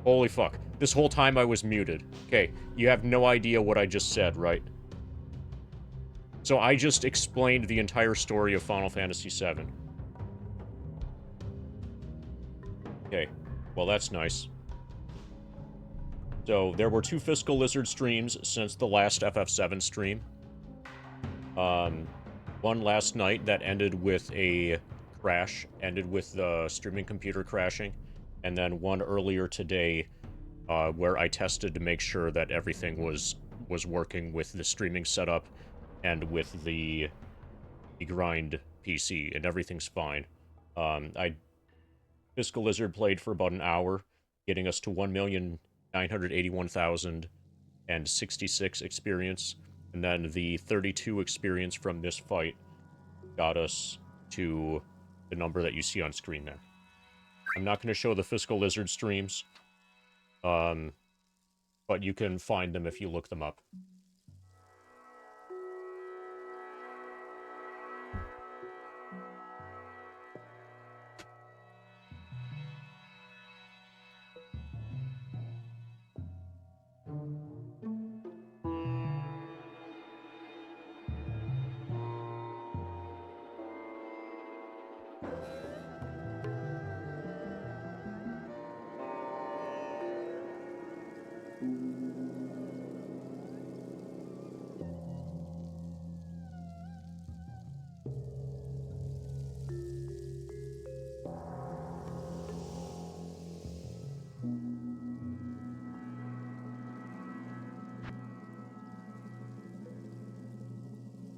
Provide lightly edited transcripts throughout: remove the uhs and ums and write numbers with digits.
Holy fuck. This whole time I was muted. Okay, you have no idea what I just said, right? So I just explained the entire story of Final Fantasy VII. Okay, well that's nice. So there were 2 Fiscal Lizard streams since the last FF7 stream. One last night that ended with a crash, ended with the streaming computer crashing, and then one earlier today where I tested to make sure that everything was working with the streaming setup and with the grind PC, and everything's fine. Fiscal Lizard played for about an hour, getting us to 1,981,066 experience, and then the 32 experience from this fight got us to the number that you see on screen there. I'm not going to show the Fiscal Lizard streams, but you can find them if you look them up.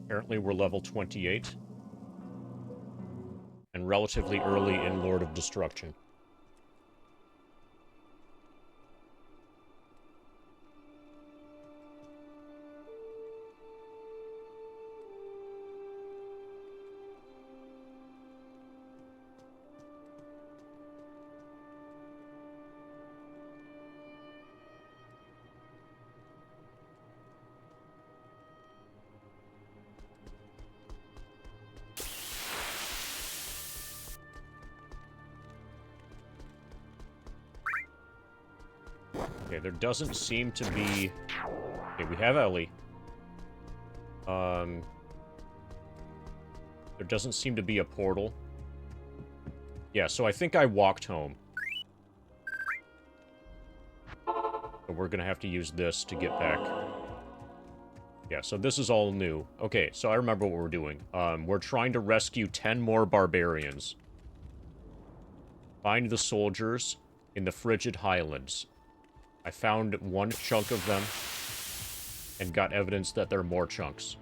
Apparently we're level 28. And relatively early in Lord of Destruction. Okay, there doesn't seem to be... Okay, we have Ellie. There doesn't seem to be a portal. Yeah, so I think I walked home. So we're gonna have to use this to get back. Yeah, so this is all new. Okay, so I remember what we're doing. We're trying to rescue 10 more barbarians. Find the soldiers in the Frigid Highlands. I found one chunk of them and got evidence that there are more chunks.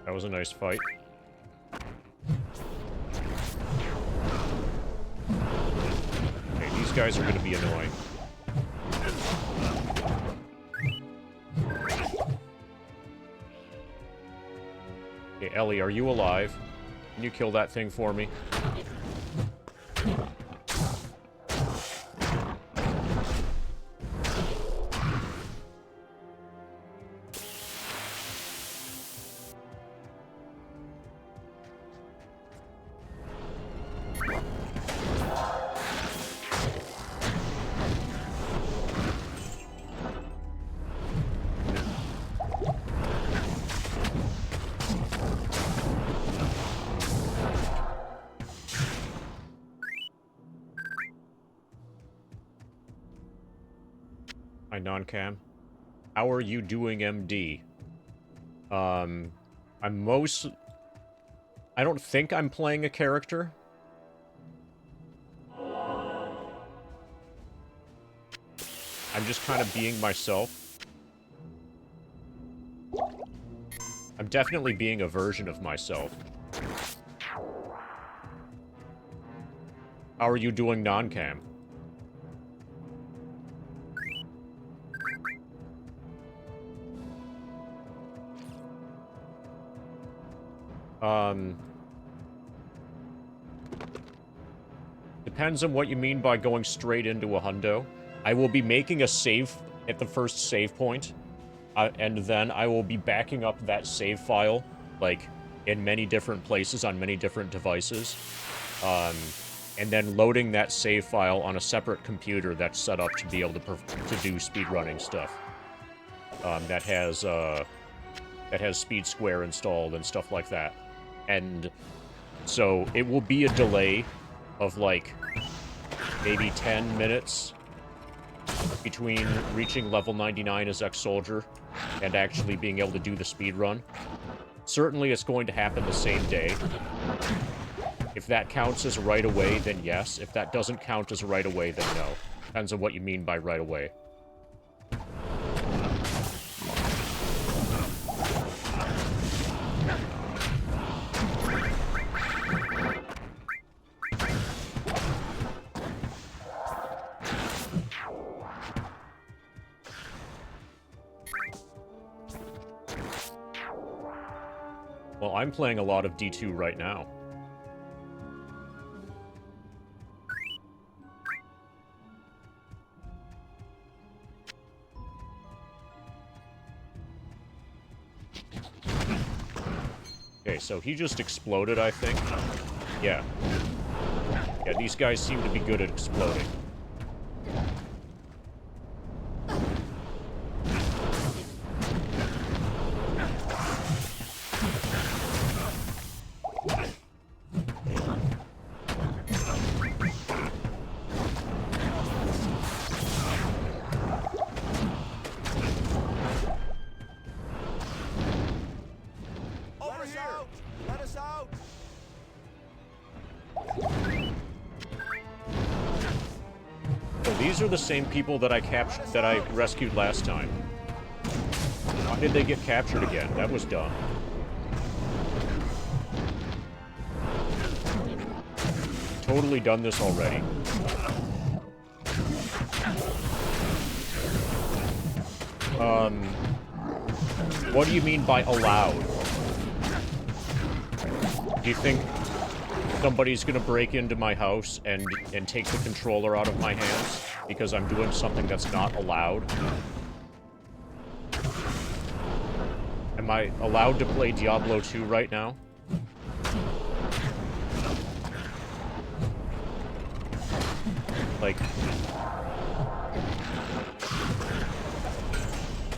That was a nice fight. Okay, these guys are going to be annoying. Okay, Ellie, are you alive? Can you kill that thing for me? Hi, non-cam. How are you doing, MD? I don't think I'm playing a character. I'm just kind of being myself. I'm definitely being a version of myself. How are you doing non-cam? Depends on what you mean by going straight into a hundo. I will be making a save at the first save point, and then I will be backing up that save file, like, in many different places on many different devices, and then loading that save file on a separate computer that's set up to be able to do speedrunning stuff. That has Speed Square installed and stuff like that. And so it will be a delay of, like, maybe 10 minutes between reaching level 99 as Ex-Soldier and actually being able to do the speed run. Certainly it's going to happen the same day. If that counts as right away, then yes. If that doesn't count as right away, then no. Depends on what you mean by right away. Well, I'm playing a lot of D2 right now. Okay, so he just exploded, I think. Yeah. Yeah, these guys seem to be good at exploding. These are the same people that I rescued last time. Why did they get captured again? That was dumb. Totally done this already. What do you mean by allowed? Do you think somebody's gonna break into my house and take the controller out of my hands because I'm doing something that's not allowed? Am I allowed to play Diablo 2 right now? Like,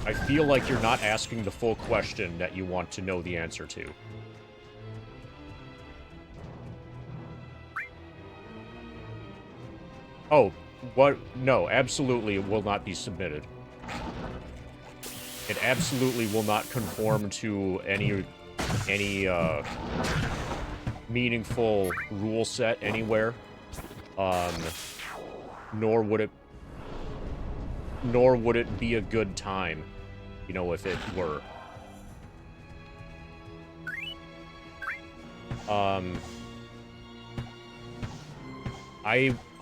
I feel like you're not asking the full question that you want to know the answer to. Oh, what? No, absolutely it will not be submitted. It absolutely will not conform to any meaningful rule set anywhere. Nor would it be a good time, you know, if it were.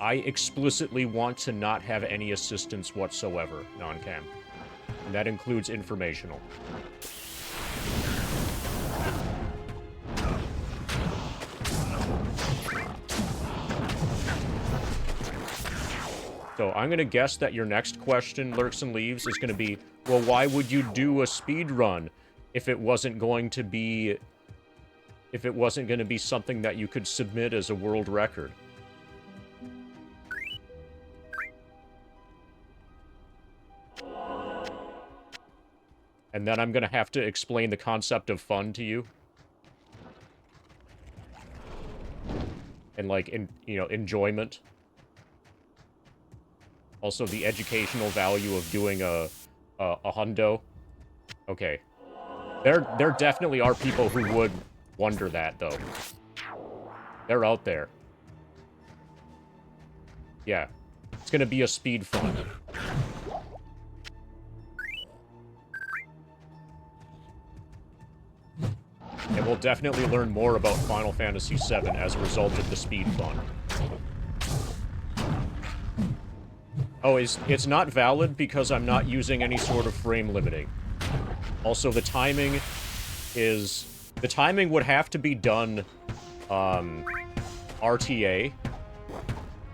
I explicitly want to not have any assistance whatsoever, non-cam. And that includes informational. So I'm going to guess that your next question, Lurks and Leaves, is going to be, well, why would you do a speed run if it wasn't going to be something that you could submit as a world record? And then I'm going to have to explain the concept of fun to you. And, like, enjoyment. Also, the educational value of doing a hundo. Okay. There definitely are people who would wonder that, though. They're out there. Yeah. It's gonna be a speed fun. and we'll definitely learn more about Final Fantasy VII as a result of the speed fun. Oh, it's not valid because I'm not using any sort of frame limiting. Also, the timing would have to be done, RTA.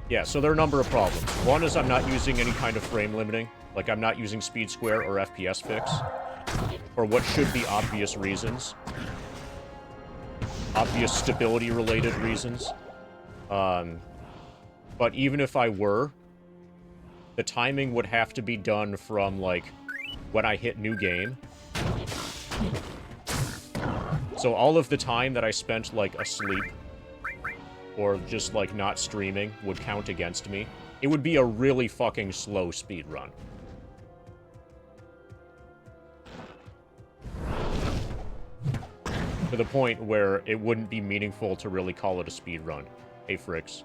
Yeah, so there are a number of problems. One is I'm not using any kind of frame limiting. Like, I'm not using speed square or FPS fix. For what should be obvious reasons. Obvious stability-related reasons. But even if I were, the timing would have to be done from, like, when I hit new game. So all of the time that I spent, like, asleep, or just, like, not streaming, would count against me. It would be a really fucking slow speed run. To the point where it wouldn't be meaningful to really call it a speed run. Hey, Fricks.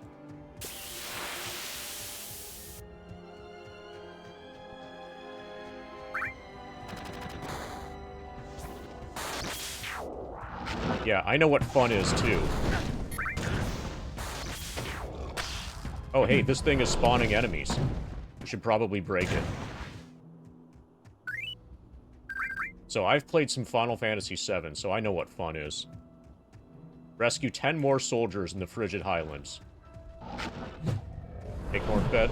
Yeah, I know what fun is, too. Oh, hey, this thing is spawning enemies. We should probably break it. So, I've played some Final Fantasy VII, so I know what fun is. Rescue 10 more soldiers in the Frigid Highlands. Acorn Fed?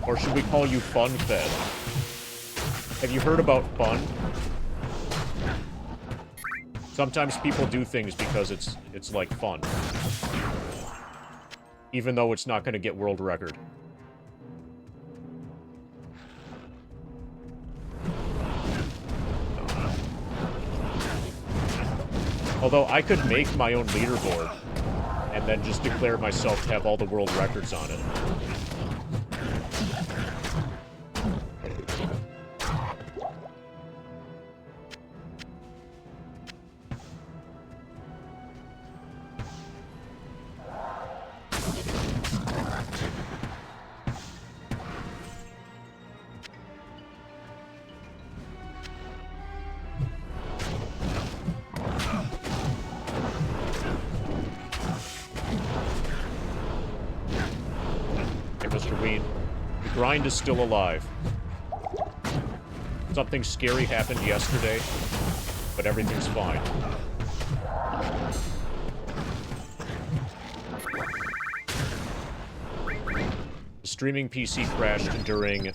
Or should we call you Fun Fed? Have you heard about fun? Sometimes people do things because it's like fun. Even though it's not going to get world record. Although I could make my own leaderboard and then just declare myself to have all the world records on it. Grind is still alive. Something scary happened yesterday, but everything's fine. The streaming PC crashed during a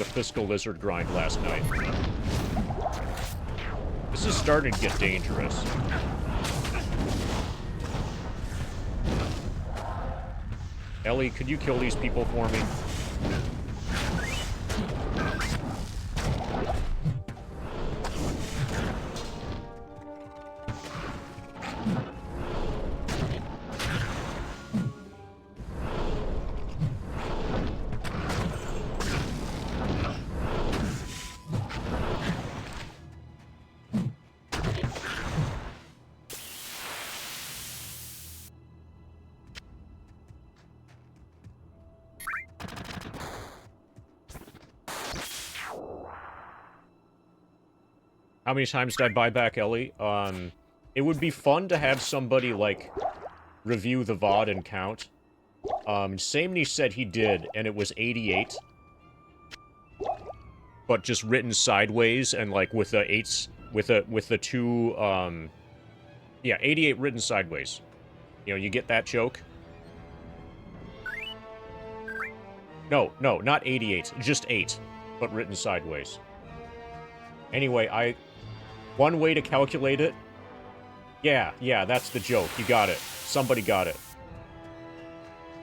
Fiscal Lizard grind last night. This is starting to get dangerous. Ellie, could you kill these people for me? How many times did I buy back Ellie? It would be fun to have somebody, like, review the VOD and count. Samney said he did, and it was 88. But just written sideways, and, like, with the 8s, with the two, yeah, 88 written sideways. You know, you get that joke? No, not 88, just 8, but written sideways. Anyway, one way to calculate it... Yeah, that's the joke. You got it. Somebody got it.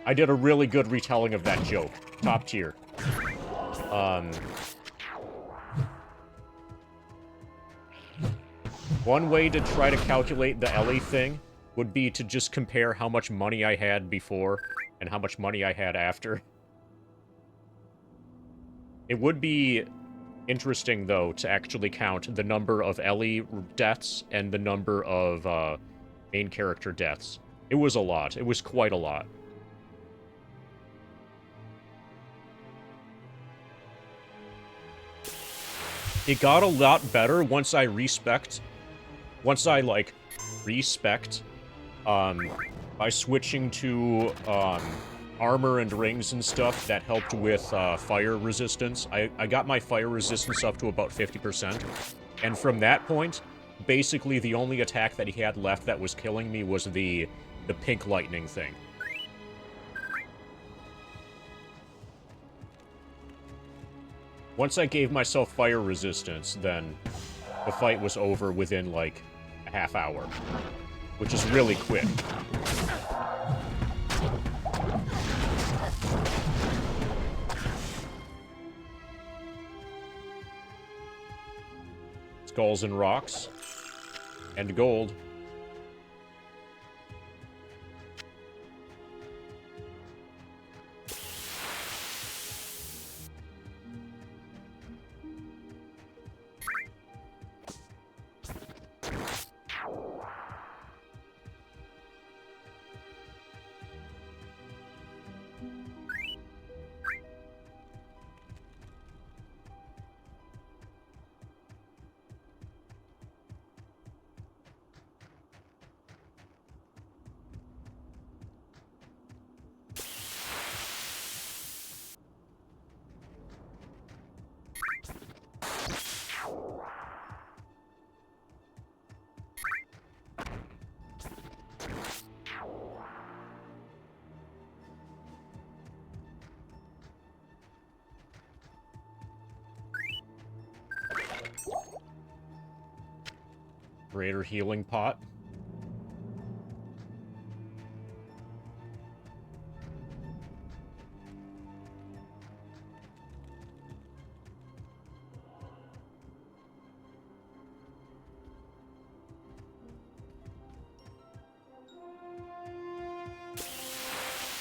I did a really good retelling of that joke. Top tier. One way to try to calculate the Ellie thing would be to just compare how much money I had before and how much money I had after. It would be interesting, though, to actually count the number of Ellie deaths and the number of main character deaths. It was a lot. It was quite a lot. It got a lot better once I, like, respect, by switching to, armor and rings and stuff that helped with, fire resistance. I got my fire resistance up to about 50%, and from that point, basically the only attack that he had left that was killing me was the pink lightning thing. Once I gave myself fire resistance, then the fight was over within, like, a half hour, which is really quick. Skulls and rocks. And gold. Greater healing pot.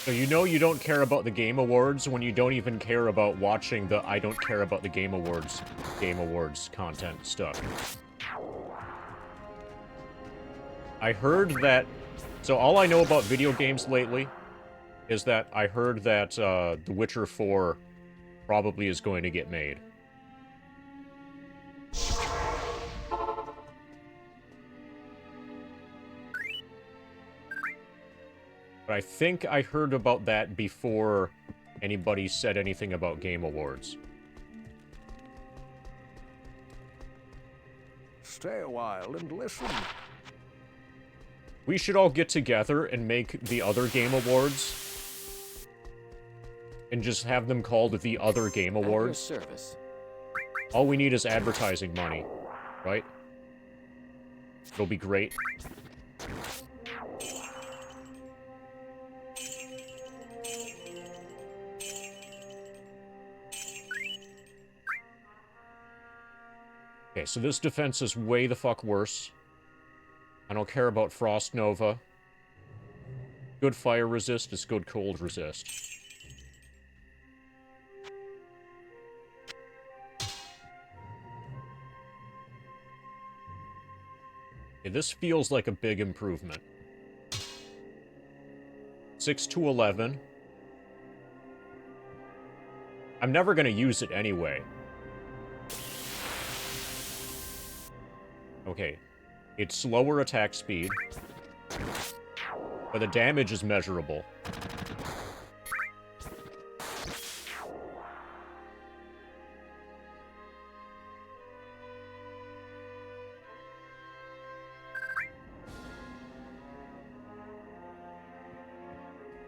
So you know you don't care about the Game Awards when you don't even care about watching the I don't care about the Game Awards content stuff. I heard that... So all I know about video games lately is that I heard that The Witcher 4 probably is going to get made. But I think I heard about that before anybody said anything about Game Awards. Stay a while and listen. We should all get together and make the other Game Awards. And just have them called the Other Game Awards. Service. All we need is advertising money, right? It'll be great. Okay, so this defense is way the fuck worse. I don't care about Frost Nova. Good fire resist is good cold resist. Okay, this feels like a big improvement. 6 to 11. I'm never gonna use it anyway. Okay. It's slower attack speed, but the damage is measurable.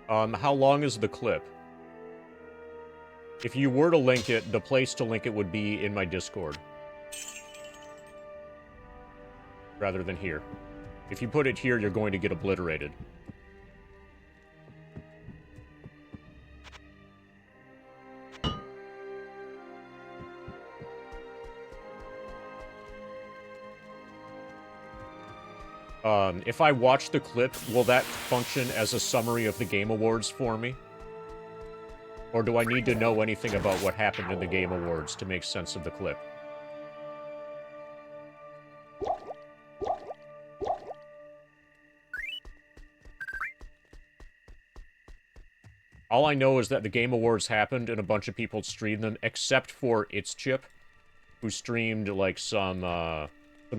How long is the clip? If you were to link it, the place to link it would be in my Discord. Rather than here. If you put it here, you're going to get obliterated. If I watch the clip, will that function as a summary of the Game Awards for me? Or do I need to know anything about what happened in the Game Awards to make sense of the clip? All I know is that the Game Awards happened and a bunch of people streamed them, except for its chip. who streamed, like, some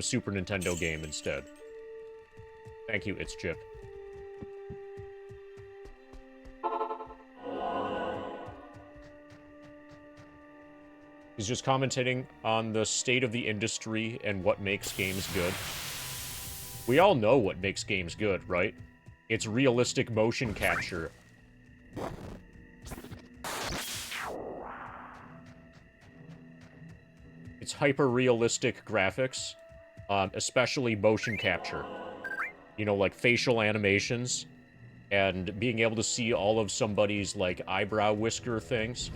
Super Nintendo game instead. Thank you, it's Chip. He's just commentating on the state of the industry and what makes games good. We all know what makes games good, right? It's realistic motion capture. It's hyper-realistic graphics, especially motion capture. You know, like facial animations, and being able to see all of somebody's, like, eyebrow whisker things.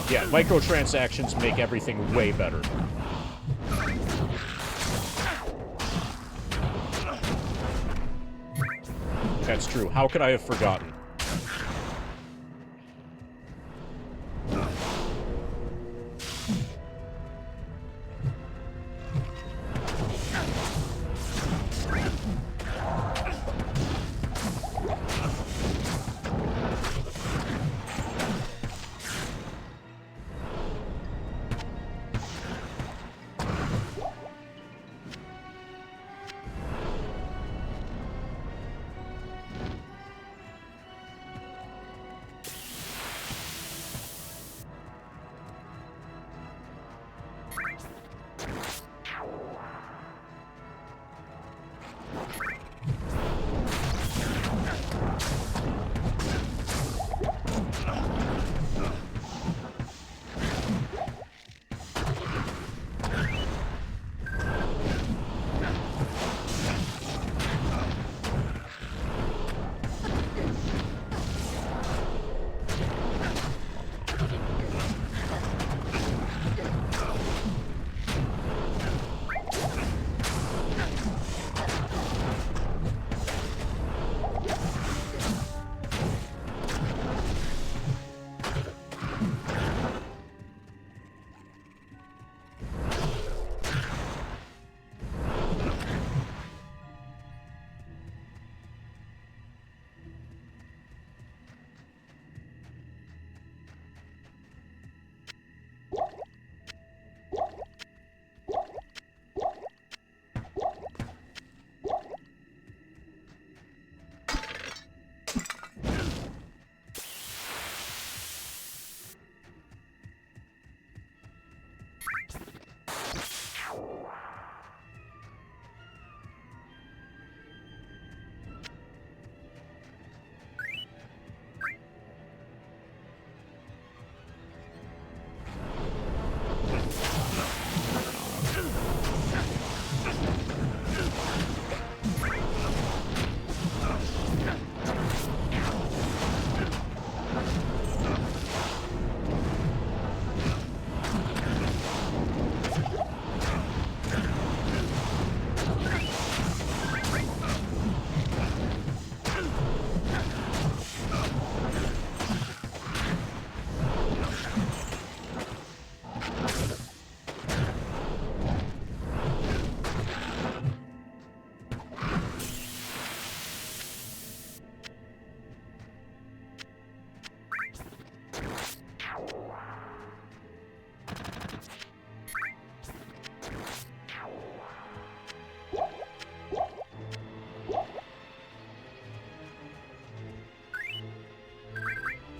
Yeah, microtransactions make everything way better. That's true. How could I have forgotten?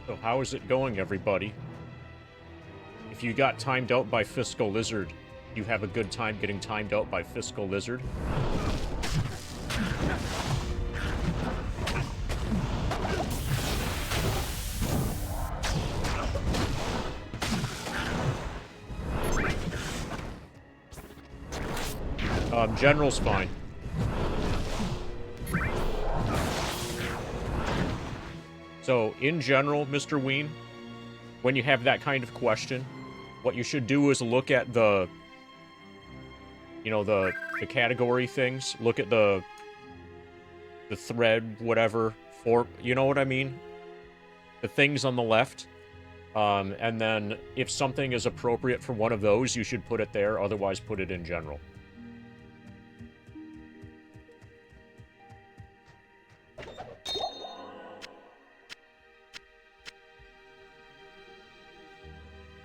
So how is it going, everybody? If you got timed out by Fiscal Lizard, you have a good time getting timed out by Fiscal Lizard? General's fine. So, in general, Mr. Ween, when you have that kind of question, what you should do is look at the, you know, the category things. Look at the thread, whatever, for, you know what I mean? The things on the left. And then, if something is appropriate for one of those, you should put it there, otherwise put it in general.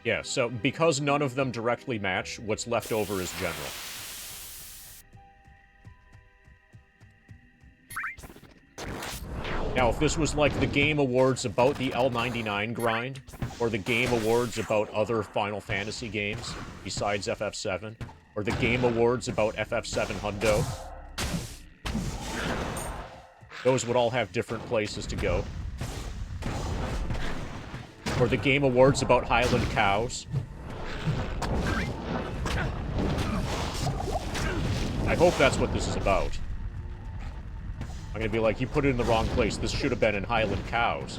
Yeah, so because none of them directly match, what's left over is general. Now, if this was like the Game Awards about the L99 grind, or the Game Awards about other Final Fantasy games besides FF7, or the Game Awards about FF7 Hundo, those would all have different places to go. Or the Game Awards about Highland Cows. I hope that's what this is about. I'm gonna be like, you put it in the wrong place. This should have been in Highland Cows.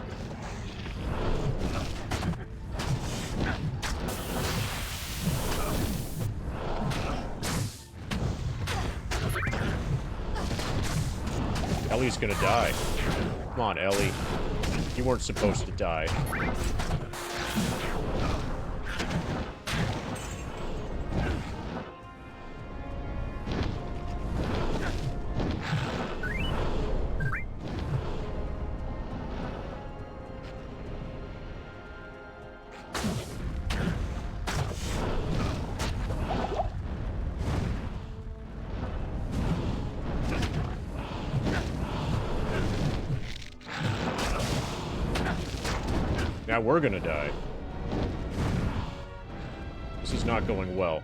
Ellie's gonna die. Come on, Ellie. You weren't supposed to die. Now we're gonna die. This is not going well.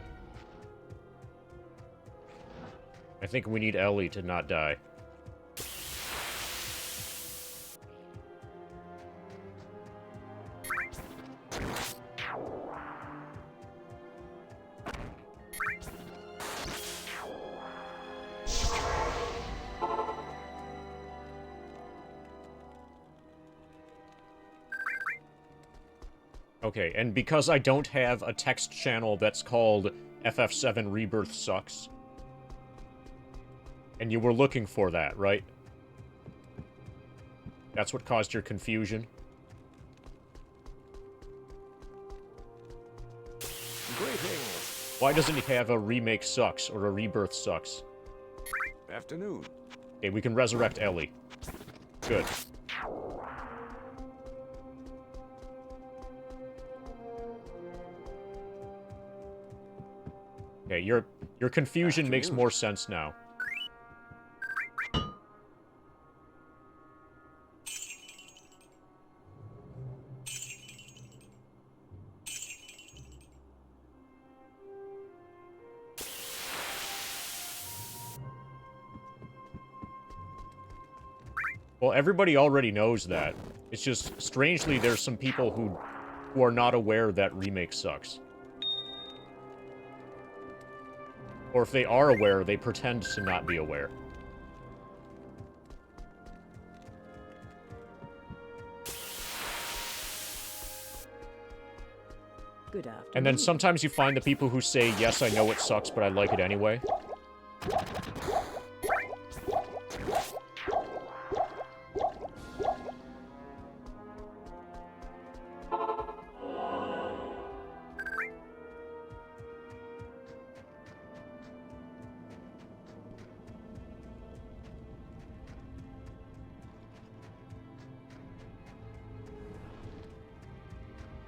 I think we need Ellie to not die. Okay, and because I don't have a text channel that's called FF7 Rebirth Sucks, and you were looking for that, right? That's what caused your confusion? Greetings. Why doesn't he have a Remake Sucks or a Rebirth Sucks? Afternoon. Okay, we can resurrect Ellie. Good. Okay, your confusion makes more sense now. Well, everybody already knows that. It's just, strangely, there's some people who are not aware that Remake sucks. Or if they are aware, they pretend to not be aware. Good afternoon. And then sometimes you find the people who say, yes, I know it sucks, but I like it anyway.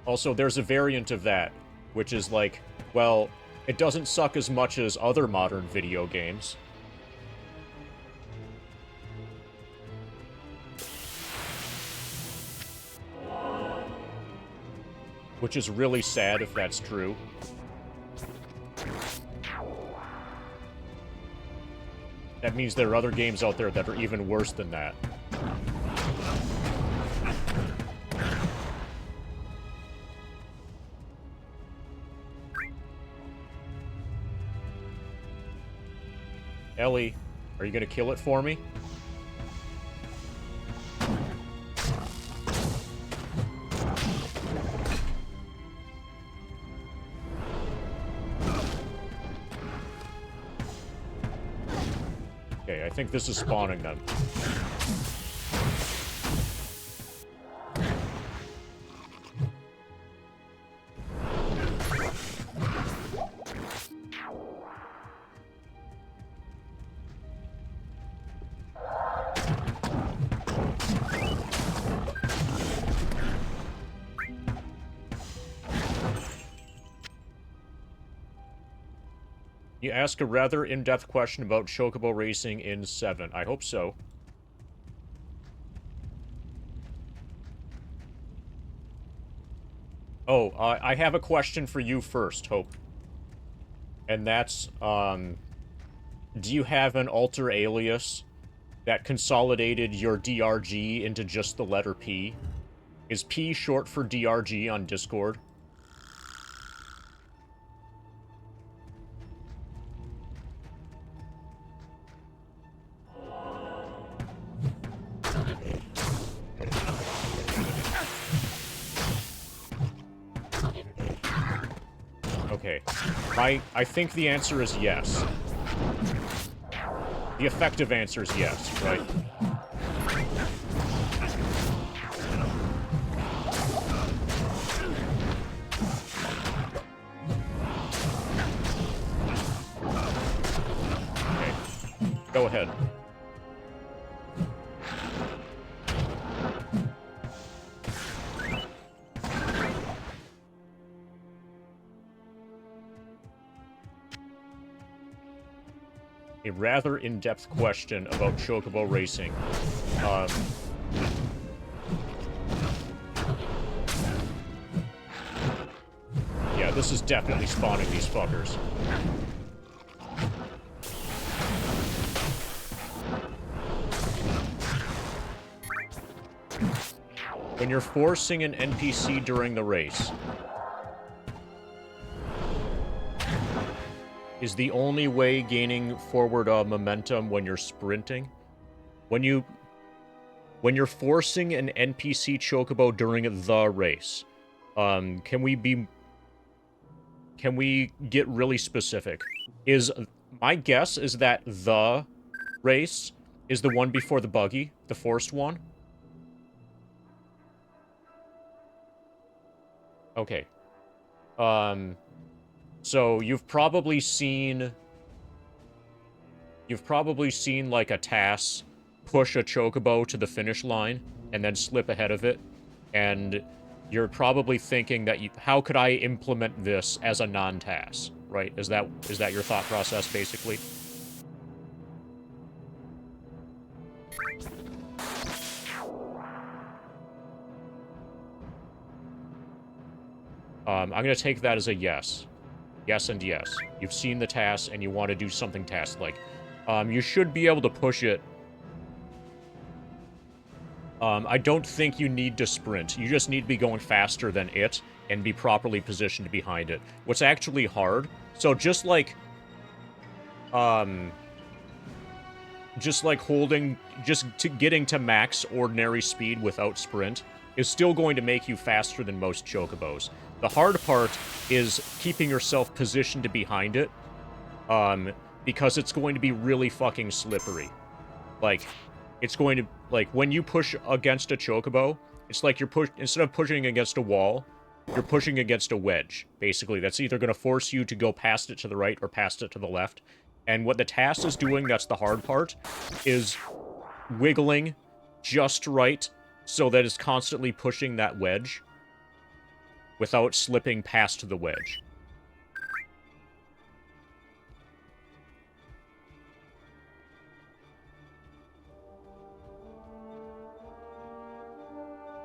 Also, there's a variant of that, which is like, well, it doesn't suck as much as other modern video games. Which is really sad if that's true. That means there are other games out there that are even worse than that. Ellie, are you gonna kill it for me? Okay, I think this is spawning them. You ask a rather in-depth question about chocobo racing in 7. I hope so. Oh, I have a question for you first, Hope. And that's, do you have an alter alias that consolidated your DRG into just the letter P? Is P short for DRG on Discord? Okay. I think the answer is yes. The effective answer is yes, right? Okay. Go ahead. A rather in-depth question about chocobo racing. Yeah, this is definitely spawning these fuckers. When you're forcing an NPC during the race, is the only way gaining forward momentum when you're sprinting? When you're forcing an NPC chocobo during the race, can we get really specific? My guess is that the race is the one before the buggy, the forced one. Okay. So you've probably seen like a TAS push a chocobo to the finish line and then slip ahead of it, and you're probably thinking that how could I implement this as a non-TAS, right? Is that your thought process basically? I'm gonna take that as a yes. Yes and yes. You've seen the TAS and you want to do something TAS-like. You should be able to push it. I don't think you need to sprint. You just need to be going faster than it and be properly positioned behind it. What's actually hard, so just like getting to max ordinary speed without sprint is still going to make you faster than most chocobos. The hard part is keeping yourself positioned behind it, because it's going to be really fucking slippery. Like, it's going to, like, when you push against a chocobo, it's like instead of pushing against a wall, you're pushing against a wedge, basically. That's either going to force you to go past it to the right or past it to the left. And what the TAS is doing, that's the hard part, is wiggling just right so that it's constantly pushing that wedge without slipping past the wedge.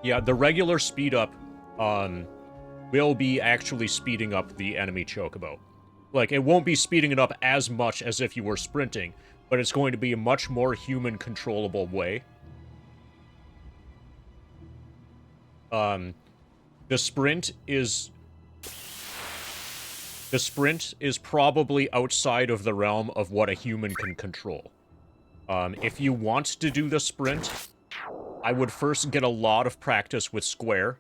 Yeah, the regular speed up will be actually speeding up the enemy chocobo. Like, it won't be speeding it up as much as if you were sprinting, but it's going to be a much more human-controllable way. The sprint is probably outside of the realm of what a human can control. If you want to do the sprint, I would first get a lot of practice with square,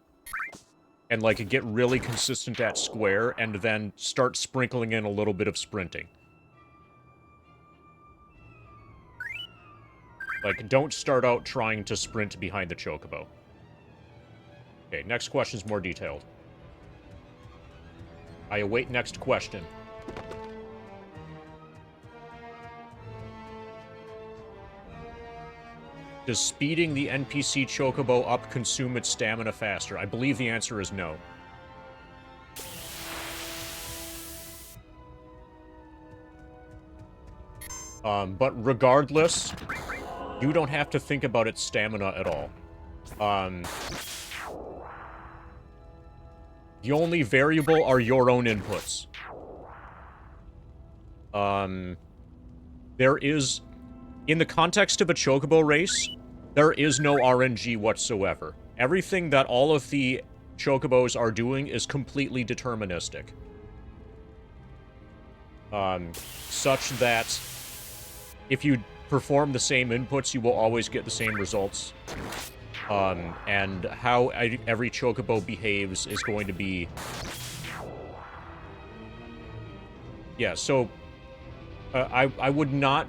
and, like, get really consistent at square, and then start sprinkling in a little bit of sprinting. Like, don't start out trying to sprint behind the chocobo. Okay, next question's more detailed. I await next question. Does speeding the NPC chocobo up consume its stamina faster? I believe the answer is no. But regardless, you don't have to think about its stamina at all. The only variable are your own inputs. There is, in the context of a chocobo race, there is no RNG whatsoever. Everything that all of the chocobos are doing is completely deterministic. Such that if you perform the same inputs, you will always get the same results. And how every chocobo behaves is going to be... Yeah, so... I would not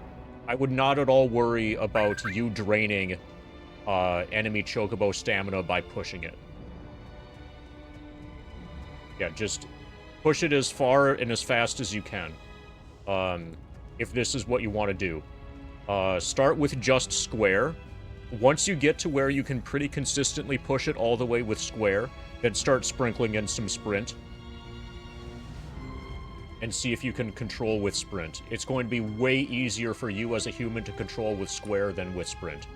at all worry about you draining enemy chocobo stamina by pushing it. Yeah, just push it as far and as fast as you can. If this is what you want to do. Start with just square. Once you get to where you can pretty consistently push it all the way with square, then start sprinkling in some sprint. And see if you can control with sprint. It's going to be way easier for you as a human to control with square than with sprint.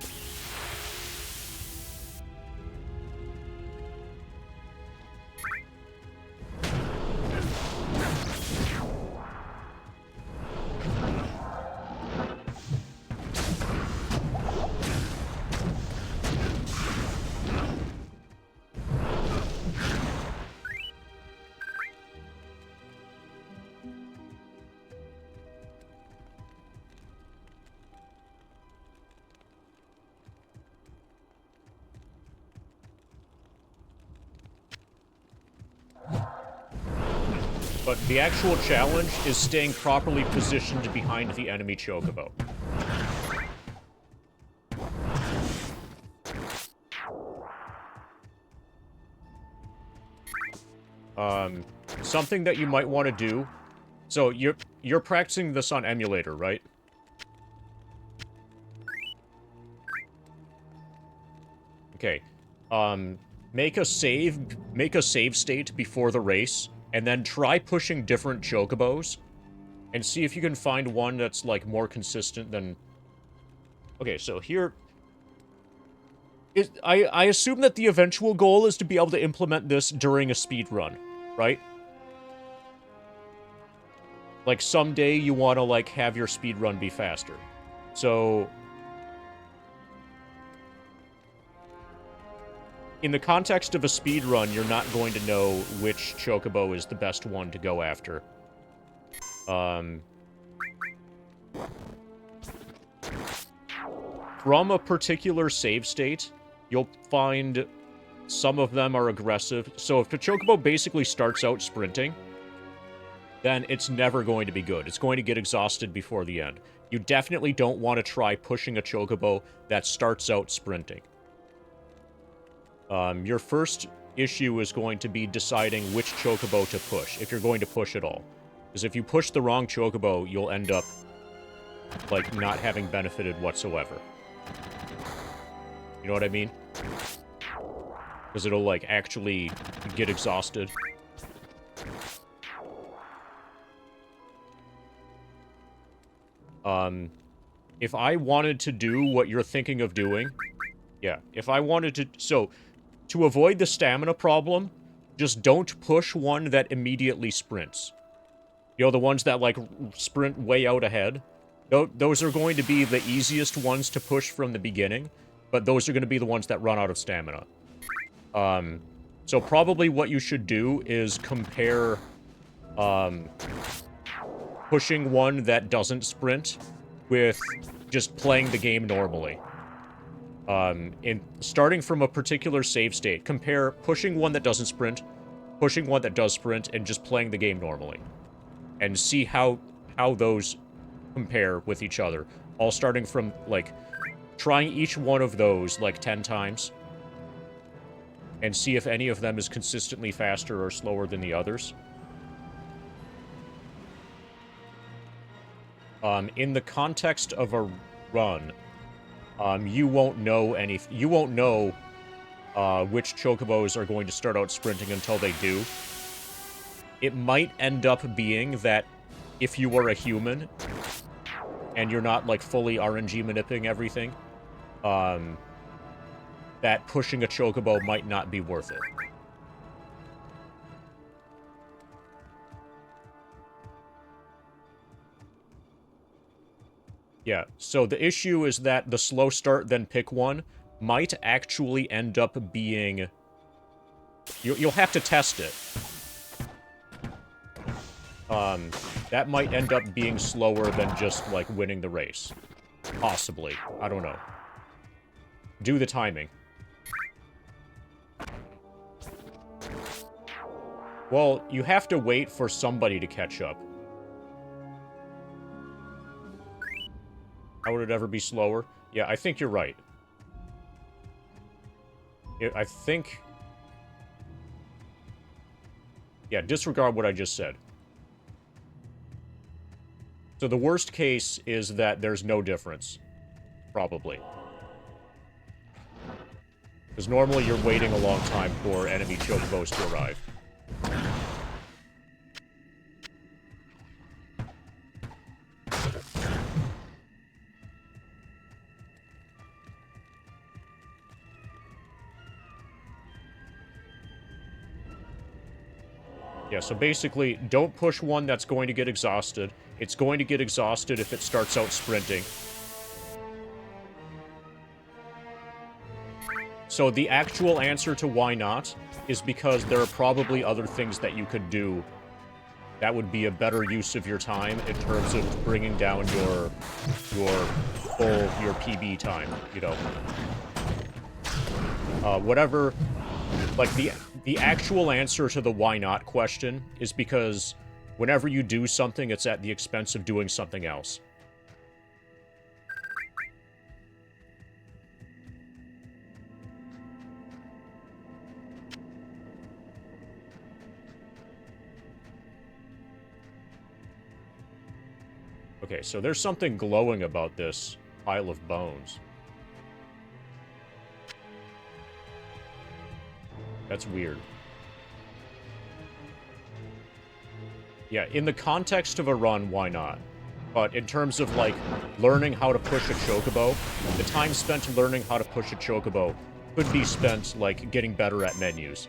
But the actual challenge is staying properly positioned behind the enemy chocobo. Something that you might want to do... So, you're practicing this on emulator, right? Okay. Make a save state before the race, and then try pushing different chocobos, and see if you can find one that's, like, more consistent than... Okay, so here... I assume that the eventual goal is to be able to implement this during a speed run, right? Like, someday you want to, like, have your speed run be faster. So... in the context of a speed run, you're not going to know which chocobo is the best one to go after. From a particular save state, you'll find some of them are aggressive. So if the chocobo basically starts out sprinting, then it's never going to be good. It's going to get exhausted before the end. You definitely don't want to try pushing a chocobo that starts out sprinting. Your first issue is going to be deciding which chocobo to push, if you're going to push at all. Because if you push the wrong chocobo, you'll end up, like, not having benefited whatsoever. You know what I mean? Because it'll, like, actually get exhausted. If I wanted to do what you're thinking of doing... Yeah, if I wanted to... So... to avoid the stamina problem, just don't push one that immediately sprints. You know, the ones that, like, sprint way out ahead? Those are going to be the easiest ones to push from the beginning, but those are going to be the ones that run out of stamina. So probably what you should do is compare, pushing one that doesn't sprint with just playing the game normally. Starting from a particular save state, compare pushing one that doesn't sprint, pushing one that does sprint, and just playing the game normally. And see how those compare with each other. All starting from, like, trying each one of those, like, 10 times. And see if any of them is consistently faster or slower than the others. In the context of a run... you won't know you won't know which chocobos are going to start out sprinting until they do. It might end up being that if you were a human and you're not, like, fully RNG manipulating everything, that pushing a chocobo might not be worth it. Yeah, so the issue is that the slow start then pick one might actually end up being... You'll have to test it. That might end up being slower than just, like, winning the race. Possibly. I don't know. Do the timing. Well, you have to wait for somebody to catch up. How would it ever be slower? Yeah, I think you're right. I think... Yeah, disregard what I just said. So the worst case is that there's no difference. Probably. Because normally you're waiting a long time for enemy chocobos to arrive. Yeah, so basically, don't push one that's going to get exhausted. It's going to get exhausted if it starts out sprinting. So the actual answer to why not is because there are probably other things that you could do that would be a better use of your time in terms of bringing down your PB time, you know. Whatever, like, the actual answer to the why not question is because whenever you do something, it's at the expense of doing something else. Okay, so there's something glowing about this pile of bones. That's weird. Yeah, in the context of a run, why not? But in terms of, like, learning how to push a chocobo, the time spent learning how to push a chocobo could be spent, like, getting better at menus.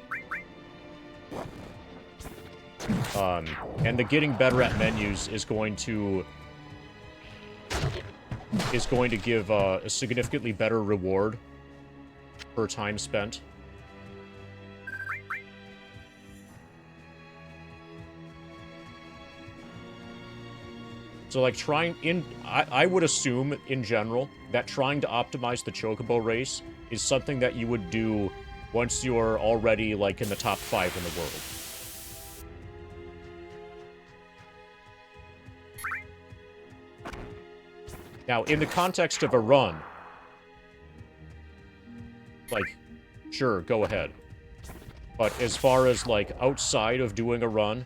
And the getting better at menus is going to give a significantly better reward per time spent. So, like, I would assume, in general, that trying to optimize the chocobo race is something that you would do once you're already, like, in the top 5 in the world. Now, in the context of a run, like, sure, go ahead. But as far as, like, outside of doing a run,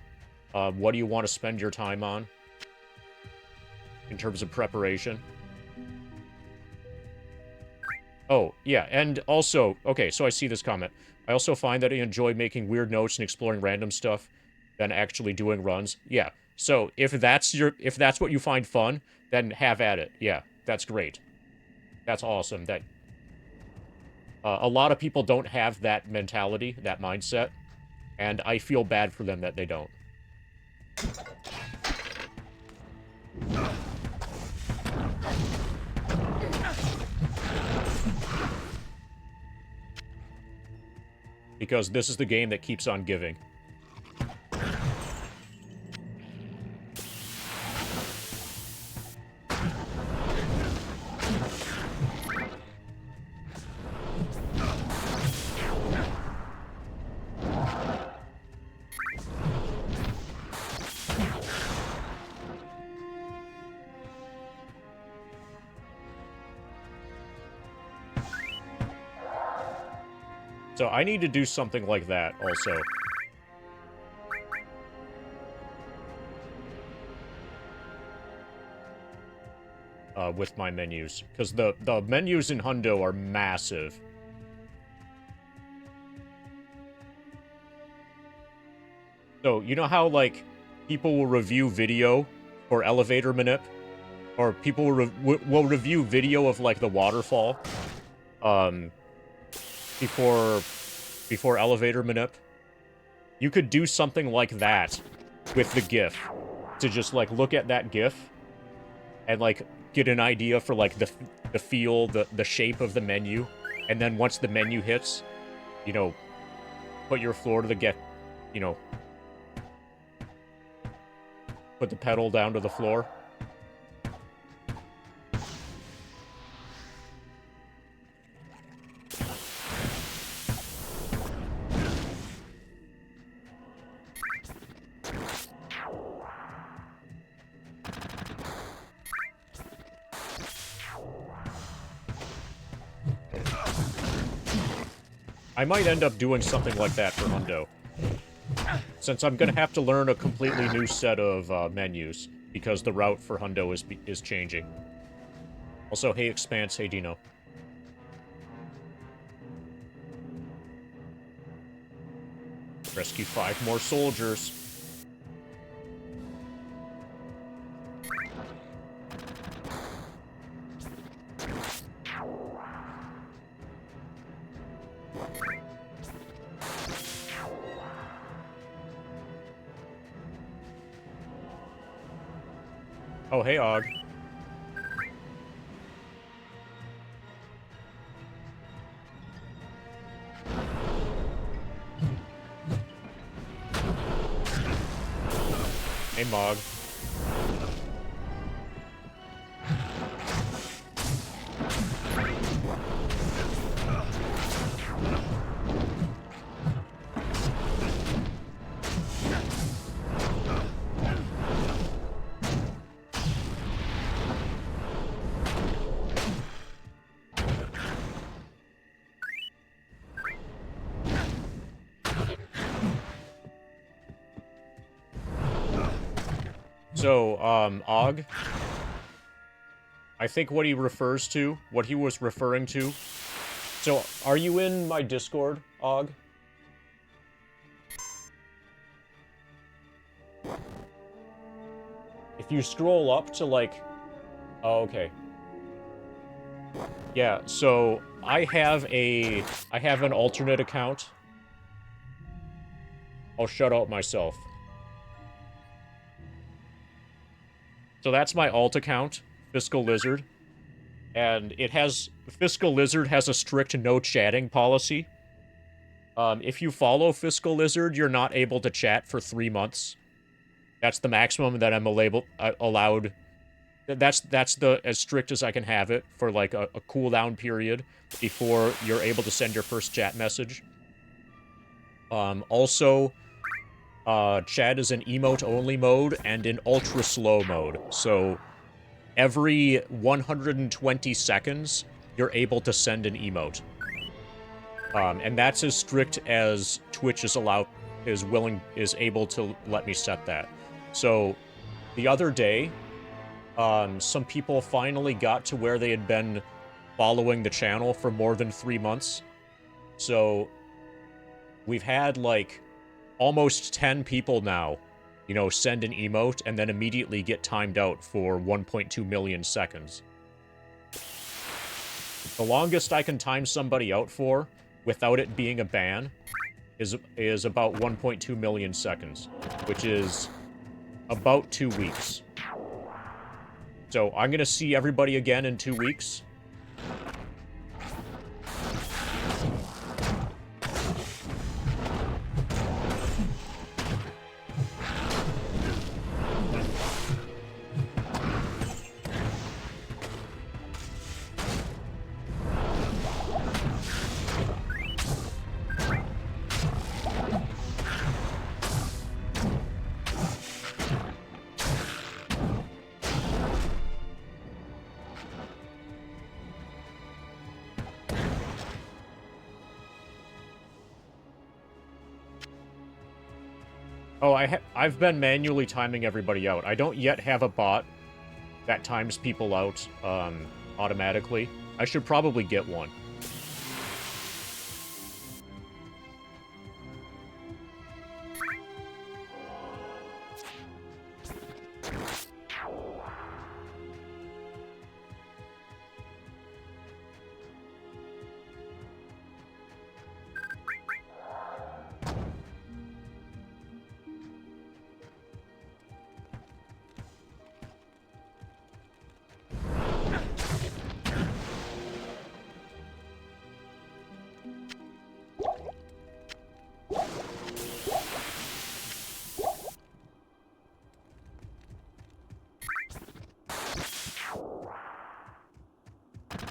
what do you want to spend your time on? In terms of preparation? Oh, yeah, and also, okay, so I see this comment. I also find that I enjoy making weird notes and exploring random stuff than actually doing runs. Yeah, so if that's what you find fun, then have at it. Yeah, that's great. That's awesome. That a lot of people don't have that mentality, that mindset, and I feel bad for them that they don't. Because this is the game that keeps on giving. So I need to do something like that, also. With my menus. Because the menus in Hundo are massive. So, you know how, like, people will review video for elevator manip? or people will review video of like the waterfall, um, before elevator manip. You could do something like that with the GIF, to just like look at that GIF and like get an idea for like the feel, the shape of the menu, and then once the menu hits, you know, put your floor to the you know, put the pedal down to the floor. I might end up doing something like that for Hundo, since I'm gonna have to learn a completely new set of menus, because the route for Hundo is changing. Also, hey Expanse, hey Dino. Rescue 5 more soldiers. Oh, hey, Og. Hey, Mog. So, Og, I think what he was referring to. So, are you in my Discord, Og? If you scroll up to, like... Oh, okay. Yeah, so, I have an alternate account. I'll shut out myself. So that's my alt account, Fiscal Lizard. And Fiscal Lizard has a strict no chatting policy. If you follow Fiscal Lizard, you're not able to chat for 3 months. That's the maximum that I'm allowed. That's as strict as I can have it for like a cooldown period before you're able to send your first chat message. Also, chat is in emote-only mode and in ultra-slow mode. So, every 120 seconds, you're able to send an emote. And that's as strict as Twitch is able to let me set that. So, the other day, some people finally got to where they had been following the channel for more than 3 months. So, we've had, like, almost 10 people now, you know, send an emote and then immediately get timed out for 1.2 million seconds. The longest I can time somebody out for, without it being a ban, is about 1.2 million seconds, which is about 2 weeks. So I'm gonna see everybody again in 2 weeks. Oh, I've been manually timing everybody out. I don't yet have a bot that times people out automatically. I should probably get one.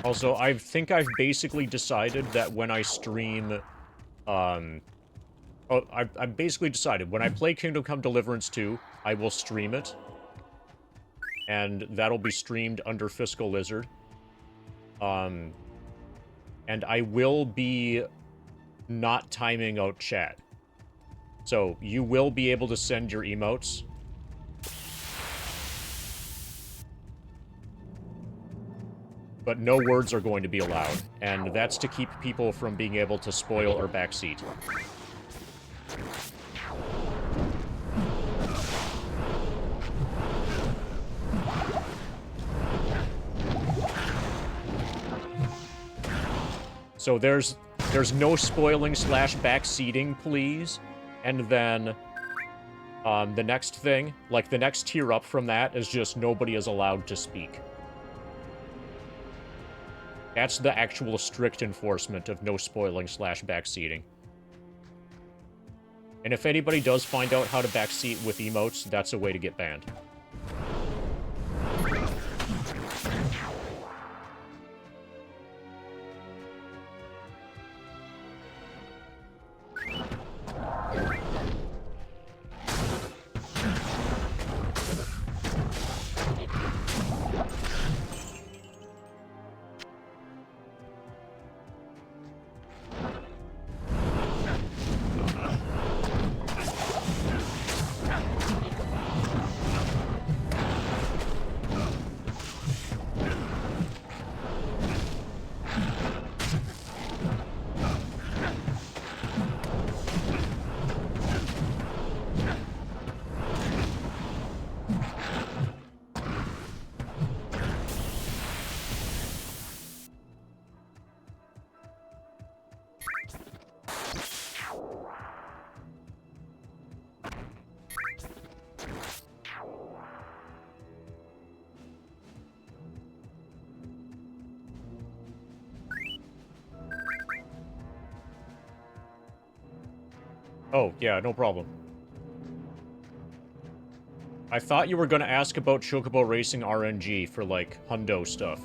Also, I think I've basically decided that when I stream, I've basically decided when I play Kingdom Come Deliverance 2, I will stream it. And that'll be streamed under Fiscal Lizard. And I will be not timing out chat. So, you will be able to send your emotes. But no words are going to be allowed, and that's to keep people from being able to spoil our backseat. So there's no spoiling / backseating, please. And then the next thing, like the next tier up from that, is just nobody is allowed to speak. That's the actual strict enforcement of no spoiling / backseating. And if anybody does find out how to backseat with emotes, that's a way to get banned. Oh, yeah, no problem. I thought you were gonna ask about Chocobo Racing RNG for, like, hundo stuff.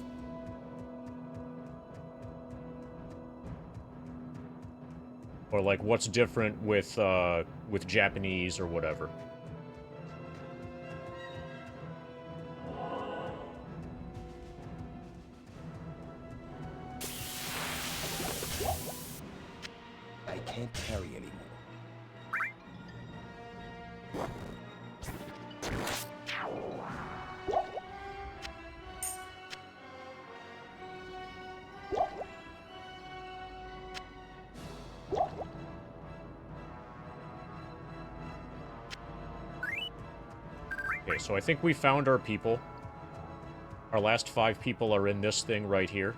Or, like, what's different with Japanese or whatever. I can't carry anymore. Okay, so I think we found our people. Our last 5 people are in this thing right here.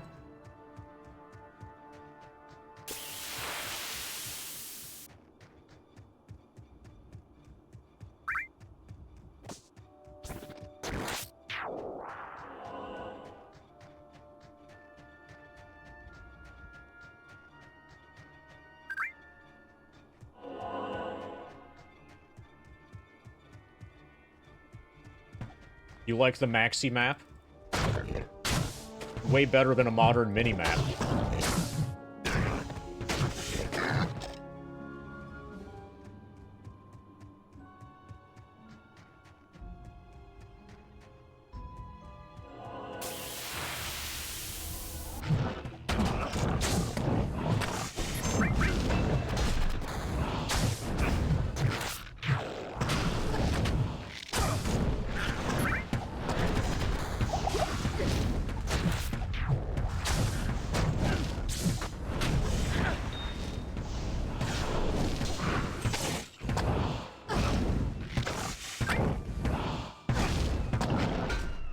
You like the maxi map? Way better than a modern mini-map.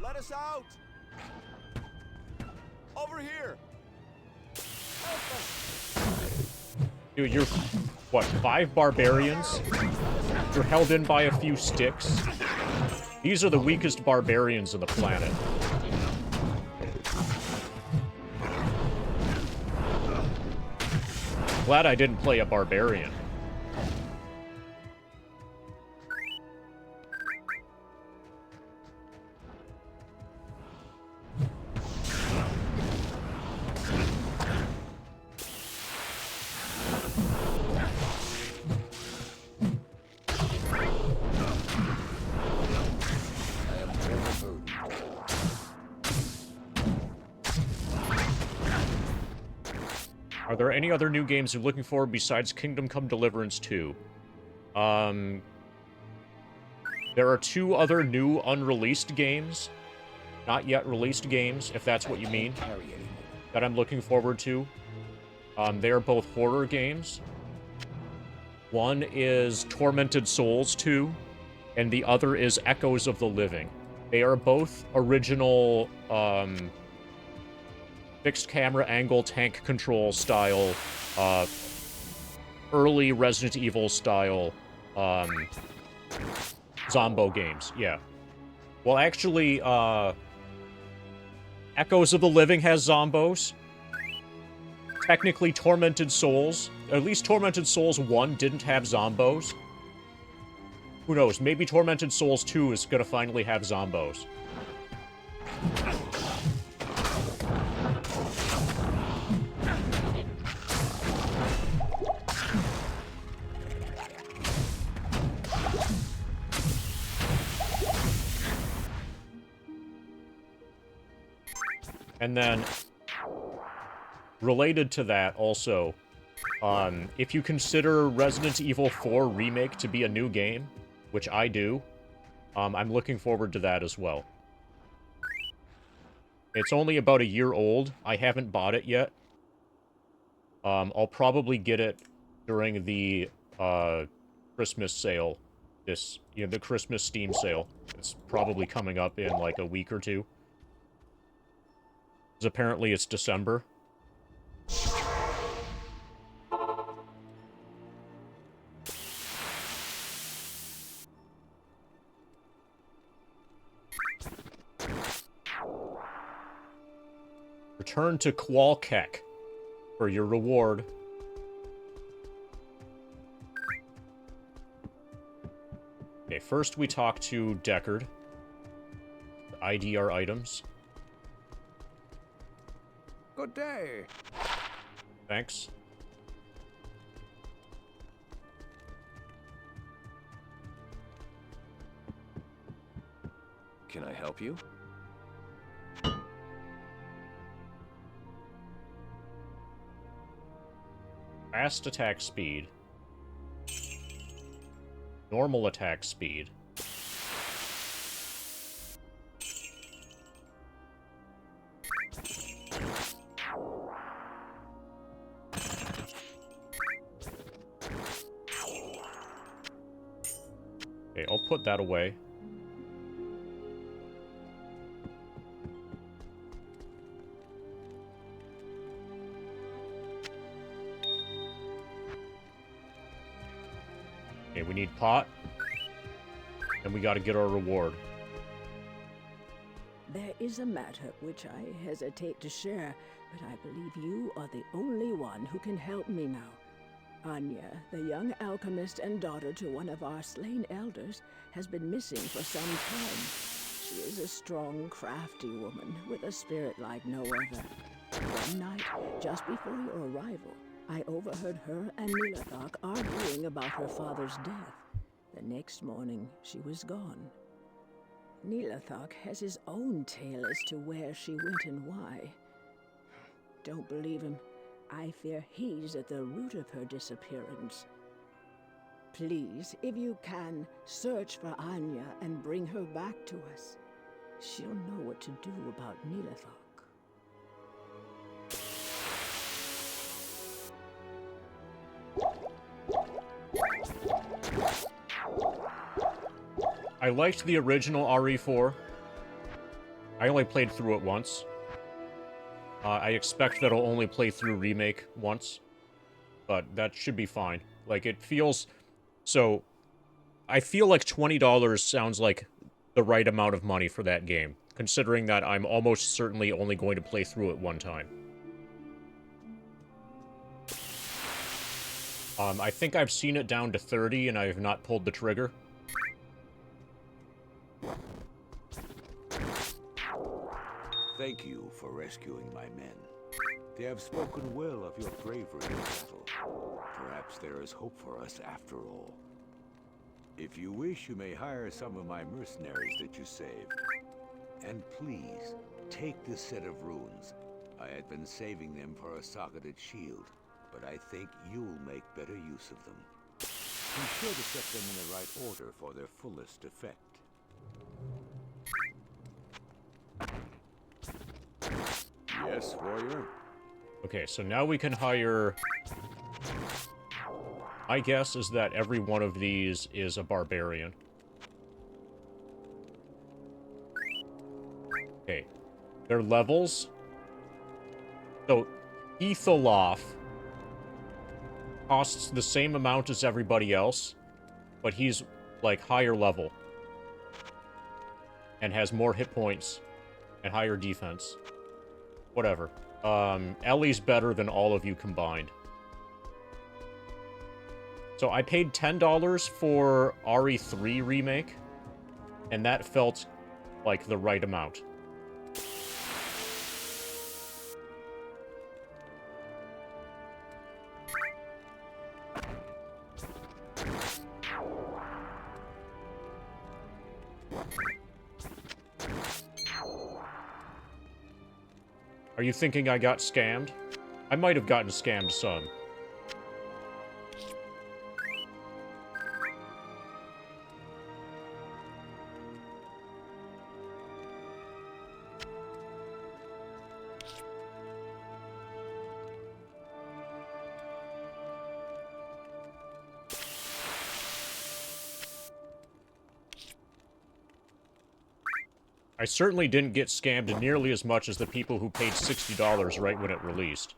Let us out! Over here! Help us! Dude, you're, what, 5 barbarians? You're held in by a few sticks? These are the weakest barbarians on the planet. Glad I didn't play a barbarian. Are there any other new games you're looking for besides Kingdom Come Deliverance 2? There are 2 other new unreleased games, not yet released games, if that's what you mean, that I'm looking forward to. They are both horror games. One is Tormented Souls 2, and the other is Echoes of the Living. They are both original, fixed camera angle tank control style, early Resident Evil style, Zombo games, yeah. Well, actually, Echoes of the Living has Zombos. Technically, Tormented Souls, at least Tormented Souls 1 didn't have Zombos. Who knows, maybe Tormented Souls 2 is gonna finally have Zombos. And then, related to that also, if you consider Resident Evil 4 Remake to be a new game, which I do, I'm looking forward to that as well. It's only about a year old. I haven't bought it yet. I'll probably get it during the Christmas sale. The Christmas Steam sale. It's probably coming up in like a week or two. Because apparently it's December. Return to Qualkek for your reward. Okay, first we talk to Deckard. ID our items. Good day. Thanks. Can I help you? Fast attack speed. Normal attack speed. Okay, I'll put that away. Okay, we need pot. And we gotta get our reward. There is a matter which I hesitate to share, but I believe you are the only one who can help me now. Anya, the young alchemist and daughter to one of our slain elders, has been missing for some time. She is a strong, crafty woman with a spirit like no other. One night, just before your arrival, I overheard her and Nilathak arguing about her father's death. The next morning, she was gone. Nilathak has his own tale as to where she went and why. Don't believe him. I fear he's at the root of her disappearance. Please, if you can, search for Anya and bring her back to us. She'll know what to do about Nilathak. I liked the original RE4. I only played through it once. I expect that I'll only play through Remake once. But that should be fine. Like, it feels... So, I feel like $20 sounds like the right amount of money for that game, considering that I'm almost certainly only going to play through it one time. I think I've seen it down to 30 and I have not pulled the trigger. Thank you for rescuing my men. They have spoken well of your bravery in battle. Perhaps there is hope for us after all. If you wish, you may hire some of my mercenaries that you saved. And please, take this set of runes. I had been saving them for a socketed shield. but I think you'll make better use of them. Be sure to set them in the right order for their fullest effect. Yes, warrior? Okay, so now we can hire... My guess is that every one of these is a barbarian. Okay. Their levels. So, Etholoff costs the same amount as everybody else, but he's, like, higher level. And has more hit points and higher defense. Whatever. Ellie's better than all of you combined. So I paid $10 for RE3 Remake, and that felt like the right amount. Are you thinking I got scammed? I might have gotten scammed some. I certainly didn't get scammed nearly as much as the people who paid $60 right when it released.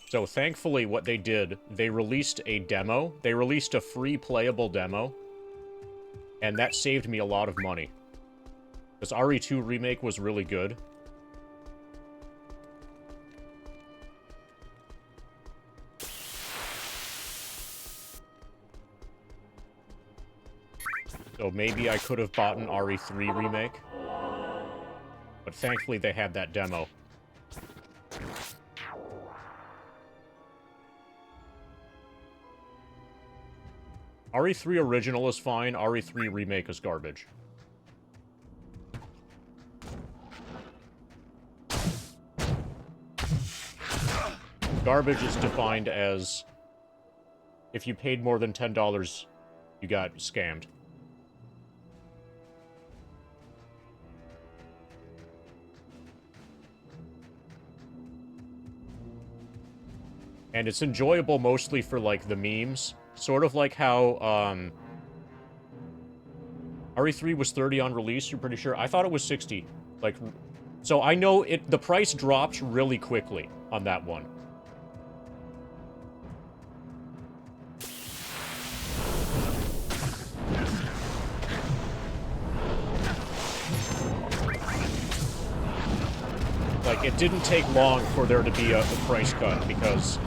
So thankfully what they did, they released a demo. They released a free playable demo. And that saved me a lot of money. Because RE2 Remake was really good. So maybe I could have bought an RE3 Remake. But thankfully they had that demo. RE3 Original is fine, RE3 Remake is garbage. Garbage is defined as if you paid more than $10, you got scammed. And it's enjoyable mostly for, like, the memes. Sort of like how, RE3 was 30 on release, you're pretty sure? I thought it was 60. Like, so I know the price dropped really quickly on that one. Like, it didn't take long for there to be a price cut, because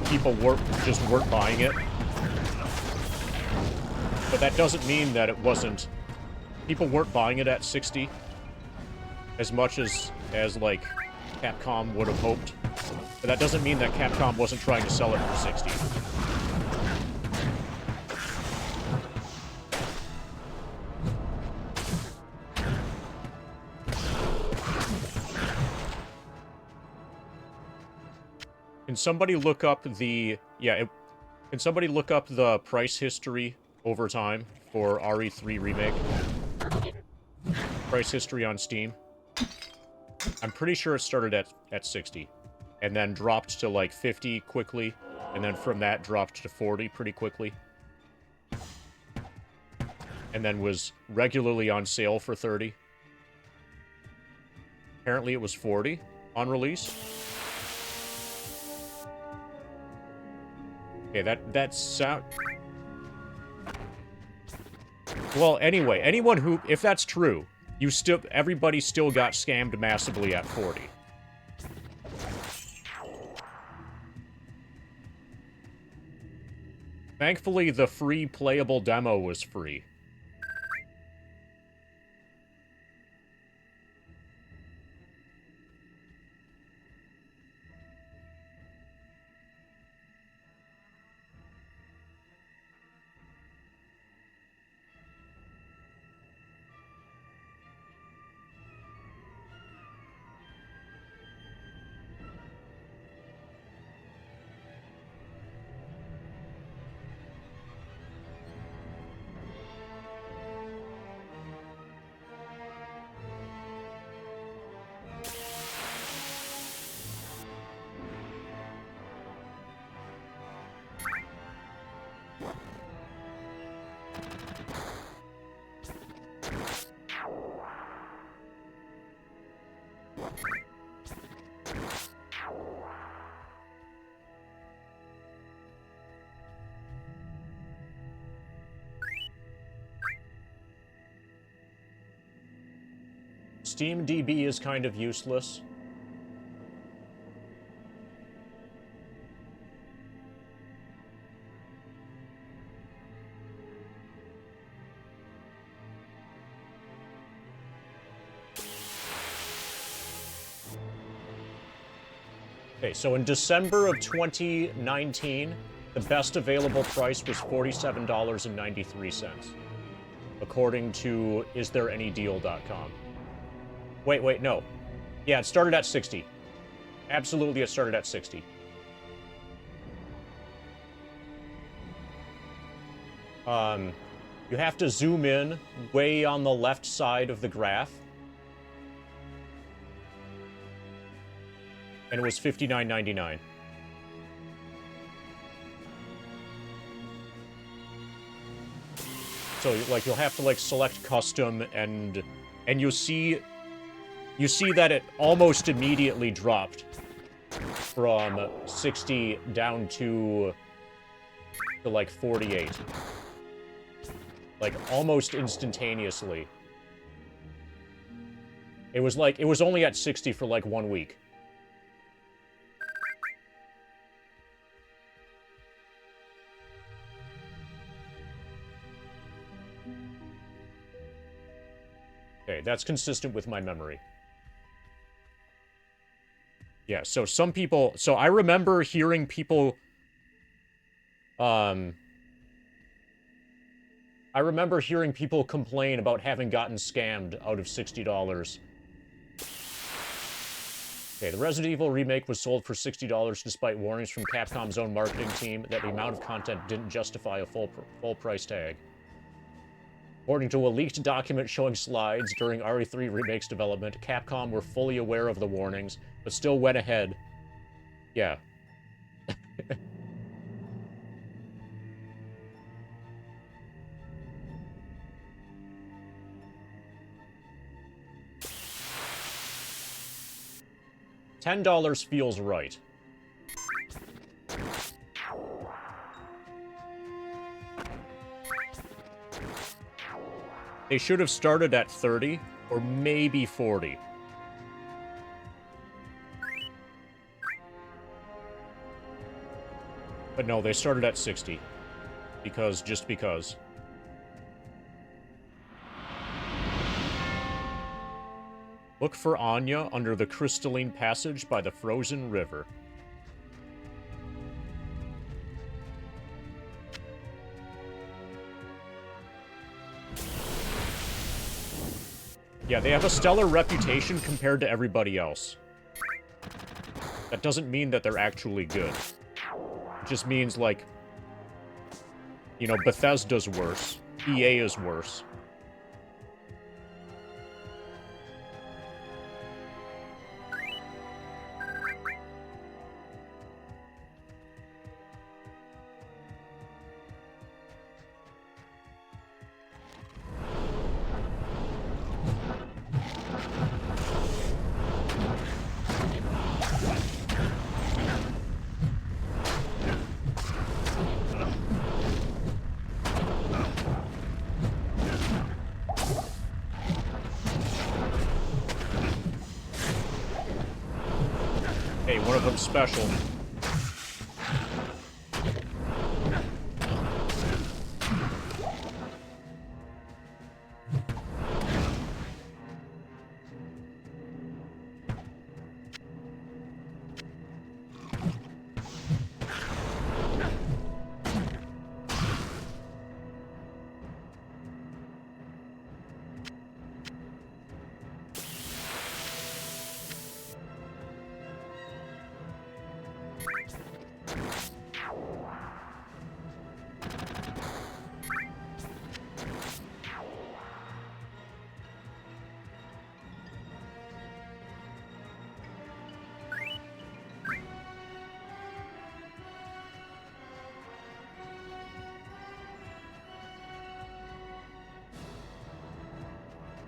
people just weren't buying it. But that doesn't mean that it wasn't... People weren't buying it at 60 as much as like, Capcom would have hoped. But that doesn't mean that Capcom wasn't trying to sell it for 60. Can somebody look up the... can somebody look up the price history over time for RE3 Remake? Price history on Steam. I'm pretty sure it started at 60. And then dropped to, like, 50 quickly. And then from that, dropped to 40 pretty quickly. And then was regularly on sale for 30. Apparently it was 40 on release. Okay, that's sound... Well, anyway, anyone who... If that's true, everybody still got scammed massively at 40. Thankfully, the free playable demo was free. SteamDB is kind of useless. Okay, so in December of 2019, the best available price was $47.93, according to isthereanydeal.com. Wait, no. Yeah, it started at 60. Absolutely, it started at 60. You have to zoom in way on the left side of the graph. And it was $59.99. So, like, you'll have to, like, select custom, and you see that it almost immediately dropped from 60 down to like 48. Like, almost instantaneously. It was only at 60 for like 1 week. Okay, that's consistent with my memory. Yeah, so some people... So I remember hearing people... I remember hearing people complain about having gotten scammed out of $60. Okay, the Resident Evil remake was sold for $60 despite warnings from Capcom's own marketing team that the amount of content didn't justify a full price tag. According to a leaked document showing slides during RE3 Remake's development, Capcom were fully aware of the warnings, but still went ahead. Yeah. $10 feels right. They should have started at 30, or maybe 40. But no, they started at 60. Just because. Look for Anya under the crystalline passage by the frozen river. Yeah, they have a stellar reputation compared to everybody else. That doesn't mean that they're actually good. It just means, like, you know, Bethesda's worse. EA is worse. Hey, one of them's special.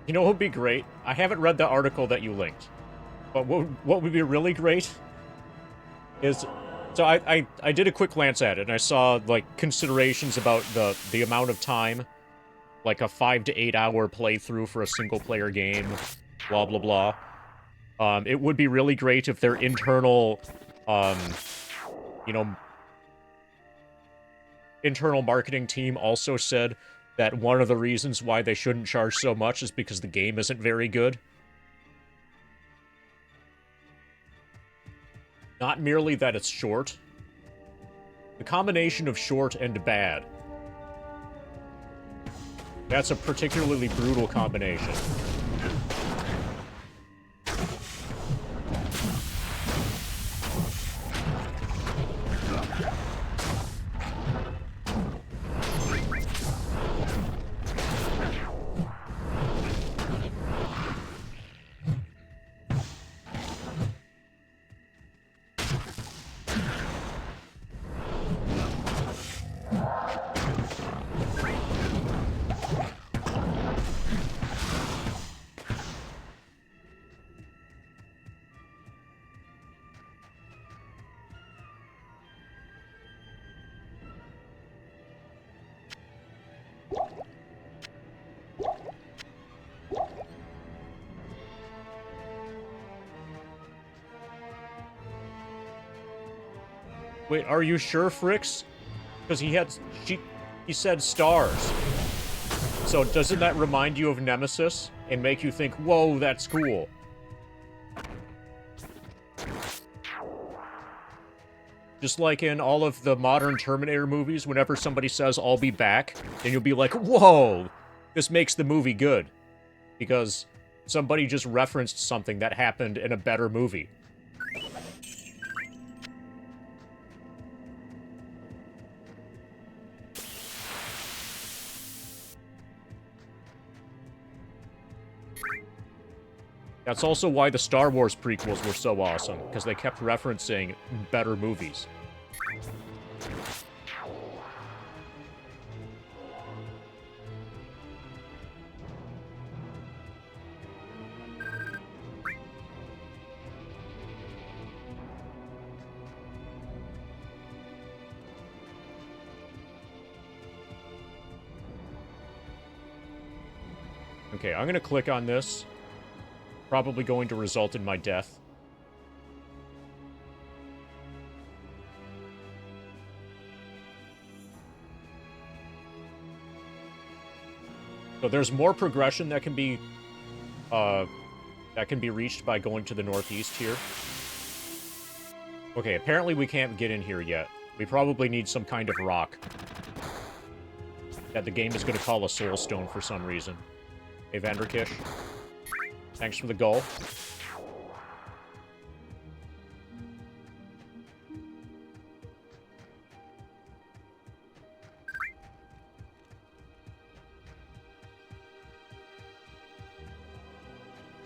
You know what would be great? I haven't read the article that you linked. But what would be really great is... So I did a quick glance at it, and I saw, like, considerations about the amount of time. Like a 5 to 8 hour playthrough for a single-player game. Blah, blah, blah. It would be really great if their internal, you know... internal marketing team also said that one of the reasons why they shouldn't charge so much is because the game isn't very good. Not merely that it's short. The combination of short and bad. That's a particularly brutal combination. Wait, are you sure, Fricks? Because he said stars. So doesn't that remind you of Nemesis and make you think, whoa, that's cool? Just like in all of the modern Terminator movies, whenever somebody says, I'll be back, then you'll be like, whoa, this makes the movie good. Because somebody just referenced something that happened in a better movie. That's also why the Star Wars prequels were so awesome, because they kept referencing better movies. Okay, I'm gonna click on this. Probably going to result in my death. So there's more progression that can be reached by going to the northeast here. Okay, apparently we can't get in here yet. We probably need some kind of rock that the game is going to call a soul stone for some reason. Hey, Vanderkish. Thanks for the goal.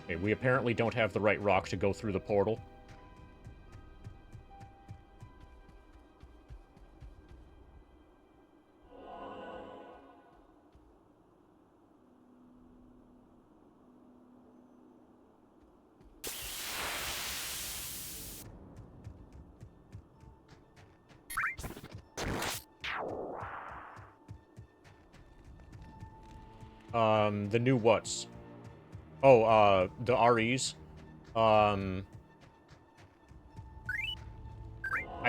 Okay, we apparently don't have the right rock to go through the portal. The new what's? Oh, the REs. I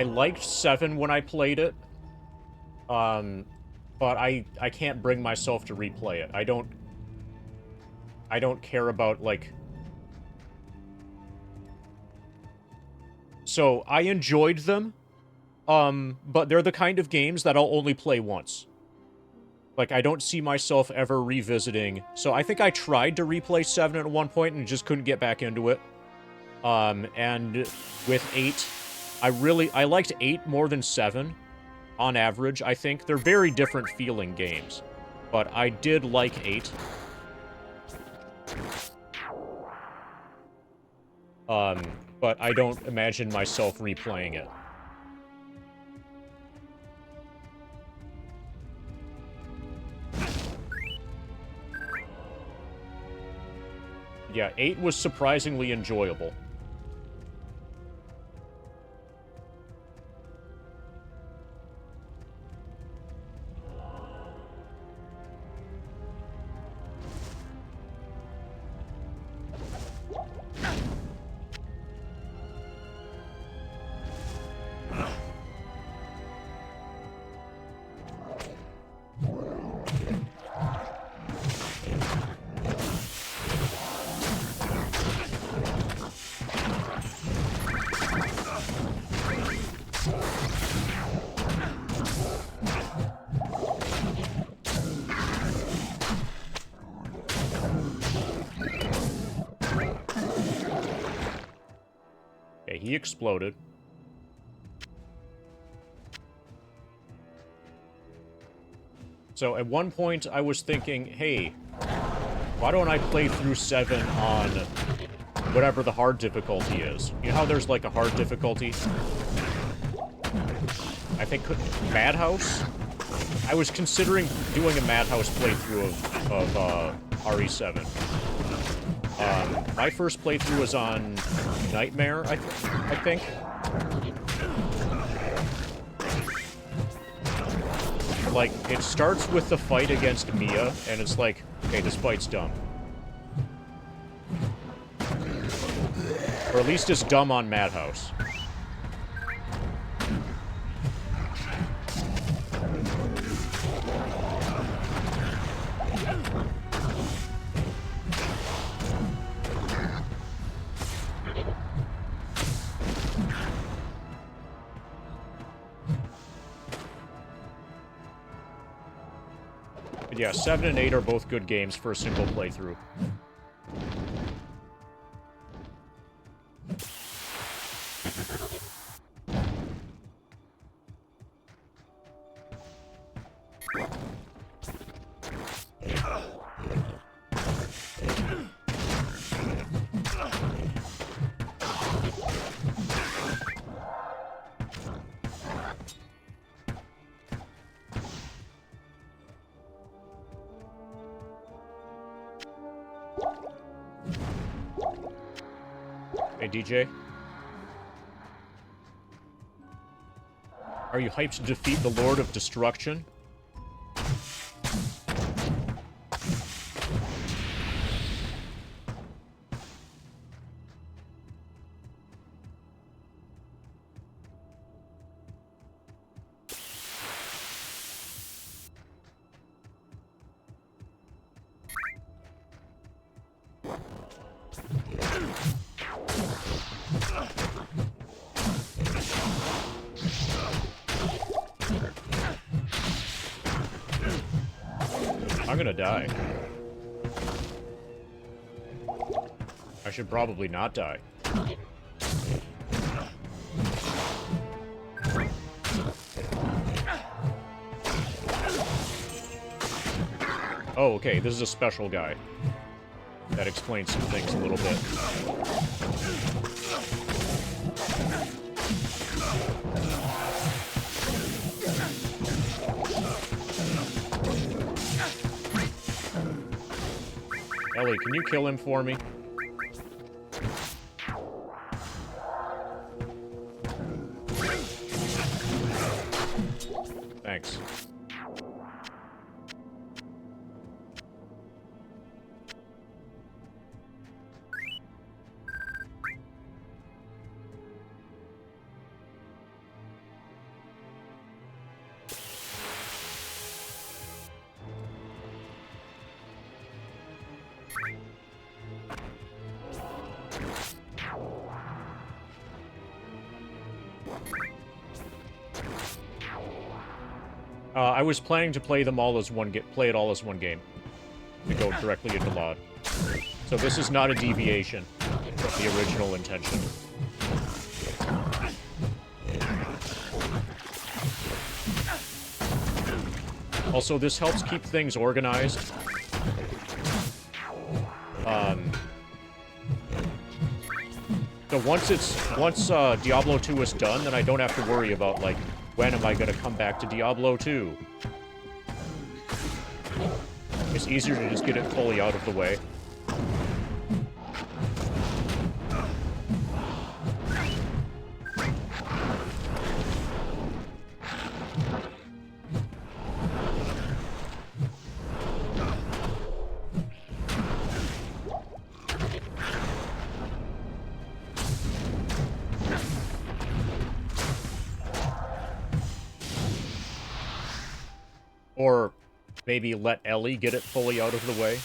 liked 7 when I played it. But I can't bring myself to replay it. I don't care about, like... So, I enjoyed them. But they're the kind of games that I'll only play once. Like, I don't see myself ever revisiting. So I think I tried to replay 7 at one point and just couldn't get back into it. And with 8, I liked 8 more than 7, on average, I think. They're very different feeling games. But I did like 8. But I don't imagine myself replaying it. Yeah, 8 was surprisingly enjoyable. Okay, he exploded. So at one point I was thinking, hey, why don't I play through 7 on whatever the hard difficulty is? You know how there's like a hard difficulty? I think Madhouse? I was considering doing a Madhouse playthrough of RE7. My first playthrough was on Nightmare, I think. Like, it starts with the fight against Mia, and it's like, okay, this fight's dumb. Or at least it's dumb on Madhouse. But yeah, 7 and 8 are both good games for a single playthrough. Hey, DJ? Are you hyped to defeat the Lord of Destruction? I'm gonna die. I should probably not die. Oh, okay, this is a special guy. That explains some things a little bit. Ellie, can you kill him for me? Thanks. I was planning to play them all as play it all as one game, to go directly into LOD. So this is not a deviation from the original intention. Also, this helps keep things organized. So once Diablo 2 is done, then I don't have to worry about, like, when am I gonna come back to Diablo 2? It's easier to just get it fully out of the way. Or maybe let Ellie get it fully out of the way.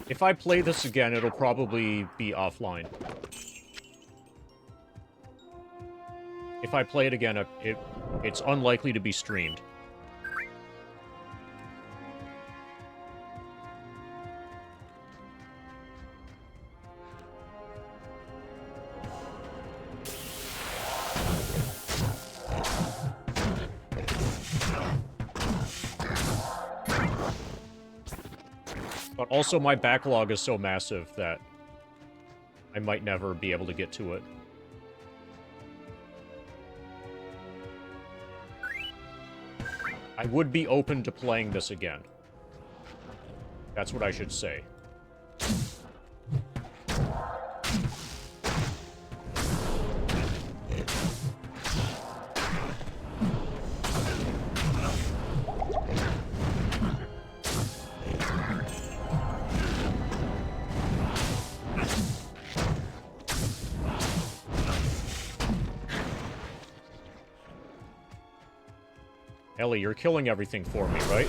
If I play this again, it'll probably be offline. If I play it again, it's unlikely to be streamed. But also, my backlog is so massive that I might never be able to get to it. I would be open to playing this again. That's what I should say. Ellie, you're killing everything for me, right?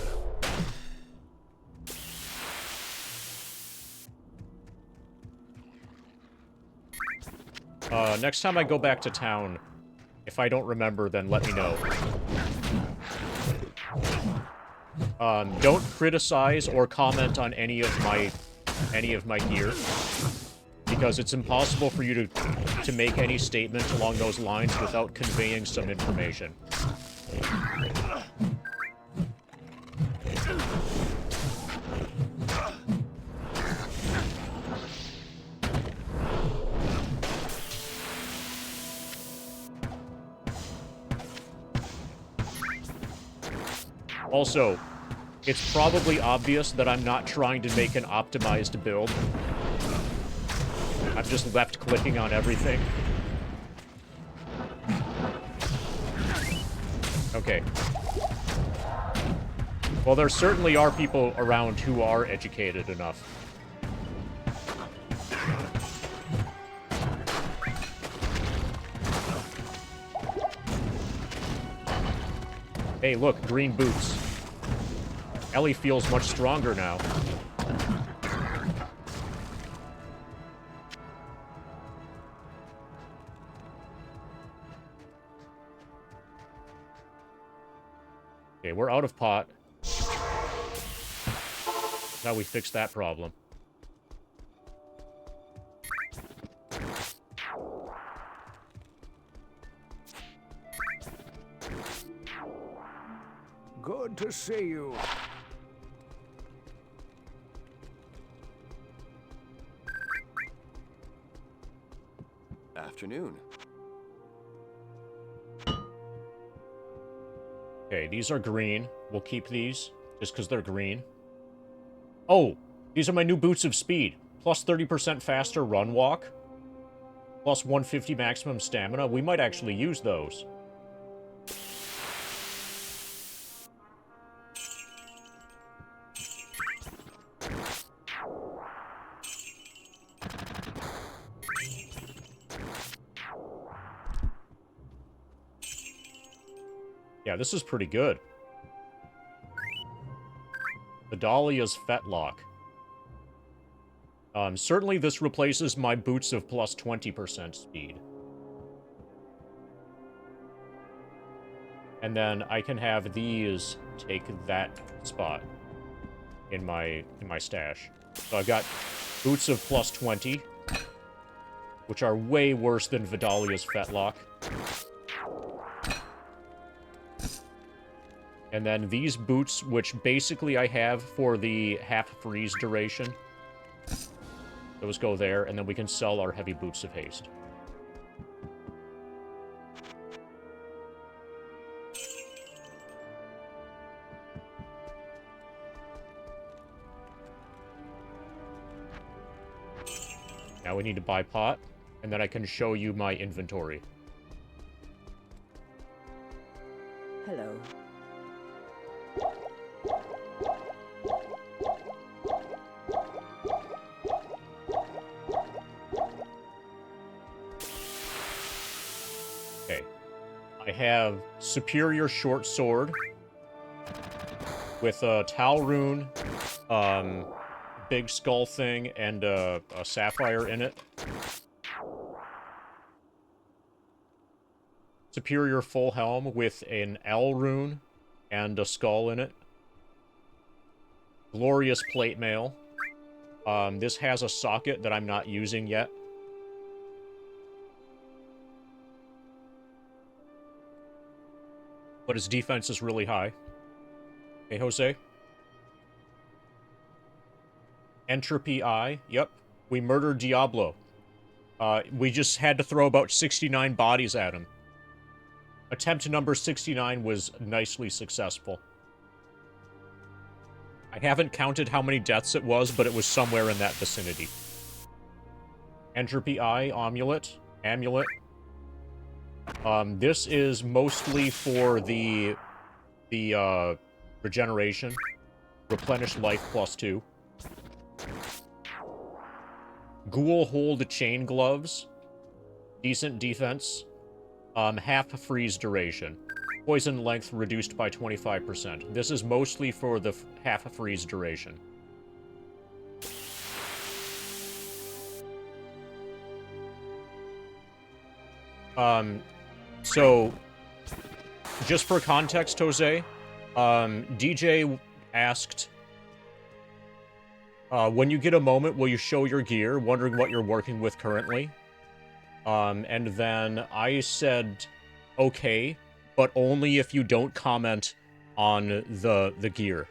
Next time I go back to town, if I don't remember, then let me know. Don't criticize or comment on any of my gear, because it's impossible for you to make any statement along those lines without conveying some information. Also, it's probably obvious that I'm not trying to make an optimized build. I'm just left-clicking on everything. Okay. Well, there certainly are people around who are educated enough. Hey, look, green boots. Ellie feels much stronger now. Okay, we're out of pot. Now we fix that problem. Good to see you. Afternoon. Okay, these are green. We'll keep these, just because they're green. Oh, these are my new boots of speed. Plus 30% faster run walk. Plus 150 maximum stamina. We might actually use those. Yeah, this is pretty good. Vidalia's Fetlock. Certainly this replaces my boots of plus 20% speed. And then I can have these take that spot in my stash. So I've got boots of plus 20, which are way worse than Vidalia's Fetlock. And then these boots, which basically I have for the half freeze duration. Those go there, and then we can sell our heavy boots of haste. Now we need to buy pot, and then I can show you my inventory. Hello. Okay. I have superior short sword with a Tal rune, big skull thing, and a sapphire in it. Superior full helm with an L rune and a skull in it. Glorious plate mail. This has a socket that I'm not using yet. But his defense is really high. Hey, Jose? Entropy Eye. Yep. We murdered Diablo. We just had to throw about 69 bodies at him. Attempt number 69 was nicely successful. I haven't counted how many deaths it was, but it was somewhere in that vicinity. Entropy Eye, Amulet. This is mostly for the regeneration. Replenish life +2. Ghoul Hold Chain Gloves. Decent defense. Half freeze duration. Poison length reduced by 25%. This is mostly for the half freeze duration. So, just for context, Jose, DJ asked, when you get a moment, will you show your gear, wondering what you're working with currently? And then I said, okay, but only if you don't comment on the gear.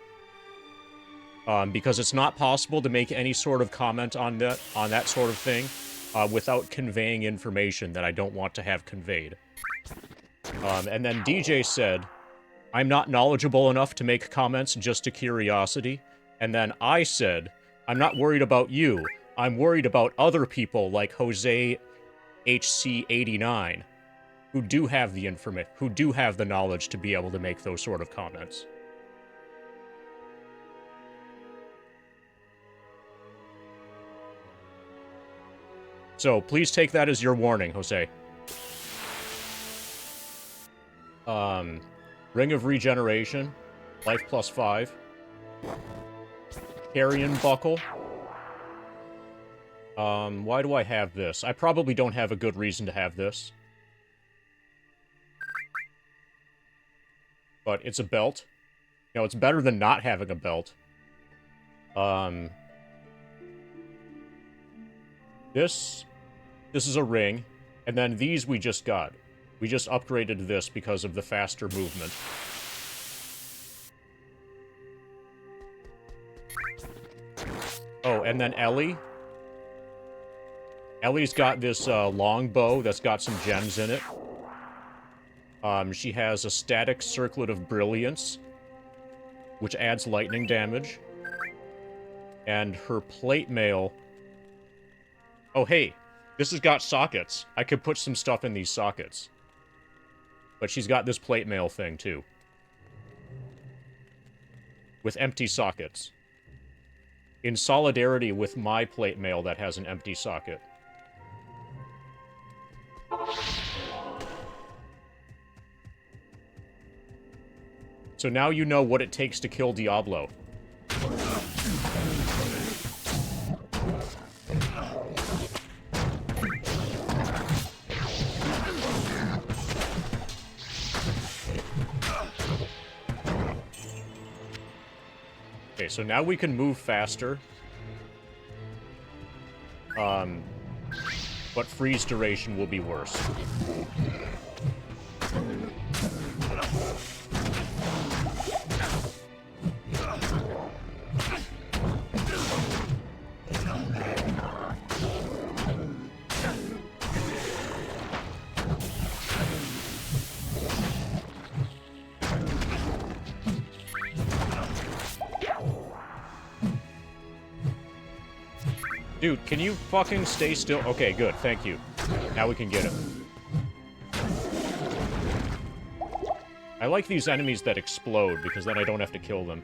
Because it's not possible to make any sort of comment on that sort of thing without conveying information that I don't want to have conveyed. And then DJ said, I'm not knowledgeable enough to make comments just to curiosity. And then I said, I'm not worried about you. I'm worried about other people like Jose HC89, who do have the who do have the knowledge to be able to make those sort of comments. So please take that as your warning, Jose. Ring of Regeneration, life +5. Carrion Buckle. Why do I have this? I probably don't have a good reason to have this. But it's a belt. You know, it's better than not having a belt. This is a ring. And then these we just got. We just upgraded this because of the faster movement. Oh, and then Ellie. Ellie's got this longbow that's got some gems in it. She has a static circlet of brilliance, which adds lightning damage. And her plate mail... Oh, hey, this has got sockets. I could put some stuff in these sockets. But she's got this plate mail thing, too. With empty sockets. In solidarity with my plate mail that has an empty socket. So now you know what it takes to kill Diablo. Okay, so now we can move faster. But freeze duration will be worse. Dude, can you fucking stay still? Okay, good, thank you. Now we can get him. I like these enemies that explode, because then I don't have to kill them.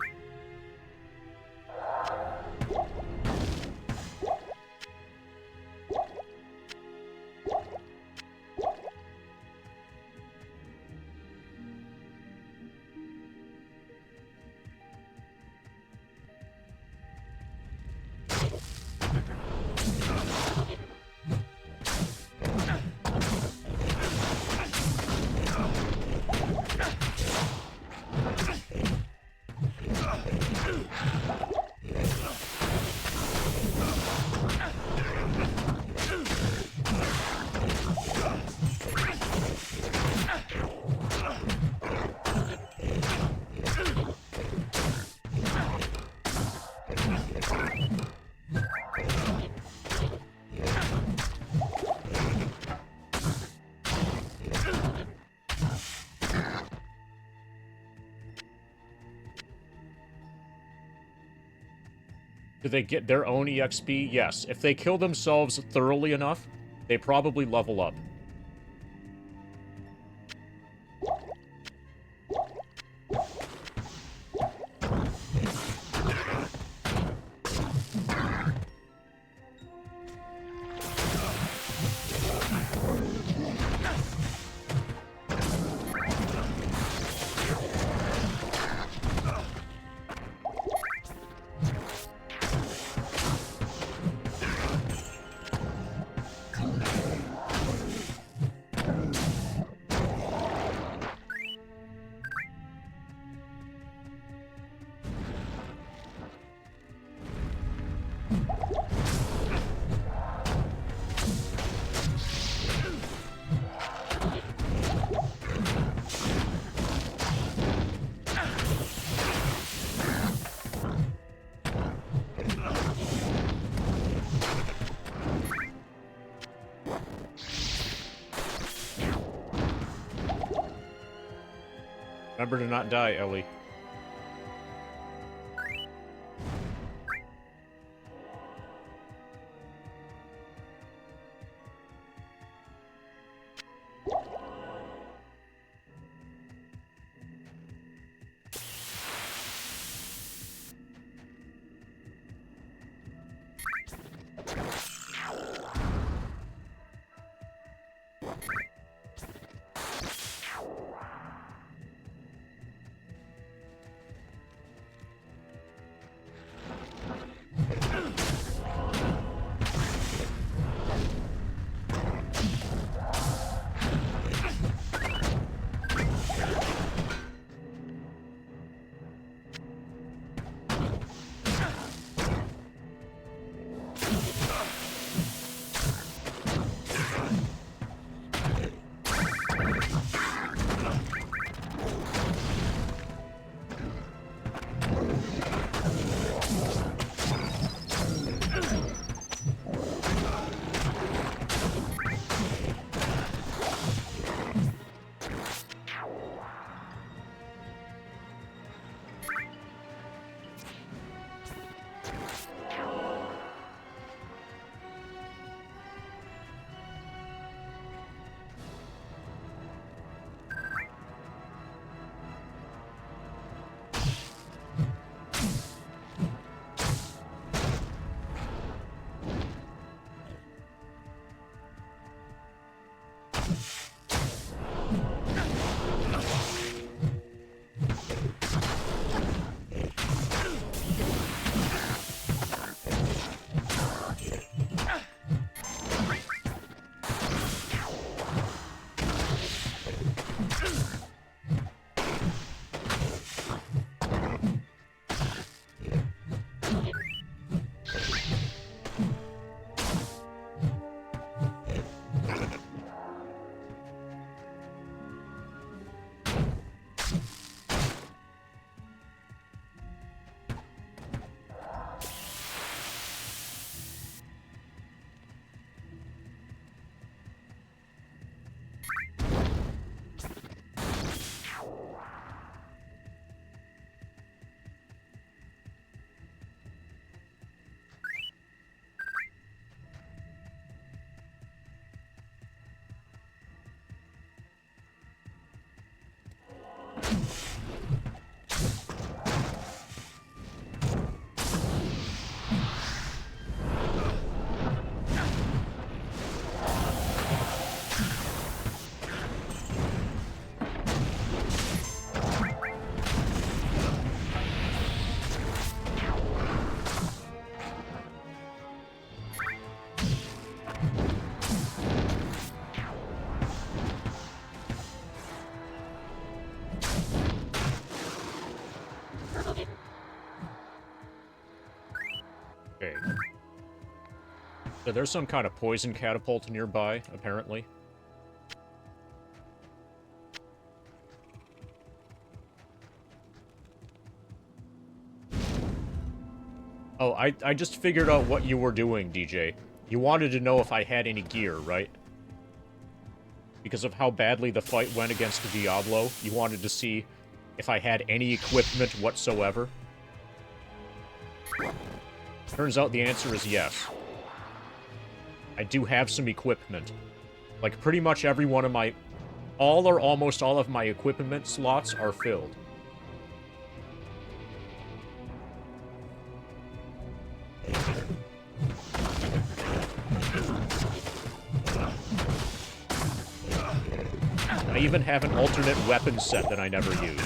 Do they get their own EXP? Yes. If they kill themselves thoroughly enough, they probably level up. Remember to not die, Ellie. So there's some kind of poison catapult nearby, apparently. Oh, I just figured out what you were doing, DJ. You wanted to know if I had any gear, right? Because of how badly the fight went against Diablo, you wanted to see if I had any equipment whatsoever. Turns out the answer is yes. I do have some equipment. Like, pretty much every one of my... all or almost all of my equipment slots are filled. I even have an alternate weapon set that I never use.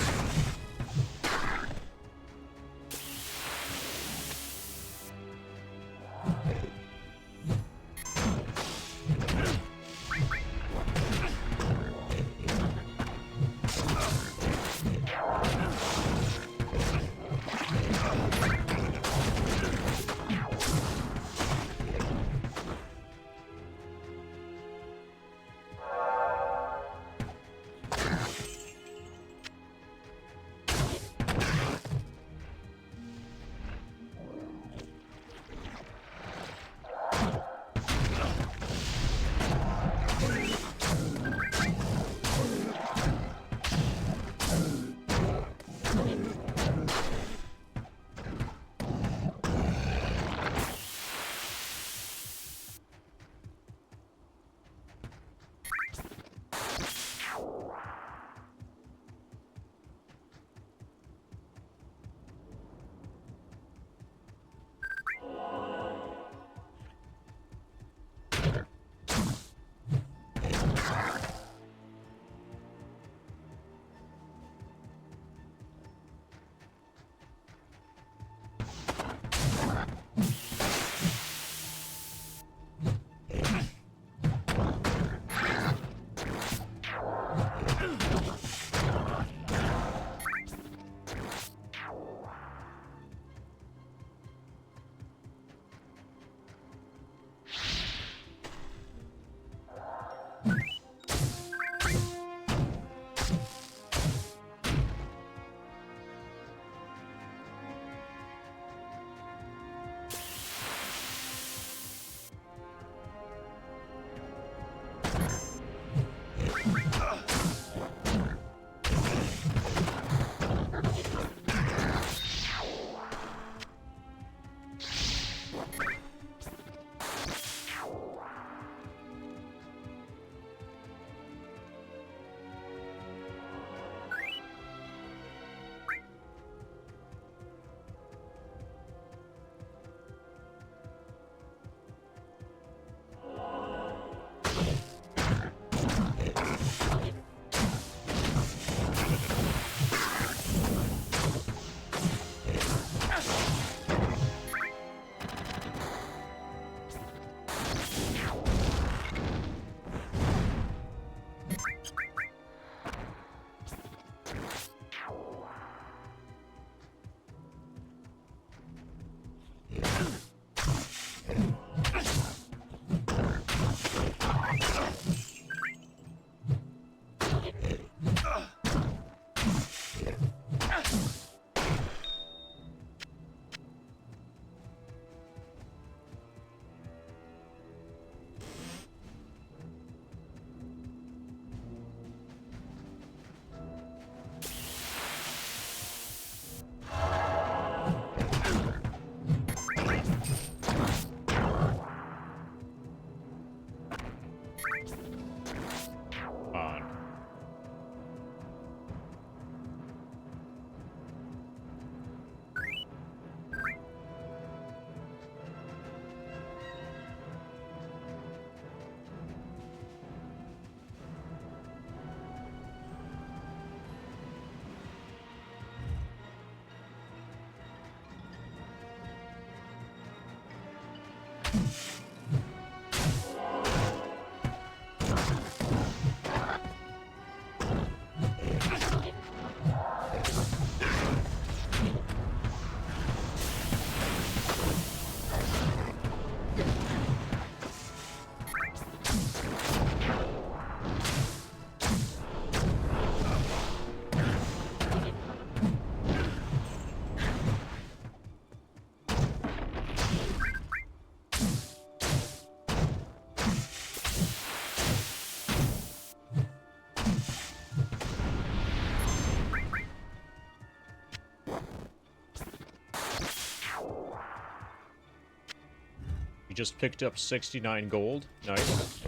just picked up 69 gold. Nice.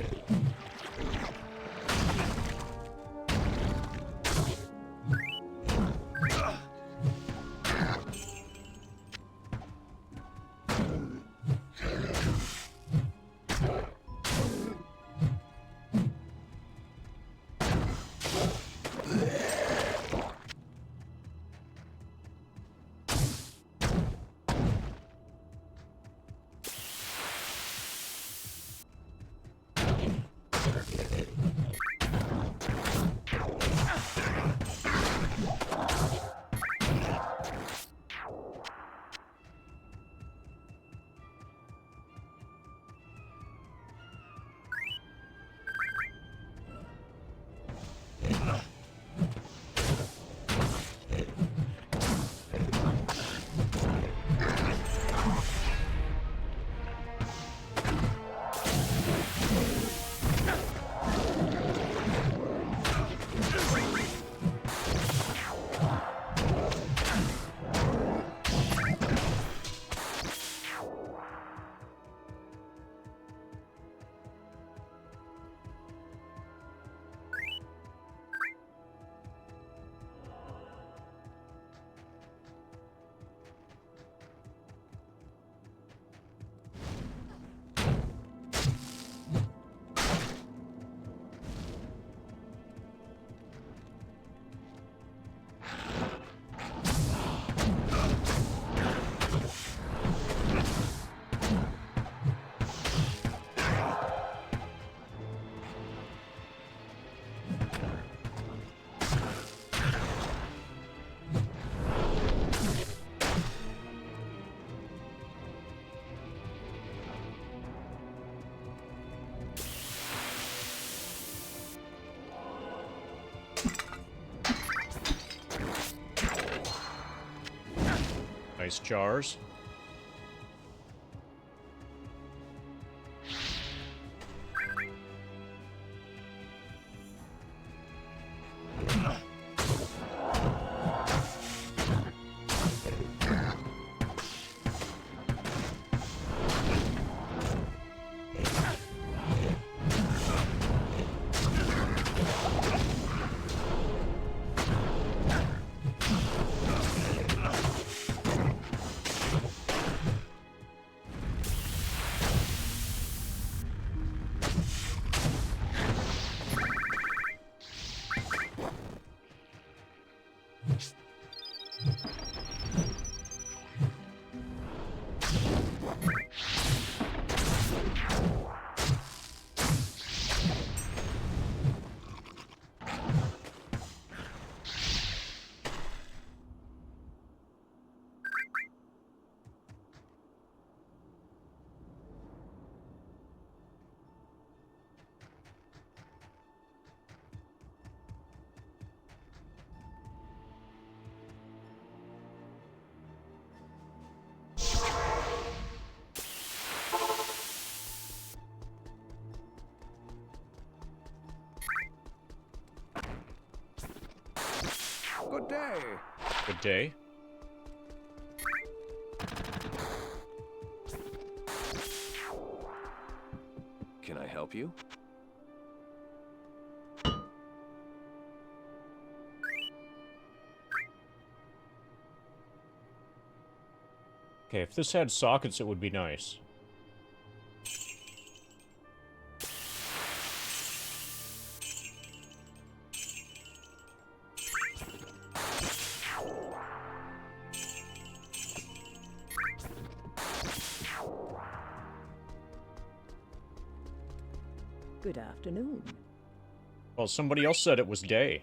Nice jars. Good day. Good day. Can I help you? Okay, if this had sockets, it would be nice. Good afternoon. Well, somebody else said it was day.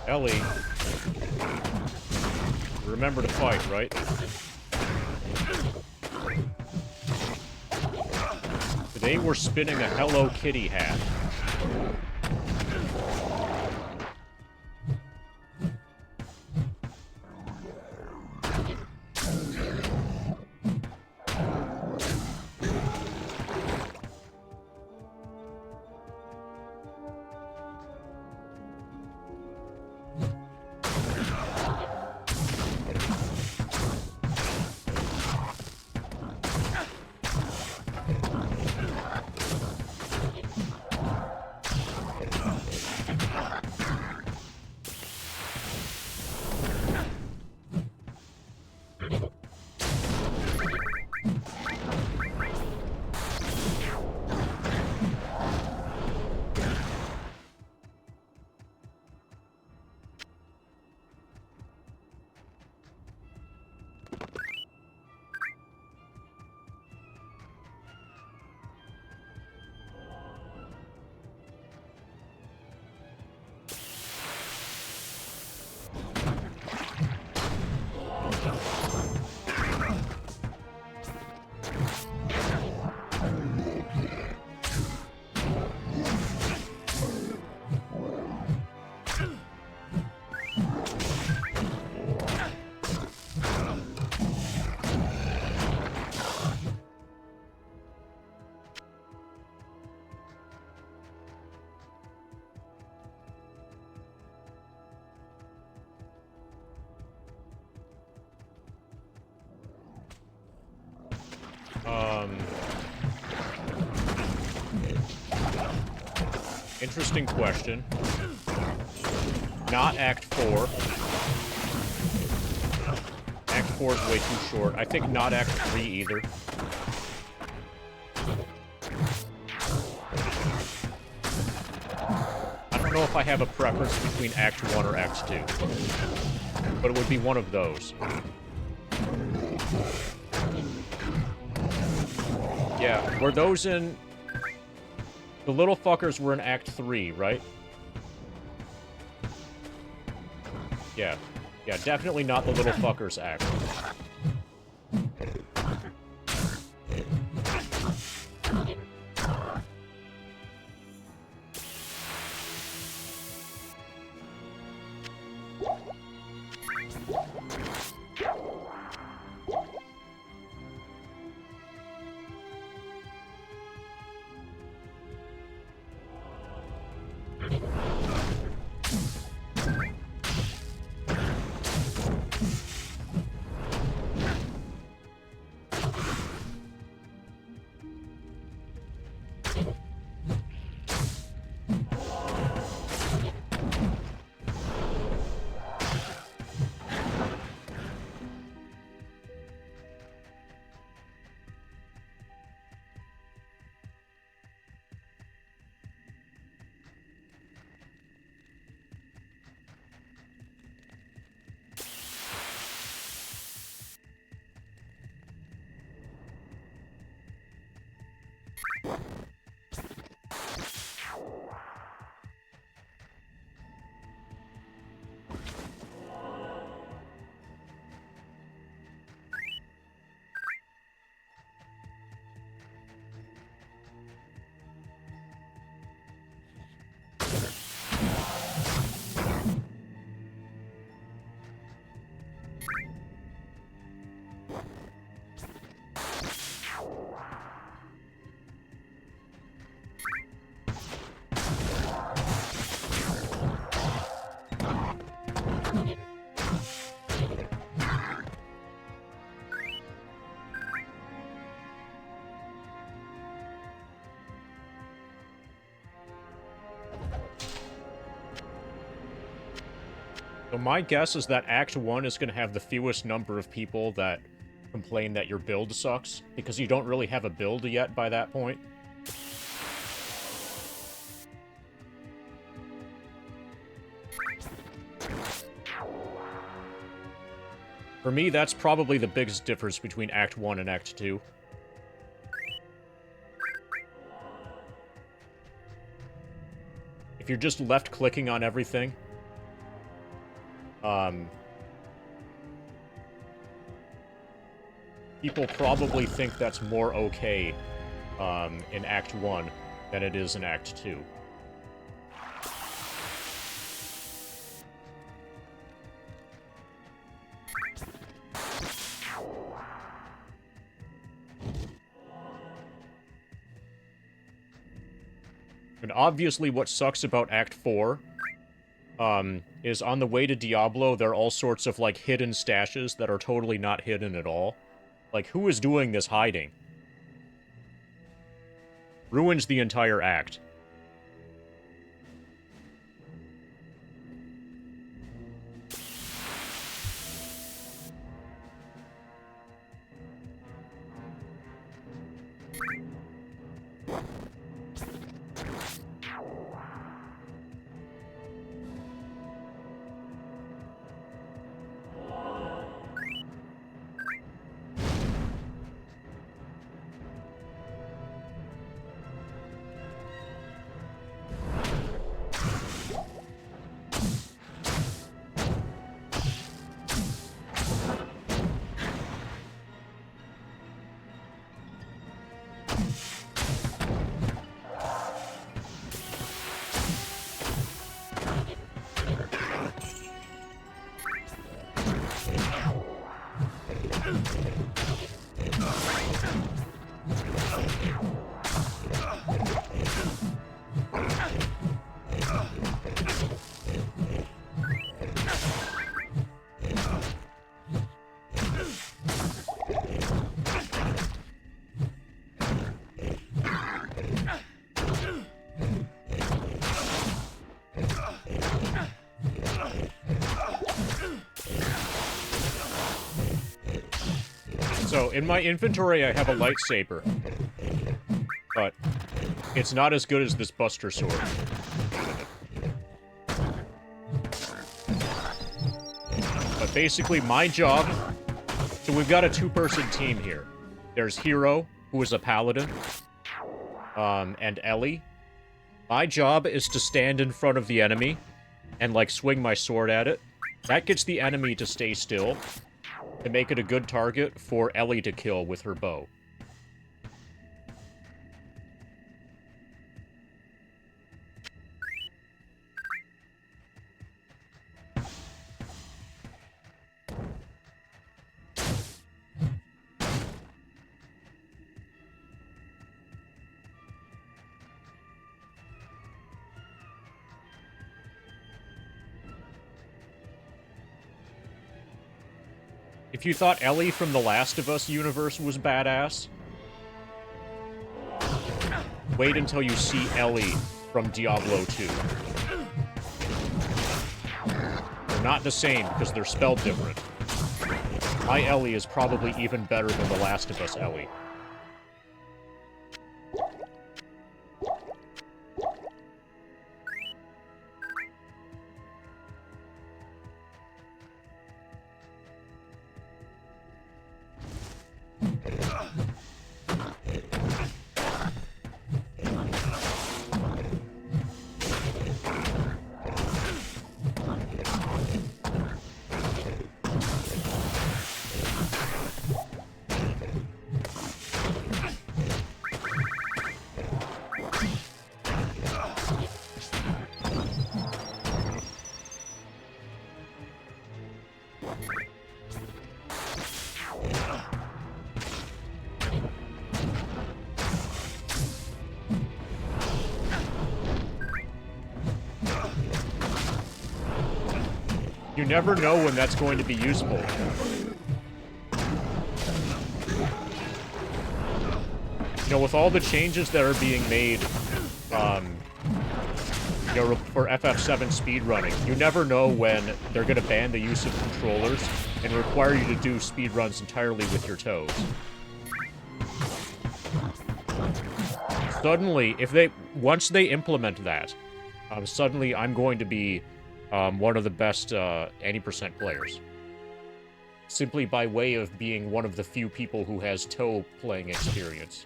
Ellie, remember to fight, right? Today we're spinning a Hello Kitty hat. Interesting question. Not Act 4. Act 4 is way too short. I think not Act 3 either. I don't know if I have a preference between Act 1 or Act 2. But it would be one of those. Yeah, were those in... The little fuckers were in Act 3, right? Yeah. Yeah, definitely not the little fuckers act. So my guess is that Act 1 is going to have the fewest number of people that complain that your build sucks, because you don't really have a build yet by that point. For me, that's probably the biggest difference between Act 1 and Act 2. If you're just left-clicking on everything, people probably think that's more okay in Act 1 than it is in Act 2. And obviously what sucks about Act 4 is on the way to Diablo, there are all sorts of, like, hidden stashes that are totally not hidden at all. Like, who is doing this hiding? Ruins the entire act. So, in my inventory, I have a lightsaber. But it's not as good as this Buster Sword. But basically, my job... So we've got a two-person team here. There's Hero, who is a paladin, and Ellie. My job is to stand in front of the enemy and, like, swing my sword at it. That gets the enemy to stay still, to make it a good target for Ellie to kill with her bow. If you thought Ellie from The Last of Us universe was badass, wait until you see Ellie from Diablo 2. They're not the same because they're spelled different. My Ellie is probably even better than The Last of Us Ellie. You never know when that's going to be useful. You know, with all the changes that are being made, you know, for FF7 speedrunning, you never know when they're going to ban the use of controllers and require you to do speedruns entirely with your toes. Suddenly, once they implement that, suddenly I'm going to be one of the best 80% players. Simply by way of being one of the few people who has toe playing experience.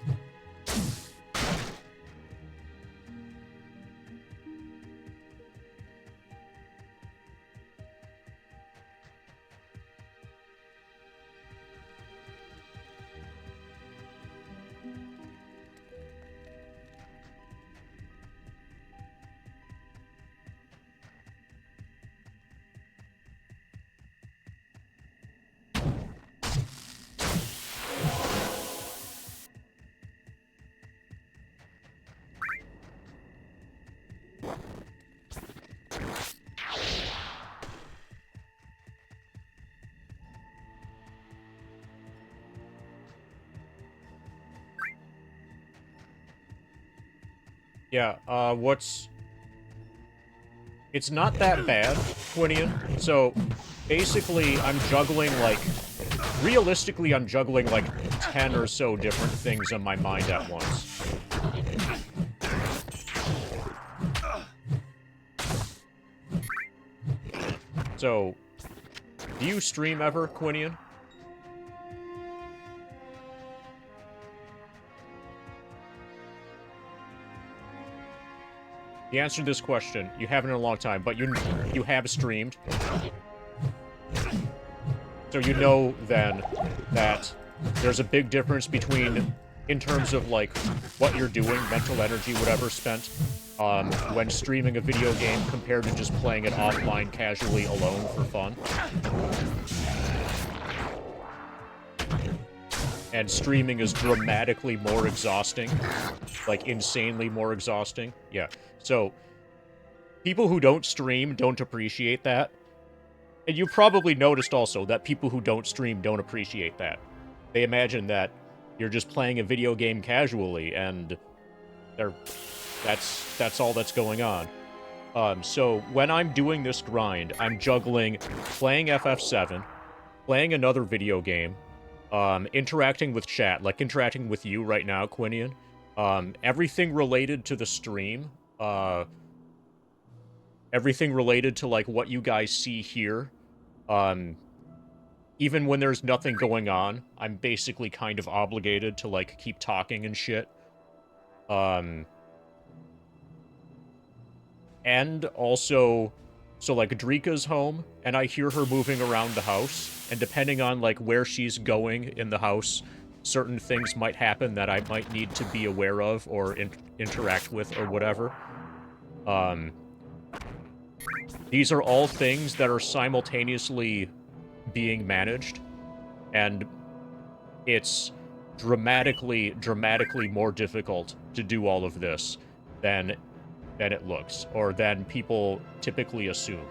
Yeah, it's not that bad, Quinian. So, basically, I'm juggling, like... Realistically, I'm juggling, like, 10 or so different things in my mind at once. So, do you stream ever, Quinian? The answer to this question, you haven't in a long time, but you have streamed. So you know, then, that there's a big difference between, in terms of, like, what you're doing, mental energy, whatever, spent, when streaming a video game compared to just playing it offline casually alone for fun. And streaming is dramatically more exhausting. Like, insanely more exhausting. Yeah. So, people who don't stream don't appreciate that. And you probably noticed also that people who don't stream don't appreciate that. They imagine that you're just playing a video game casually, and that's all that's going on. So, when I'm doing this grind, I'm juggling playing FF7, playing another video game, interacting with chat, like interacting with you right now, Quinian. Everything related to the stream, everything related to, like, what you guys see here, even when there's nothing going on, I'm basically kind of obligated to, like, keep talking and shit. And also, so, like, Drika's home, and I hear her moving around the house, and depending on, like, where she's going in the house, certain things might happen that I might need to be aware of or interact with or whatever. These are all things that are simultaneously being managed, and it's dramatically more difficult to do all of this than it looks, or than people typically assume.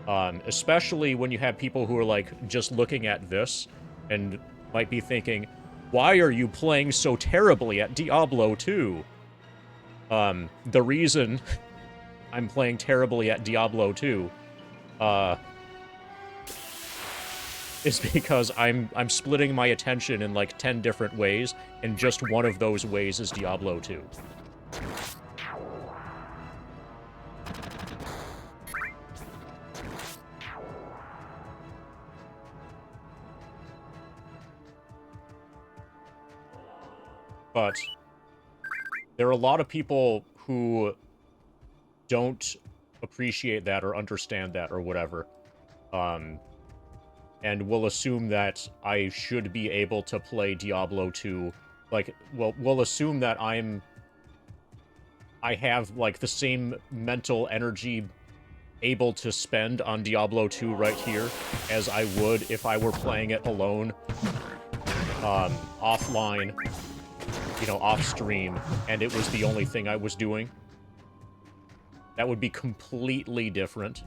Especially when you have people who are, like, just looking at this and might be thinking, why are you playing so terribly at Diablo 2? The reason I'm playing terribly at Diablo 2, is because I'm splitting my attention in, like, 10 different ways, and just one of those ways is Diablo 2. But there are a lot of people who don't appreciate that or understand that or whatever, and will assume that I should be able to play Diablo 2, like, well, will assume that I have, like, the same mental energy able to spend on Diablo 2 right here as I would if I were playing it alone, offline, you know, off-stream, and it was the only thing I was doing. That would be completely different.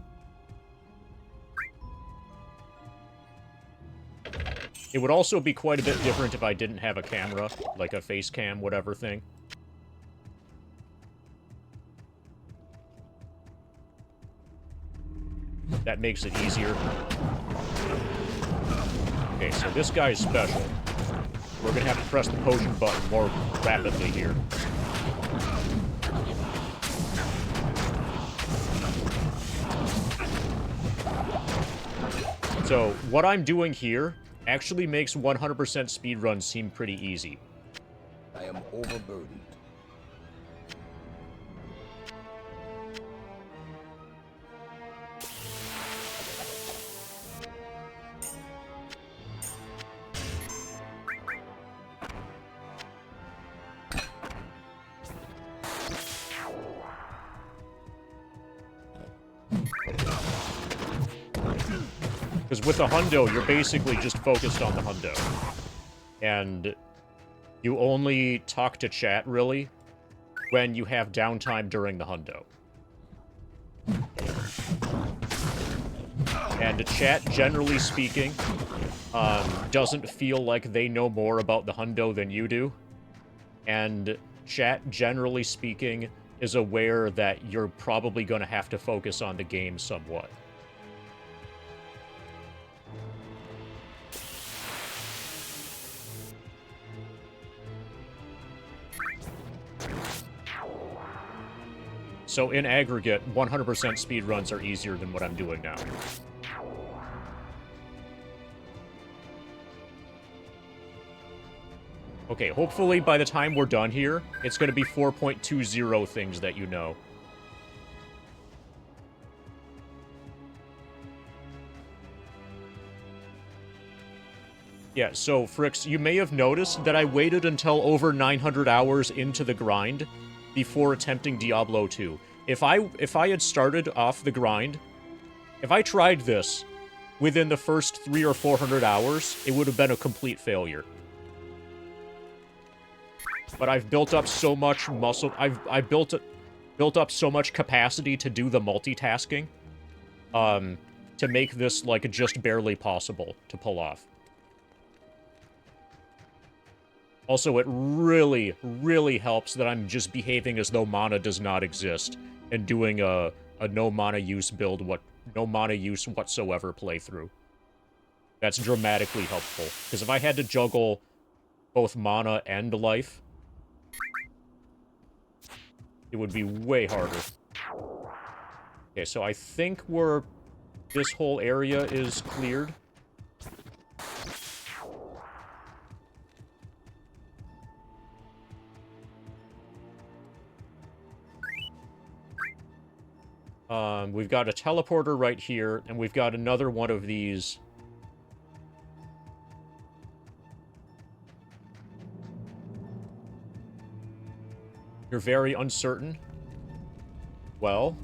It would also be quite a bit different if I didn't have a camera, like a face cam, whatever thing. That makes it easier. Okay, so this guy is special. We're gonna have to press the potion button more rapidly here. So, what I'm doing here actually makes 100% speedruns seem pretty easy. I am overburdened. Because with the hundo, you're basically just focused on the hundo. And you only talk to chat, really, when you have downtime during the hundo. And chat, generally speaking, doesn't feel like they know more about the hundo than you do. And chat, generally speaking, is aware that you're probably going to have to focus on the game somewhat. So in aggregate, 100% speedruns are easier than what I'm doing now. Okay, hopefully by the time we're done here, it's going to be 4.20 things that you know. Yeah, so, Fricks, you may have noticed that I waited until over 900 hours into the grind before attempting Diablo 2. If I had started off the grind, if I tried this within the first 300 or 400 hours, it would have been a complete failure. But I've built up so much muscle, I've built up so much capacity to do the multitasking, to make this, like, just barely possible to pull off. Also, it really, really helps that I'm just behaving as though mana does not exist and doing a no mana use build, no mana use whatsoever playthrough. That's dramatically helpful, because if I had to juggle both mana and life, it would be way harder. Okay, so I think this whole area is cleared. We've got a teleporter right here, and we've got another one of these. You're very uncertain? Well,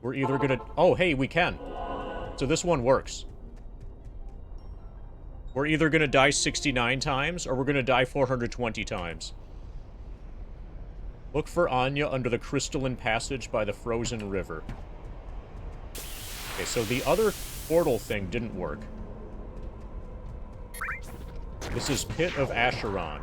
we're either gonna... Oh, hey, we can. So this one works. We're either gonna die 69 times, or we're gonna die 420 times. Look for Anya under the crystalline passage by the frozen river. Okay, so the other portal thing didn't work. This is Pit of Acheron.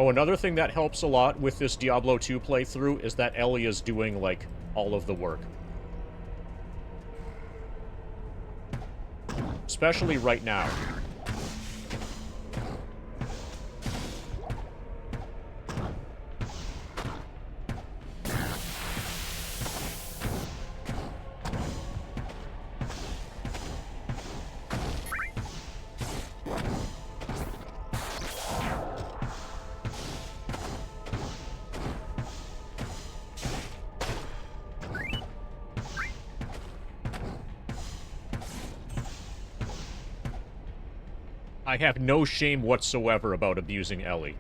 Oh, another thing that helps a lot with this Diablo 2 playthrough is that Ellie is doing, like, all of the work. Especially right now. I have no shame whatsoever about abusing Ellie.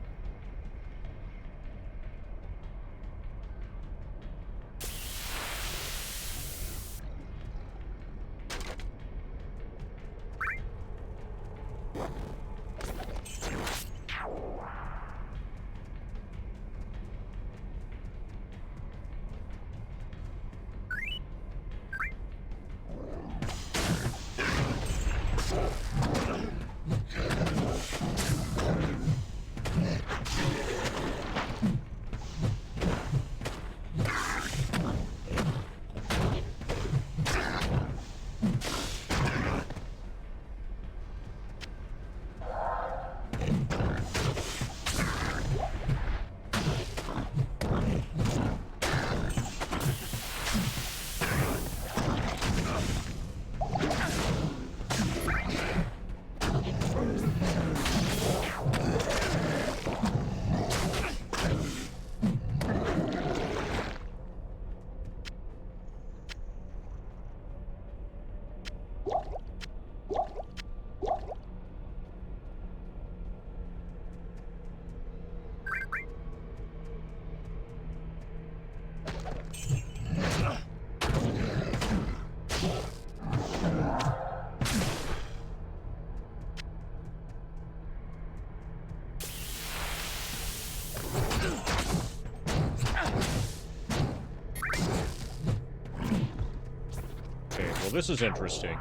Well, this is interesting.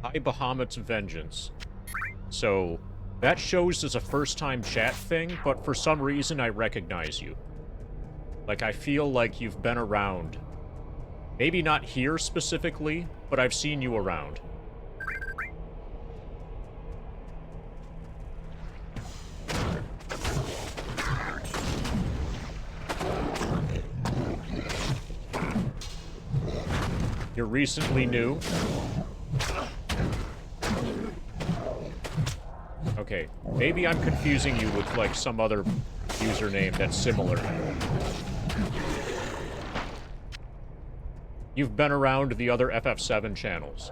High Bahamut's Vengeance. So, that shows as a first-time chat thing, but for some reason I recognize you. Like, I feel like you've been around. Maybe not here specifically, but I've seen you around. You're recently new. Okay, maybe I'm confusing you with, like, some other username that's similar. You've been around the other FF7 channels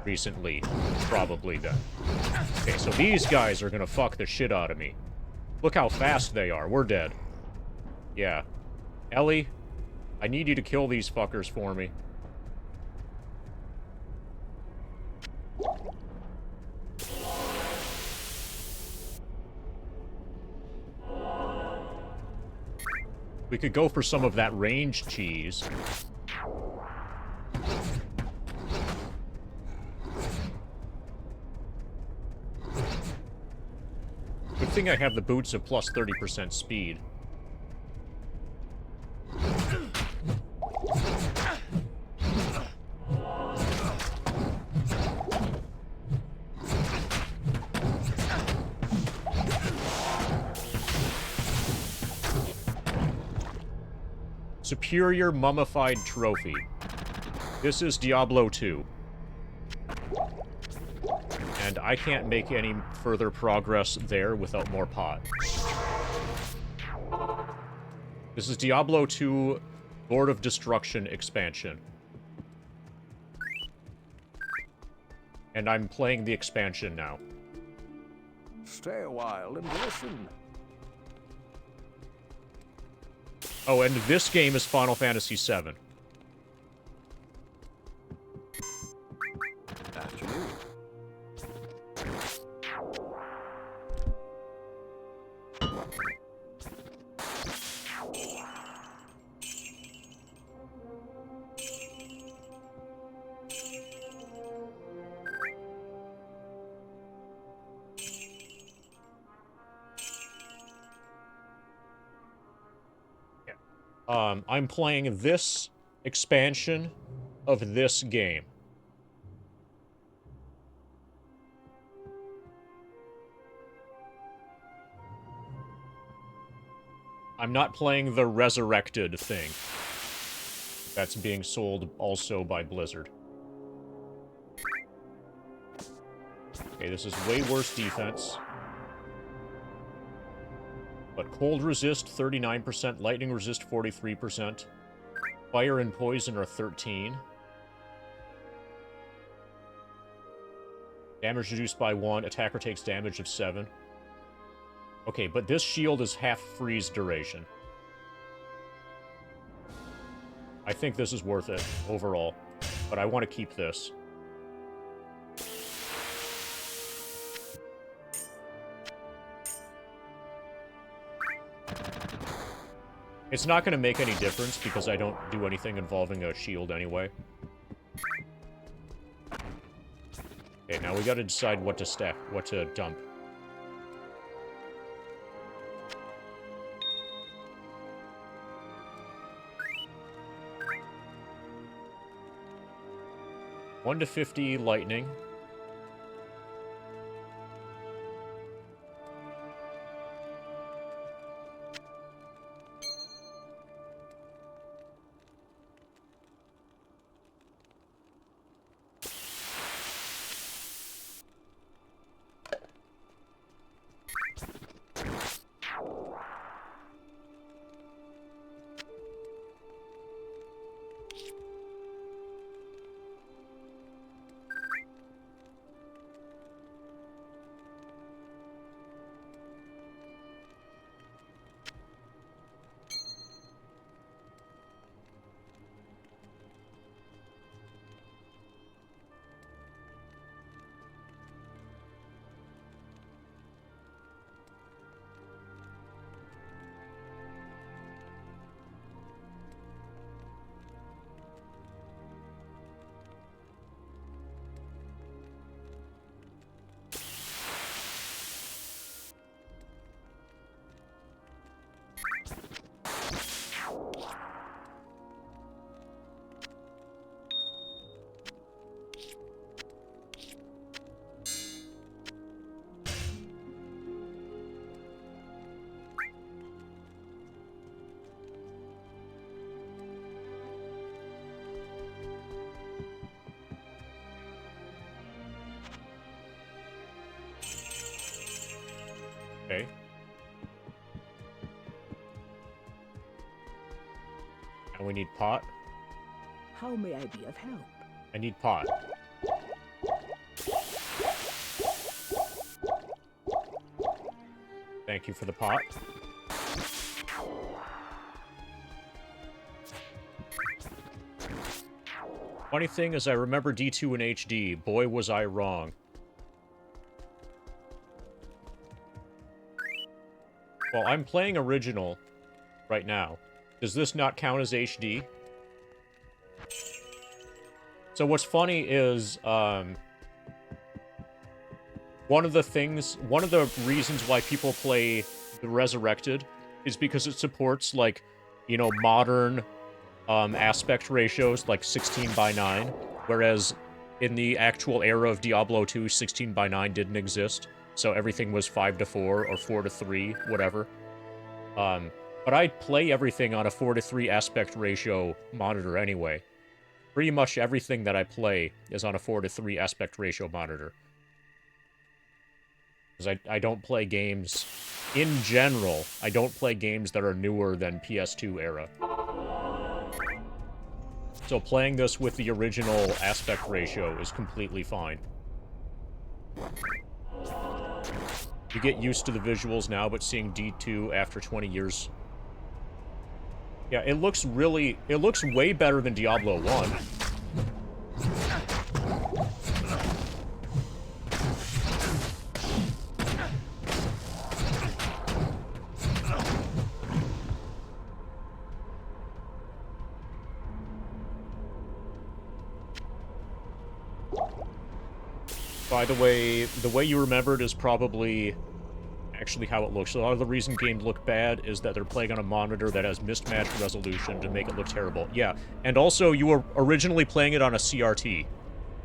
recently, probably then. Okay, so these guys are gonna fuck the shit out of me. Look how fast they are. We're dead. Yeah. Ellie, I need you to kill these fuckers for me. We could go for some of that range cheese. Good thing I have the boots of plus 30% speed. Superior Mummified Trophy. This is Diablo 2. And I can't make any further progress there without more pot. This is Diablo 2 Lord of Destruction expansion. And I'm playing the expansion now. Stay a while and listen. Oh, and this game is Final Fantasy VII. Afternoon. I'm playing this expansion of this game. I'm not playing the Resurrected thing. That's being sold also by Blizzard. Okay, this is way worse defense. But cold resist, 39%. Lightning resist, 43%. Fire and poison are 13. Damage reduced by 1. Attacker takes damage of 7. Okay, but this shield is half freeze duration. I think this is worth it, overall. But I want to keep this. It's not going to make any difference because I don't do anything involving a shield anyway. Okay, now we gotta decide what to stack, what to dump. One to 50 lightning. And we need pot. How may I be of help? I need pot. Thank you for the pot. Funny thing is, I remember D2 in HD. Boy, was I wrong. Well, I'm playing original right now. Does this not count as HD? So what's funny is, one of the reasons why people play the Resurrected is because it supports, like, you know, modern, aspect ratios, like 16:9, whereas in the actual era of Diablo 2, 16:9 didn't exist, so everything was 5:4 or 4:3, whatever. But I play everything on a 4:3 aspect ratio monitor anyway. Pretty much everything that I play is on a 4:3 aspect ratio monitor. Because I don't play games, in general, I don't play games that are newer than PS2 era. So playing this with the original aspect ratio is completely fine. You get used to the visuals now, but seeing D2 after 20 years... Yeah, it looks way better than Diablo 1. By the way you remembered is probably actually how it looks. So a lot of the reason games look bad is that they're playing on a monitor that has mismatched resolution to make it look terrible. Yeah, and also you were originally playing it on a CRT,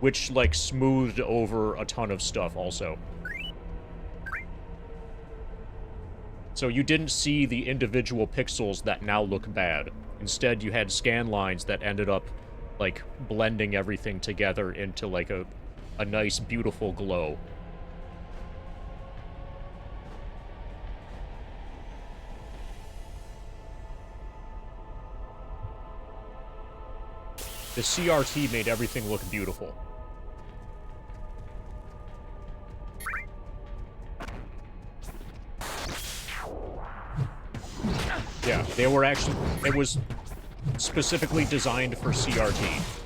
which, like, smoothed over a ton of stuff also. So you didn't see the individual pixels that now look bad. Instead, you had scan lines that ended up, like, blending everything together into, like, a nice, beautiful glow. The CRT made everything look beautiful. Yeah, they were actually... It was specifically designed for CRT.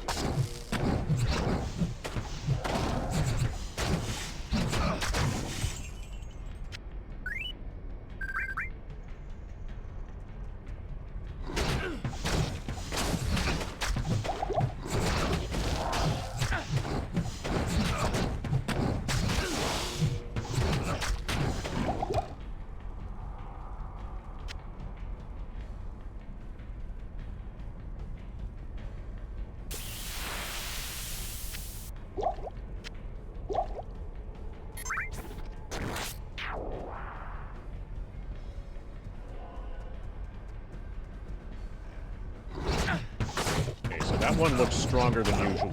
That one looks stronger than usual.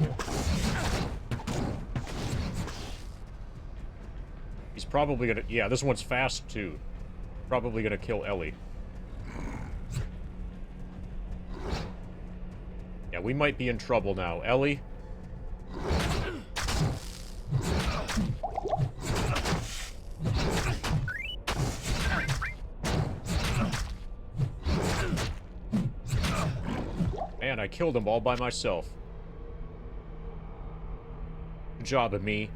He's probably gonna... Yeah, this one's fast, too. Probably gonna kill Ellie. Yeah, we might be in trouble now. Ellie? Man, I killed them all by myself. Good job of me.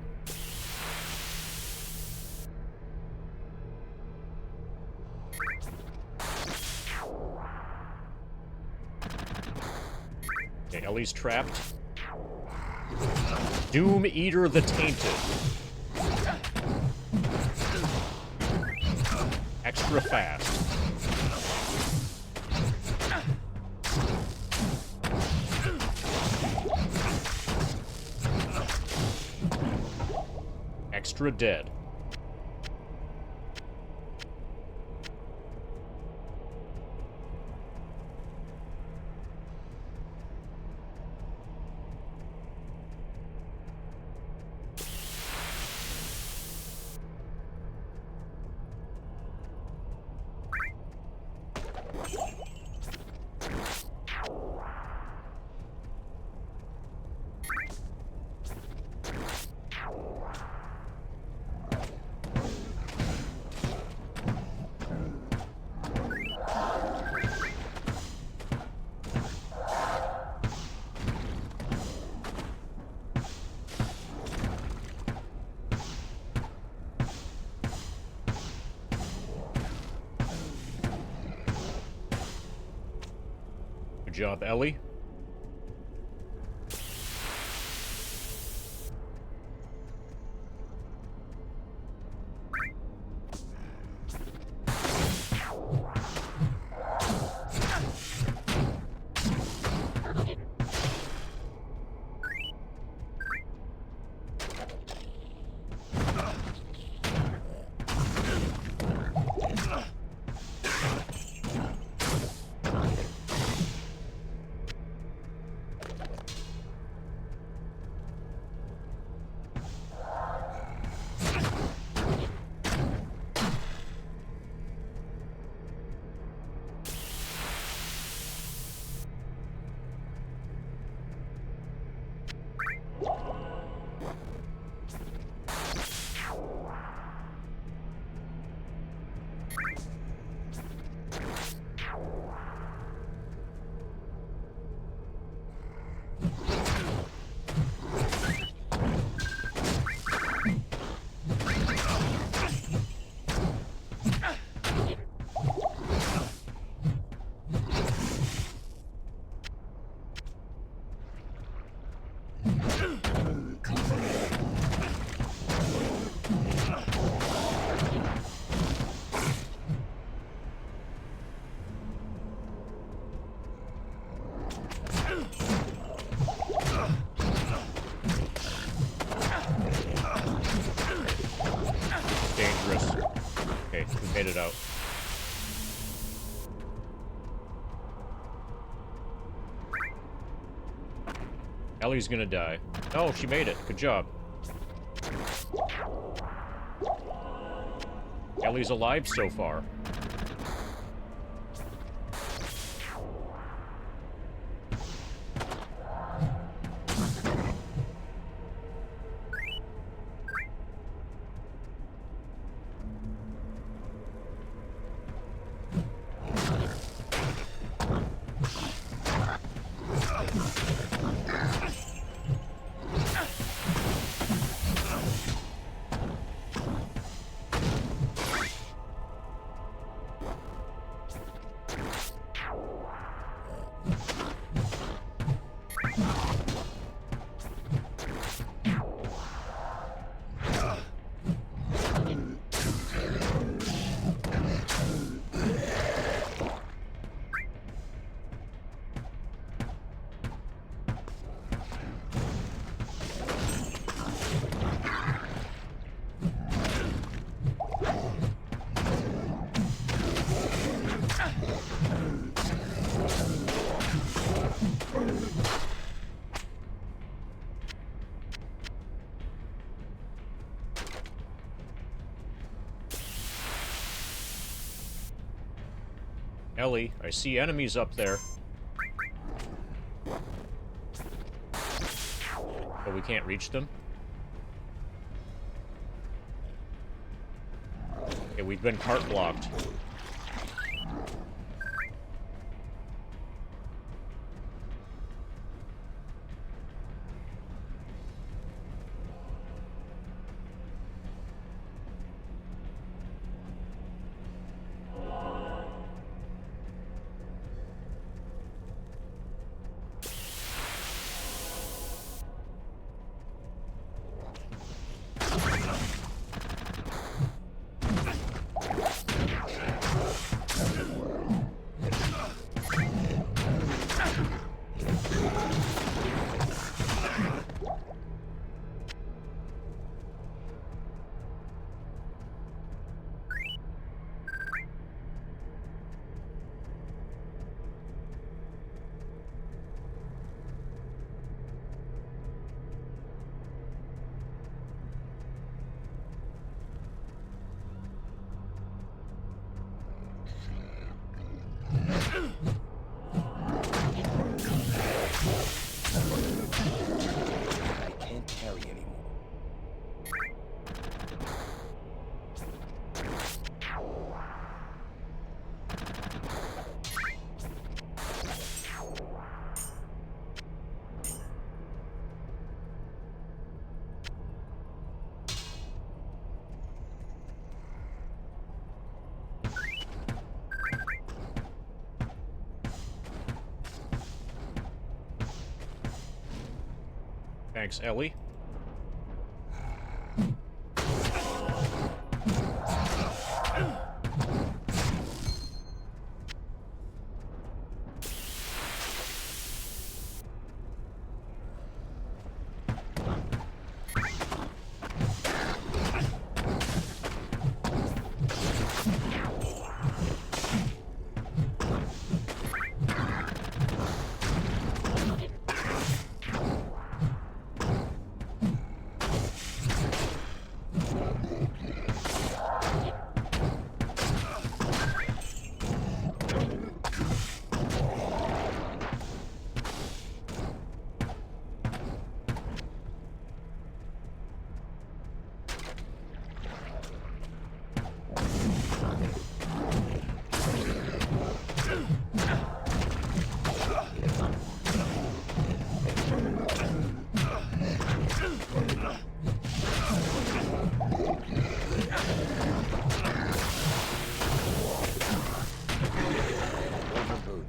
Okay, Ellie's trapped. Doom Eater the Tainted. Extra fast. Extra dead. Good job, Ellie. Dangerous. Okay, we made it out. Ellie's gonna die. Oh, she made it. Good job. Ellie's alive so far. Ellie, I see enemies up there. But we can't reach them. Okay, we've been cart blocked. Thanks, Ellie. Overburdened.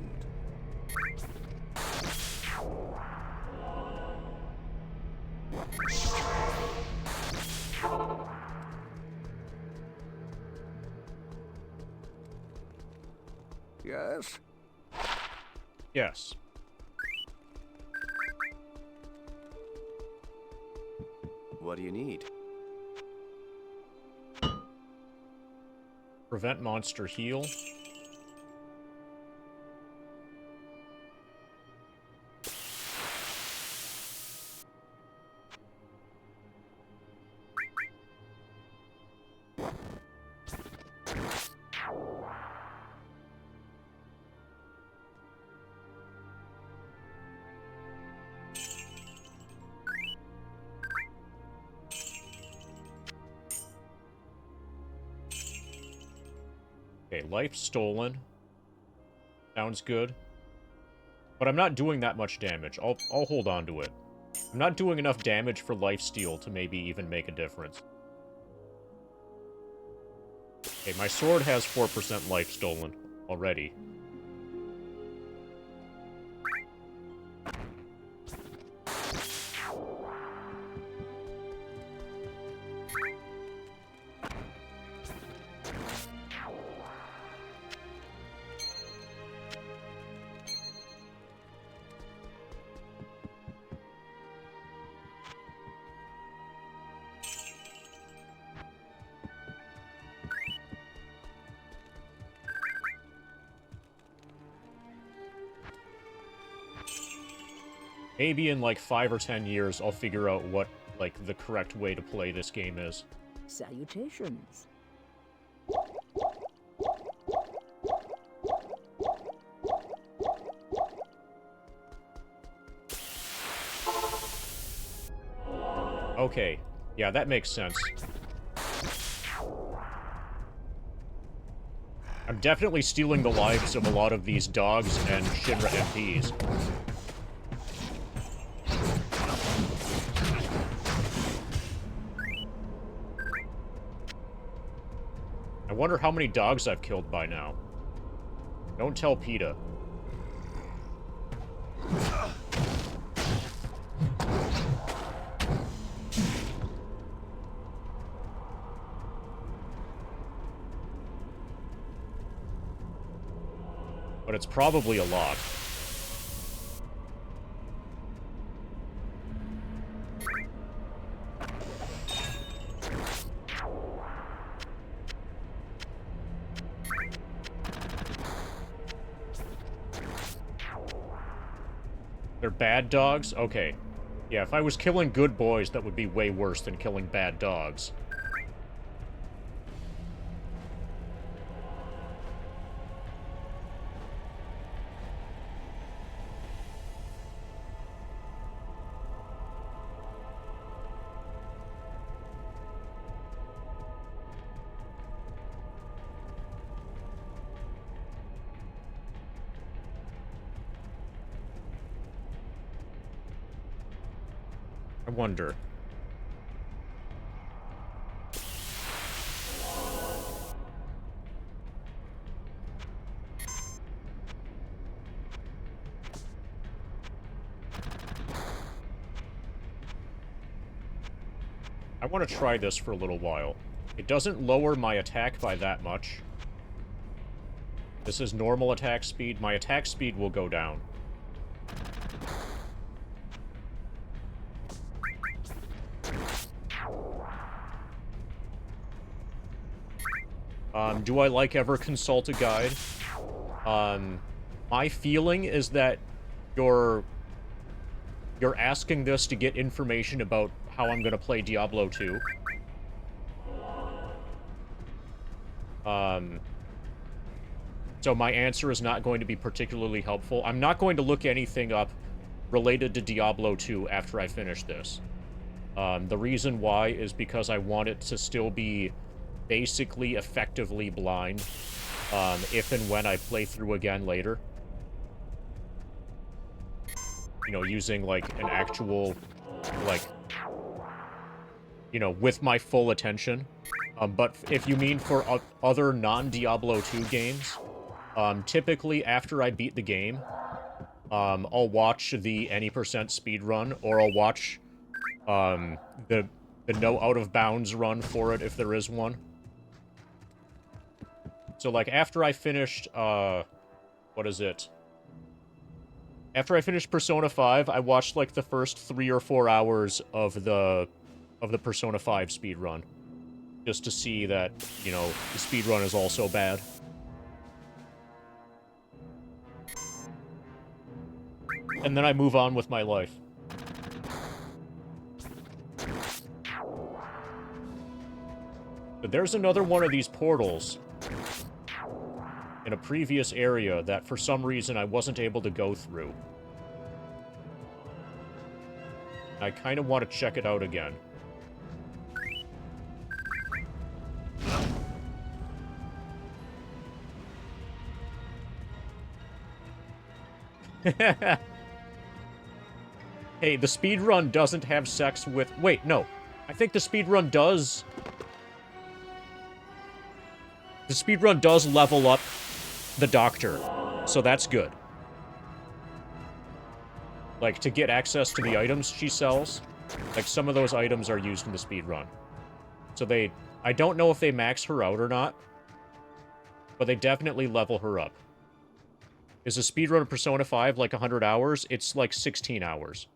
Yes? Yes. What do you need? Prevent monster heal. Okay, life stolen. Sounds good. But I'm not doing that much damage. I'll hold on to it. I'm not doing enough damage for lifesteal to maybe even make a difference. Okay, my sword has 4% life stolen already. Maybe in like 5 or 10 years, I'll figure out what, like, the correct way to play this game is. Salutations. Okay. Yeah, that makes sense. I'm definitely stealing the lives of a lot of these dogs and Shinra MPs. I wonder how many dogs I've killed by now. Don't tell PETA. But it's probably a lot. They're bad dogs? Okay. Yeah, if I was killing good boys, that would be way worse than killing bad dogs. I wonder. I want to try this for a little while. It doesn't lower my attack by that much. This is normal attack speed. My attack speed will go down. Do I like ever consult a guide? My feeling is that you're asking this to get information about how I'm gonna play Diablo 2. So my answer is not going to be particularly helpful. I'm not going to look anything up related to Diablo 2 after I finish this. The reason why is because I want it to still be basically effectively blind, if and when I play through again later. You know, using, like, an actual, like, you know, with my full attention. But if you mean for other non-Diablo 2 games, typically after I beat the game, I'll watch the any % speedrun, or I'll watch, the no out of bounds run for it if there is one. So, like, after I finished, what is it? After I finished Persona 5, I watched, like, the first 3 or 4 hours of the Persona 5 speedrun. Just to see that, you know, the speedrun is also bad. And then I move on with my life. But there's another one of these portals in a previous area that for some reason I wasn't able to go through. I kind of want to check it out again. Hey, the speedrun doesn't have sex with... Wait, no. I think the speedrun does... The speedrun does level up the doctor, so that's good. Like, to get access to the items she sells, like, some of those items are used in the speedrun. So they... I don't know if they max her out or not, but they definitely level her up. Is a speedrun of Persona 5 like 100 hours? It's like 16 hours.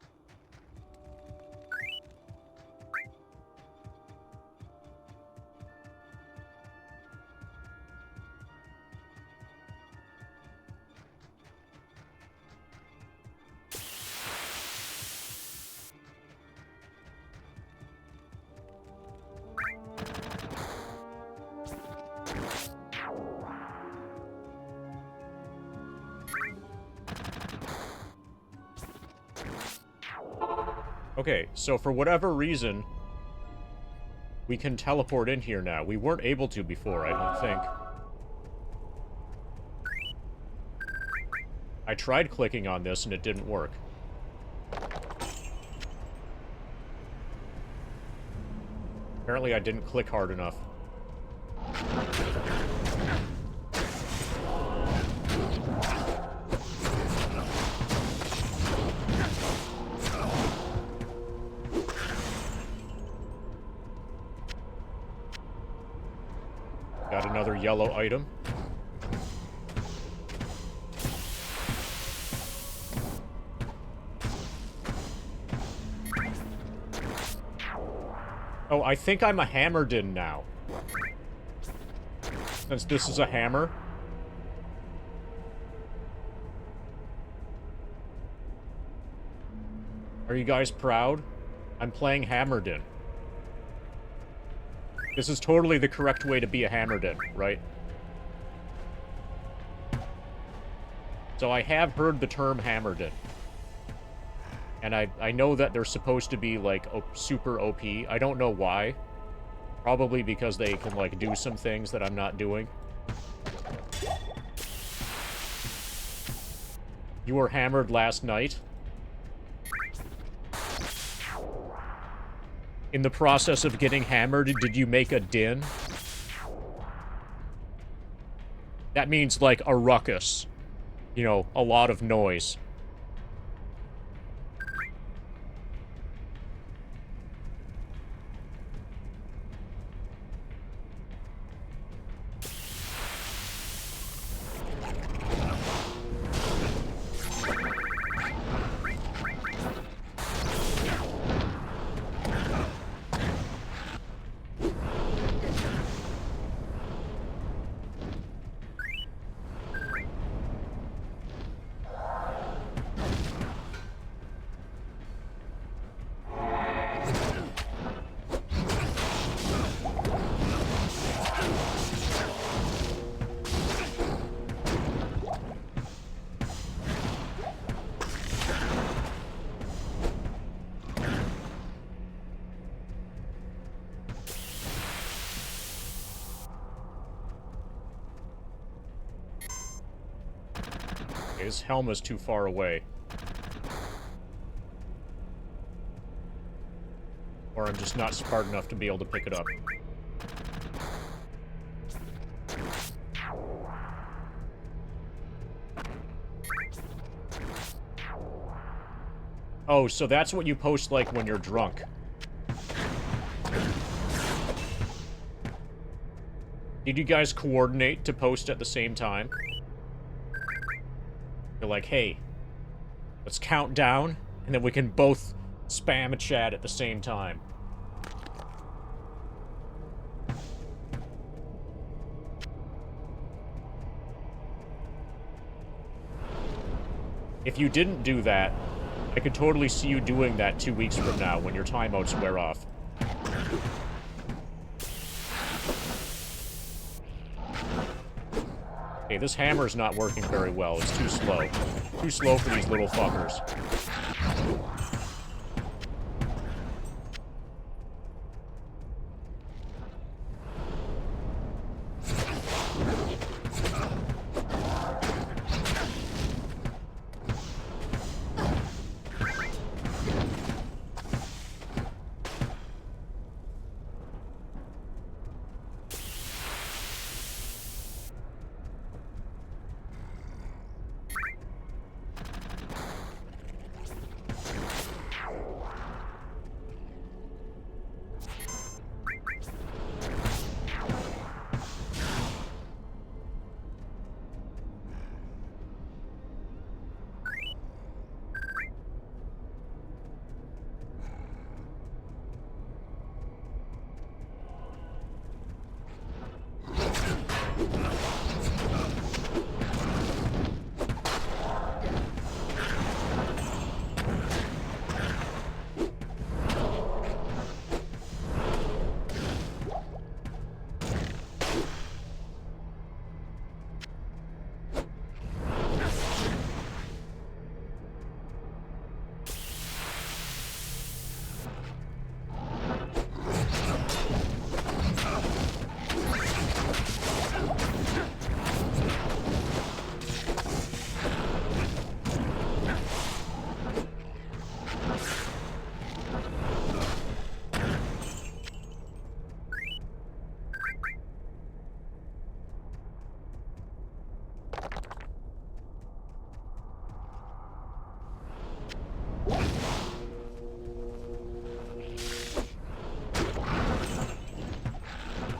Okay, so for whatever reason, we can teleport in here now. We weren't able to before, I don't think. I tried clicking on this and it didn't work. Apparently I didn't click hard enough. Got another yellow item. Oh, I think I'm a Hammerdin now. Since this is a hammer. Are you guys proud? I'm playing Hammerdin. This is totally the correct way to be a Hammerdin, right? So I have heard the term Hammerdin. And I know that they're supposed to be, like, super OP. I don't know why. Probably because they can, like, do some things that I'm not doing. You were hammered last night? In the process of getting hammered, did you make a din? That means, like, a ruckus. You know, a lot of noise. His helm is too far away. Or I'm just not smart enough to be able to pick it up. Oh, so that's what you post like when you're drunk. Did you guys coordinate to post at the same time? You're like, hey, let's count down, and then we can both spam a chat at the same time. If you didn't do that, I could totally see you doing that 2 weeks from now when your timeouts wear off. Okay, this hammer's not working very well. It's too slow. Too slow for these little fuckers.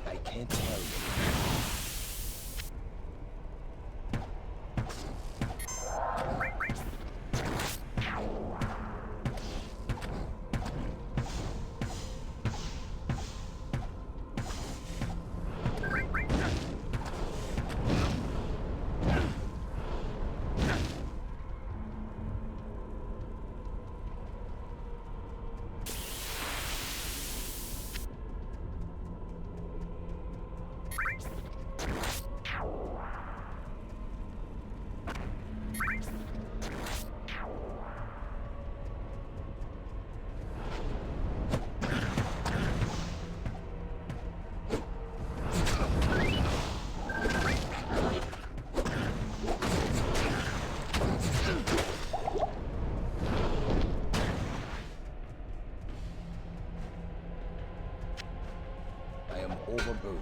I can't tell you. I am overburdened.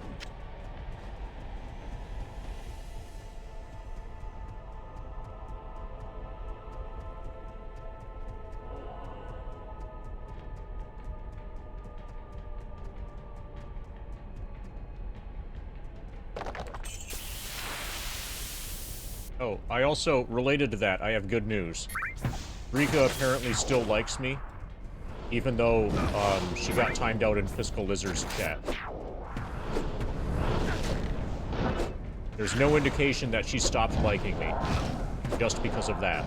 Oh, I also, related to that, I have good news. Rika apparently still likes me, even though, she got timed out in Fiscal Lizard's chat. There's no indication that she stopped liking me, just because of that.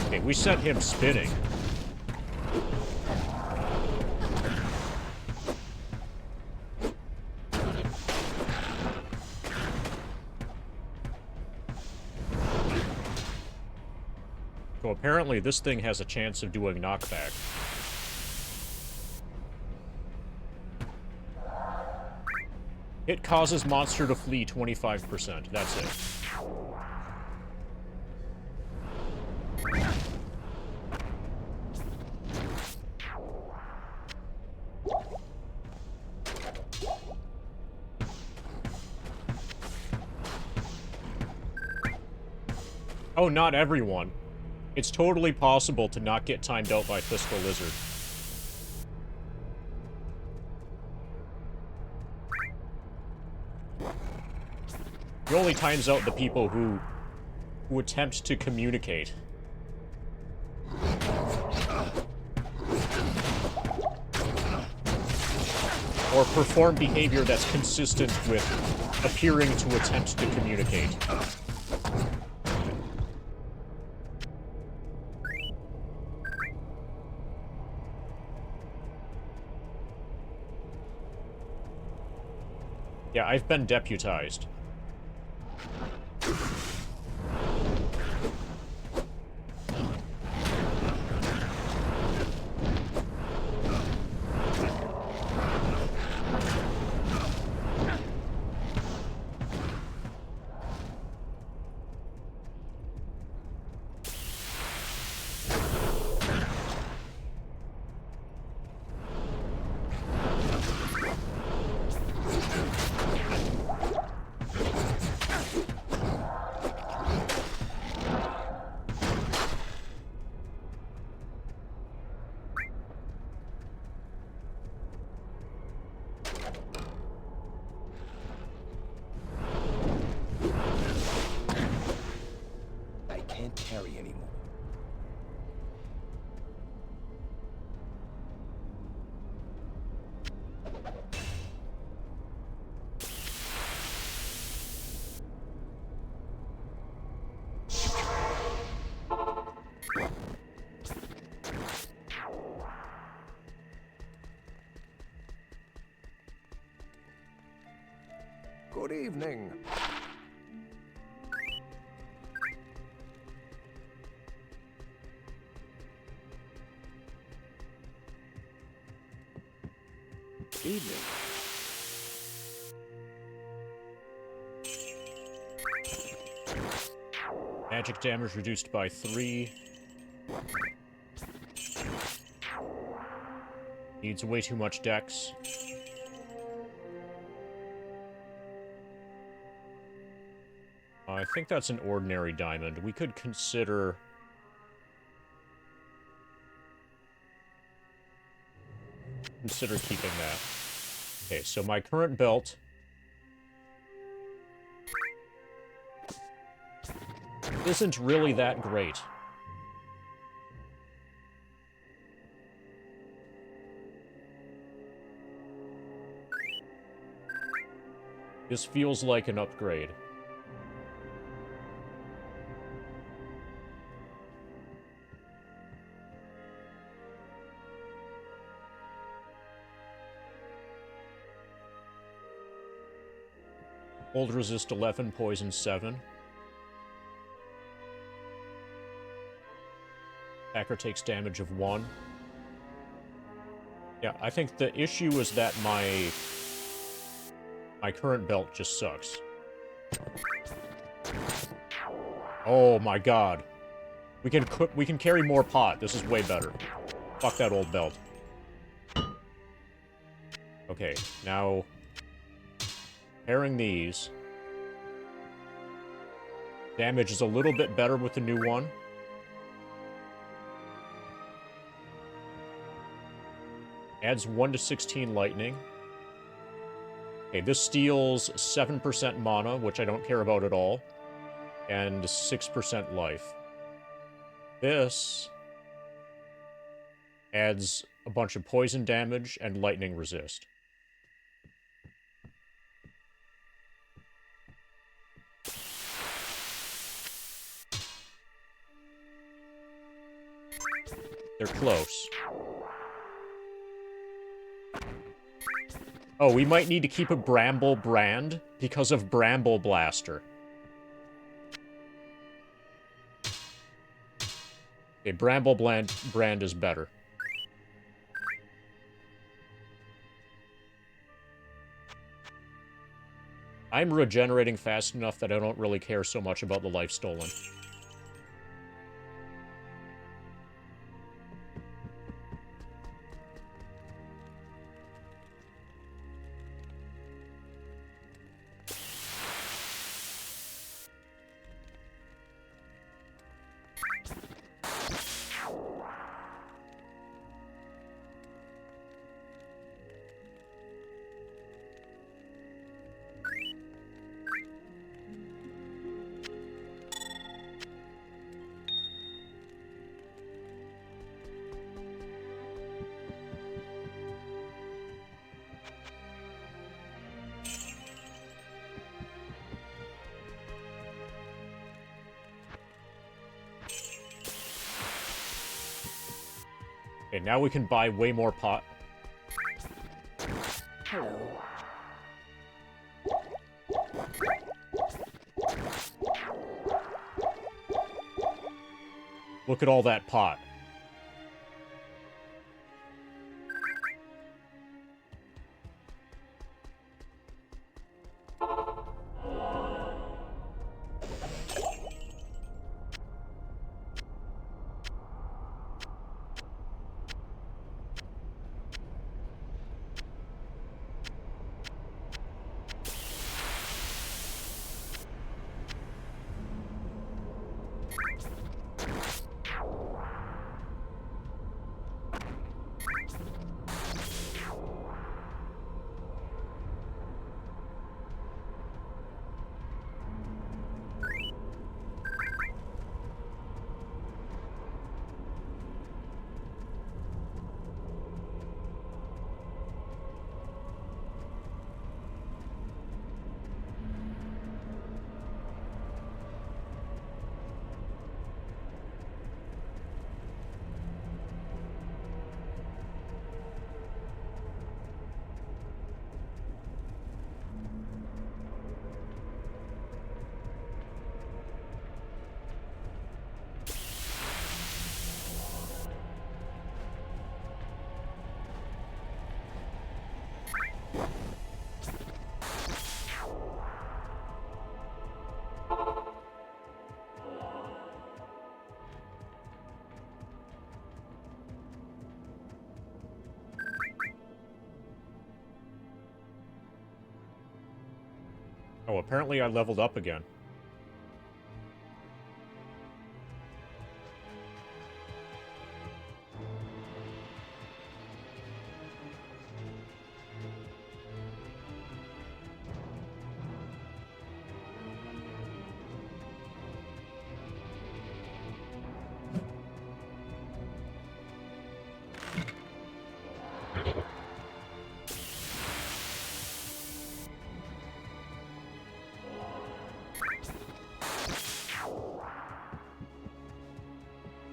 Okay, we sent him spinning. So apparently this thing has a chance of doing knockback. It causes monster to flee 25%. That's it. Oh, not everyone. It's totally possible to not get timed out by Fiscal Lizard. He only times out the people who attempt to communicate. Or perform behavior that's consistent with appearing to attempt to communicate. Yeah, I've been deputized. I can't carry anymore. Good evening. Evening. Magic damage reduced by 3. Needs way too much dex. I think that's an ordinary diamond. We could consider... keeping that. Okay, so my current belt... isn't really that great. This feels like an upgrade. Hold resist 11, poison 7. Attacker takes damage of 1. Yeah, I think the issue is that my current belt just sucks. Oh my god. We can carry more pot. This is way better. Fuck that old belt. Okay, now pairing these. Damage is a little bit better with the new one. Adds 1 to 16 lightning. Okay, this steals 7% mana, which I don't care about at all. And 6% life. This adds a bunch of poison damage and lightning resist. They're close. Oh, we might need to keep a Bramble brand because of Bramble Blaster. A Bramble brand is better. I'm regenerating fast enough that I don't really care so much about the life stolen. Okay, now we can buy way more pot. Hello. Look at all that pot. Oh, apparently I leveled up again.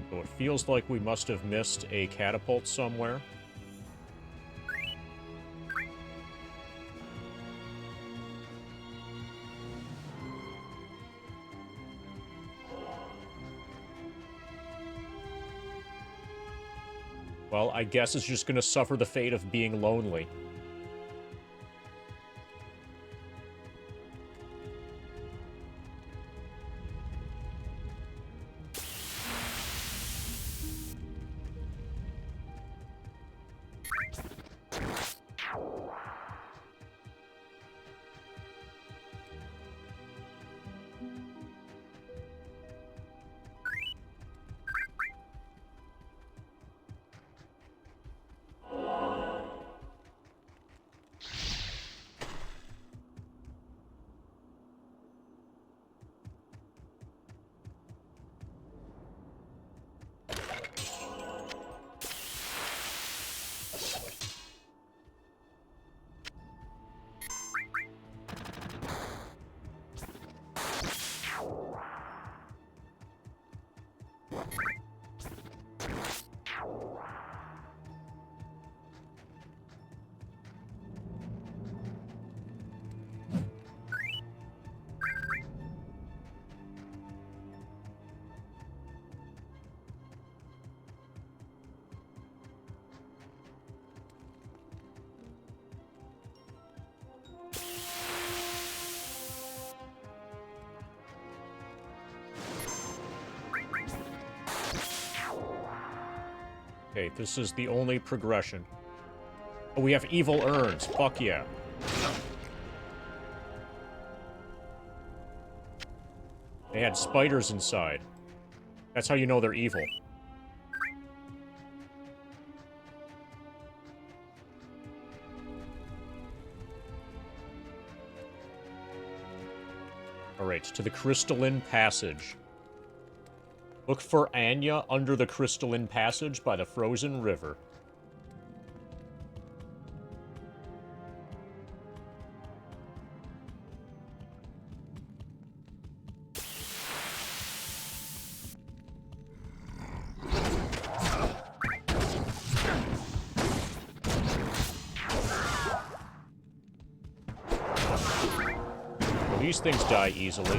So it feels like we must have missed a catapult somewhere. Well, I guess it's just gonna suffer the fate of being lonely. Okay, this is the only progression. Oh, we have evil urns. Fuck yeah. They had spiders inside. That's how you know they're evil. Alright, to the Crystalline Passage. Look for Anya under the Crystalline Passage by the frozen river. These things die easily.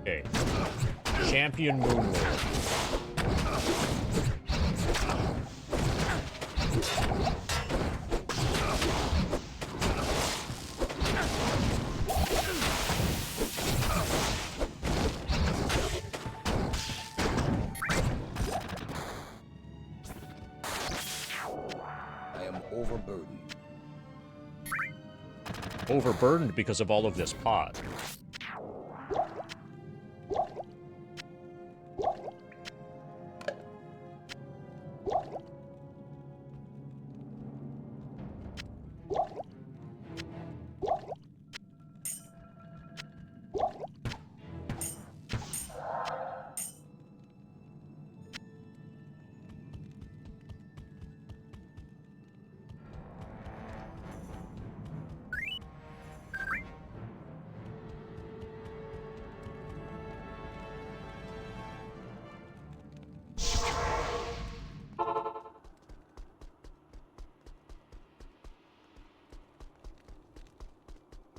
Okay. Champion Moonlord. I am overburdened. Overburdened because of all of this pot.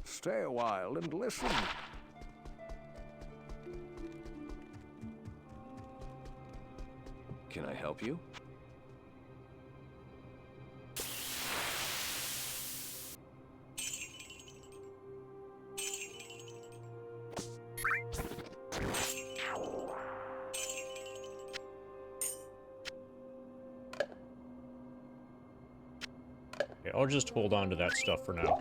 Stay a while and listen. Can I help you? Okay, I'll just hold on to that stuff for now.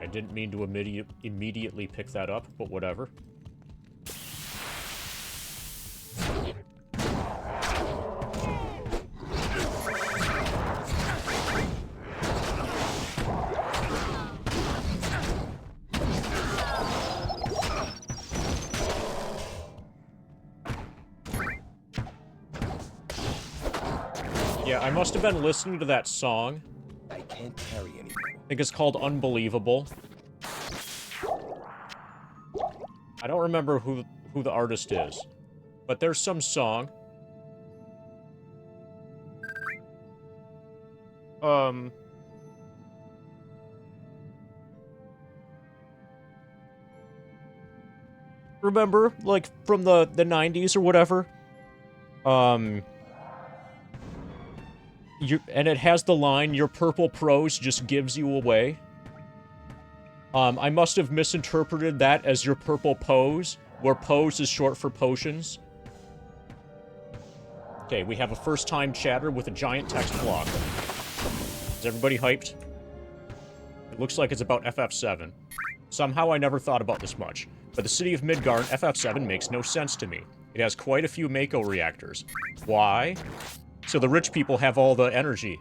I didn't mean to immediately pick that up, but whatever. Yeah, I must have been listening to that song. I can't carry anymore. I think it's called Unbelievable. I don't remember who the artist is, but there's some song. Remember, like, from the 90s or whatever? And it has the line, "Your purple prose just gives you away." I must have misinterpreted that as your purple pose, where pose is short for potions. Okay, we have a first-time chatter with a giant text block. Is everybody hyped? It looks like it's about FF7. Somehow I never thought about this much. But the city of Midgar in FF7 makes no sense to me. It has quite a few Mako reactors. Why? So the rich people have all the energy.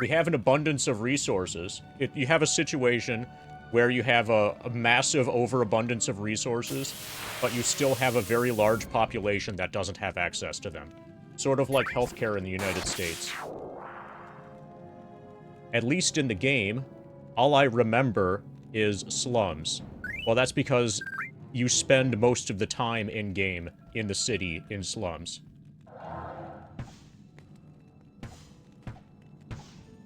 We have an abundance of resources. You have a situation where you have a massive overabundance of resources, but you still have a very large population that doesn't have access to them. Sort of like healthcare in the United States. At least in the game, all I remember is slums. Well, that's because you spend most of the time in-game, in the city, in slums.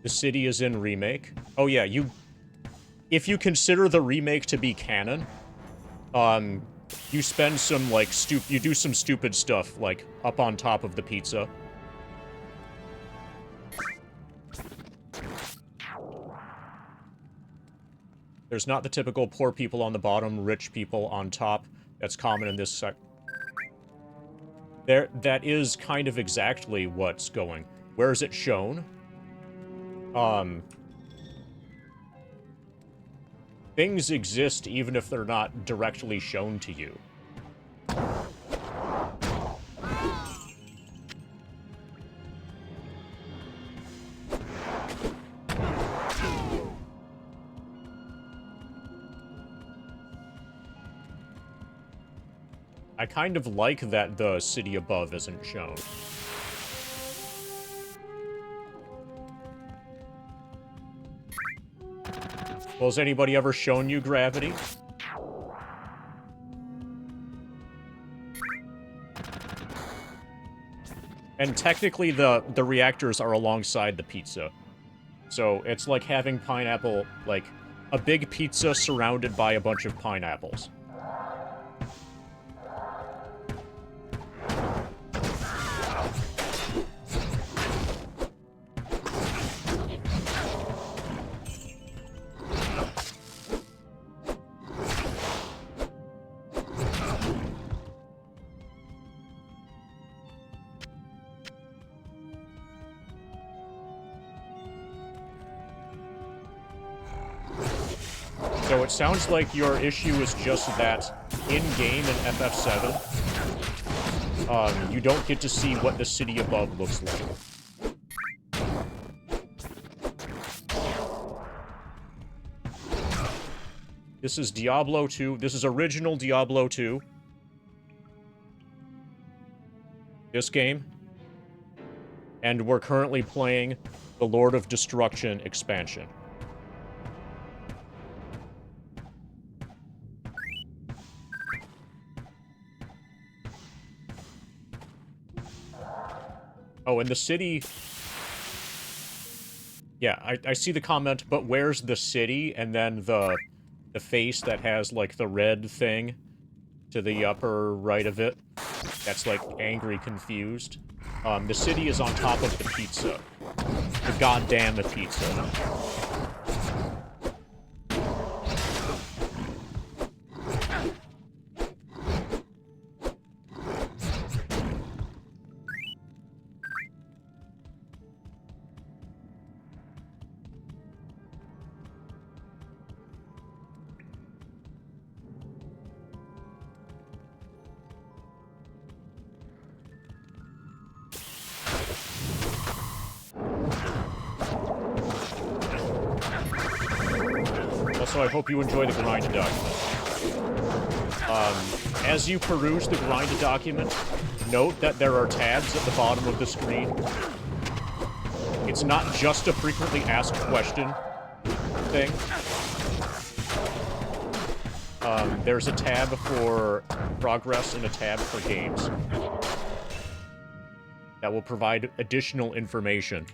The city is in remake. Oh yeah, if you consider the remake to be canon, you spend some, like, you do some stupid stuff, like, up on top of the pizza. There's not the typical poor people on the bottom, rich people on top. That's common in this that is kind of exactly what's going. Where is it shown? Things exist even if they're not directly shown to you. I kind of like that the city above isn't shown. Well, has anybody ever shown you gravity? And technically, the reactors are alongside the pizza. So, it's like having pineapple, like, a big pizza surrounded by a bunch of pineapples. So it sounds like your issue is just that in-game in FF7, you don't get to see what the city above looks like. This is Diablo 2. This is original Diablo 2. This game. And we're currently playing the Lord of Destruction expansion. Oh, and the city... Yeah, I see the comment, but where's the city? And then the face that has, like, the red thing to the upper right of it. That's, like, angry, confused. The city is on top of the pizza. The goddamn pizza. Also, I hope you enjoy the grind document. As you peruse the grind document, note that there are tabs at the bottom of the screen. It's not just a frequently asked question thing. There's a tab for progress and a tab for games that will provide additional information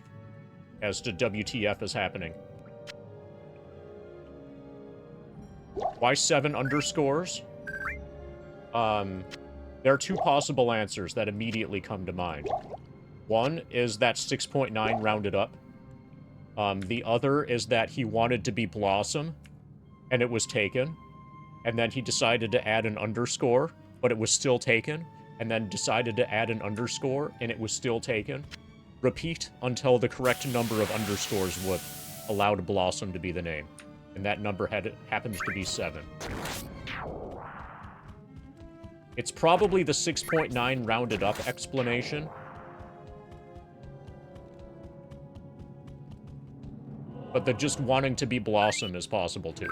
as to WTF is happening. Why 7 underscores? There are two possible answers that immediately come to mind. One is that 6.9 rounded up. The other is that he wanted to be Blossom, and it was taken. And then he decided to add an underscore, but it was still taken. And then decided to add an underscore, and it was still taken. repeat until the correct number of underscores would allow Blossom to be the name. And that number happens to be 7. It's probably the 6.9 rounded up explanation. But the just wanting to be Blossom is possible too.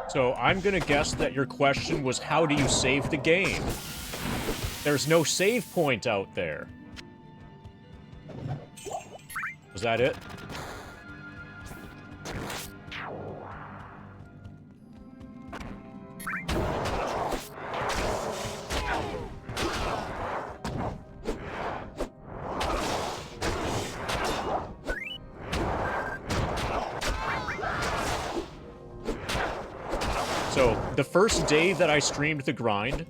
So I'm gonna guess that your question was, how do you save the game? There's no save point out there. Was that it? So, the first day that I streamed the grind,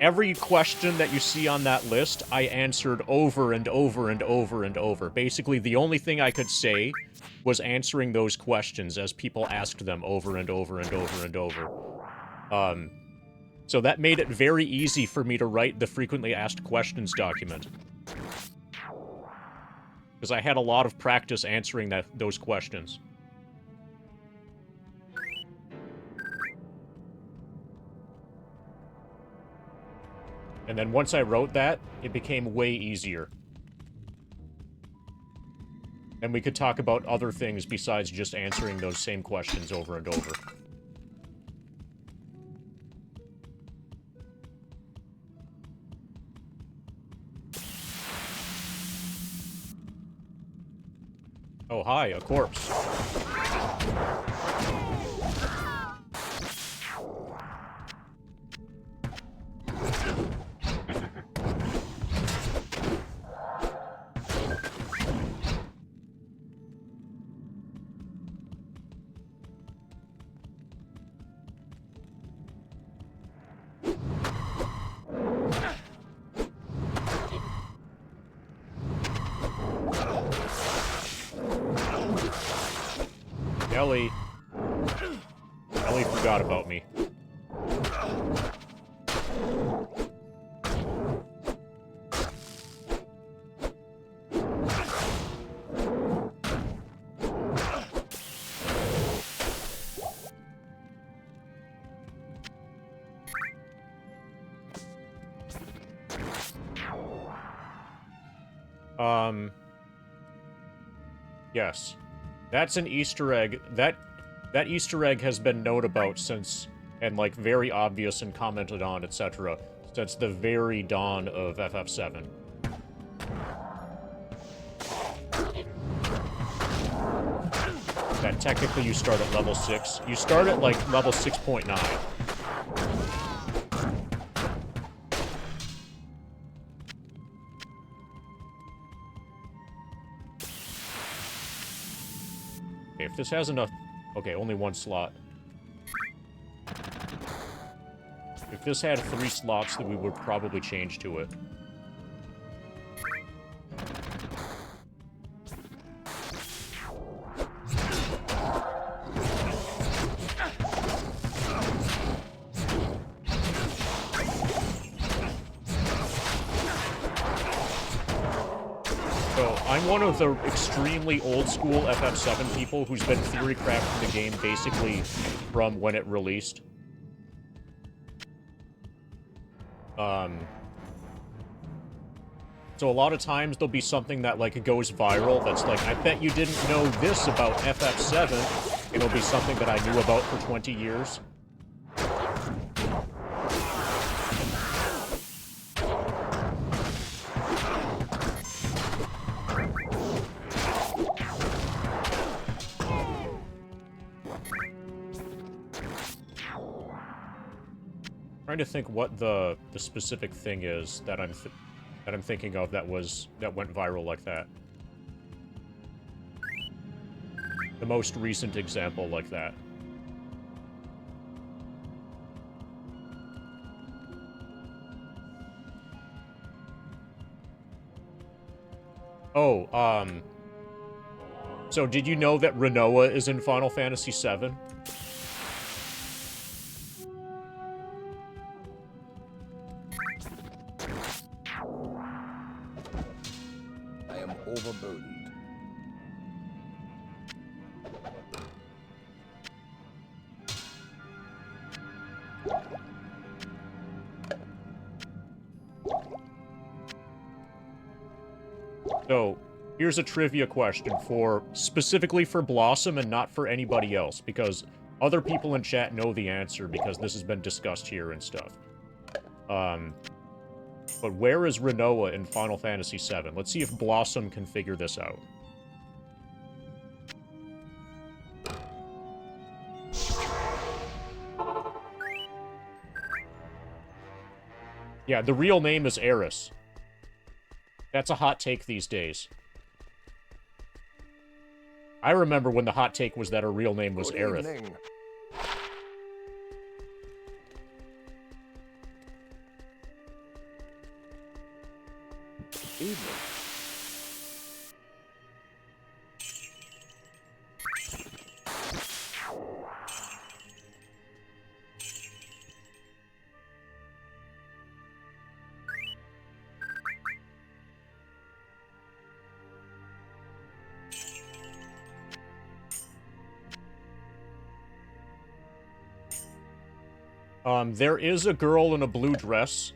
every question that you see on that list, I answered over and over and over and over. Basically, the only thing I could say was answering those questions as people asked them over and over and over and over. So that made it very easy for me to write the frequently asked questions document. Because I had a lot of practice answering those questions. And then once I wrote that, it became way easier. And we could talk about other things besides just answering those same questions over and over. Oh, hi, a corpse. Ellie forgot about me. Yes. That's an Easter egg. That Easter egg has been known about since, and like very obvious and commented on, etc., since the very dawn of FF7. That technically you start at level 6. You start at like level 6.9. If this has enough... Okay, only one slot. If this had 3 slots, then we would probably change to it. So, I'm one of the extremely old-school FF7 people who's been theory crafting the game basically from when it released. So a lot of times there'll be something that, like, goes viral that's like, I bet you didn't know this about FF7. It'll be something that I knew about for 20 years. Trying to think what the specific thing is that I'm thinking of that went viral like that. The most recent example like that. Oh, so did you know that Rinoa is in Final Fantasy VII? I am overburdened. So, here's a trivia question specifically for Blossom and not for anybody else, because other people in chat know the answer because this has been discussed here and stuff. But where is Rinoa in Final Fantasy VII? Let's see if Blossom can figure this out. Yeah, the real name is Eris. That's a hot take these days. I remember when the hot take was that her real name was Aerith. Evening. Evening. There is a girl in a blue dress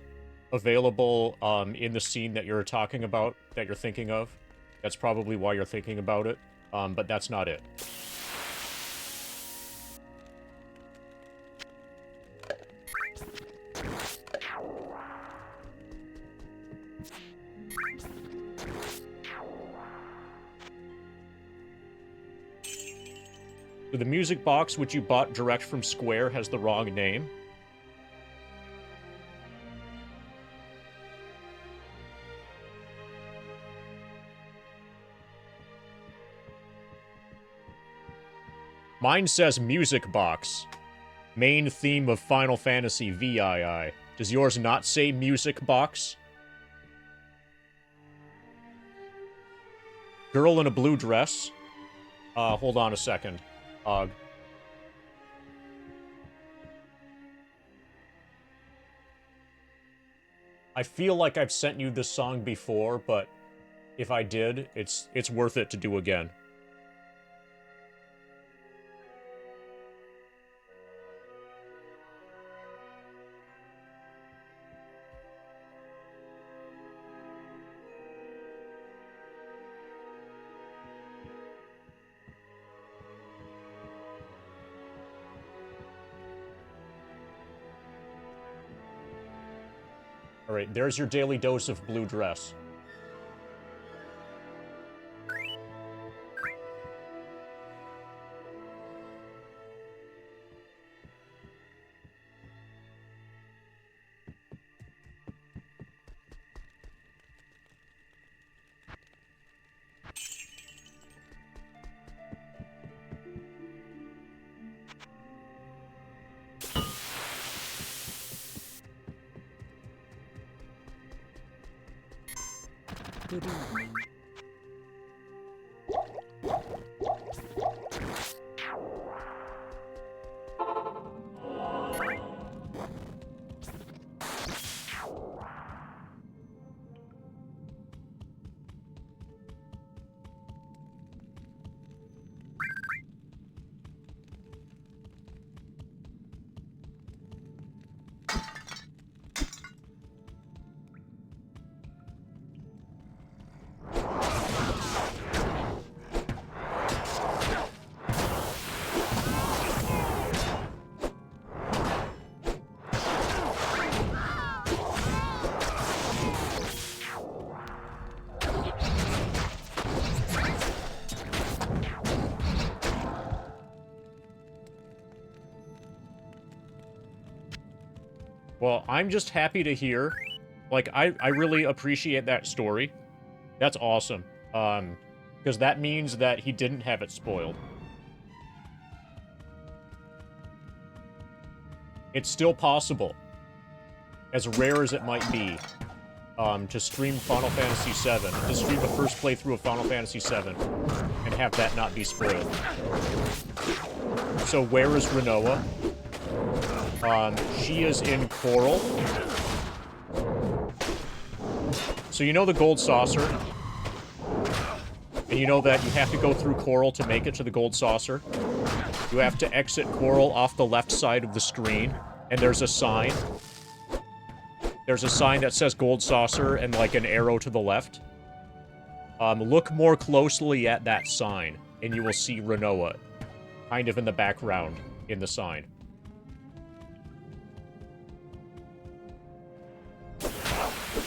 available in the scene that you're talking about, that you're thinking of. That's probably why you're thinking about it, but that's not it. So the music box, which you bought direct from Square, has the wrong name. Mine says Music Box. Main theme of Final Fantasy VII. Does yours not say Music Box? Girl in a blue dress? Hold on a second. I feel like I've sent you this song before, but if I did, it's worth it to do again. Alright, there's your daily dose of blue dress. Good evening. Well, I'm just happy to hear. Like, I really appreciate that story. That's awesome. Because that means that he didn't have it spoiled. It's still possible, as rare as it might be, to stream Final Fantasy VII, to stream the first playthrough of Final Fantasy VII, and have that not be spoiled. So where is Rinoa? She is in Coral. So you know the gold saucer, and you know that you have to go through Coral to make it to the gold saucer. You have to exit Coral off the left side of the screen, and there's a sign. There's a sign that says gold saucer and like an arrow to the left. Look more closely at that sign, and you will see Rinoa, kind of in the background in the sign.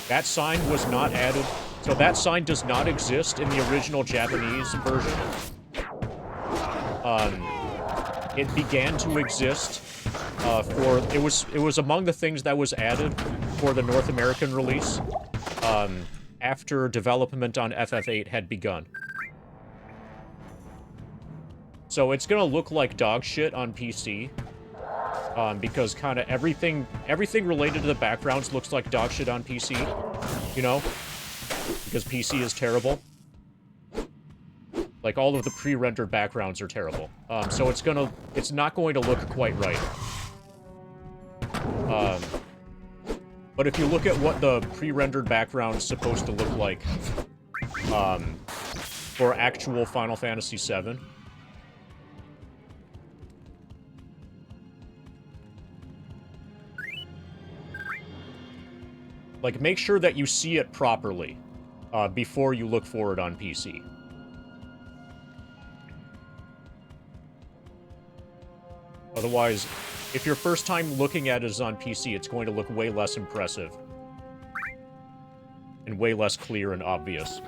That sign was not added, so that sign does not exist in the original Japanese version. It began to exist it was among the things that was added for the North American release after development on FF8 had begun. So it's gonna look like dog shit on PC. Because kind of everything related to the backgrounds looks like dog shit on PC, you know? Because PC is terrible. Like, all of the pre-rendered backgrounds are terrible. So it's not going to look quite right. But if you look at what the pre-rendered background's supposed to look like, for actual Final Fantasy VII, like, make sure that you see it properly before you look for it on PC. Otherwise, if your first time looking at it is on PC, it's going to look way less impressive. And way less clear and obvious.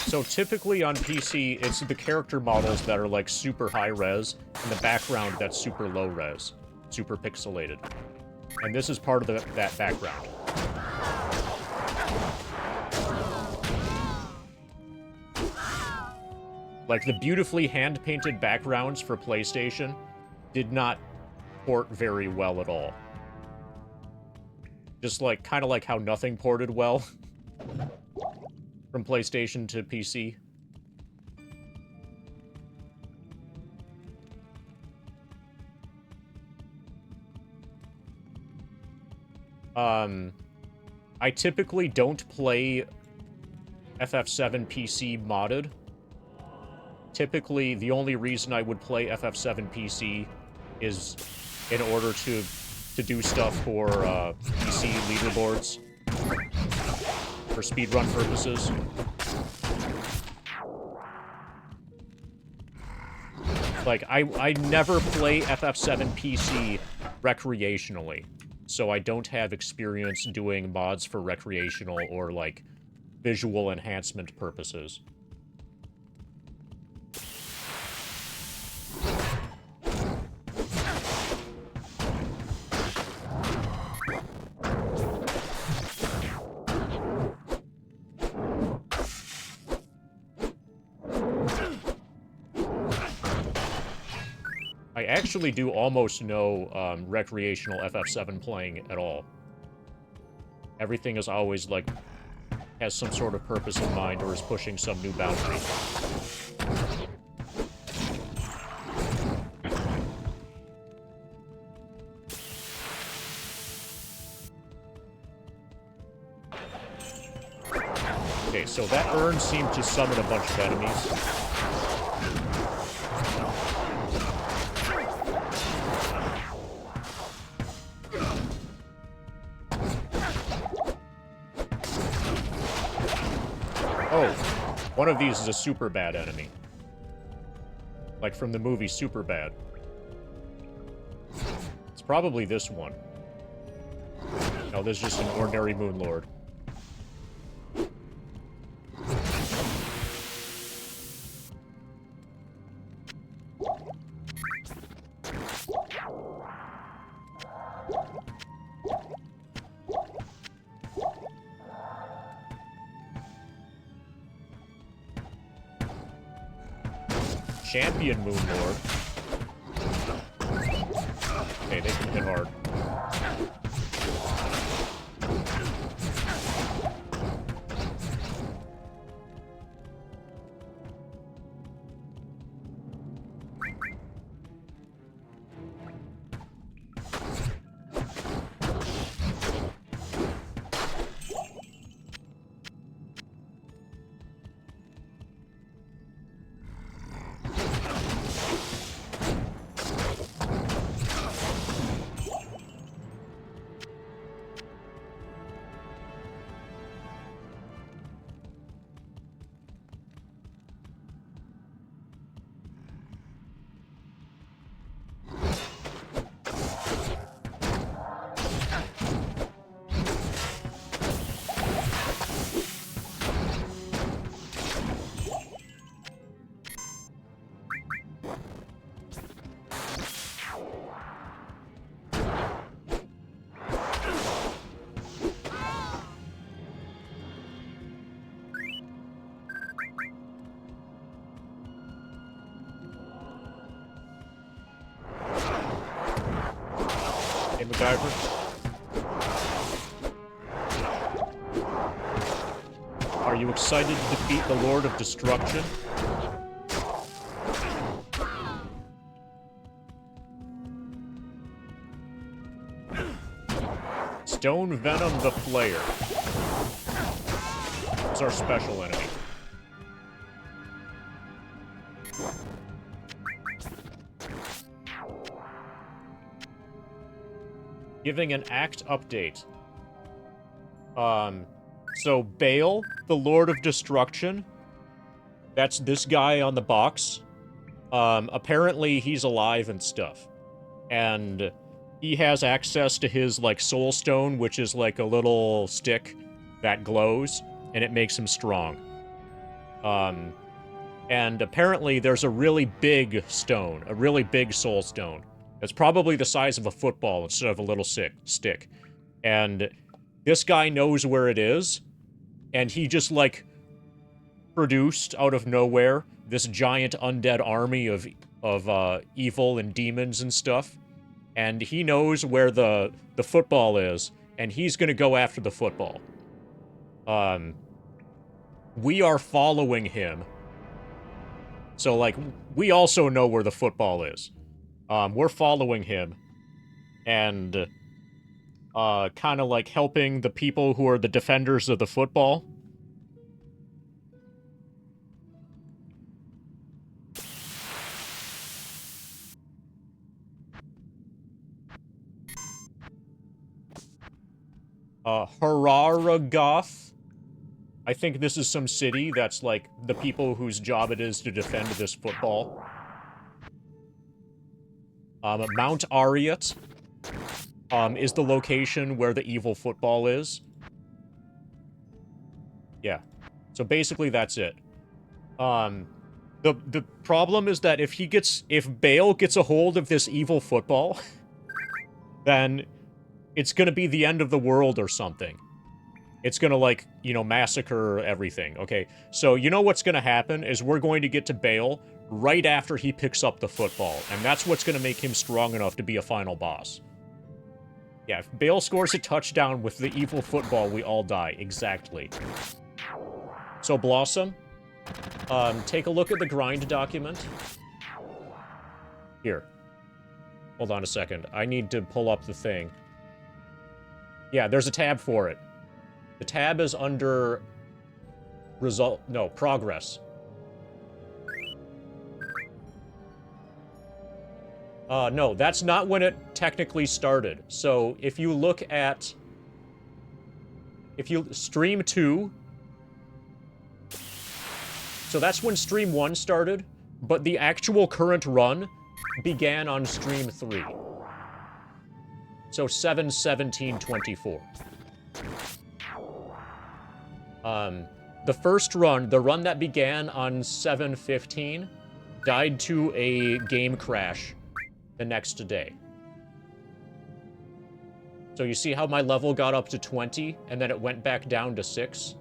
So typically on PC, it's the character models that are like super high res, and the background that's super low res, super pixelated. And this is part of that background. Like, the beautifully hand-painted backgrounds for PlayStation did not port very well at all. Just like, kind of like how nothing ported well. From PlayStation to PC. I typically don't play FF7 PC modded. Typically, the only reason I would play FF7 PC is in order to do stuff for PC leaderboards. For speedrun purposes. Like, I never play FF7 PC recreationally, so I don't have experience doing mods for recreational or, like, visual enhancement purposes. I actually do almost no recreational FF7 playing at all. Everything is always, like, has some sort of purpose in mind or is pushing some new boundary. Okay, so that urn seemed to summon a bunch of enemies. One of these is a super bad enemy. Like from the movie Superbad. It's probably this one. No, this is just an ordinary Moon Lord. Champion Moon Lord. Okay, they can hit hard. Hey, MacGyver. Are you excited to defeat the Lord of Destruction? Stone Venom the Flayer is our special enemy. Giving an act update. So Bale, the Lord of Destruction, that's this guy on the box. Apparently he's alive and stuff. And he has access to his, like, soul stone, which is like a little stick that glows, and it makes him strong. And apparently there's a really big stone, a really big soul stone. It's probably the size of a football instead of a little stick. And this guy knows where it is, and he just, like, produced out of nowhere this giant undead army of evil and demons and stuff. And he knows where the football is, and he's gonna go after the football. We are following him. So, like, we also know where the football is. We're following him, and kind of like helping the people who are the defenders of the football. Hararagoth. I think this is some city that's like the people whose job it is to defend this football. Mount Ariat is the location where the evil football is. Yeah. So basically that's it. The problem is that if Bale gets a hold of this evil football, then it's gonna be the end of the world or something. It's gonna, like, you know, massacre everything. Okay, so you know what's gonna happen is we're going to get to Bale right after he picks up the football, and that's what's gonna make him strong enough to be a final boss. Yeah, if Bale scores a touchdown with the evil football, we all die. Exactly. So, Blossom, take a look at the grind document. Here. Hold on a second. I need to pull up the thing. Yeah, there's a tab for it. The tab is under... progress. No, that's not when it technically started. So, if you look at... If you... Stream 2... So that's when Stream 1 started, but the actual current run began on Stream 3. So 7/17/24. The first run, the run that began on 7/15, died to a game crash the next day. So you see how my level got up to 20, and then it went back down to 6?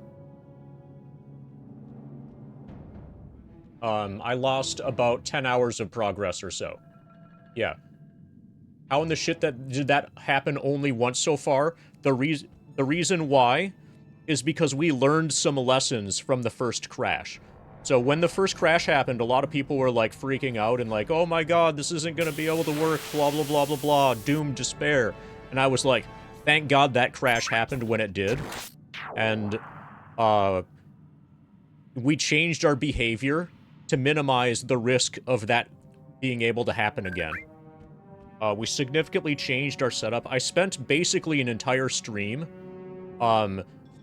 I lost about 10 hours of progress or so. Yeah. How in the shit did that happen only once so far? The reason why is because we learned some lessons from the first crash. So when the first crash happened, a lot of people were like freaking out and like, oh my god, this isn't gonna be able to work, blah blah blah blah blah, doom, despair. And I was like, thank god that crash happened when it did. And we changed our behavior to minimize the risk of that being able to happen again. We significantly changed our setup. I spent basically an entire stream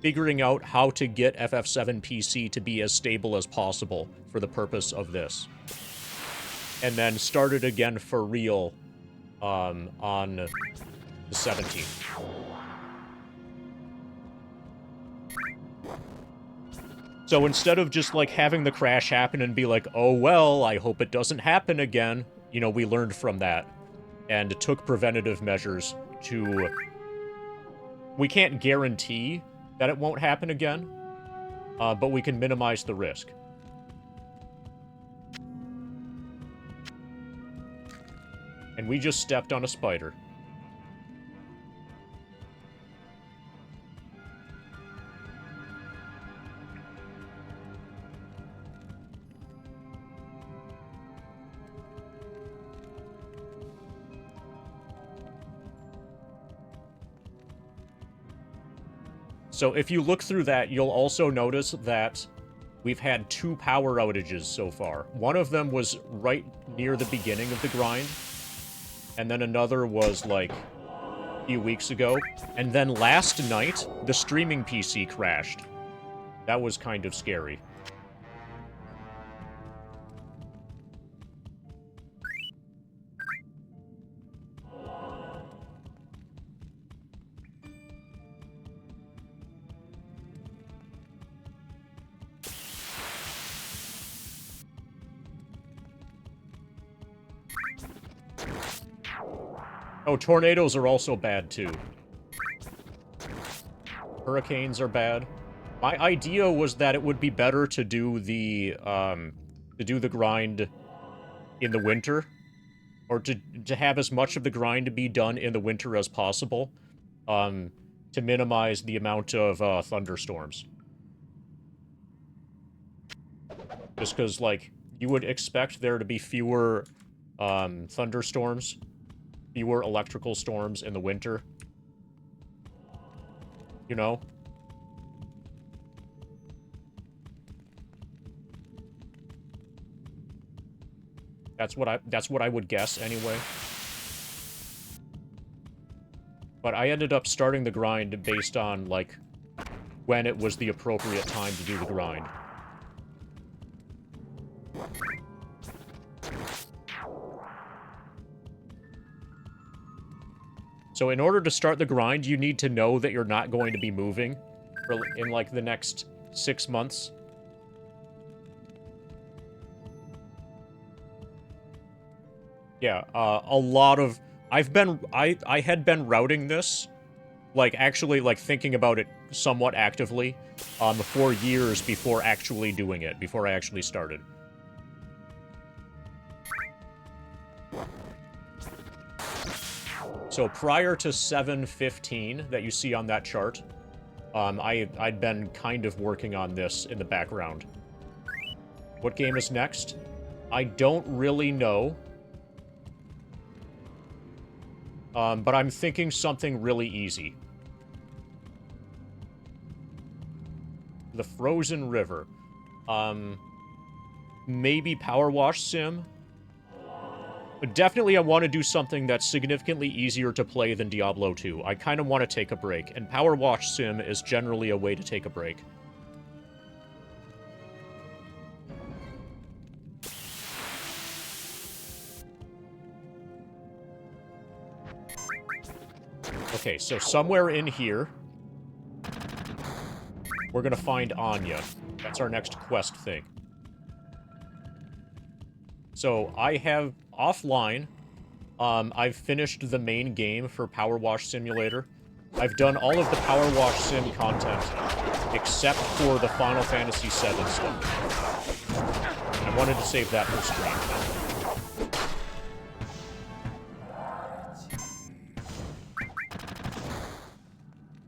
figuring out how to get FF7 PC to be as stable as possible for the purpose of this. And then started again for real on the 17th. So instead of just, like, having the crash happen and be like, oh, well, I hope it doesn't happen again, you know, we learned from that and took preventative measures to... We can't guarantee that it won't happen again, but we can minimize the risk. And we just stepped on a spider. So if you look through that, you'll also notice that we've had 2 power outages so far. One of them was right near the beginning of the grind, and then another was, like, a few weeks ago. And then last night, the streaming PC crashed. That was kind of scary. Oh, tornadoes are also bad, too. Hurricanes are bad. My idea was that it would be better to do the grind in the winter. Or to have as much of the grind be done in the winter as possible. To minimize the amount of, thunderstorms. Just because, like, you would expect there to be fewer, thunderstorms. Fewer electrical storms in the winter. You know? That's what I would guess anyway. But I ended up starting the grind based on, like, when it was the appropriate time to do the grind. So in order to start the grind, you need to know that you're not going to be moving in, like, the next 6 months. Yeah, a lot of... I had been routing this, like, actually, like, thinking about it somewhat actively, for years before actually doing it, before I actually started. So prior to 7/15 that you see on that chart, I'd been kind of working on this in the background. What game is next? I don't really know. But I'm thinking something really easy. The Frozen River. Maybe Power Wash Sim? But definitely I want to do something that's significantly easier to play than Diablo 2. I kind of want to take a break, and Power Wash Sim is generally a way to take a break. Okay, so somewhere in here, we're gonna find Anya. That's our next quest thing. So, I have, offline, I've finished the main game for Power Wash Simulator. I've done all of the Power Wash Sim content, except for the Final Fantasy VII stuff. I wanted to save that for stream.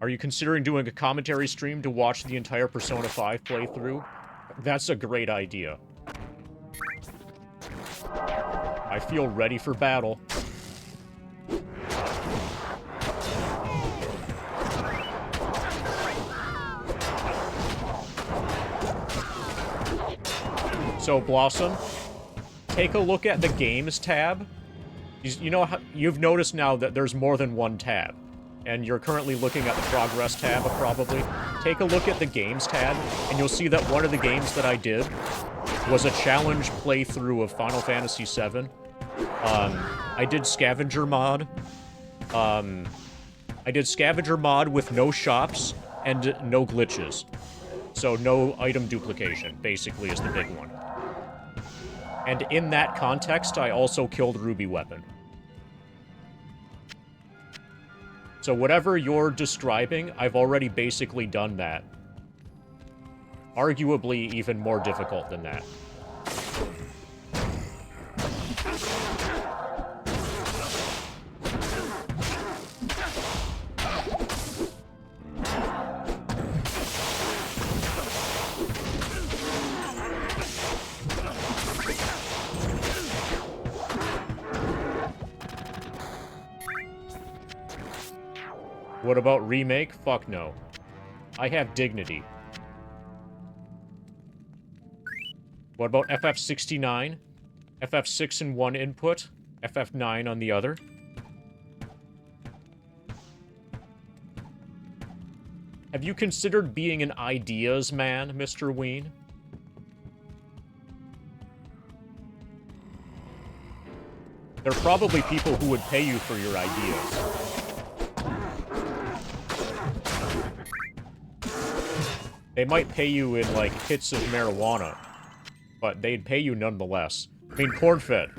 Are you considering doing a commentary stream to watch the entire Persona 5 playthrough? That's a great idea. I feel ready for battle. So, Blossom, take a look at the Games tab. You know how, you've noticed now that there's more than one tab. And you're currently looking at the Progress tab, probably. Take a look at the Games tab, and you'll see that one of the games that I did was a challenge playthrough of Final Fantasy VII. I did Scavenger mod. I did Scavenger mod with no shops and no glitches. So no item duplication, basically, is the big one. And in that context, I also killed Ruby Weapon. So whatever you're describing, I've already basically done that. Arguably even more difficult than that. What about remake? Fuck no. I have dignity. What about FF69? FF6 in one input, FF9 on the other. Have you considered being an ideas man, Mr. Ween? There are probably people who would pay you for your ideas. They might pay you in, like, hits of marijuana, but they'd pay you nonetheless. I mean, Cornfed.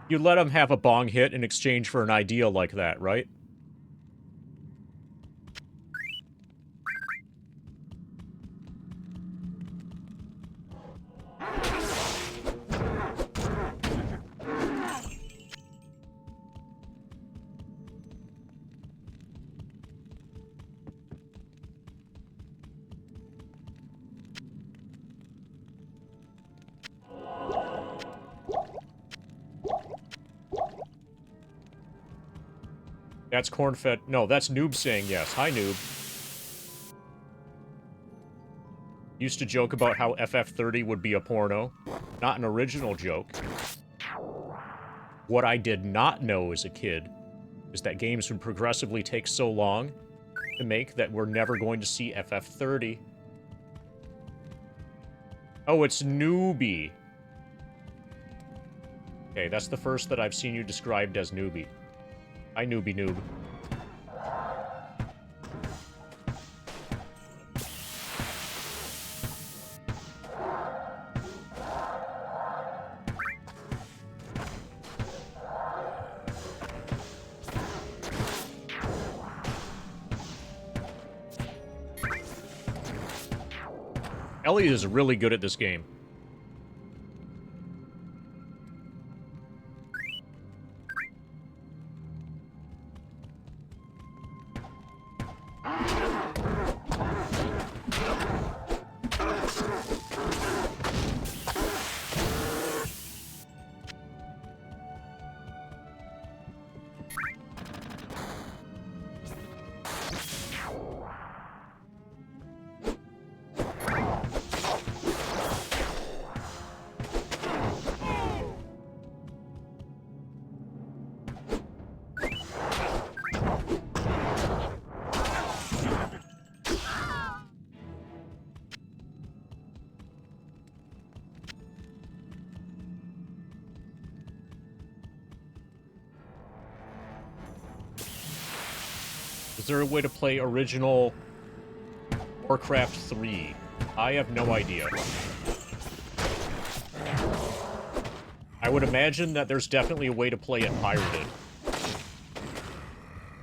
You'd let them have a bong hit in exchange for an idea like that, right? That's Cornfed. No, that's Noob saying yes. Hi, Noob. Used to joke about how FF30 would be a porno. Not an original joke. What I did not know as a kid is that games would progressively take so long to make that we're never going to see FF30. Oh, it's Newbie. Okay, that's the first that I've seen you described as Newbie. Hi, Newbie Noob. Ellie is really good at this game. Is there a way to play original Warcraft 3? I have no idea. I would imagine that there's definitely a way to play it pirated.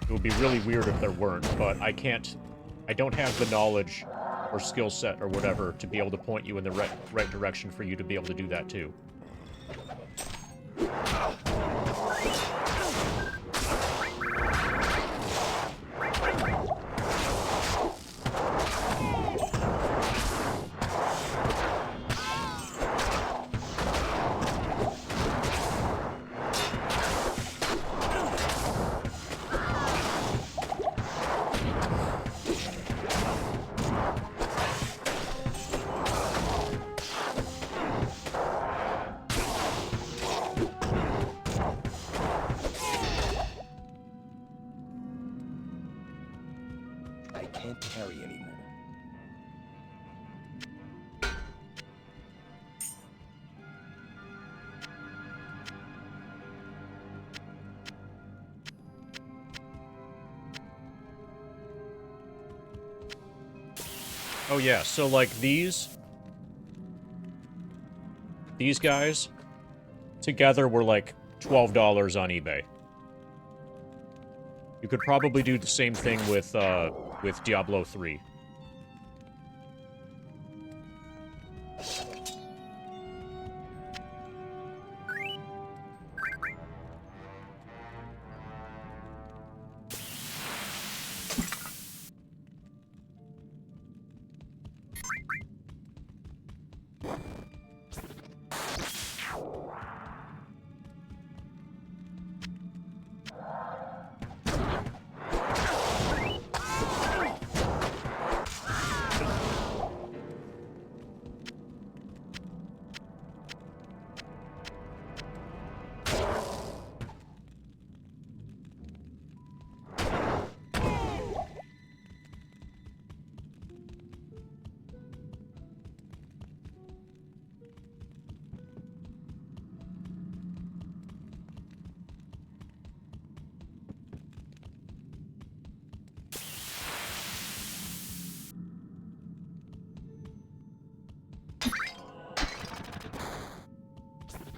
It would be really weird if there weren't, but I don't have the knowledge or skill set or whatever to be able to point you in the right direction for you to be able to do that too. I can't carry anymore. Oh yeah, so like these guys together were like $12 on eBay. You could probably do the same thing with Diablo 3.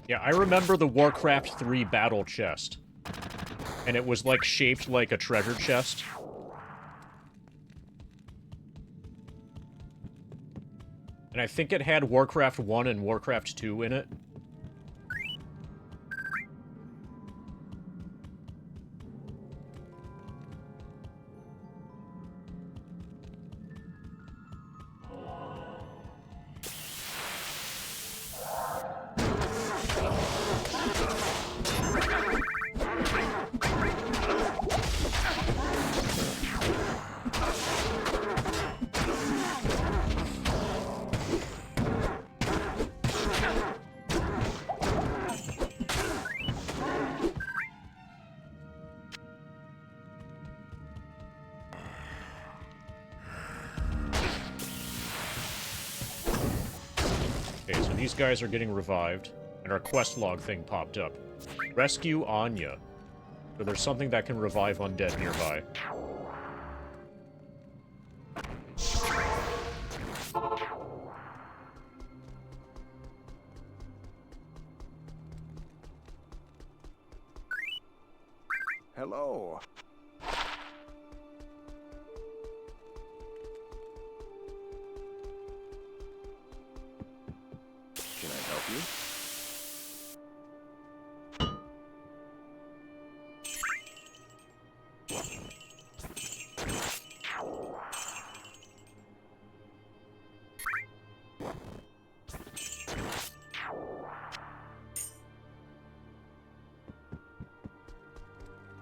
Yeah, I remember the Warcraft 3 battle chest. And it was, like, shaped like a treasure chest. And I think it had Warcraft 1 and Warcraft 2 in it. Okay, so these guys are getting revived, and our quest log thing popped up. Rescue Anya. So there's something that can revive undead nearby. Hello. Can I help you?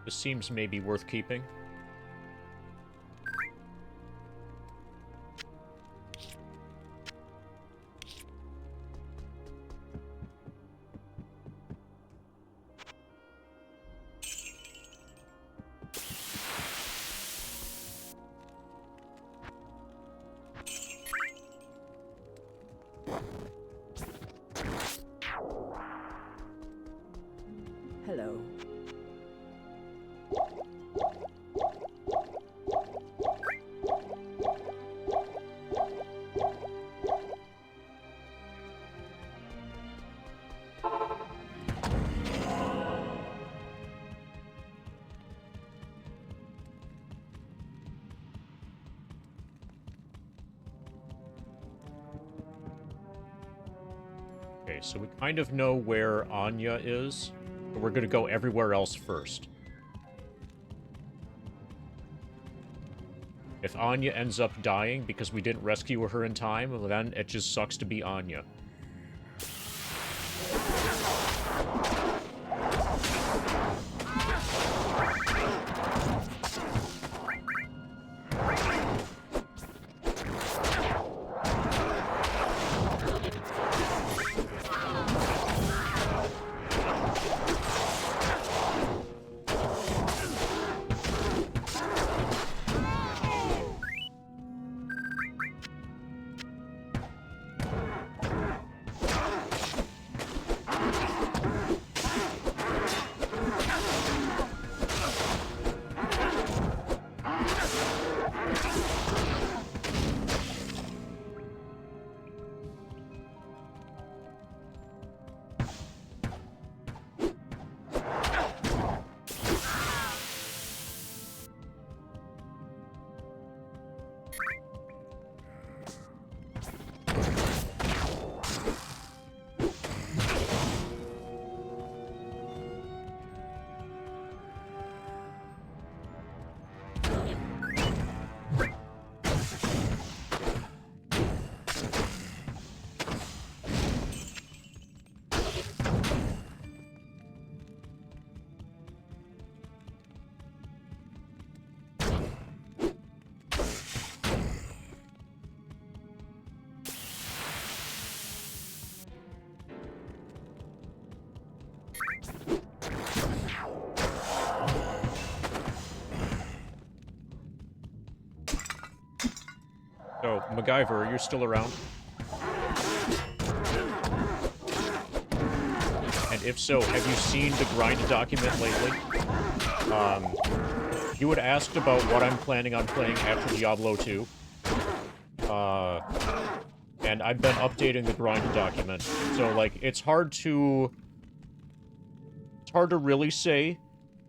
This seems maybe worth keeping. Hello. Okay, so we kind of know where Anya is, but we're gonna go everywhere else first. If Anya ends up dying because we didn't rescue her in time, well, then it just sucks to be Anya. So, MacGyver, you're still around? And if so, have you seen the grind document lately? You had asked about what I'm planning on playing after Diablo 2. And I've been updating the grind document. So, like, it's hard to really say,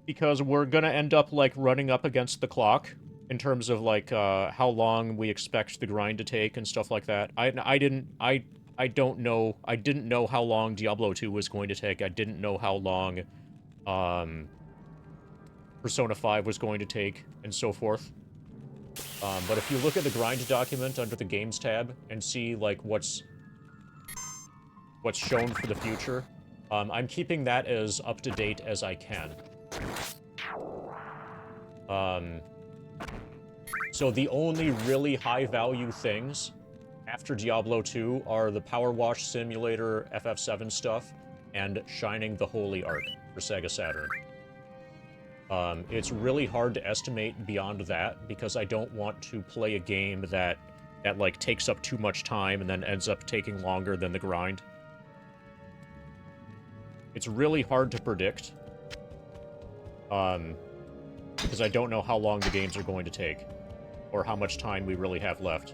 because we're gonna end up, like, running up against the clock in terms of, like, how long we expect the grind to take and stuff like that. I don't know. I didn't know how long Diablo 2 was going to take. I didn't know how long, Persona 5 was going to take, and so forth. But if you look at the grind document under the Games tab and see, like, what's shown for the future, I'm keeping that as up-to-date as I can. So the only really high-value things after Diablo 2 are the Power Wash Simulator FF7 stuff and Shining the Holy Ark for Sega Saturn. It's really hard to estimate beyond that because I don't want to play a game that like takes up too much time and then ends up taking longer than the grind. It's really hard to predict. Because I don't know how long the games are going to take, or how much time we really have left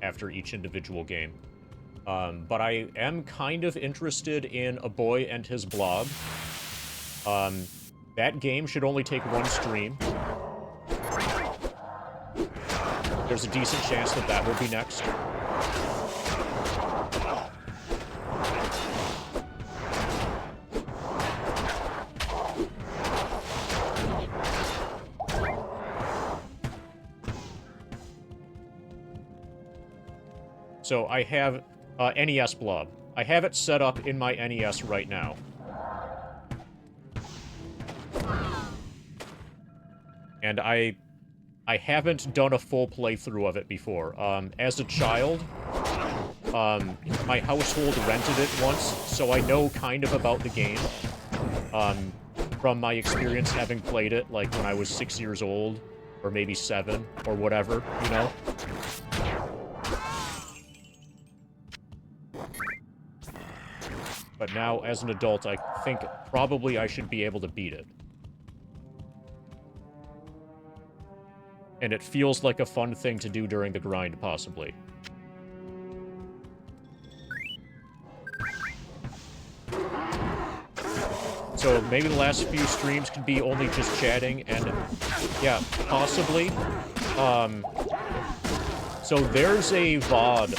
after each individual game. But I am kind of interested in A Boy and His Blob. That game should only take one stream. There's a decent chance that that will be next. So I have NES Blob. I have it set up in my NES right now. And I haven't done a full playthrough of it before. As a child, my household rented it once, so I know kind of about the game. From my experience having played it, like, when I was 6 years old, or maybe 7, or whatever, you know? But now, as an adult, I think probably I should be able to beat it. And it feels like a fun thing to do during the grind, possibly. So maybe the last few streams could be only just chatting, and yeah, possibly. So there's a VOD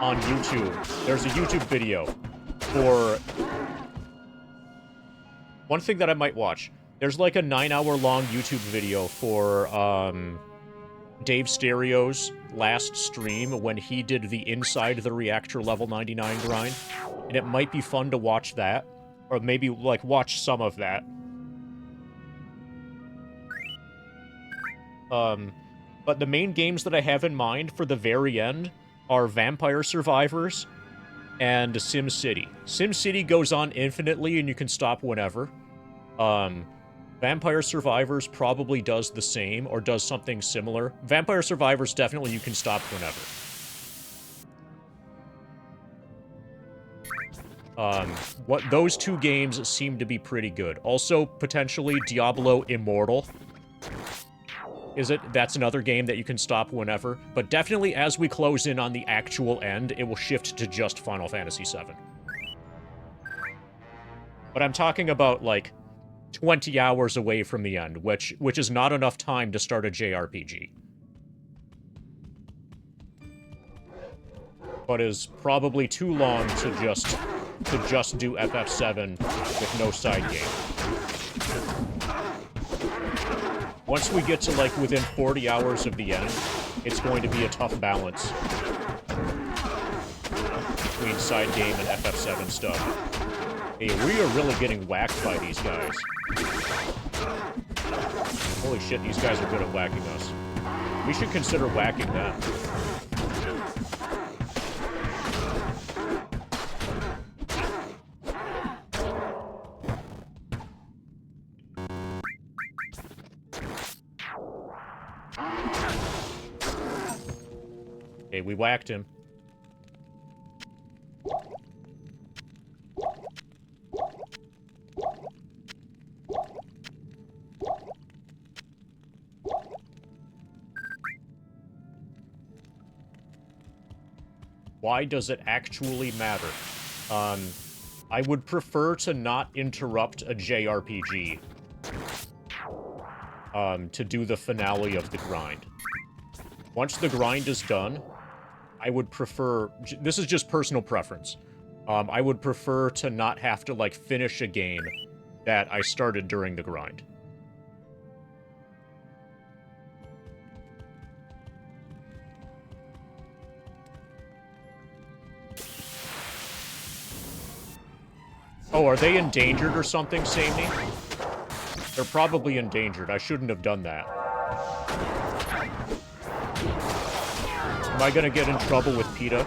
on YouTube. There's a YouTube video for... One thing that I might watch. There's like a 9-hour-long YouTube video for, Dave Stereo's last stream when he did the Inside the Reactor level 99 grind. And it might be fun to watch that. Or maybe, like, watch some of that. But the main games that I have in mind for the very end are Vampire Survivors and SimCity. SimCity goes on infinitely and you can stop whenever. Vampire Survivors probably does the same or does something similar. Vampire Survivors, definitely you can stop whenever. Those two games seem to be pretty good. Also, potentially, Diablo Immortal. That's another game that you can stop whenever. But definitely, as we close in on the actual end, it will shift to just Final Fantasy VII. But I'm talking about, like, 20 hours away from the end, which is not enough time to start a JRPG. But is probably too long to just do FF7 with no side game. Once we get to, like, within 40 hours of the end, it's going to be a tough balance between side game and FF7 stuff. Hey, we are really getting whacked by these guys. Holy shit, these guys are good at whacking us. We should consider whacking them. Okay, we whacked him. Why does it actually matter? I would prefer to not interrupt a JRPG to do the finale of the grind. Once the grind is done, I would prefer... This is just personal preference. I would prefer to not have to, like, finish a game that I started during the grind. Oh, are they endangered or something, Samey? They're probably endangered. I shouldn't have done that. Am I gonna get in trouble with PETA?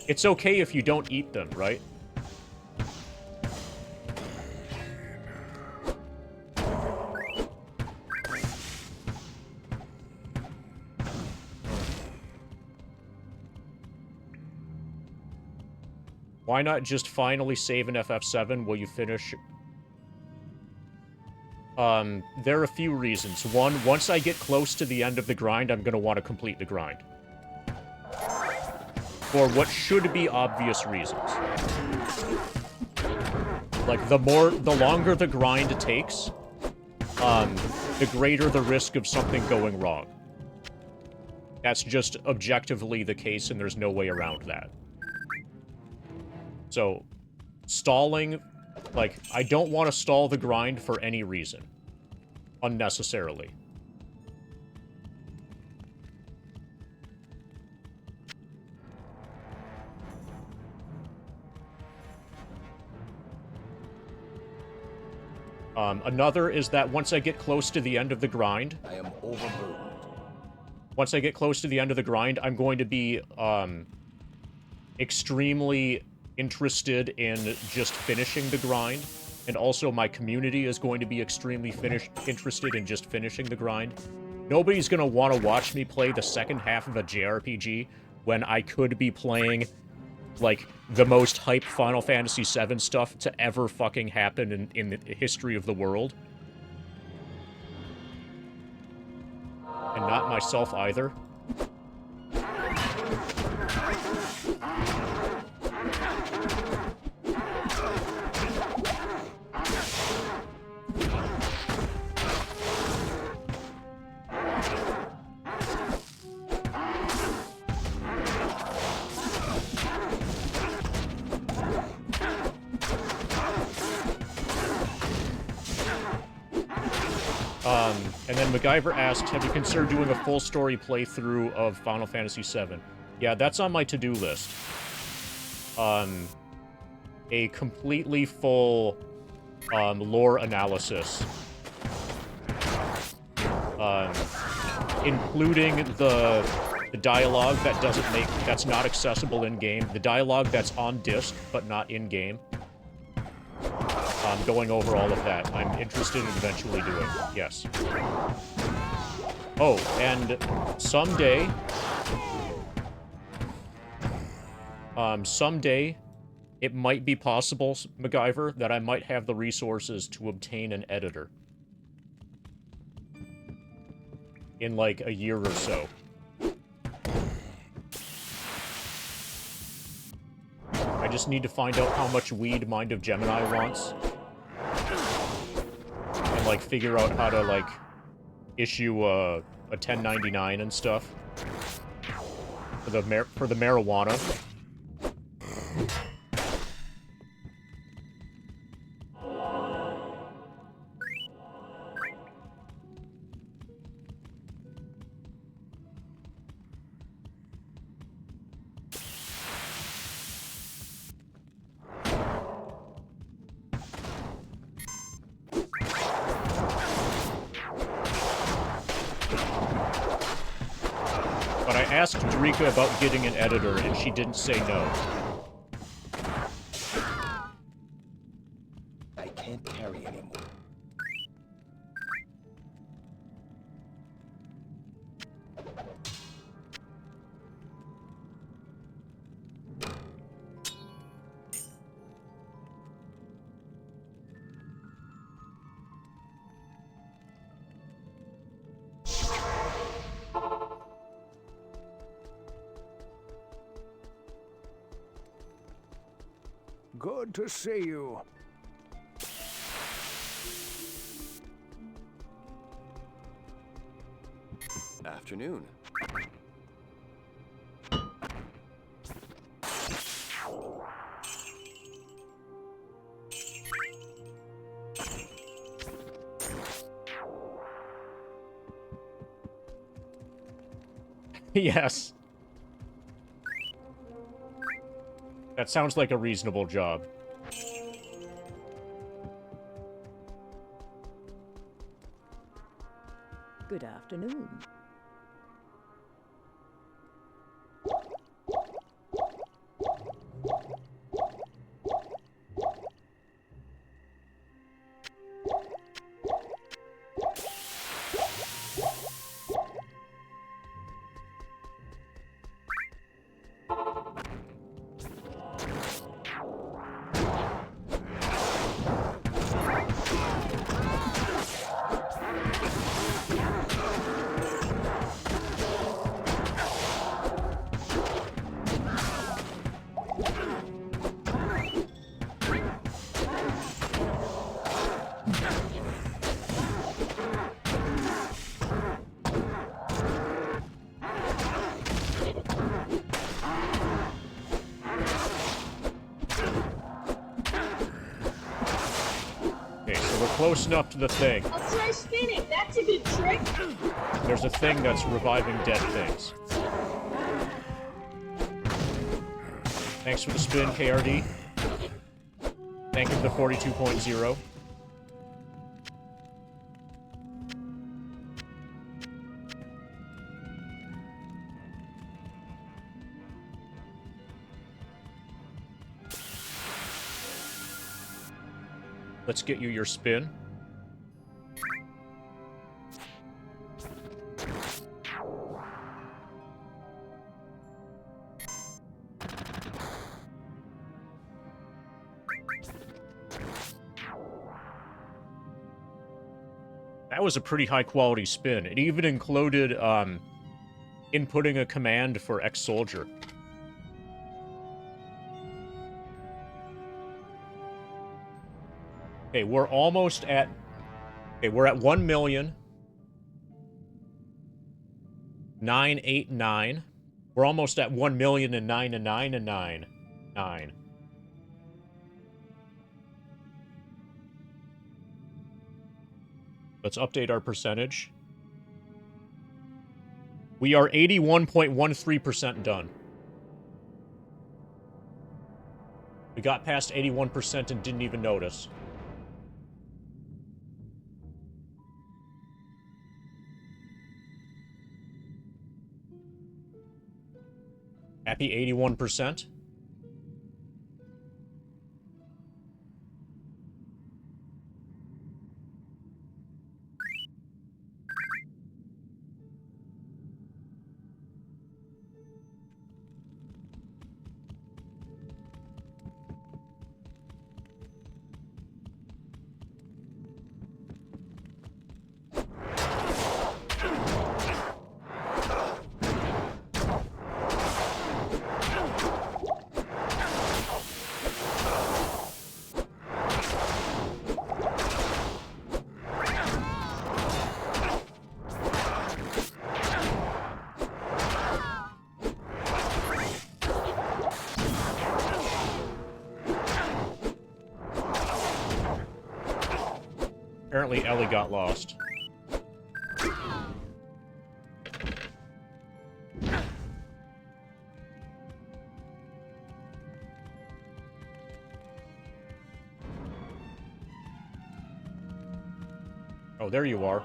It's okay if you don't eat them, right? Why not just finally save an FF7? Will you finish? There are a few reasons. One, once I get close to the end of the grind, I'm gonna want to complete the grind. For what should be obvious reasons. Like, the longer the grind takes, the greater the risk of something going wrong. That's just objectively the case, and there's no way around that. So, stalling, like, I don't want to stall the grind for any reason. Unnecessarily. Another is that once I get close to the end of the grind... I am overburdened. Once I get close to the end of the grind, I'm going to be, extremely interested in just finishing the grind, and also my community is going to be extremely interested in just finishing the grind. Nobody's gonna want to watch me play the second half of a JRPG when I could be playing, like, the most hype Final Fantasy VII stuff to ever fucking happen in the history of the world. And not myself either. And then MacGyver asked, have you considered doing a full story playthrough of Final Fantasy VII? Yeah, that's on my to-do list. A completely full lore analysis. Including the dialogue that's not accessible in-game, the dialogue that's on disc but not in-game. Going over all of that. I'm interested in eventually doing, yes. Oh, and someday, it might be possible, MacGyver, that I might have the resources to obtain an editor. In, like, a year or so. I just need to find out how much weed Mind of Gemini wants. And, like, figure out how to, like, issue a 1099 and stuff. For the marijuana. But I asked Drika about getting an editor, and she didn't say no. I can't carry anymore. Good to see you. Afternoon. Yes. That sounds like a reasonable job. Good afternoon. Close enough to the thing. I'll try spinning. That's a good trick. There's a thing that's reviving dead things. Thanks for the spin, KRD. Thank you for the 42.0. Let's get you your spin. That was a pretty high-quality spin. It even included, inputting a command for Ex-SOLDIER. Okay, we're almost at... Okay, we're at 1,989. We're almost at 1,009,999. Let's update our percentage. We are 81.13% done. We got past 81% and didn't even notice. Happy 81%? Apparently Ellie got lost. Oh, there you are.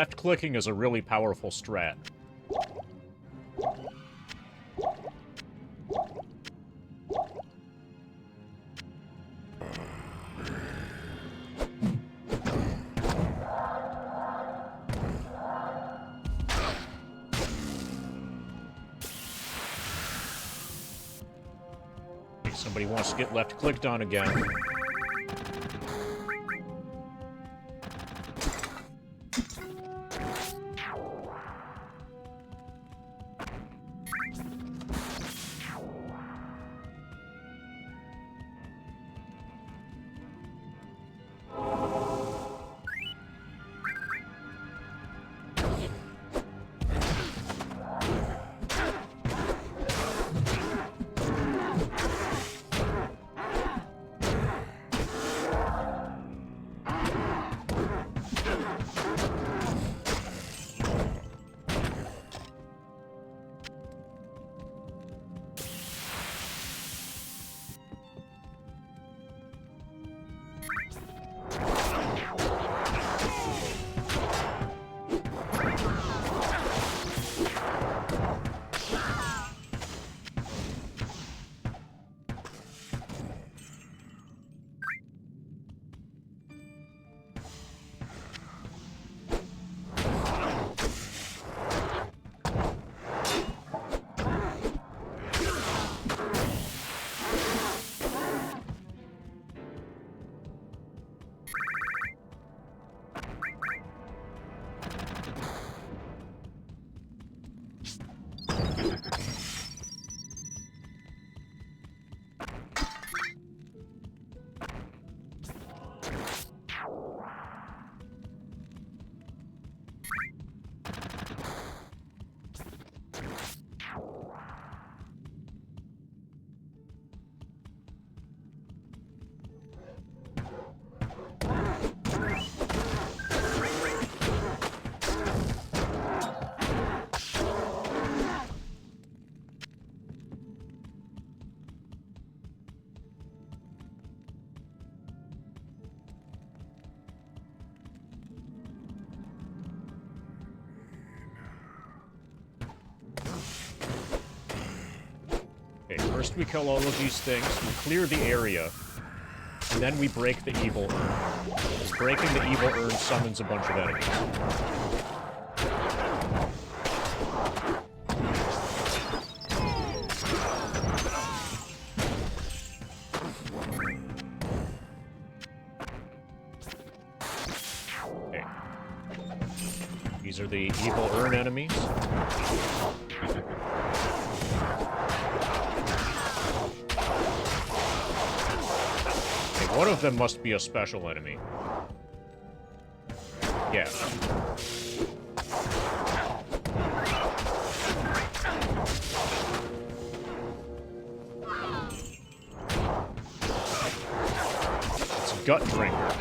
Left clicking is a really powerful strat. Somebody wants to get left clicked on again. First we kill all of these things, we clear the area, and then we break the evil urn. Because breaking the evil urn summons a bunch of enemies. Okay. These are the evil urn enemies. One of them must be a special enemy. Yeah. It's a gut drinker.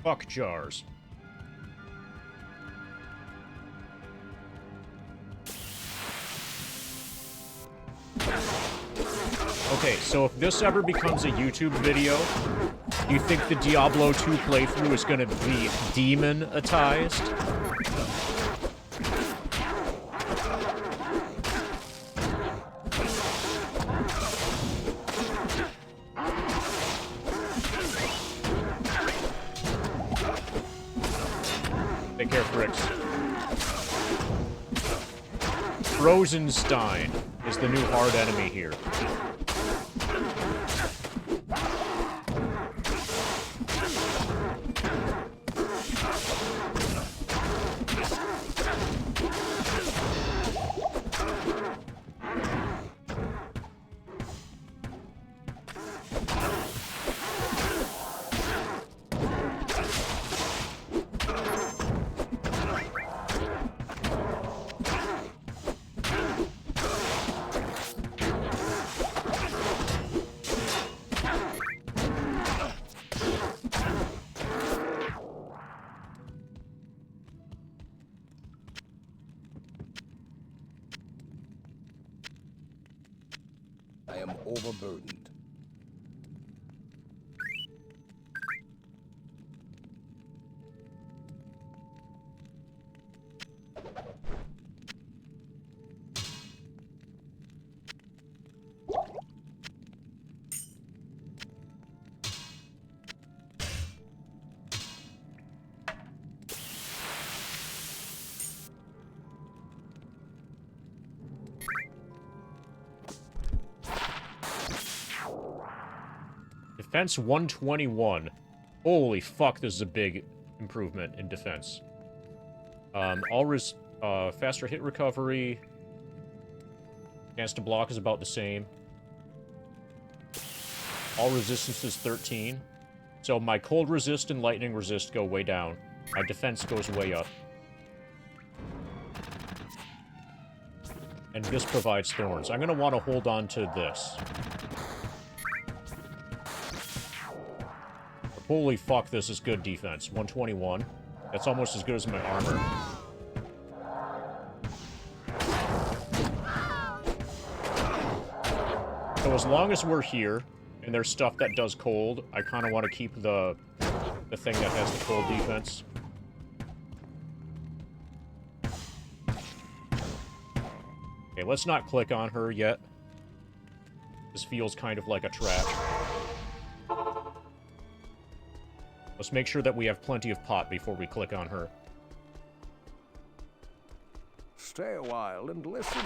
Fuck jars. Okay, so if this ever becomes a YouTube video, do you think the Diablo 2 playthrough is gonna be demonetized? Take care, Fricks. Rosenstein is the new hard enemy here. I am overburdened. Defense 121. Holy fuck, this is a big improvement in defense. Faster hit recovery. Chance to block is about the same. All resistance is 13. So my cold resist and lightning resist go way down. My defense goes way up. And this provides thorns. I'm going to want to hold on to this. Holy fuck, this is good defense. 121. That's almost as good as my armor. So as long as we're here, and there's stuff that does cold, I kind of want to keep the thing that has the cold defense. Okay, let's not click on her yet. This feels kind of like a trap. Let's make sure that we have plenty of pot before we click on her. Stay a while and listen.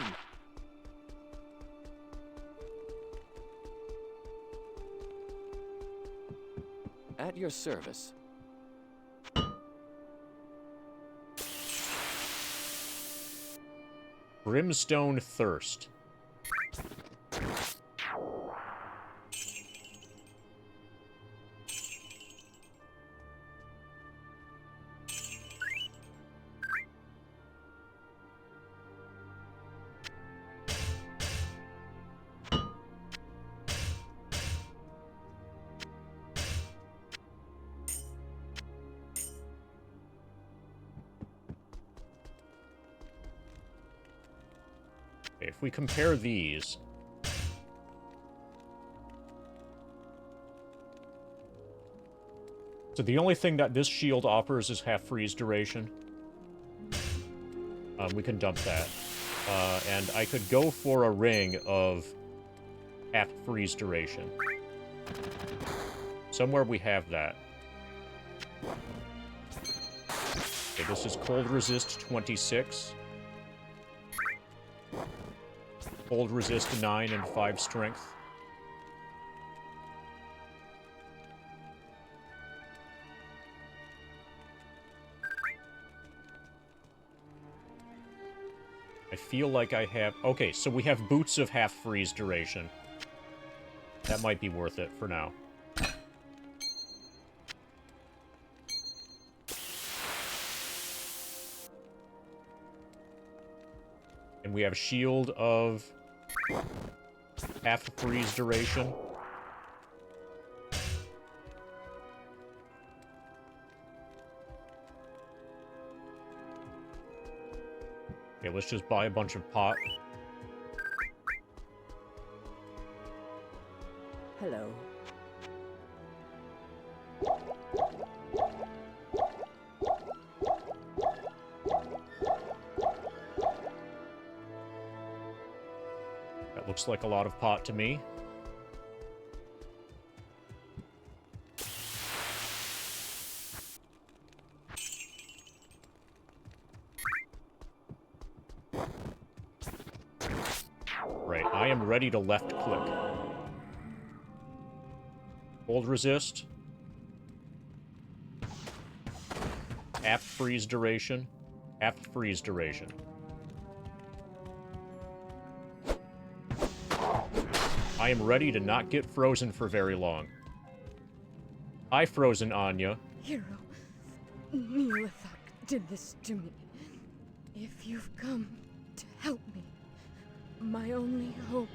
At your service. Brimstone Thirst. If we compare these... So the only thing that this shield offers is half freeze duration. We can dump that. And I could go for a ring of half freeze duration. Somewhere we have that. Okay, this is cold resist 26. Cold resist 9 and 5 strength. I feel like I have... Okay, so we have boots of half freeze duration. That might be worth it for now. And we have shield of half freeze duration. Okay, let's just buy a bunch of pot. Hello. That looks like a lot of pot to me. Right, I am ready to left click. Cold resist. Half freeze duration. Half freeze duration. I am ready to not get frozen for very long. Hi, frozen Anya. Hero, Neelathak did this to me. If you've come to help me, my only hope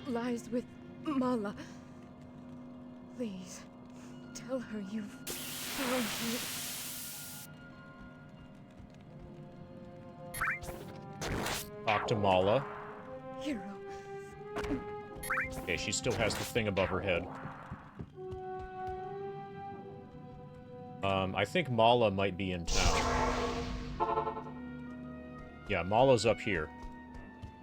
lies with Mala. Please, tell her you've found me. Talk to Mala. Hero. Okay, she still has the thing above her head. I think Mala might be in town. Yeah, Mala's up here.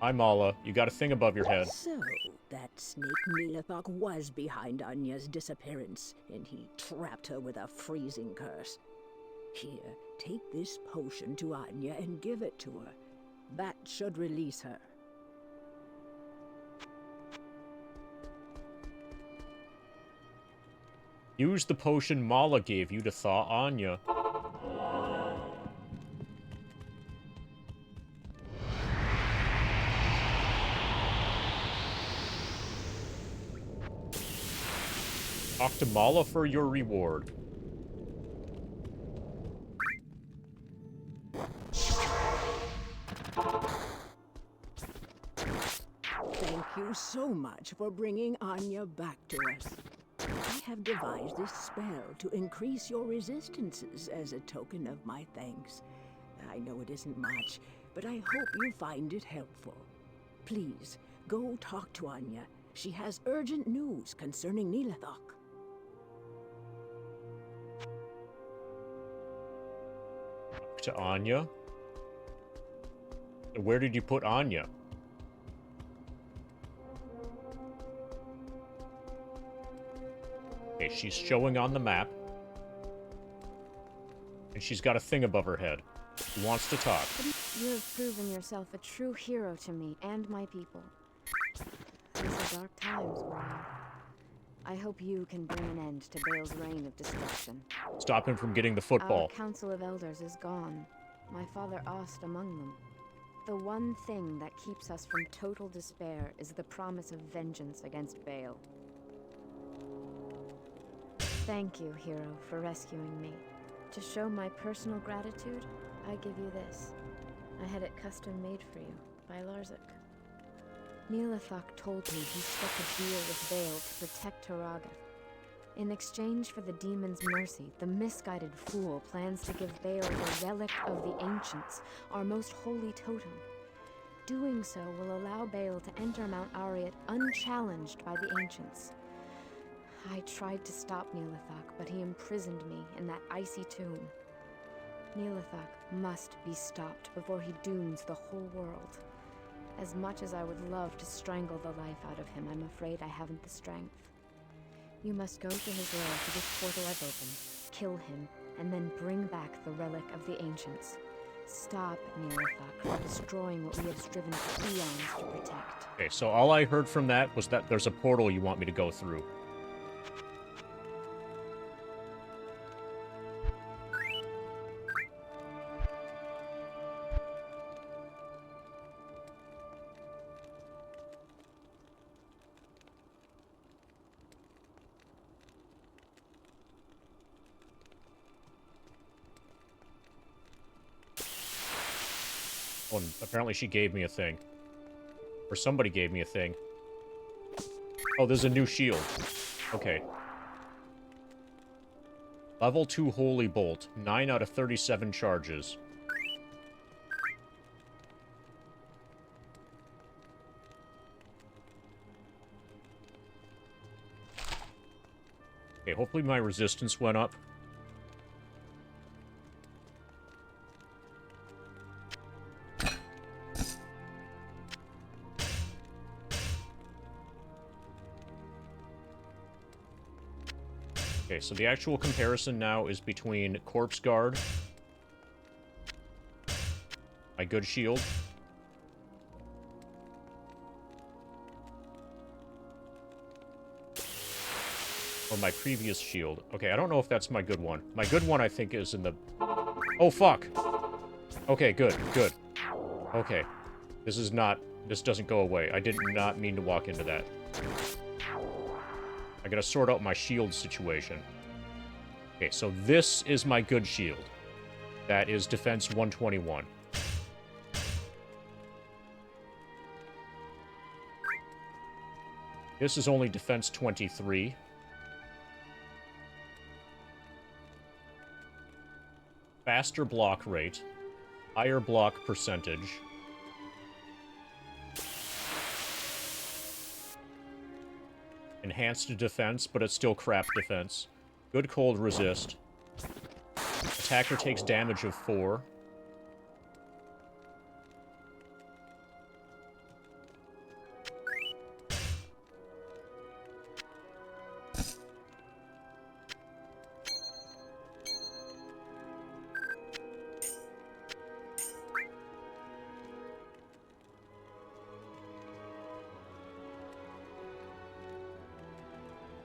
Hi, Mala. You got a thing above your head. So, that snake Neelathak was behind Anya's disappearance, and he trapped her with a freezing curse. Here, take this potion to Anya and give it to her. That should release her. Use the potion Mala gave you to thaw Anya. Talk to Mala for your reward. Thank you so much for bringing Anya back to us. I have devised this spell to increase your resistances as a token of my thanks. I know it isn't much, but I hope you find it helpful. Please, go talk to Anya. She has urgent news concerning Nilathok. To Anya? Where did you put Anya? Okay, she's showing on the map. And she's got a thing above her head. She wants to talk. You have proven yourself a true hero to me and my people. These are dark times, warrior. I hope you can bring an end to Bale's reign of destruction. Stop him from getting the football. Our Council of Elders is gone. My father Ost among them. The one thing that keeps us from total despair is the promise of vengeance against Bale. Thank you, hero, for rescuing me. To show my personal gratitude, I give you this. I had it custom made for you by Larzik. Nilathok told me he struck a deal with Bale to protect Taraga. In exchange for the demon's mercy, the misguided fool plans to give Bale the relic of the ancients, our most holy totem. Doing so will allow Bale to enter Mount Ariat unchallenged by the ancients. I tried to stop Nilathok, but he imprisoned me in that icy tomb. Nilathok must be stopped before he dooms the whole world. As much as I would love to strangle the life out of him, I'm afraid I haven't the strength. You must go to his lair to this portal I've opened, kill him, and then bring back the relic of the ancients. Stop Nilathok from destroying what we have striven for eons to protect. Okay, so all I heard from that was that there's a portal you want me to go through. Oh, and apparently she gave me a thing. Or somebody gave me a thing. Oh, there's a new shield. Okay. Level 2 Holy Bolt. 9 out of 37 charges. Okay, hopefully my resistance went up. Okay, so the actual comparison now is between Corpse Guard, my good shield, or my previous shield. Okay, I don't know if that's my good one. My good one, I think, is in the... Oh, fuck! Okay, good, good. Okay. This is not... This doesn't go away. I did not mean to walk into that. I gotta sort out my shield situation. Okay, so this is my good shield. That is defense 121. This is only defense 23. Faster block rate. Higher block percentage. Enhanced defense, but it's still crap defense. Good cold resist. Attacker takes damage of 4.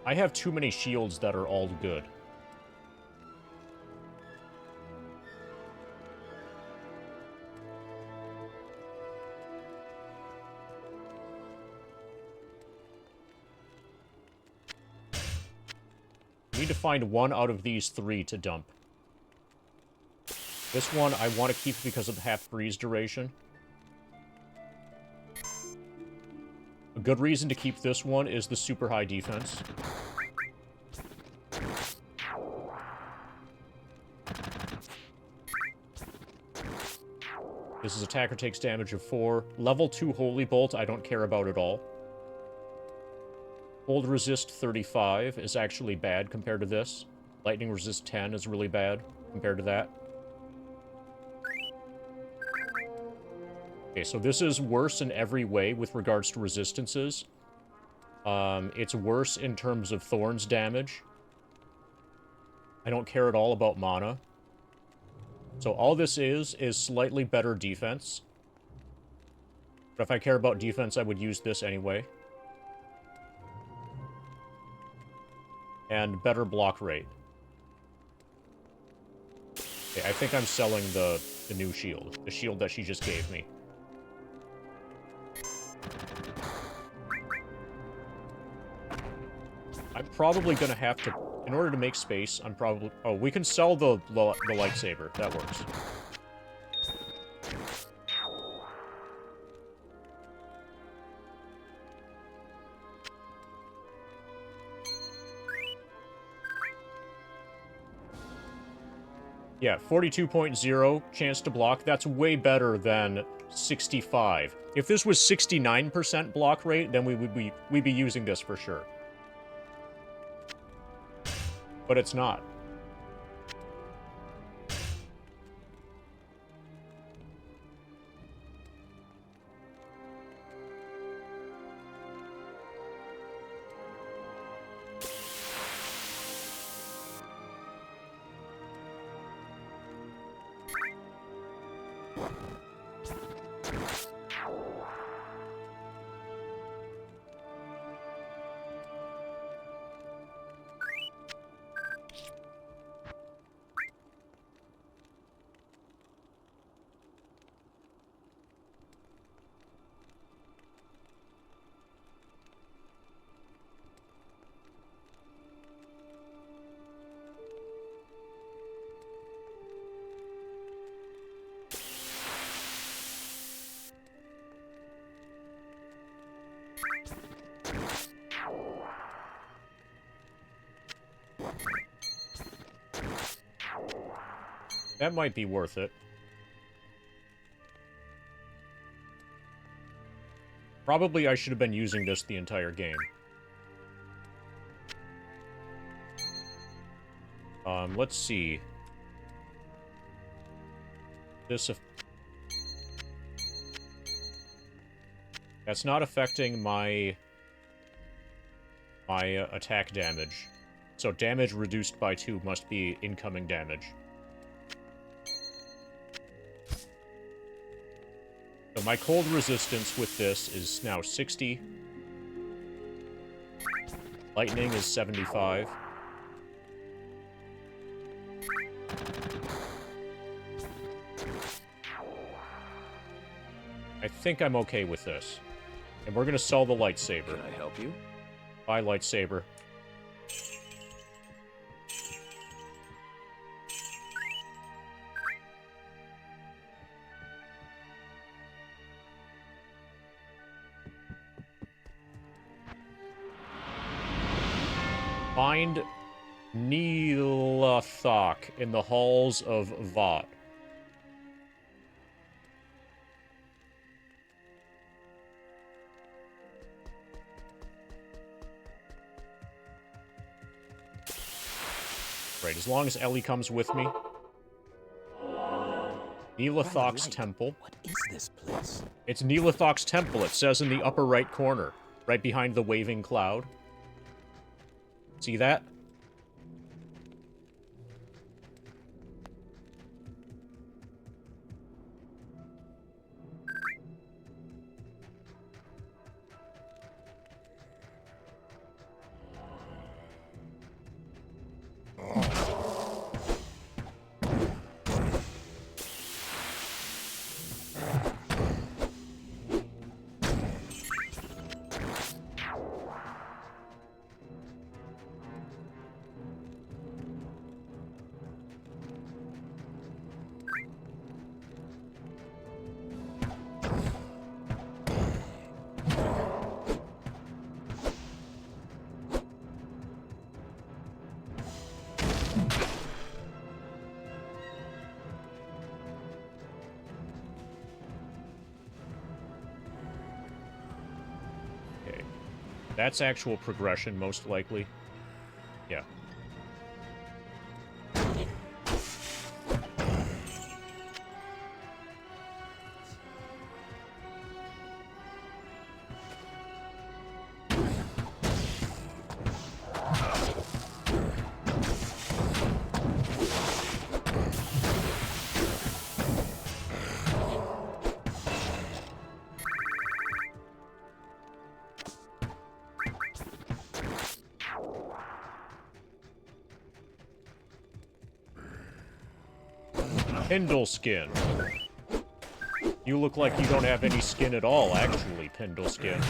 I have too many shields that are all good. need to find one out of these 3 to dump. This one I want to keep because of the half-freeze duration. A good reason to keep this one is the super high defense. This is attacker takes damage of 4. Level 2 Holy Bolt, I don't care about at all. Cold Resist 35 is actually bad compared to this. Lightning Resist 10 is really bad compared to that. Okay, so this is worse in every way with regards to resistances. It's worse in terms of Thorns damage. I don't care at all about mana. So all this is slightly better defense. But if I care about defense, I would use this anyway. And better block rate. Okay, I think I'm selling the new shield. The shield that she just gave me. I'm probably gonna have to, in order to make space, I'm probably... Oh, we can sell the lightsaber. That works. Yeah, 42.0 chance to block. That's way better than 65. If this was 69% block rate, then we'd be using this for sure. But it's not. That might be worth it. Probably I should have been using this the entire game. Let's see. This... That's not affecting my attack damage. So damage reduced by 2 must be incoming damage. So my cold resistance with this is now 60. Lightning is 75. I think I'm okay with this. And we're gonna sell the lightsaber. Can I help you? Buy lightsaber. Find Neelathok in the halls of Vought. Right, as long as Ellie comes with me. Neelathok's temple. What is this place? It's Neelathok's temple. It says in the upper right corner, right behind the waving cloud. See that? That's actual progression, most likely. Yeah. Pendle skin. You look like you don't have any skin at all, actually, Pendle skin.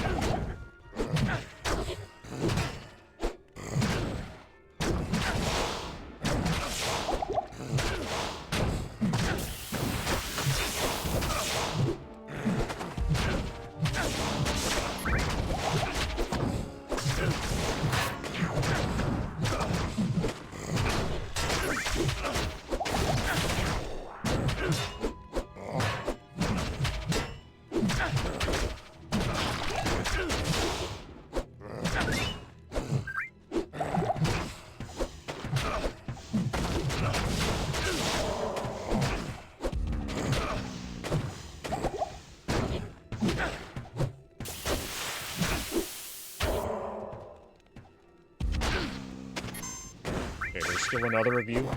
Still another of you?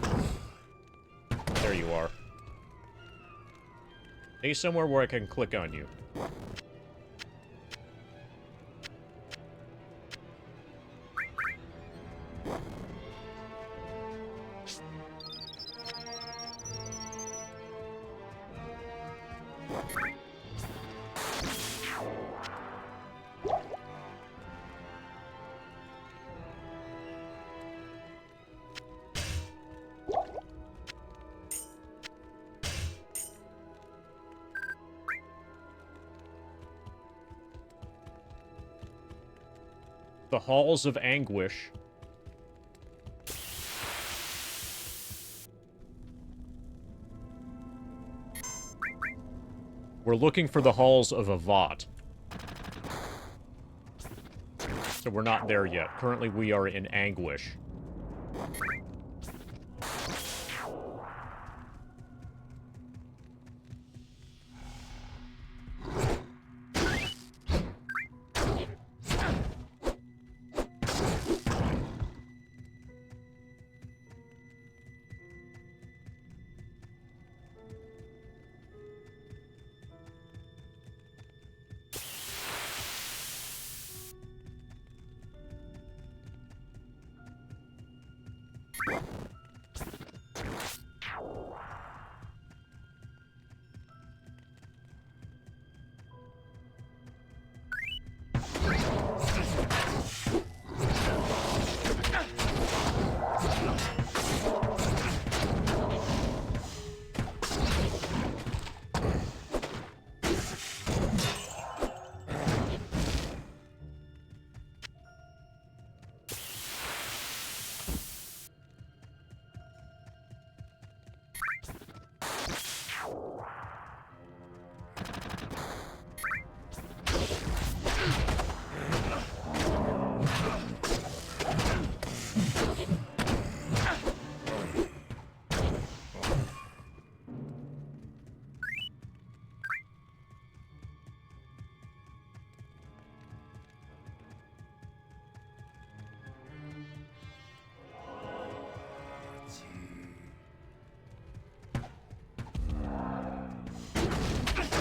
There you are. Stay somewhere where I can click on you. The Halls of Anguish. We're looking for the Halls of Avat. So we're not there yet. Currently we are in Anguish.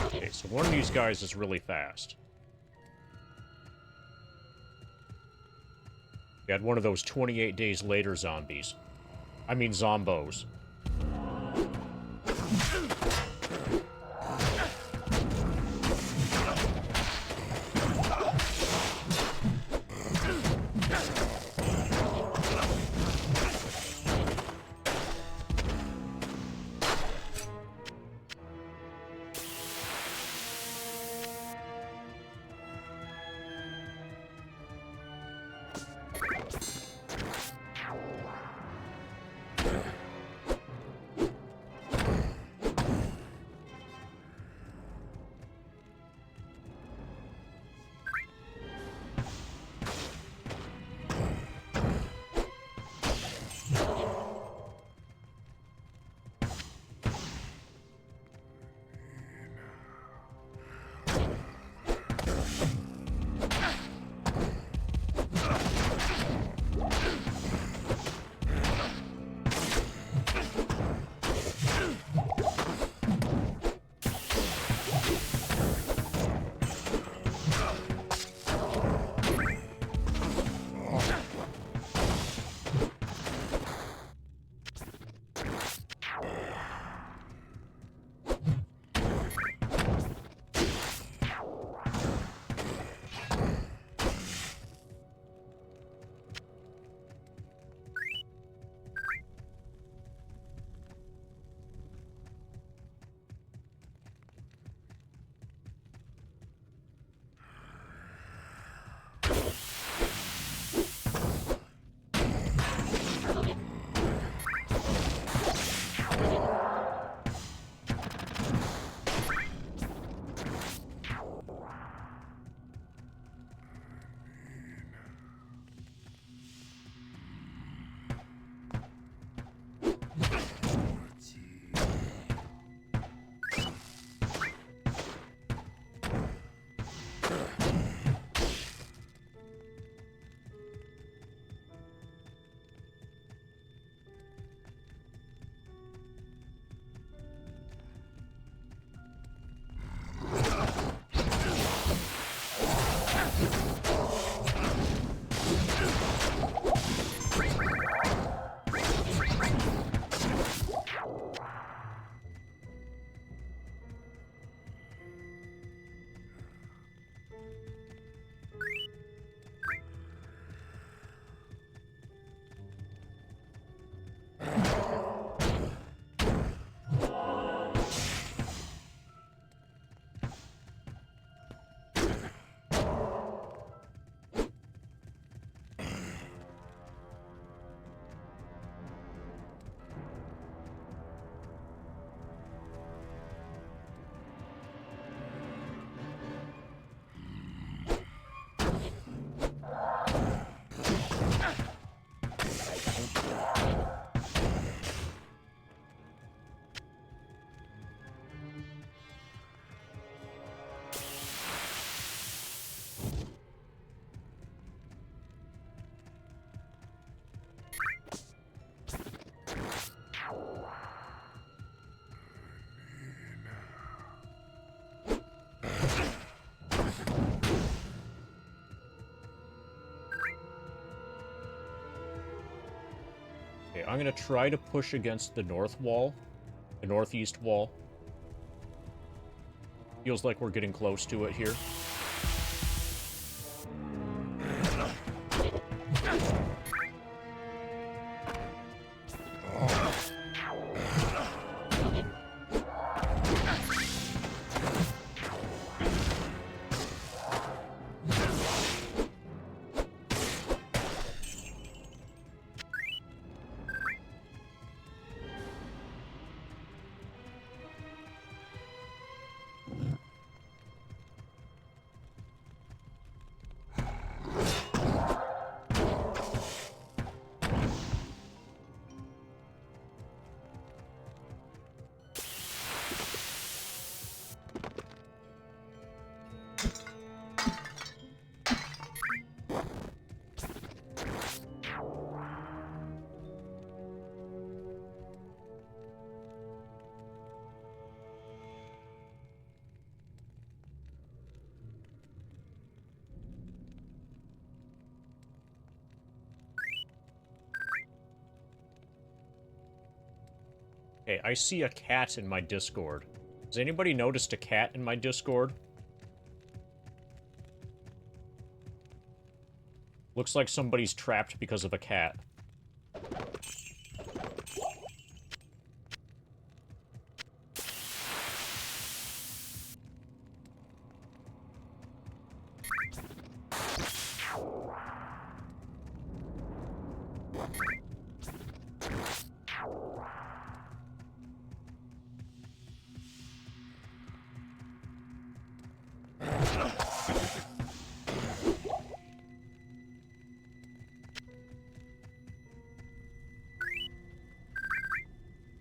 Okay, so one of these guys is really fast. We had one of those 28 days later zombies. I mean zombos. I'm gonna try to push against the north wall. The northeast wall. Feels like we're getting close to it here. Okay, I see a cat in my Discord. Has anybody noticed a cat in my Discord? Looks like somebody's trapped because of a cat.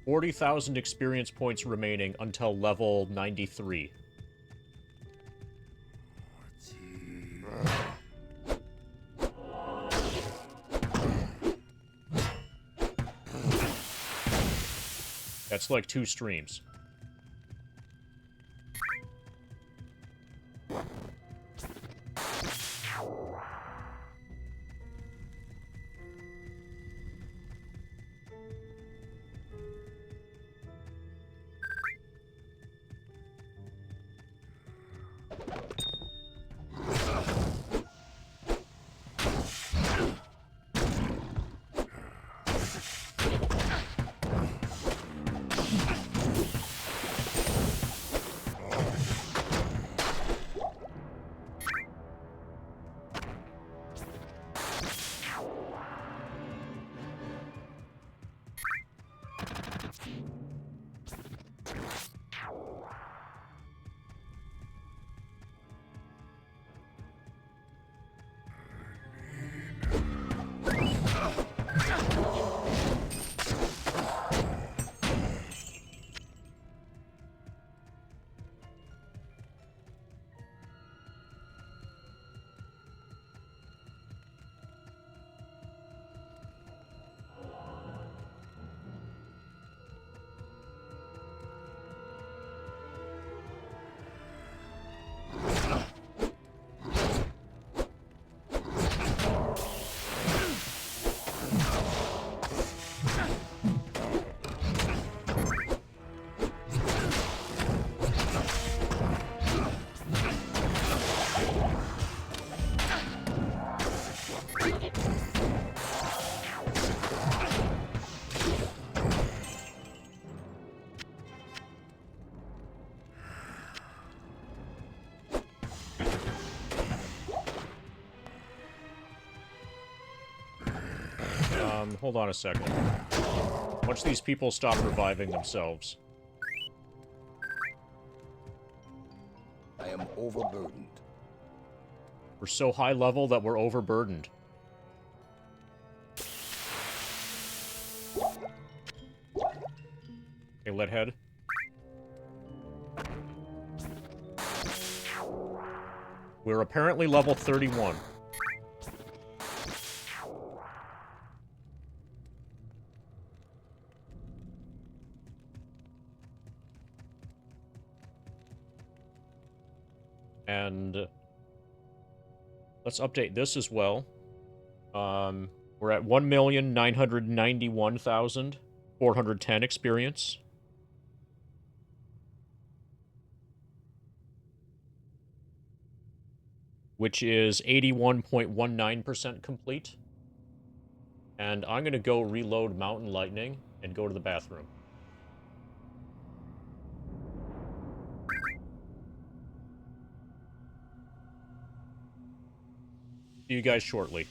$40,000 experience points remaining until level 93. That's like 2 streams. Hold on a second. Once these people stop reviving themselves. I am overburdened. We're so high level that we're overburdened. Okay, lead head. We're apparently level 31. And let's update this as well. We're at 1,991,410 experience. Which is 81.19% complete. And I'm going to go reload Mountain Lightning and go to the bathroom. See you guys shortly.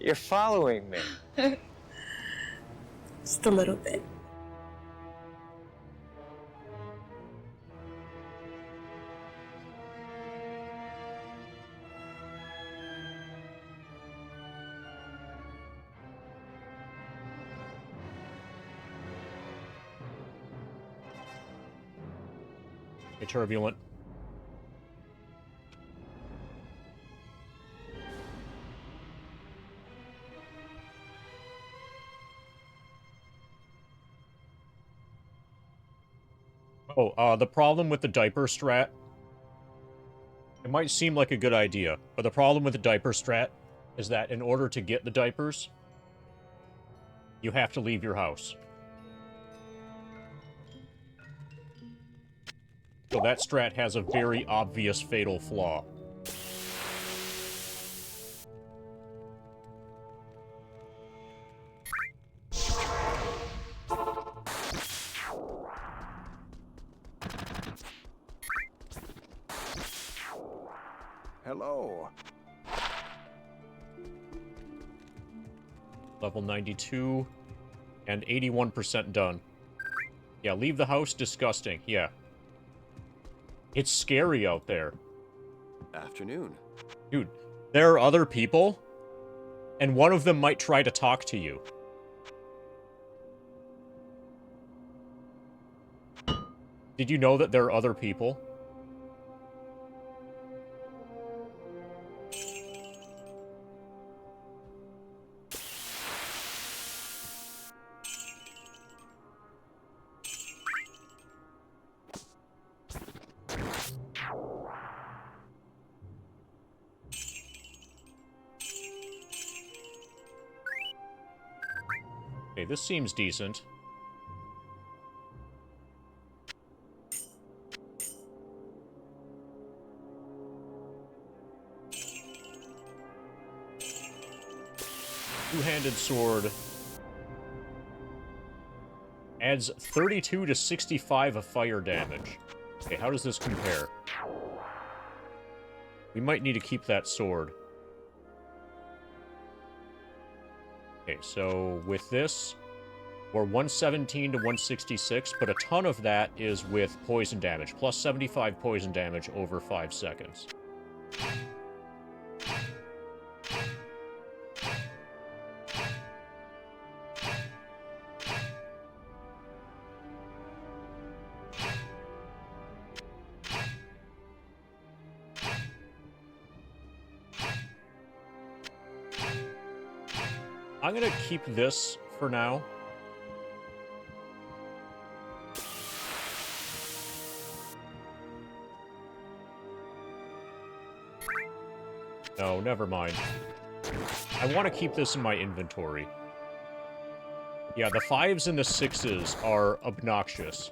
You're following me. Just a little bit. Hey, Turbulent. Oh, the problem with the diaper strat, it might seem like a good idea, but the problem with the diaper strat is that in order to get the diapers, you have to leave your house. So that strat has a very obvious fatal flaw. Hello. Level 92 and 81% done. Yeah, leave the house. Disgusting. Yeah. It's scary out there. Afternoon. Dude, there are other people, and one of them might try to talk to you. Did you know that there are other people? Okay, this seems decent. Two-handed sword adds 32 to 65 of fire damage. Okay, how does this compare? We might need to keep that sword. Okay, so with this, we're 117 to 166, but a ton of that is with poison damage. Plus 75 poison damage over 5 seconds. I'm gonna keep this for now. No, never mind. I want to keep this in my inventory. Yeah, the 5s and the 6s are obnoxious.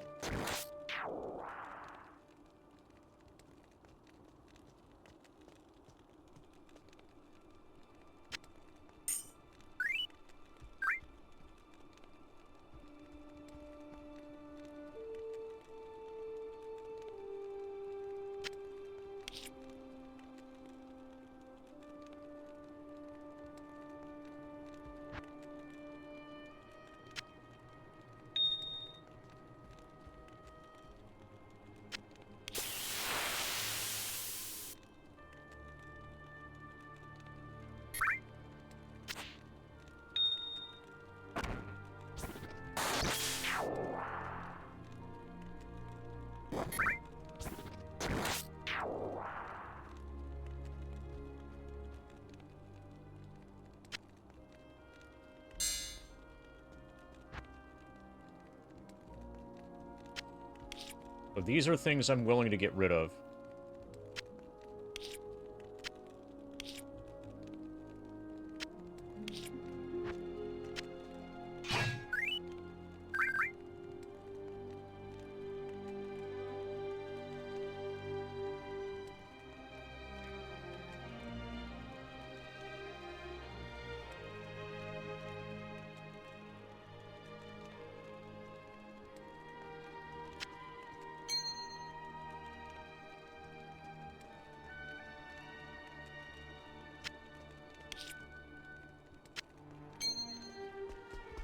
So these are things I'm willing to get rid of.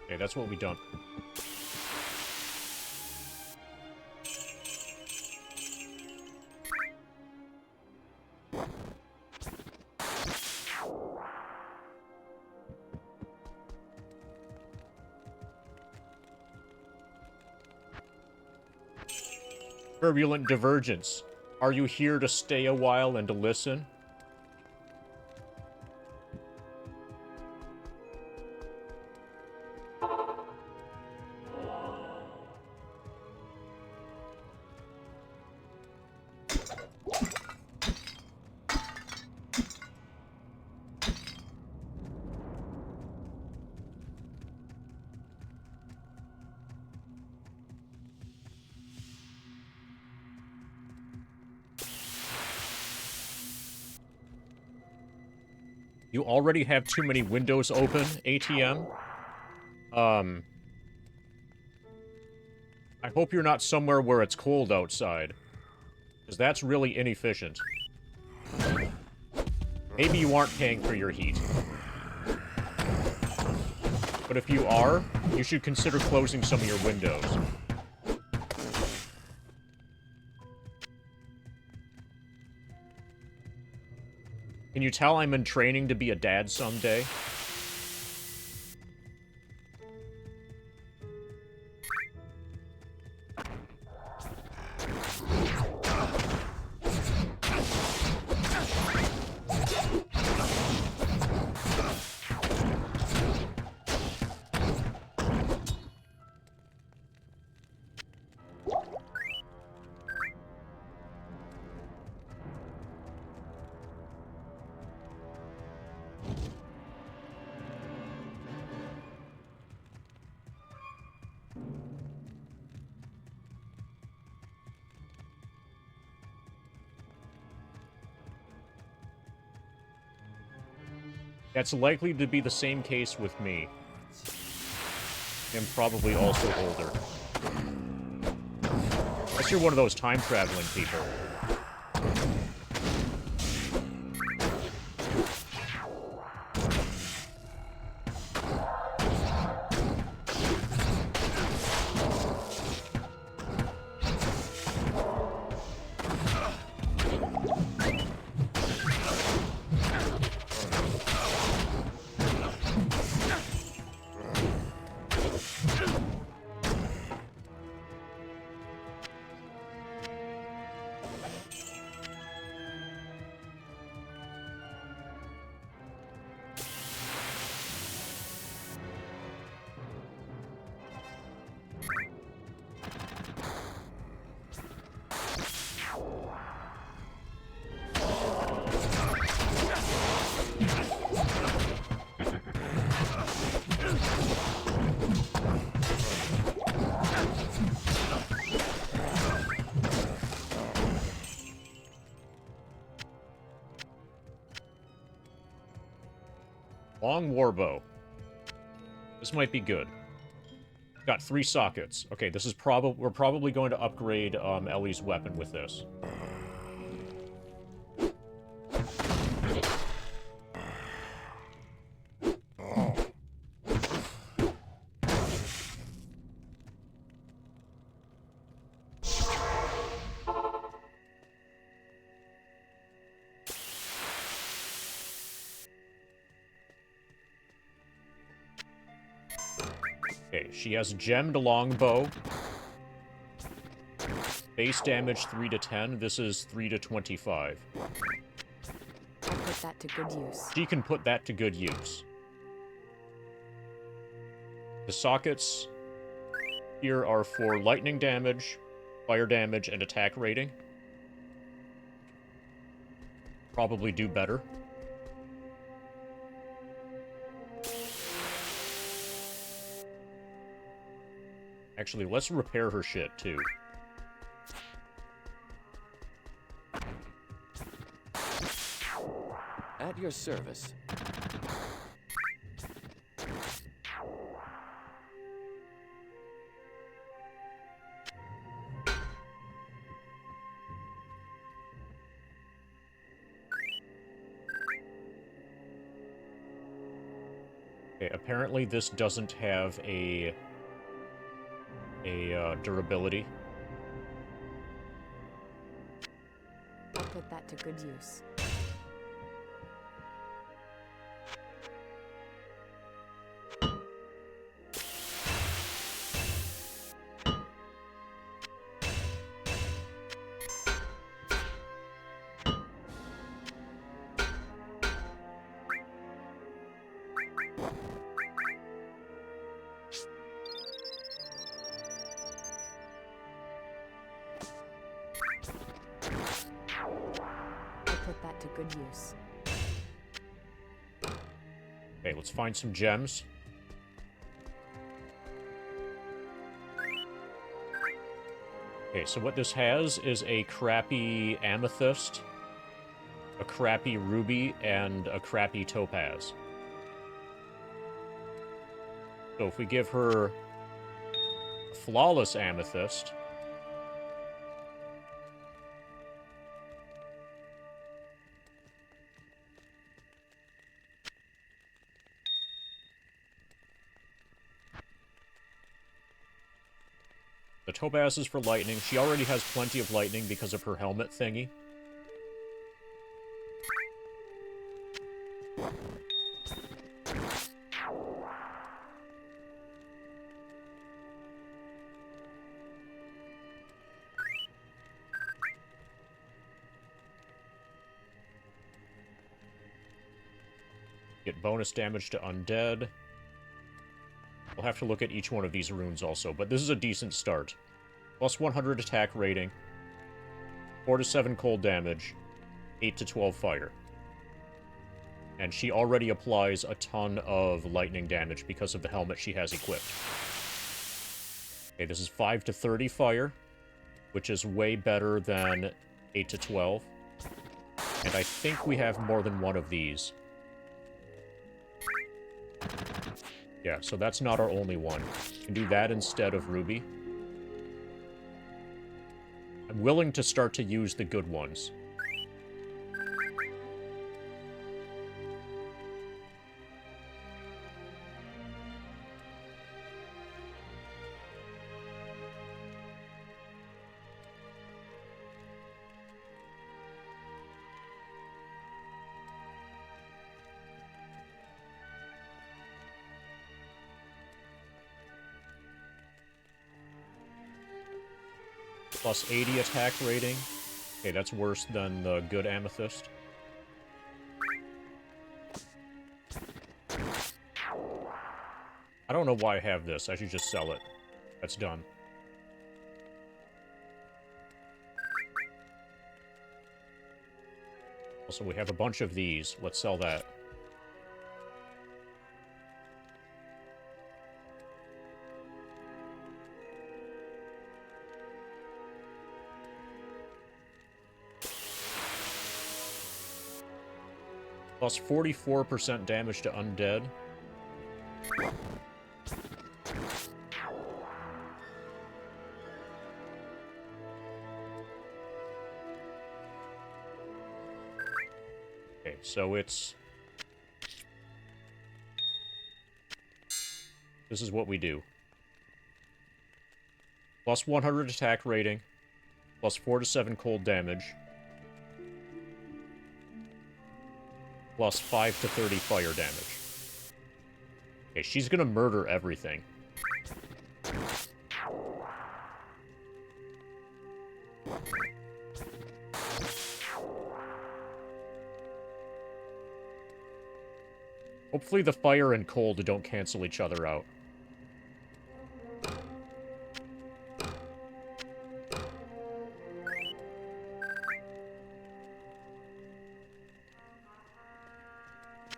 Okay, that's what we done. Turbulent Divergence. Are you here to stay a while and to listen? You already have too many windows open, ATM. I hope you're not somewhere where it's cold outside. Because that's really inefficient. Maybe you aren't paying for your heat. But if you are, you should consider closing some of your windows. Can you tell I'm in training to be a dad someday? That's likely to be the same case with me. I'm probably also older. Unless you're one of those time-traveling people. Long warbow. This might be good. Got 3 sockets. Okay, this is we're probably going to upgrade Ellie's weapon with this. Okay, she has gemmed longbow. Base damage 3 to 10. This is 3 to 25. I'll put that to good use. She can put that to good use. The sockets here are for lightning damage, fire damage, and attack rating. Probably do better. Actually, let's repair her shit, too. At your service. Okay, apparently this doesn't have a durability. I'll put that to good use. Put that to good use. Okay, let's find some gems. Okay, so what this has is a crappy amethyst, a crappy ruby, and a crappy topaz. So if we give her a flawless amethyst, the topaz is for lightning. She already has plenty of lightning because of her helmet thingy. Get bonus damage to undead. We'll have to look at each one of these runes also, but this is a decent start. Plus 100 attack rating, 4 to 7 cold damage, 8 to 12 fire. And she already applies a ton of lightning damage because of the helmet she has equipped. Okay, this is 5 to 30 fire, which is way better than 8 to 12. And I think we have more than one of these. Yeah, so that's not our only one. We can do that instead of Ruby. I'm willing to start to use the good ones. Plus 80 attack rating. Okay, that's worse than the good amethyst. I don't know why I have this. I should just sell it. That's done. Also, we have a bunch of these. Let's sell that. Plus 44% damage to undead. Okay, so it's... This is what we do. Plus 100 attack rating. Plus 4 to 7 cold damage. Plus 5 to 30 fire damage. Okay, she's gonna murder everything. Hopefully the fire and cold don't cancel each other out.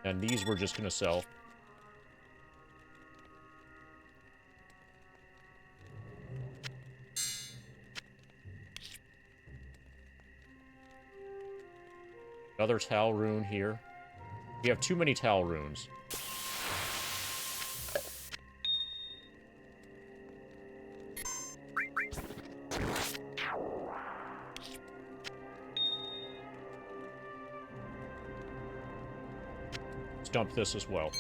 And these we're just gonna sell. Another Tal rune here. We have too many Tal runes. Let's dump this as well.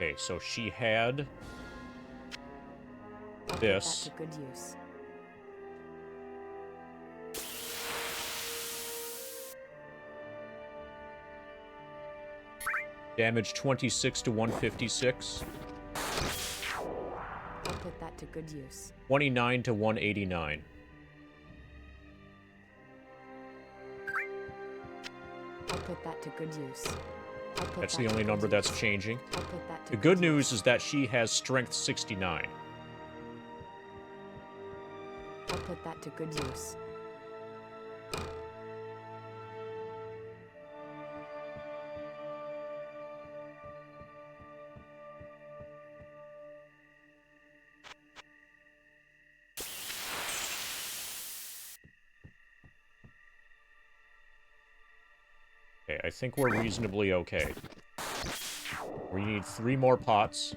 Okay, so she had I'll this. put that to good use. Damage 26 to 156. I'll put that to good use. 29 to 189. I'll put that to good use. That's the only number that's changing. I'll put that to The good news is that she has strength 69. I'll put that to good use. Okay, I think we're reasonably okay. We need 3 more pots.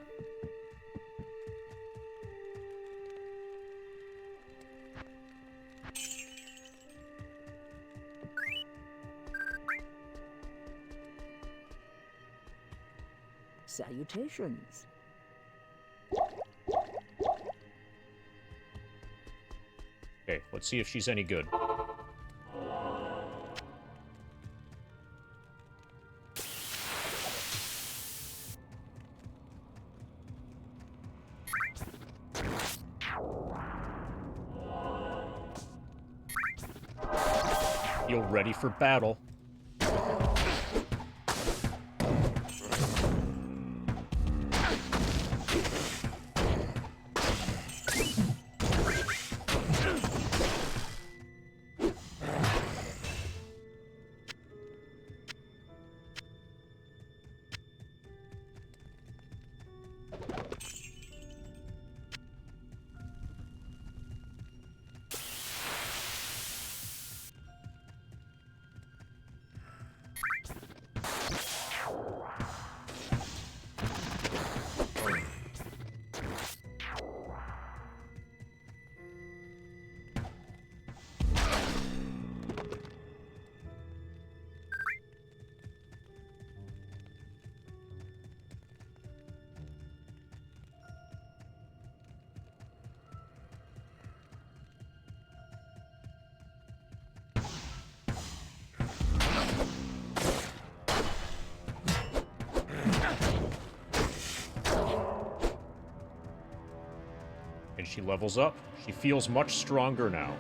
Salutations. Okay, let's see if she's any good. Feel ready for battle. And she levels up. She feels much stronger now.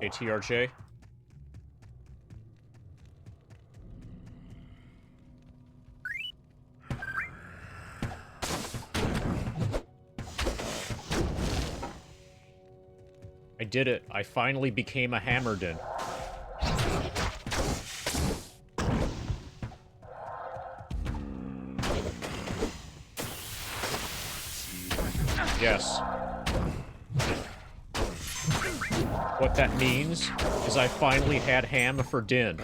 ATRJ. I did it. I finally became a Hammerden. Yes. What that means is I finally had ham for din.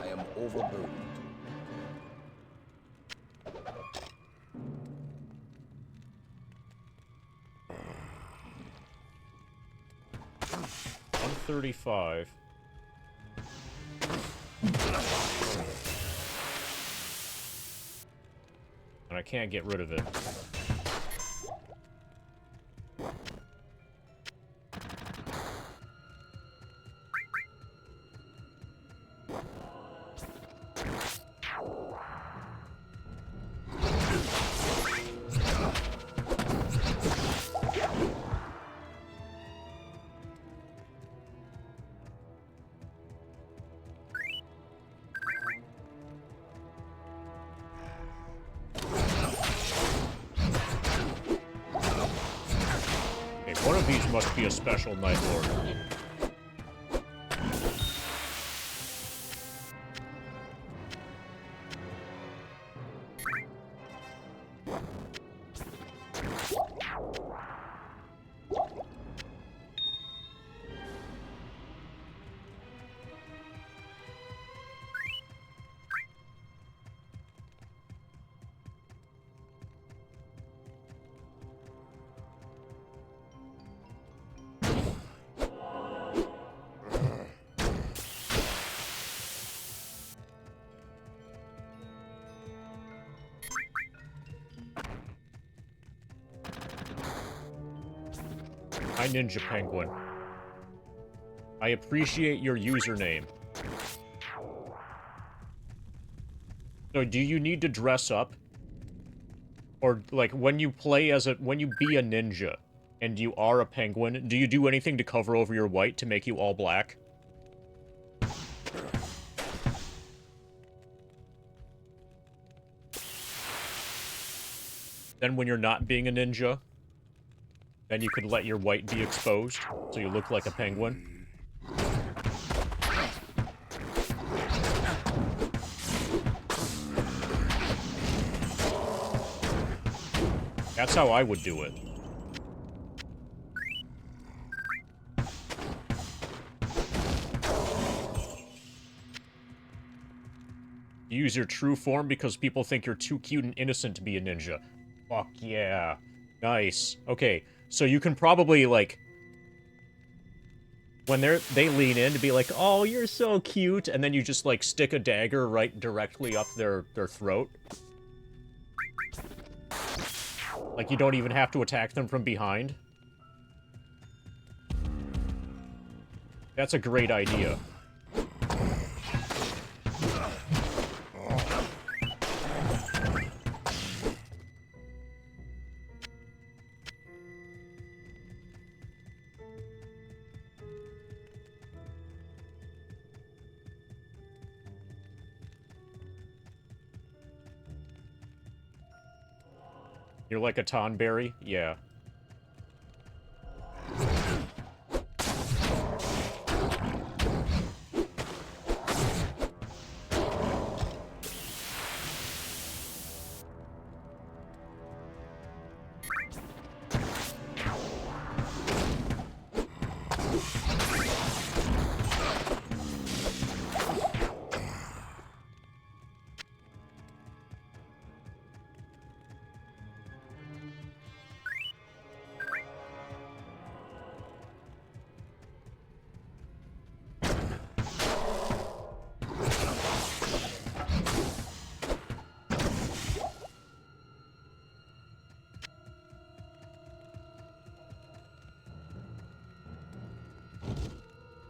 I am overburdened. $135. And I can't get rid of it. One of these must be a special Night Lord. Hi, Ninja Penguin. I appreciate your username. So, do you need to dress up? Or, like, when you play as when you be a ninja, and you are a penguin, do you do anything to cover over your white to make you all black? Then when you're not being a ninja, then you could let your white be exposed, so you look like a penguin. That's how I would do it. You use your true form because people think you're too cute and innocent to be a ninja. Fuck yeah. Nice. Okay, so you can probably, like, when they lean in to be like, oh, you're so cute, and then you just, like, stick a dagger right directly up their throat. Like, you don't even have to attack them from behind. That's a great idea. You're like a Tonberry? Yeah.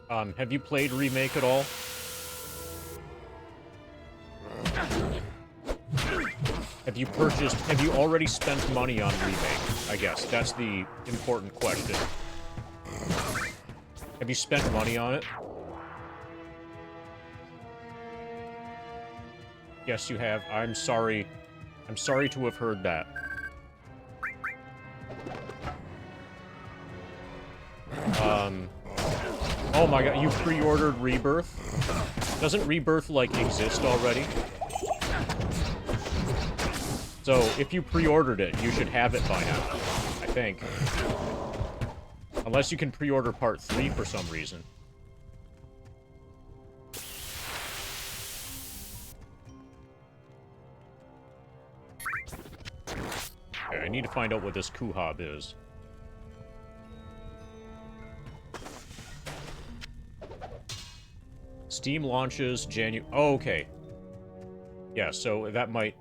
Have you played Remake at all? Have you already spent money on Remake? I guess, that's the important question. Have you spent money on it? Yes, you have. I'm sorry. I'm sorry to have heard that. Oh my god, you pre-ordered Rebirth? Doesn't Rebirth, like, exist already? So, if you pre-ordered it, you should have it by now. I think. Unless you can pre-order Part 3 for some reason. Okay, I need to find out what this Kuhab is. Steam launches Oh, okay. Yeah, so that might...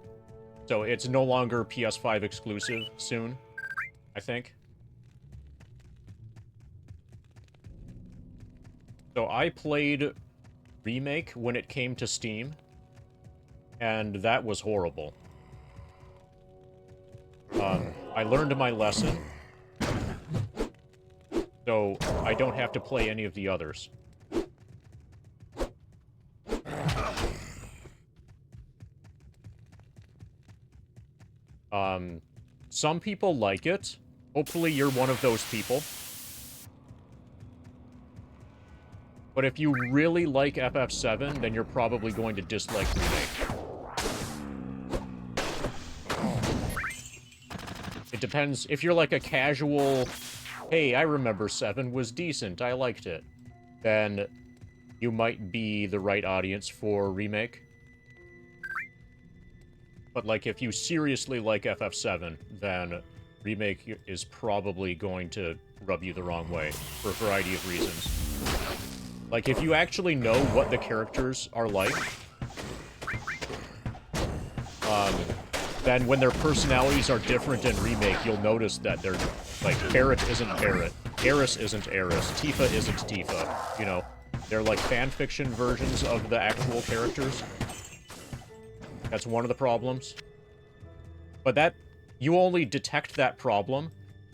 So it's no longer PS5 exclusive soon, I think. So I played Remake when it came to Steam, and that was horrible. I learned my lesson, so I don't have to play any of the others. Some people like it. Hopefully you're one of those people. But if you really like FF7, then you're probably going to dislike Remake. It depends. If you're like a casual, hey, I remember 7 was decent, I liked it, then you might be the right audience for Remake. But, like, if you seriously like FF7, then Remake is probably going to rub you the wrong way, for a variety of reasons. Like, if you actually know what the characters are like, then when their personalities are different in Remake, you'll notice that they're, like, Barret isn't Barret, Eris isn't Eris, Tifa isn't Tifa, you know? They're, like, fanfiction versions of the actual characters. That's one of the problems. But that... You only detect that problem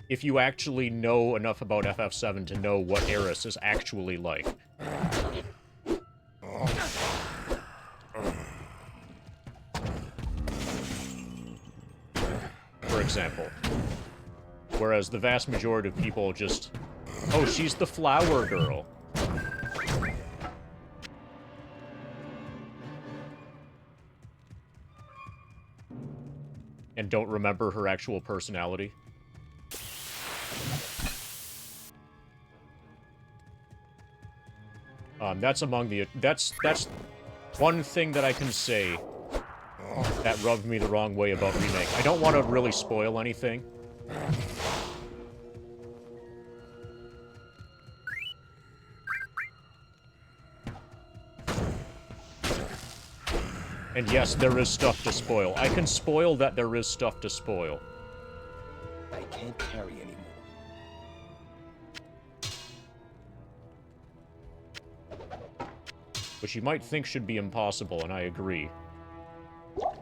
if you actually know enough about FF7 to know what Eris is actually like. For example. Whereas the vast majority of people just... Oh, she's the flower girl. And don't remember her actual personality. That's among the... That's one thing that I can say that rubbed me the wrong way about Remake. I don't want to really spoil anything. And yes, there is stuff to spoil. I can spoil that there is stuff to spoil. I can't carry anymore. Which you might think should be impossible, and I agree. Okay.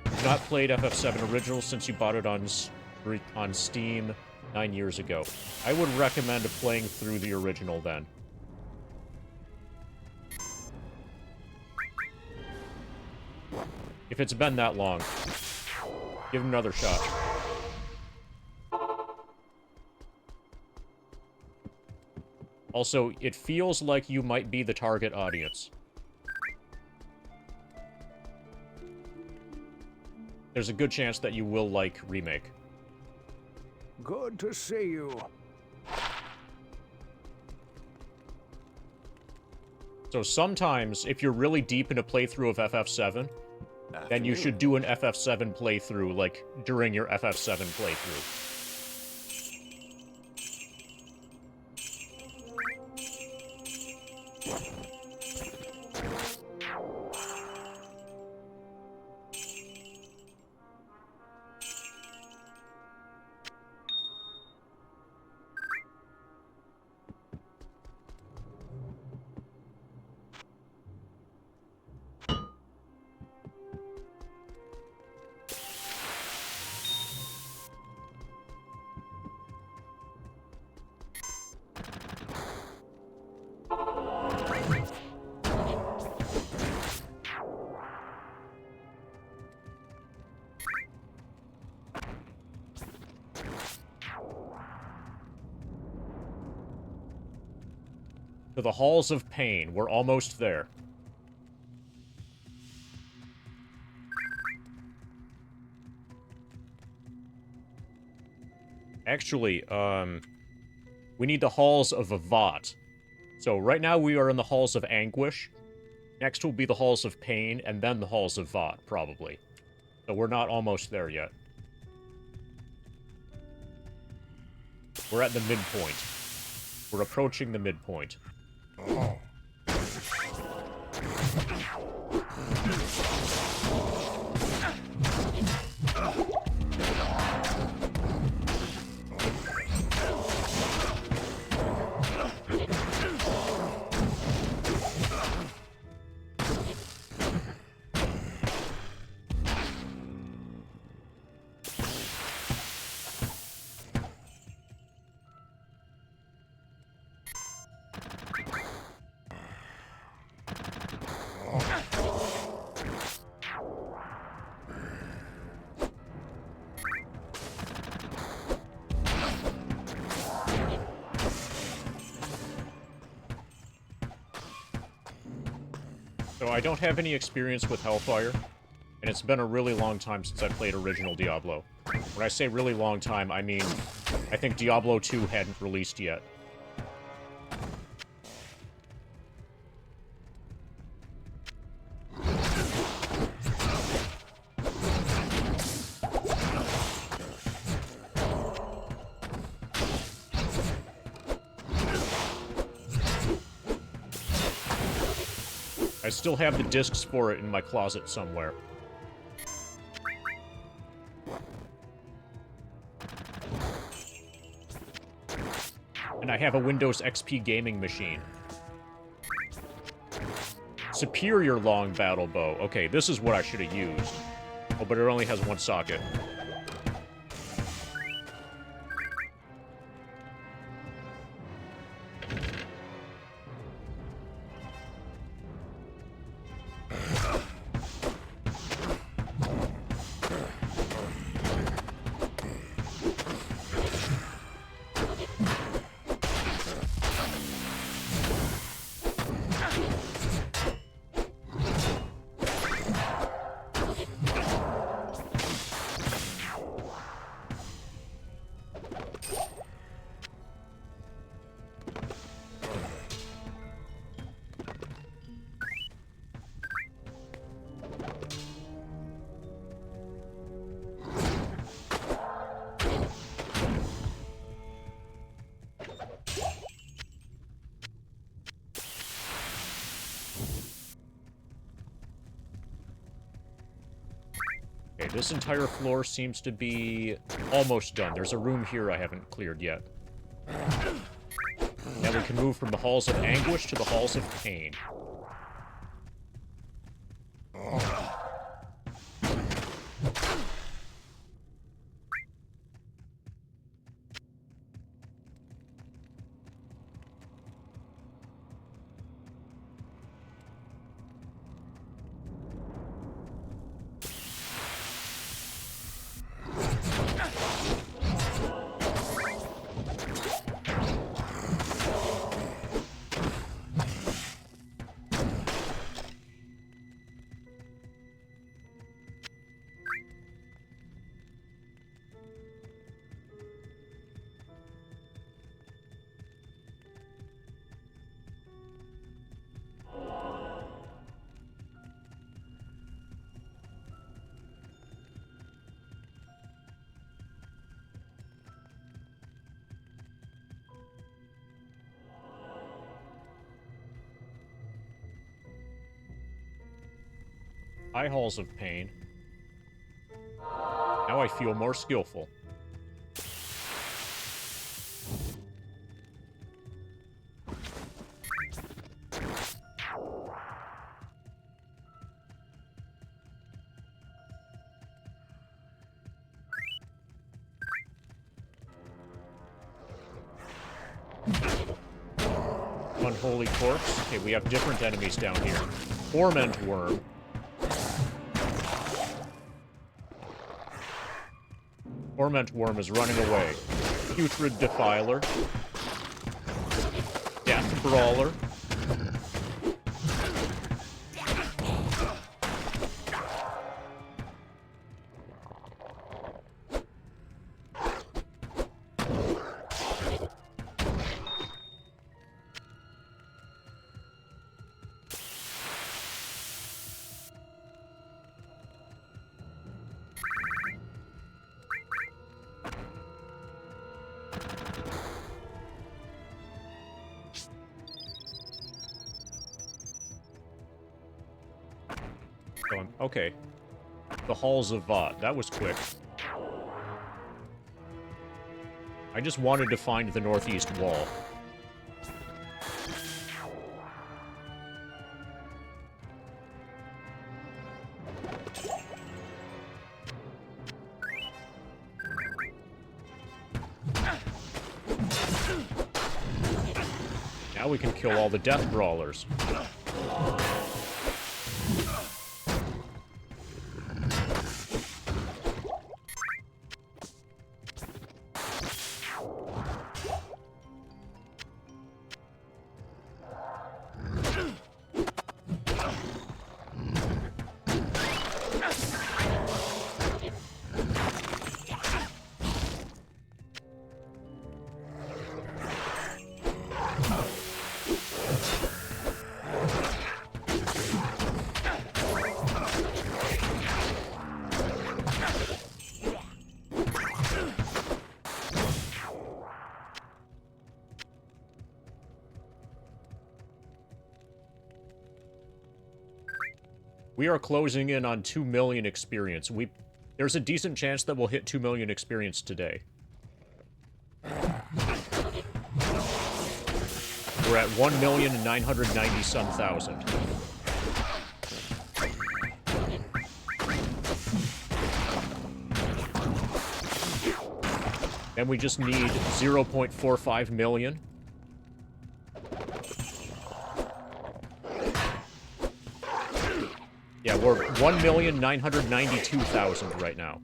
You've not played FF7 Original since you bought it on Steam 9 years ago. I would recommend playing through the original then. If it's been that long, give it another shot. Also, it feels like you might be the target audience. There's a good chance that you will like Remake. Good to see you. So sometimes, if you're really deep in a playthrough of FF7, then you should do an FF7 playthrough, like, during your FF7 playthrough. To the Halls of Pain. We're almost there. Actually, we need the Halls of Avat. So right now we are in the Halls of Anguish. Next will be the Halls of Pain, and then the Halls of Avat, probably. So we're not almost there yet. We're at the midpoint. We're approaching the midpoint. So I don't have any experience with Hellfire, and it's been a really long time since I played original Diablo. When I say really long time, I mean, I think Diablo 2 hadn't released yet. I still have the discs for it in my closet somewhere. And I have a Windows XP gaming machine. Superior long battle bow. Okay, this is what I should have used. Oh, but it only has one socket. Okay, this entire floor seems to be almost done. There's a room here I haven't cleared yet. Now we can move from the Halls of Anguish to the Halls of Pain. High Halls of Pain. Now I feel more skillful. Unholy Corpse. Okay, we have different enemies down here. Torment Worm. Torment Worm is running away. Putrid Defiler. Death Brawler. Okay. The Halls of Vought. That was quick. I just wanted to find the northeast wall. Now we can kill all the death brawlers. We are closing in on 2 million experience. There's a decent chance that we'll hit 2 million experience today. We're at 1,990-some thousand. And we just need 0.45 million. Yeah, we're 1,992,000 right now.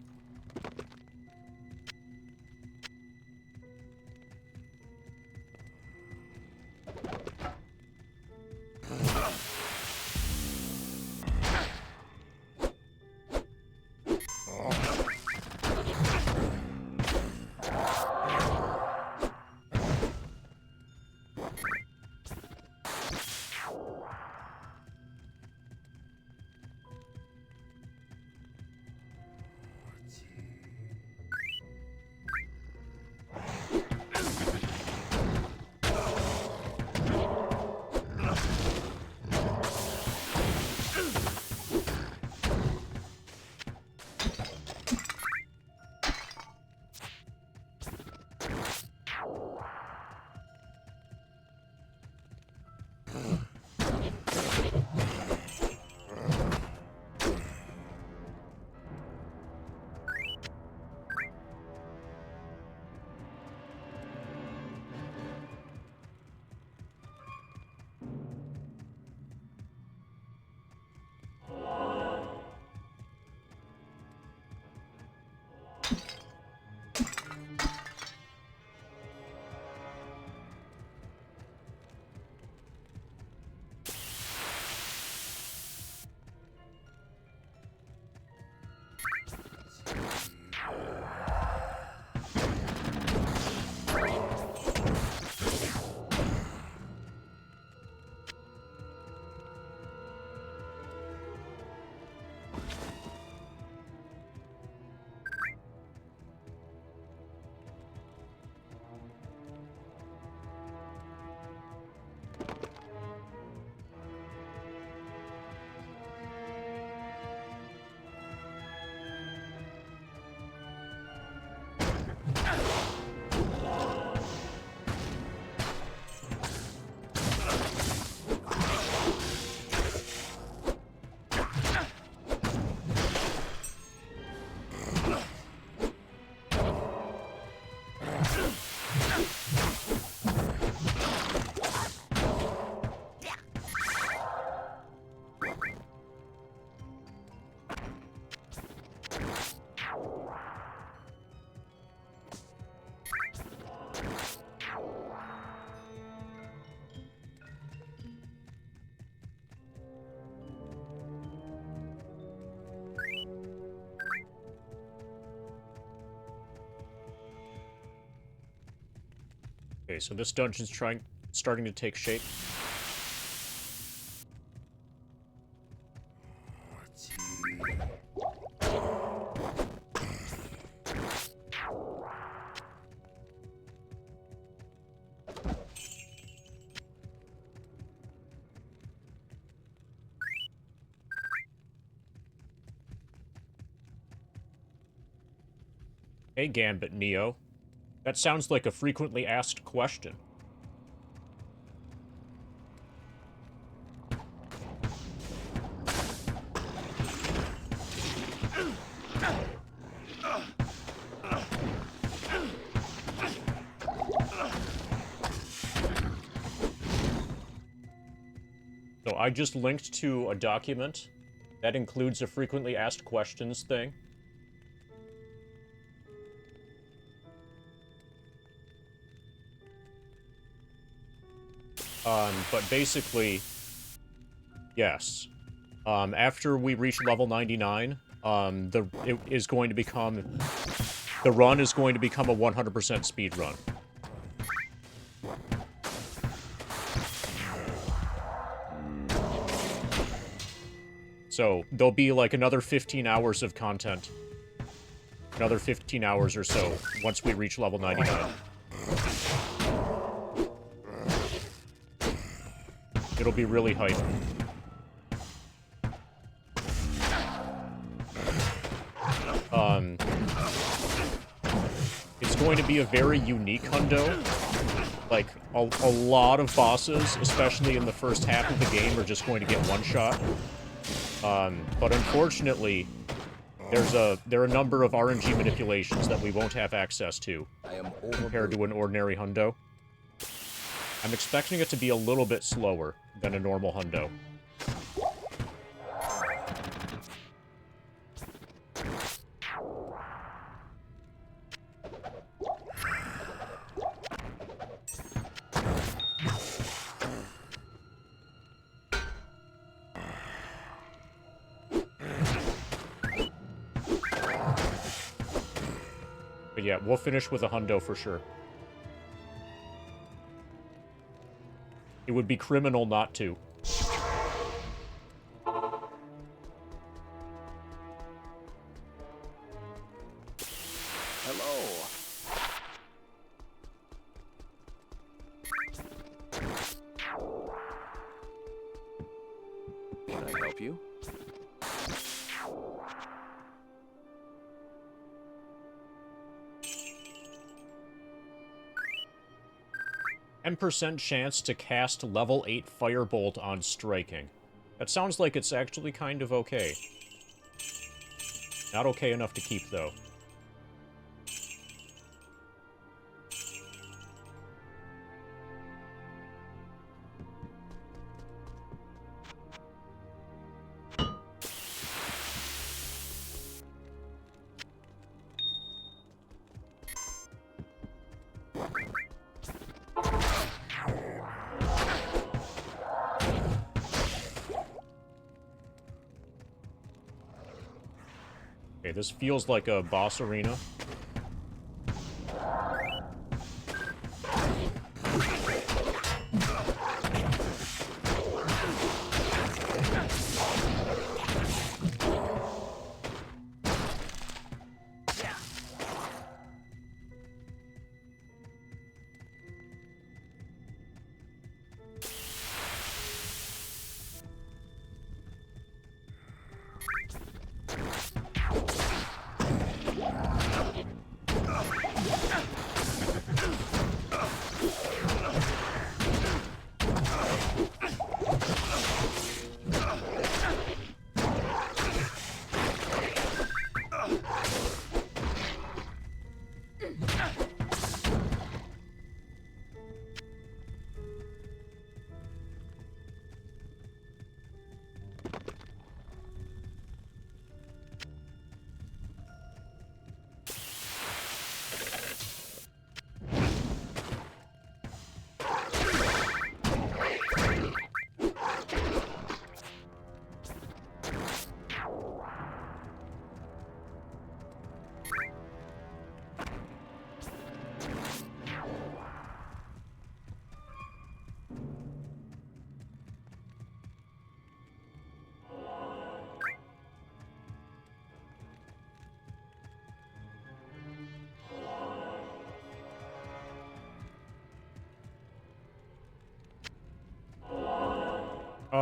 Okay, so this dungeon's starting to take shape. Hey, Gambit Neo. That sounds like a frequently asked question. So I just linked to a document that includes a frequently asked questions thing. But basically, yes. After we reach level 99, the run is going to become a 100% speed run. So, there'll be like another 15 hours of content. Another 15 hours or so, once we reach level 99. It'll be really hype. It's going to be a very unique hundo. Like, a lot of bosses, especially in the first half of the game, are just going to get one-shot. But unfortunately, there are a number of RNG manipulations that we won't have access to compared to an ordinary hundo. I'm expecting it to be a little bit slower than a normal hundo. But yeah, we'll finish with a hundo for sure. It would be criminal not to. Hello. Can I help you? 10% chance to cast level 8 Firebolt on striking. That sounds like it's actually kind of okay. Not okay enough to keep, though. Okay, this feels like a boss arena.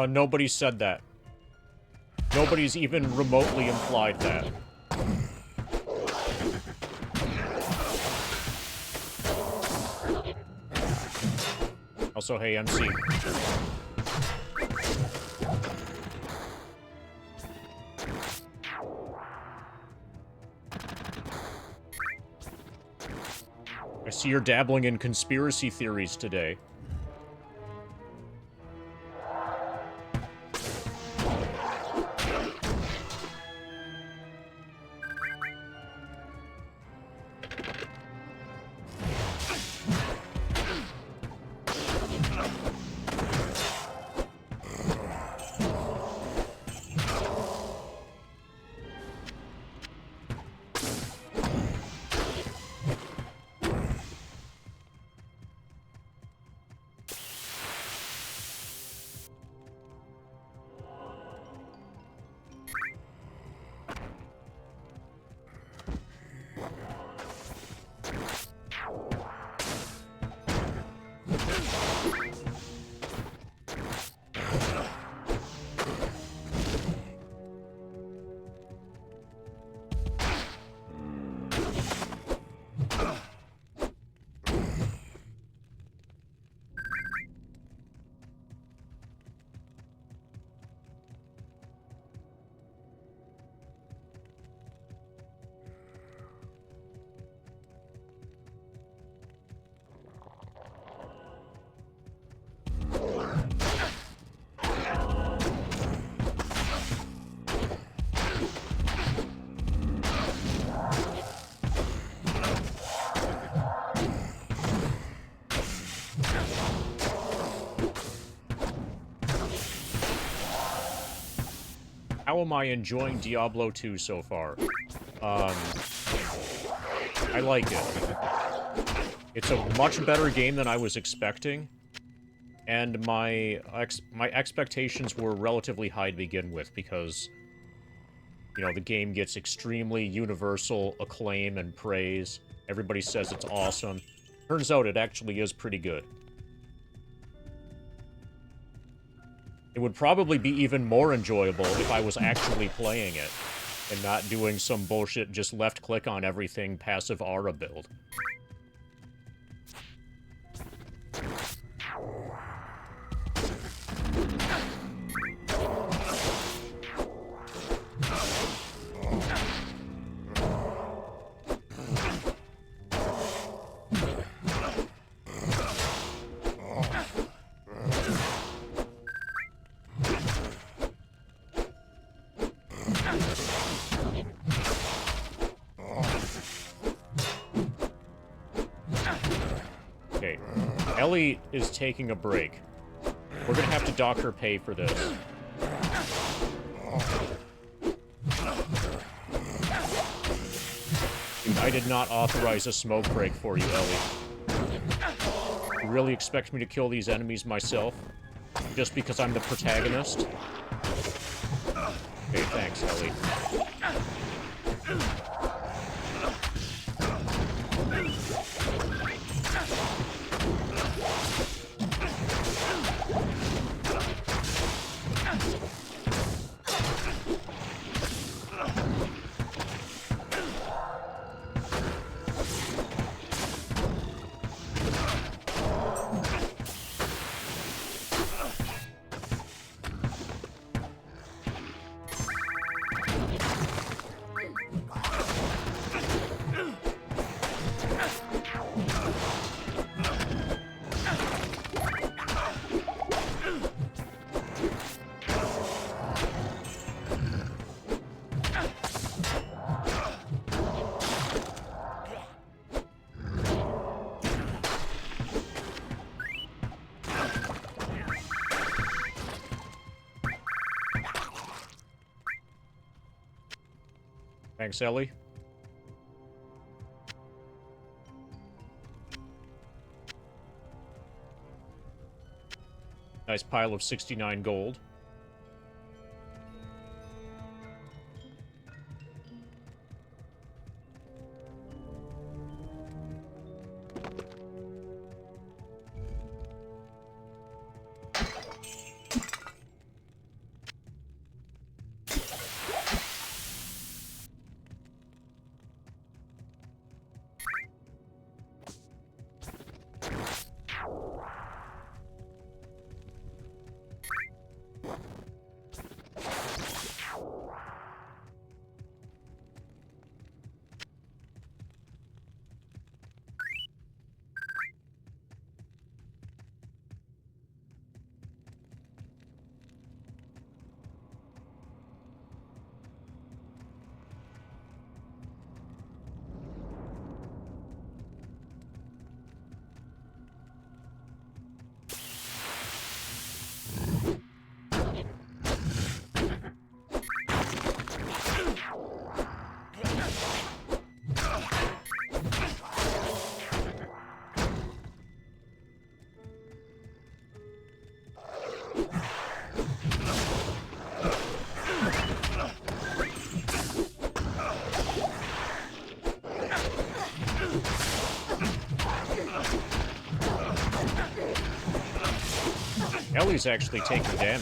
Nobody said that. Nobody's even remotely implied that. Also, hey, MC. I see you're dabbling in conspiracy theories today. How am I enjoying Diablo 2 so far? I like it. It's a much better game than I was expecting, and my expectations were relatively high to begin with because, you know, the game gets extremely universal acclaim and praise. Everybody says it's awesome. Turns out it actually is pretty good. It would probably be even more enjoyable if I was actually playing it and not doing some bullshit just left-click on everything passive aura build. Okay, Ellie is taking a break. We're gonna have to dock her pay for this. I did not authorize a smoke break for you, Ellie. You really expect me to kill these enemies myself? Just because I'm the protagonist? Okay, thanks, Ellie. Thanks, Ellie. Nice pile of 69 gold. Ellie's actually taking damage.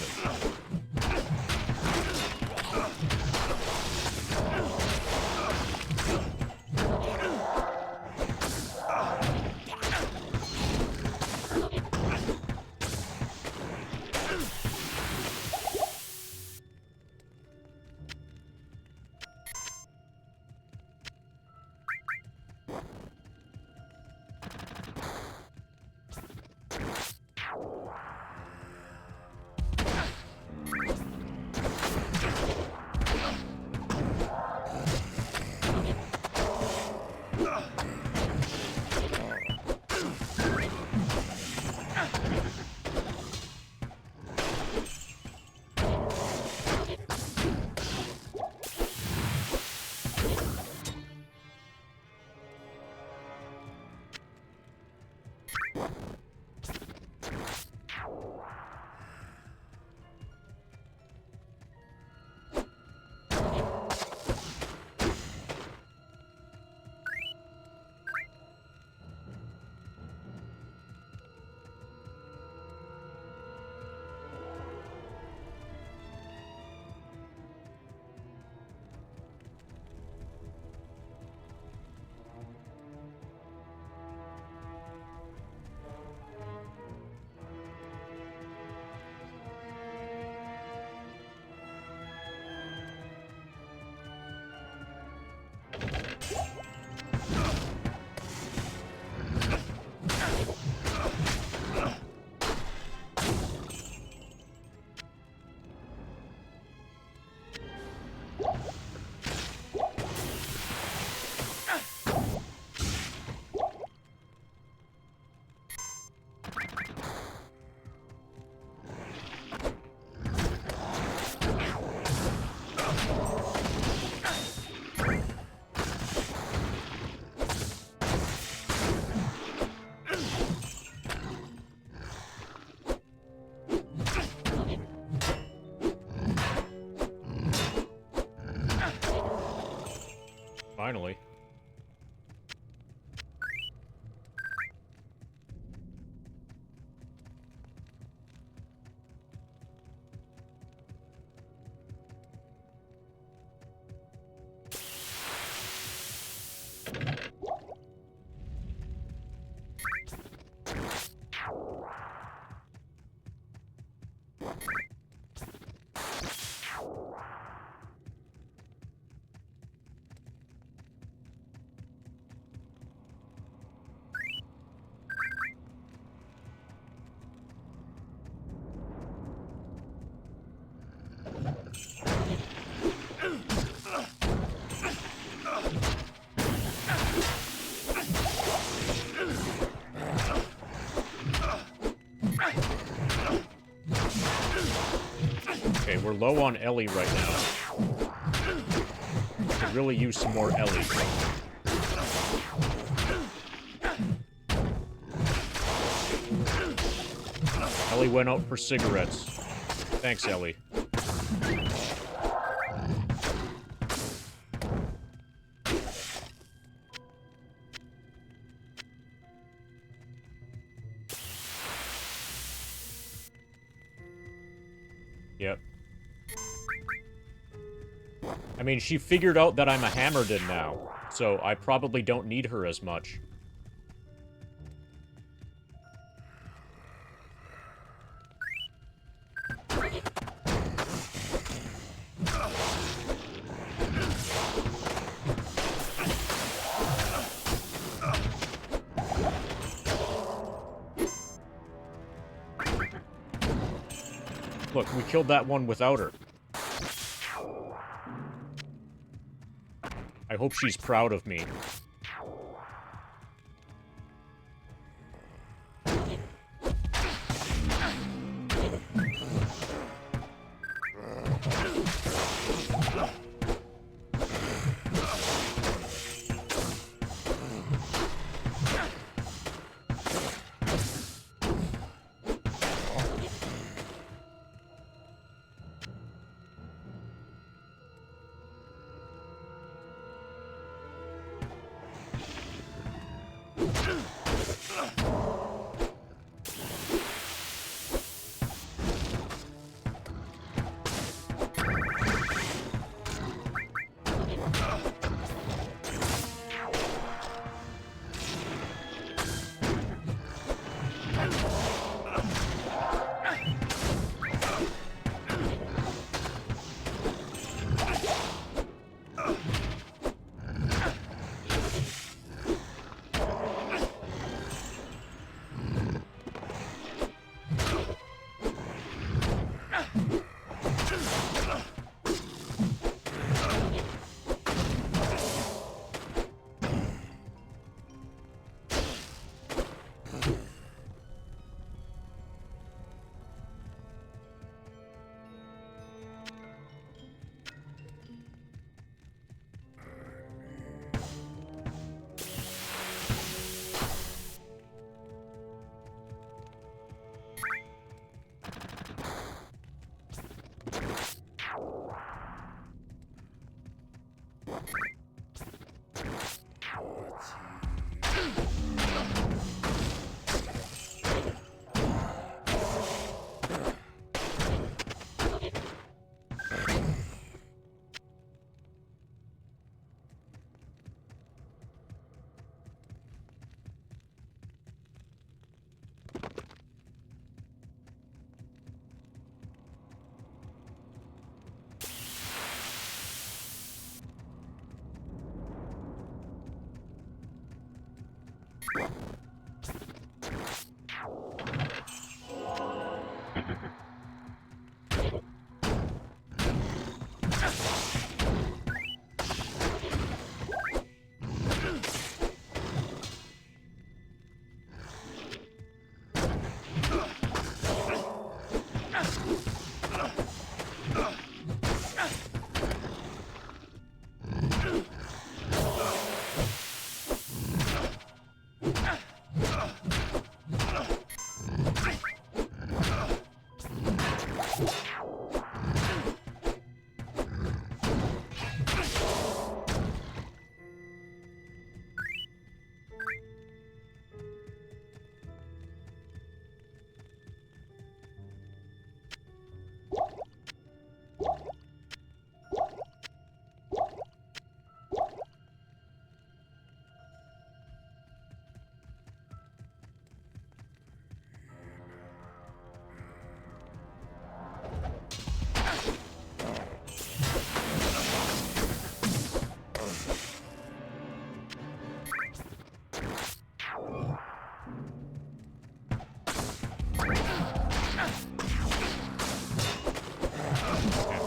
Finally. Okay, we're low on Ellie right now. Could really use some more Ellie. Ellie went out for cigarettes. Thanks, Ellie. Yep. I mean, she figured out that I'm a Hammerdin now, so I probably don't need her as much. Look, we killed that one without her. I hope she's proud of me.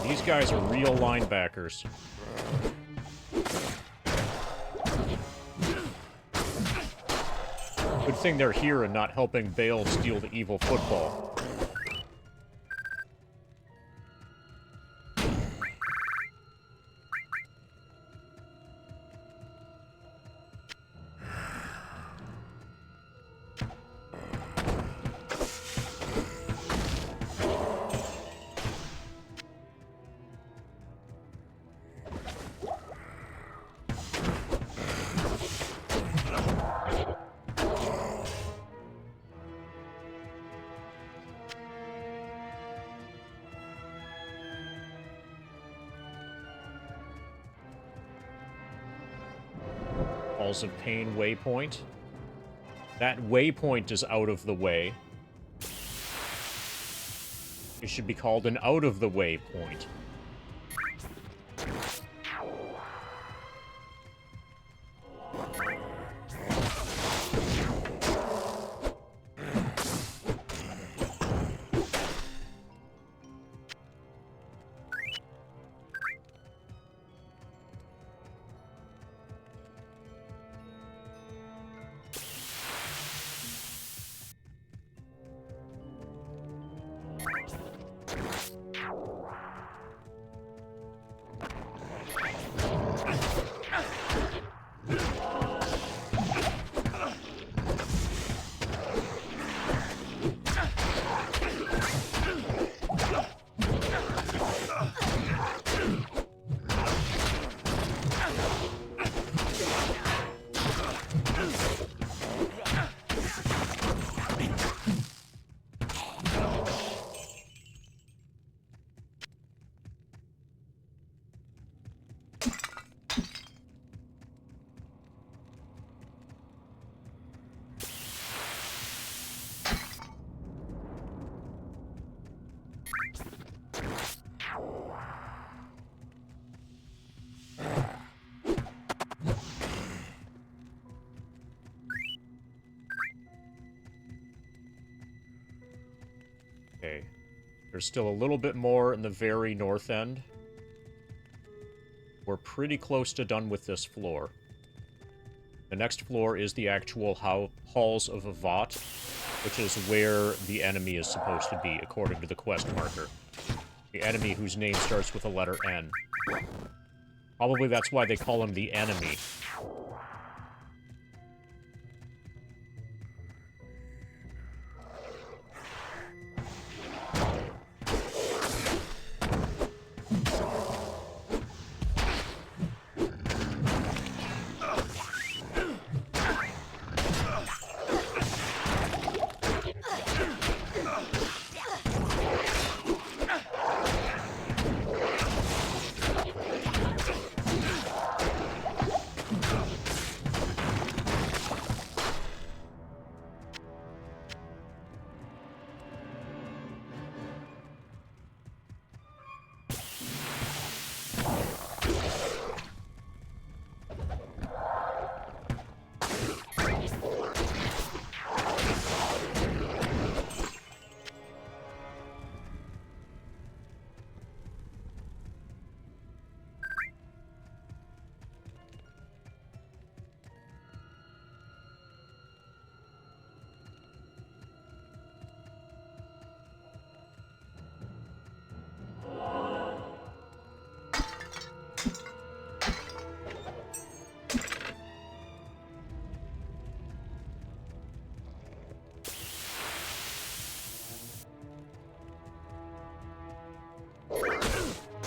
These guys are real linebackers. Good thing they're here and not helping Bale steal the evil football. Halls of Pain waypoint. That waypoint is out of the way. It should be called an out-of-the-way point. Okay. There's still a little bit more in the very north end. We're pretty close to done with this floor. The next floor is the actual Halls of Avat, which is where the enemy is supposed to be, according to the quest marker. The enemy whose name starts with the letter N. Probably that's why they call him the enemy.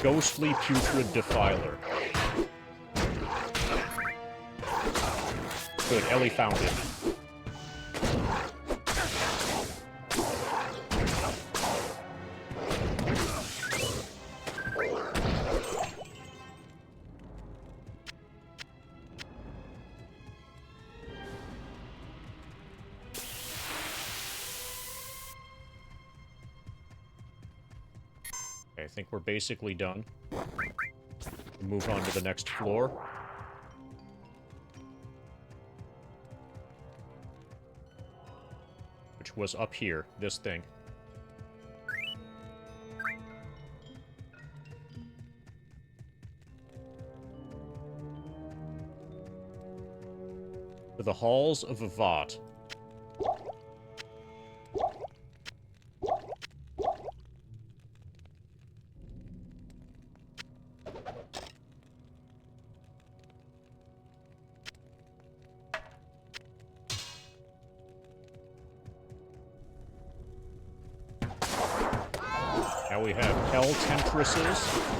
Ghostly Putrid Defiler. Good, Ellie found it. I think we're basically done. We'll move on to the next floor. Which was up here, this thing. To the halls of Avat. Now we have Hell Temptresses.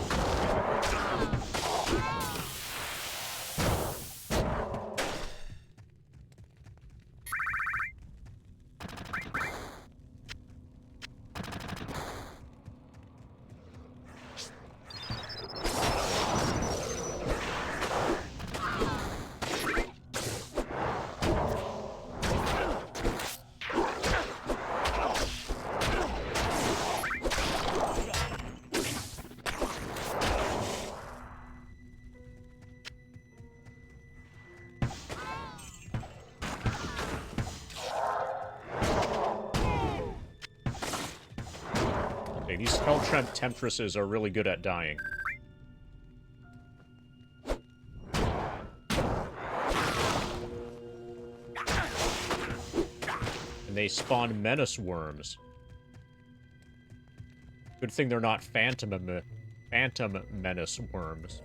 Okay, these Hell Temptresses are really good at dying. And they spawn menace worms. Good thing they're not phantom menace worms.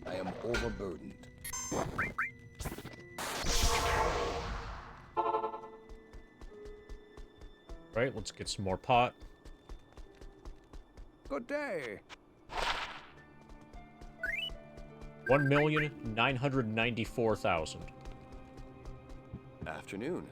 I am overburdened. Right, let's get some more pot. Good day. 1,994,000. Afternoon.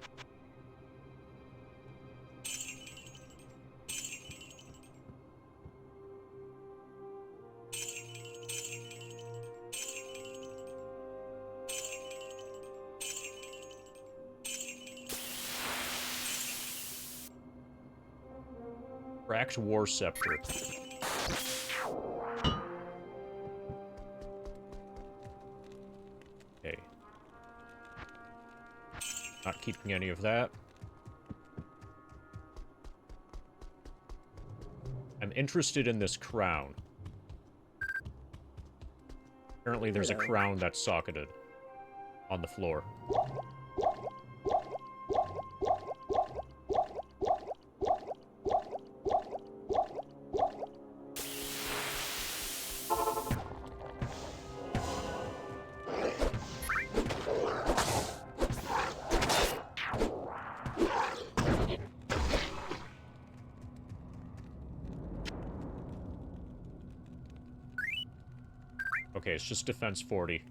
Cracked War Scepter. Okay. Not keeping any of that. I'm interested in this crown. Apparently there's a crown that's socketed on the floor. Okay, it's just defense 40.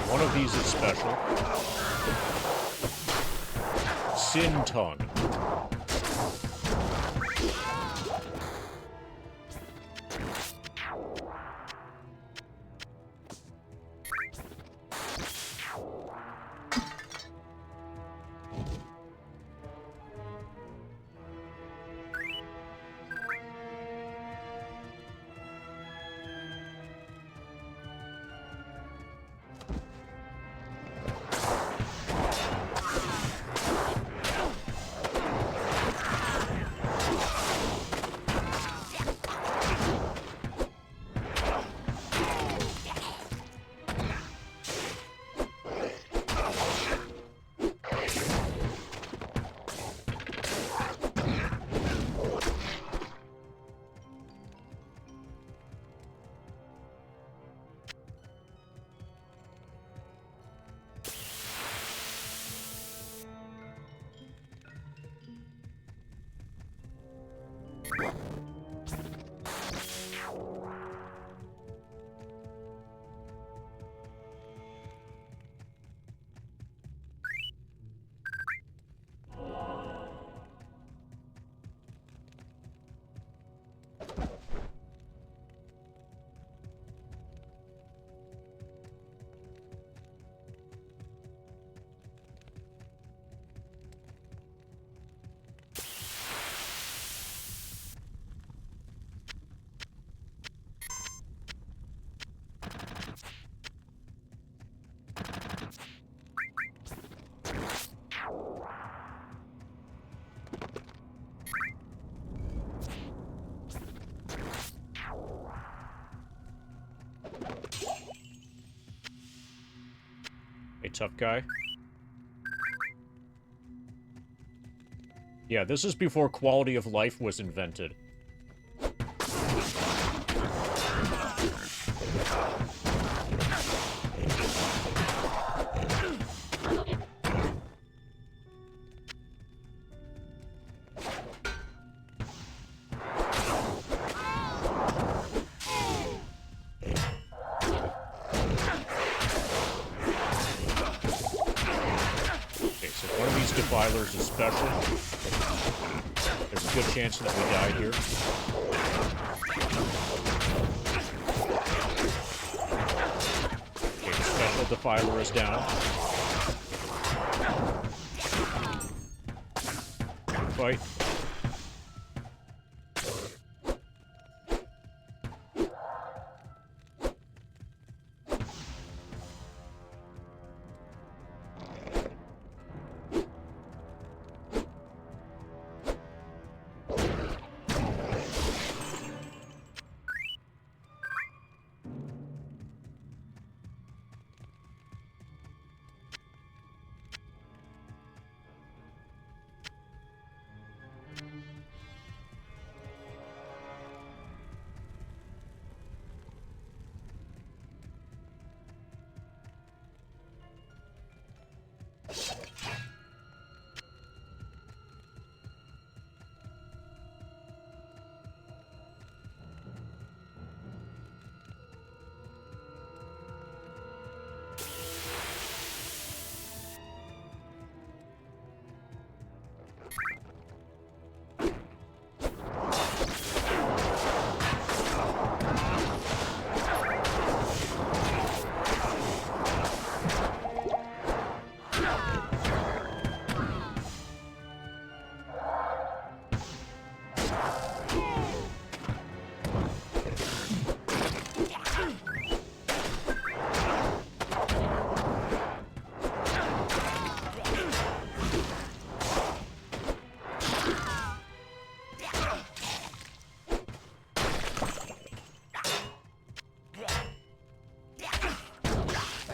One of these is special. Sin Tongue. Hey, tough guy. Yeah, this is before quality of life was invented. defilers especially. There's a good chance that we die here. Okay, the special defiler is down. Fight.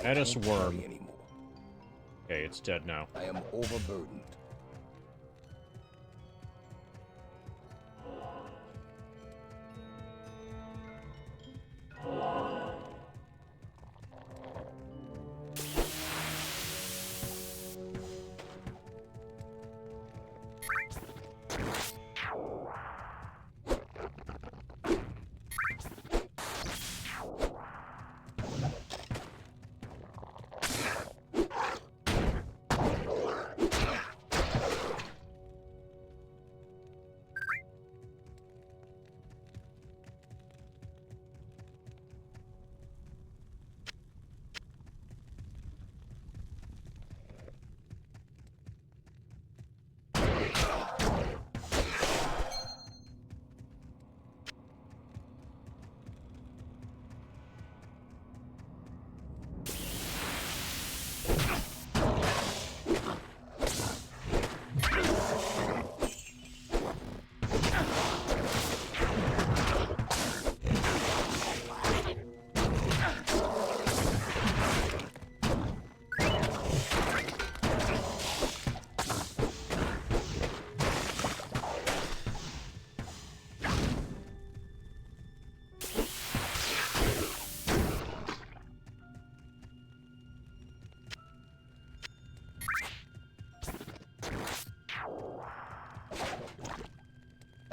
Menace worm. Anymore. Okay, it's dead now. I am overburdened.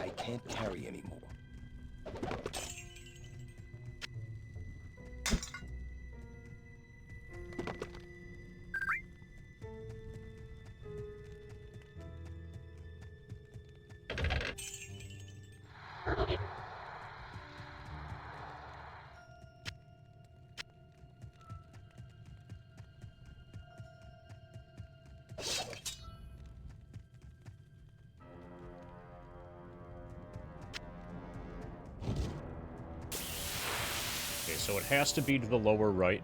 I can't carry anymore. Okay, so it has to be to the lower right.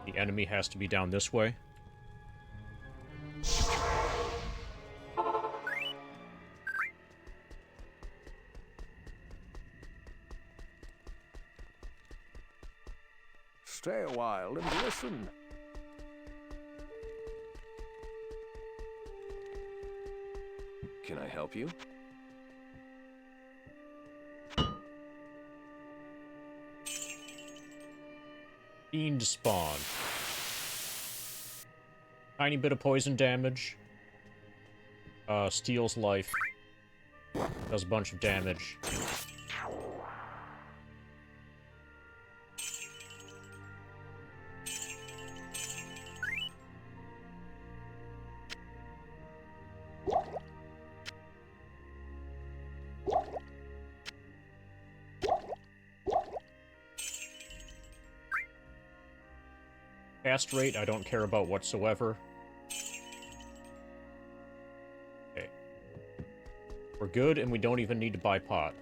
The enemy has to be down this way. Stay a while and listen. Can I help you? Fiend spawn. Tiny bit of poison damage. Steals life. Does a bunch of damage. Cast rate, I don't care about whatsoever. Okay. We're good, and we don't even need to buy pot.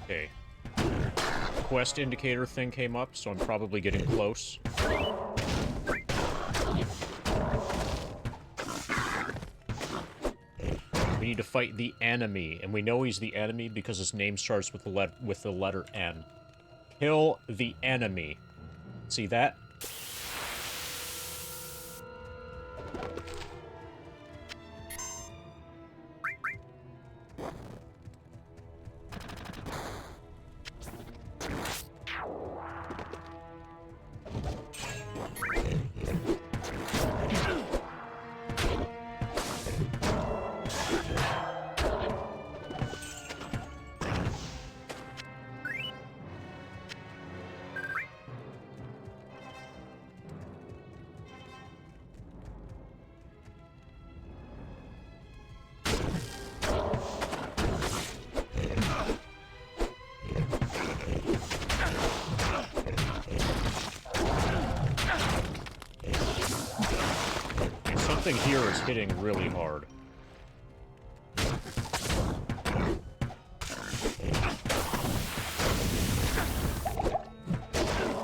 Okay. Quest indicator thing came up, so I'm probably getting close. We need to fight the enemy, and we know he's the enemy because his name starts with the letter N. Kill the enemy. See that? Something here is hitting really hard.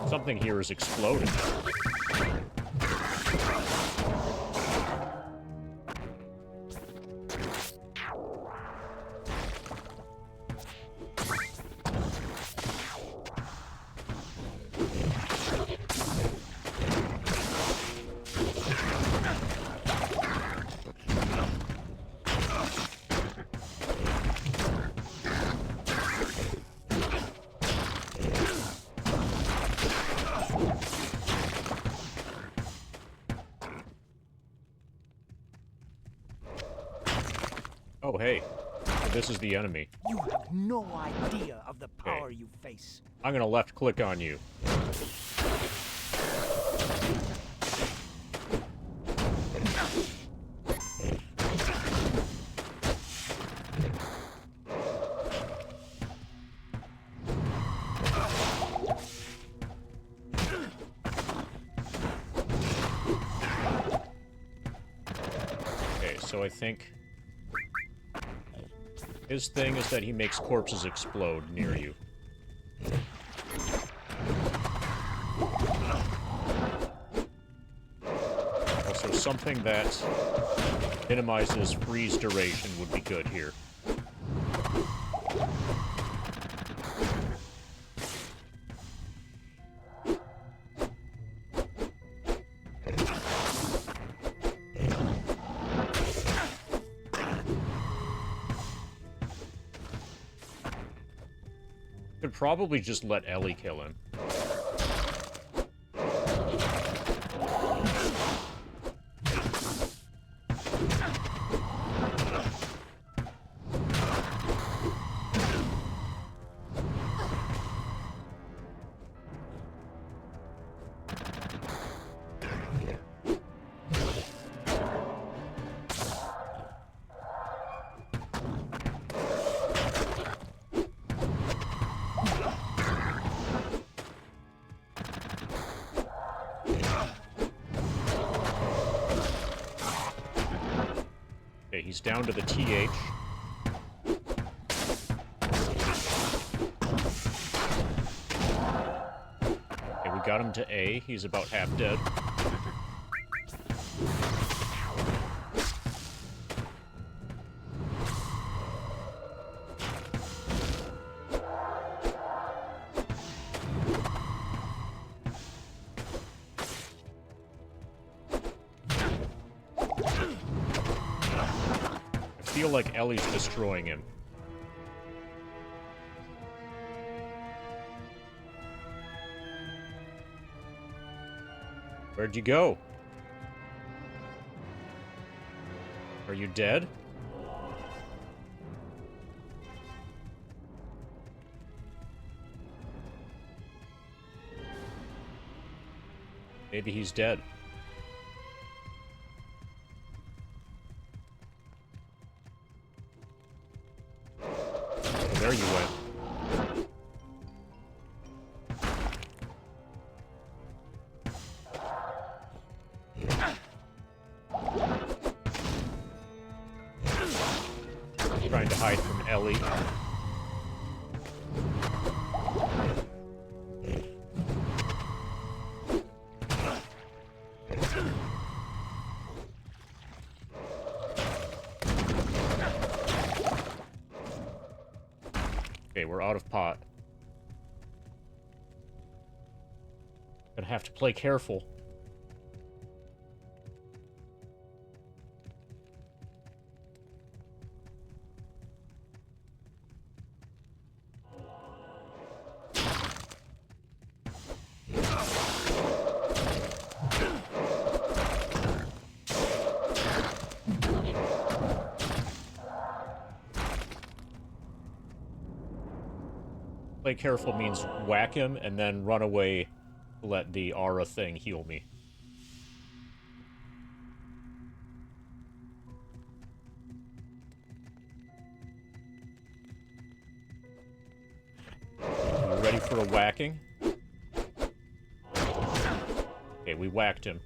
Something here is exploding. Oh, hey. This is the enemy. You have no idea of the power you face. I'm gonna left-click on you. Okay, so I think his thing is that he makes corpses explode near you. Also, something that minimize his freeze duration would be good here. Could probably just let Ellie kill him. Okay, he's down to the TH. Okay, we got him to A. He's about half dead. I feel like Ellie's destroying him. Where'd you go? Are you dead? Maybe he's dead. There you went. Trying to hide from Ellie. Okay, we're out of pot. Gonna have to play careful. Play careful means whack him and then run away to let the aura thing heal me. You ready for a whacking? Okay, we whacked him.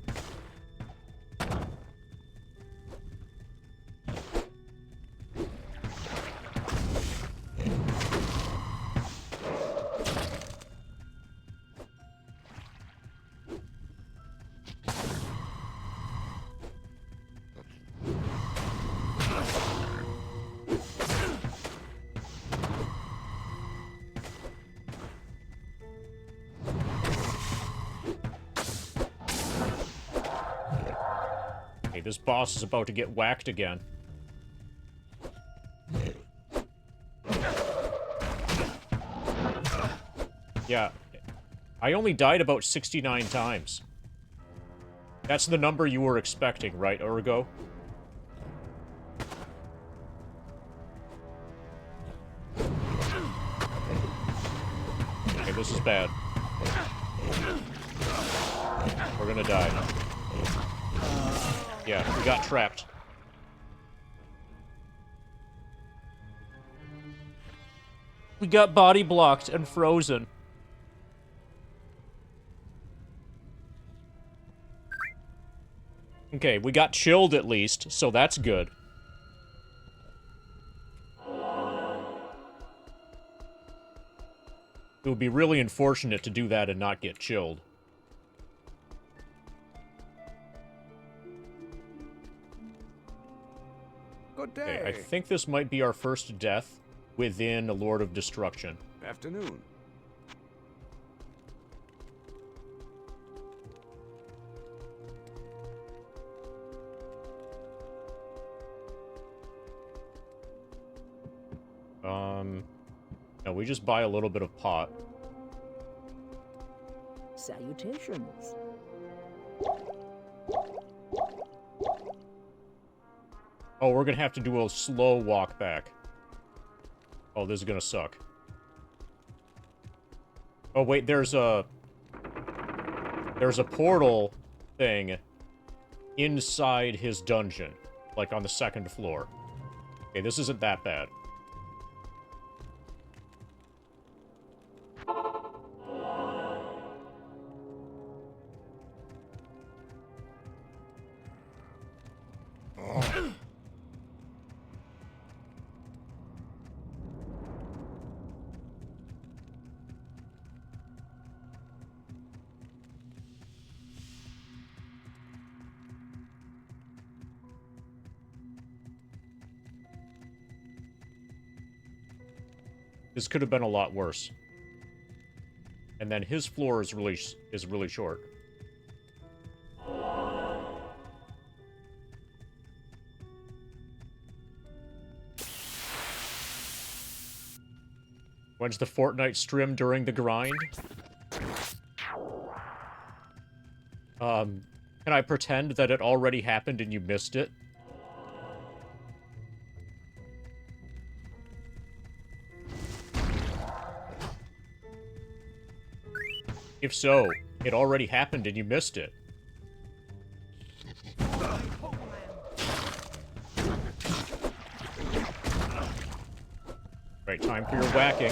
This boss is about to get whacked again. Yeah. I only died about 69 times. That's the number you were expecting, right, Urgo? Okay, this is bad. We're gonna die. Yeah, we got trapped. We got body blocked and frozen. Okay, we got chilled at least, so that's good. It would be really unfortunate to do that and not get chilled. Good day. Okay, I think this might be our first death within a Lord of Destruction. Afternoon. No, we just buy a little bit of pot. Salutations. Oh, we're gonna have to do a slow walk back. Oh, this is gonna suck. Oh, wait, there's a portal thing inside his dungeon, like on the second floor. Okay, this isn't that bad. This could have been a lot worse. And then his floor is really short. When's the Fortnite stream during the grind? Can I pretend that it already happened and you missed it? If so, it already happened and you missed it. Right, time for your whacking.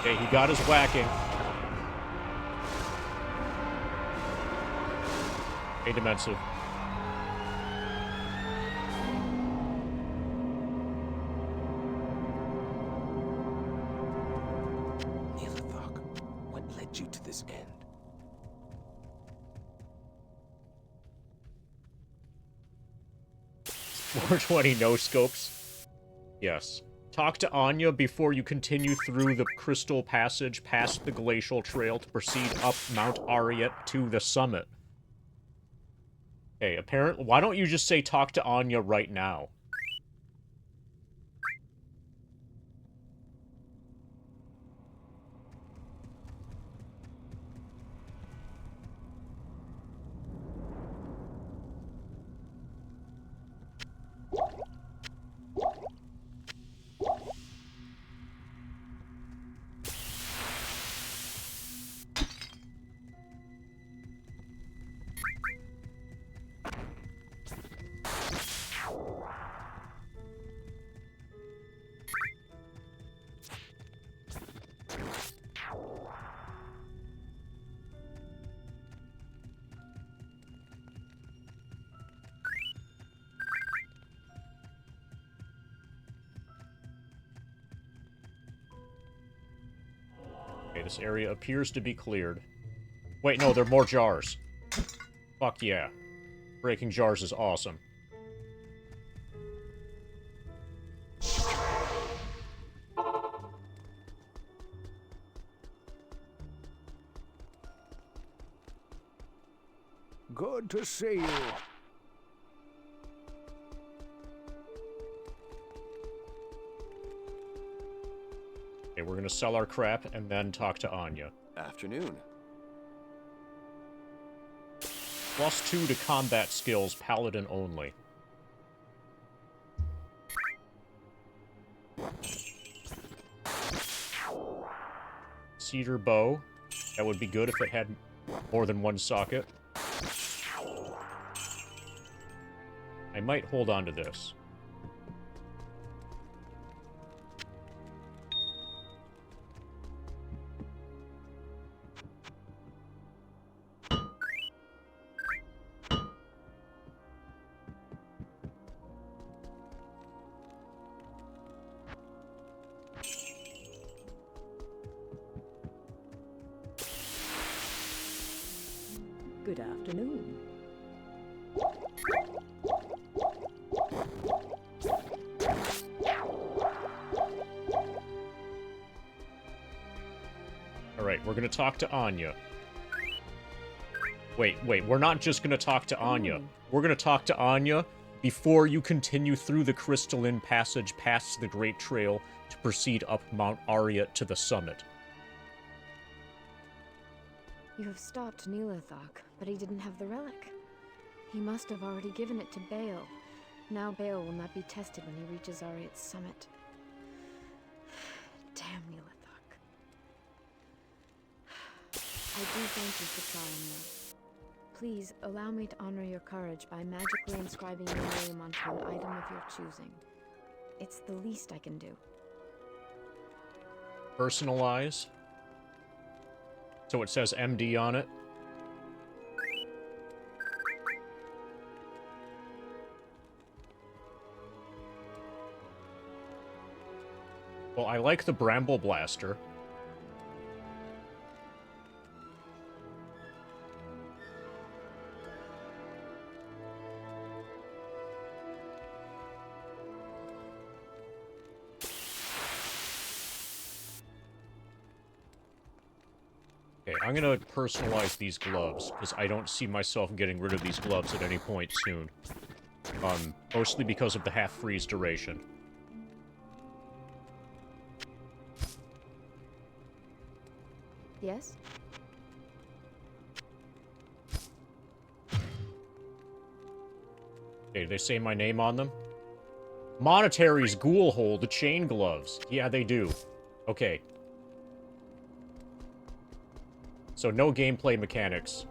Okay, he got his whacking. Hey, Dimensive. What led you to this end? 420 no scopes. Yes. Talk to Anya before you continue through the Crystal Passage past the Glacial Trail to proceed up Mount Ariat to the summit. Okay, apparently, why don't you just say talk to Anya right now? Okay, this area appears to be cleared. Wait, no, there are more jars. Fuck yeah. Breaking jars is awesome. Good to see you. Okay, we're gonna sell our crap and then talk to Anya. Afternoon. +2 to combat skills, paladin only. Cedar bow. That would be good if it had more than one socket. I might hold on to this. Good afternoon. Alright, we're gonna talk to Anya. Wait, we're not just gonna talk to Anya. We're gonna talk to Anya before you continue through the crystalline passage past the Great Trail to proceed up Mount Arya to the summit. You have stopped Neelathok, but he didn't have the relic. He must have already given it to Baal. Now Baal will not be tested when he reaches Arya's summit. Damn Neelathok. I do thank you for trying, though. Please, allow me to honor your courage by magically inscribing your name onto an item of your choosing. It's the least I can do. Personalize. So it says MD on it. Well, I like the Bramble Blaster. Okay, I'm gonna personalize these gloves, because I don't see myself getting rid of these gloves at any point soon. Mostly because of the half-freeze duration. Yes? Okay, they say my name on them? Monetary's Ghoul Hole, the chain gloves. Yeah, they do. Okay. So no gameplay mechanics.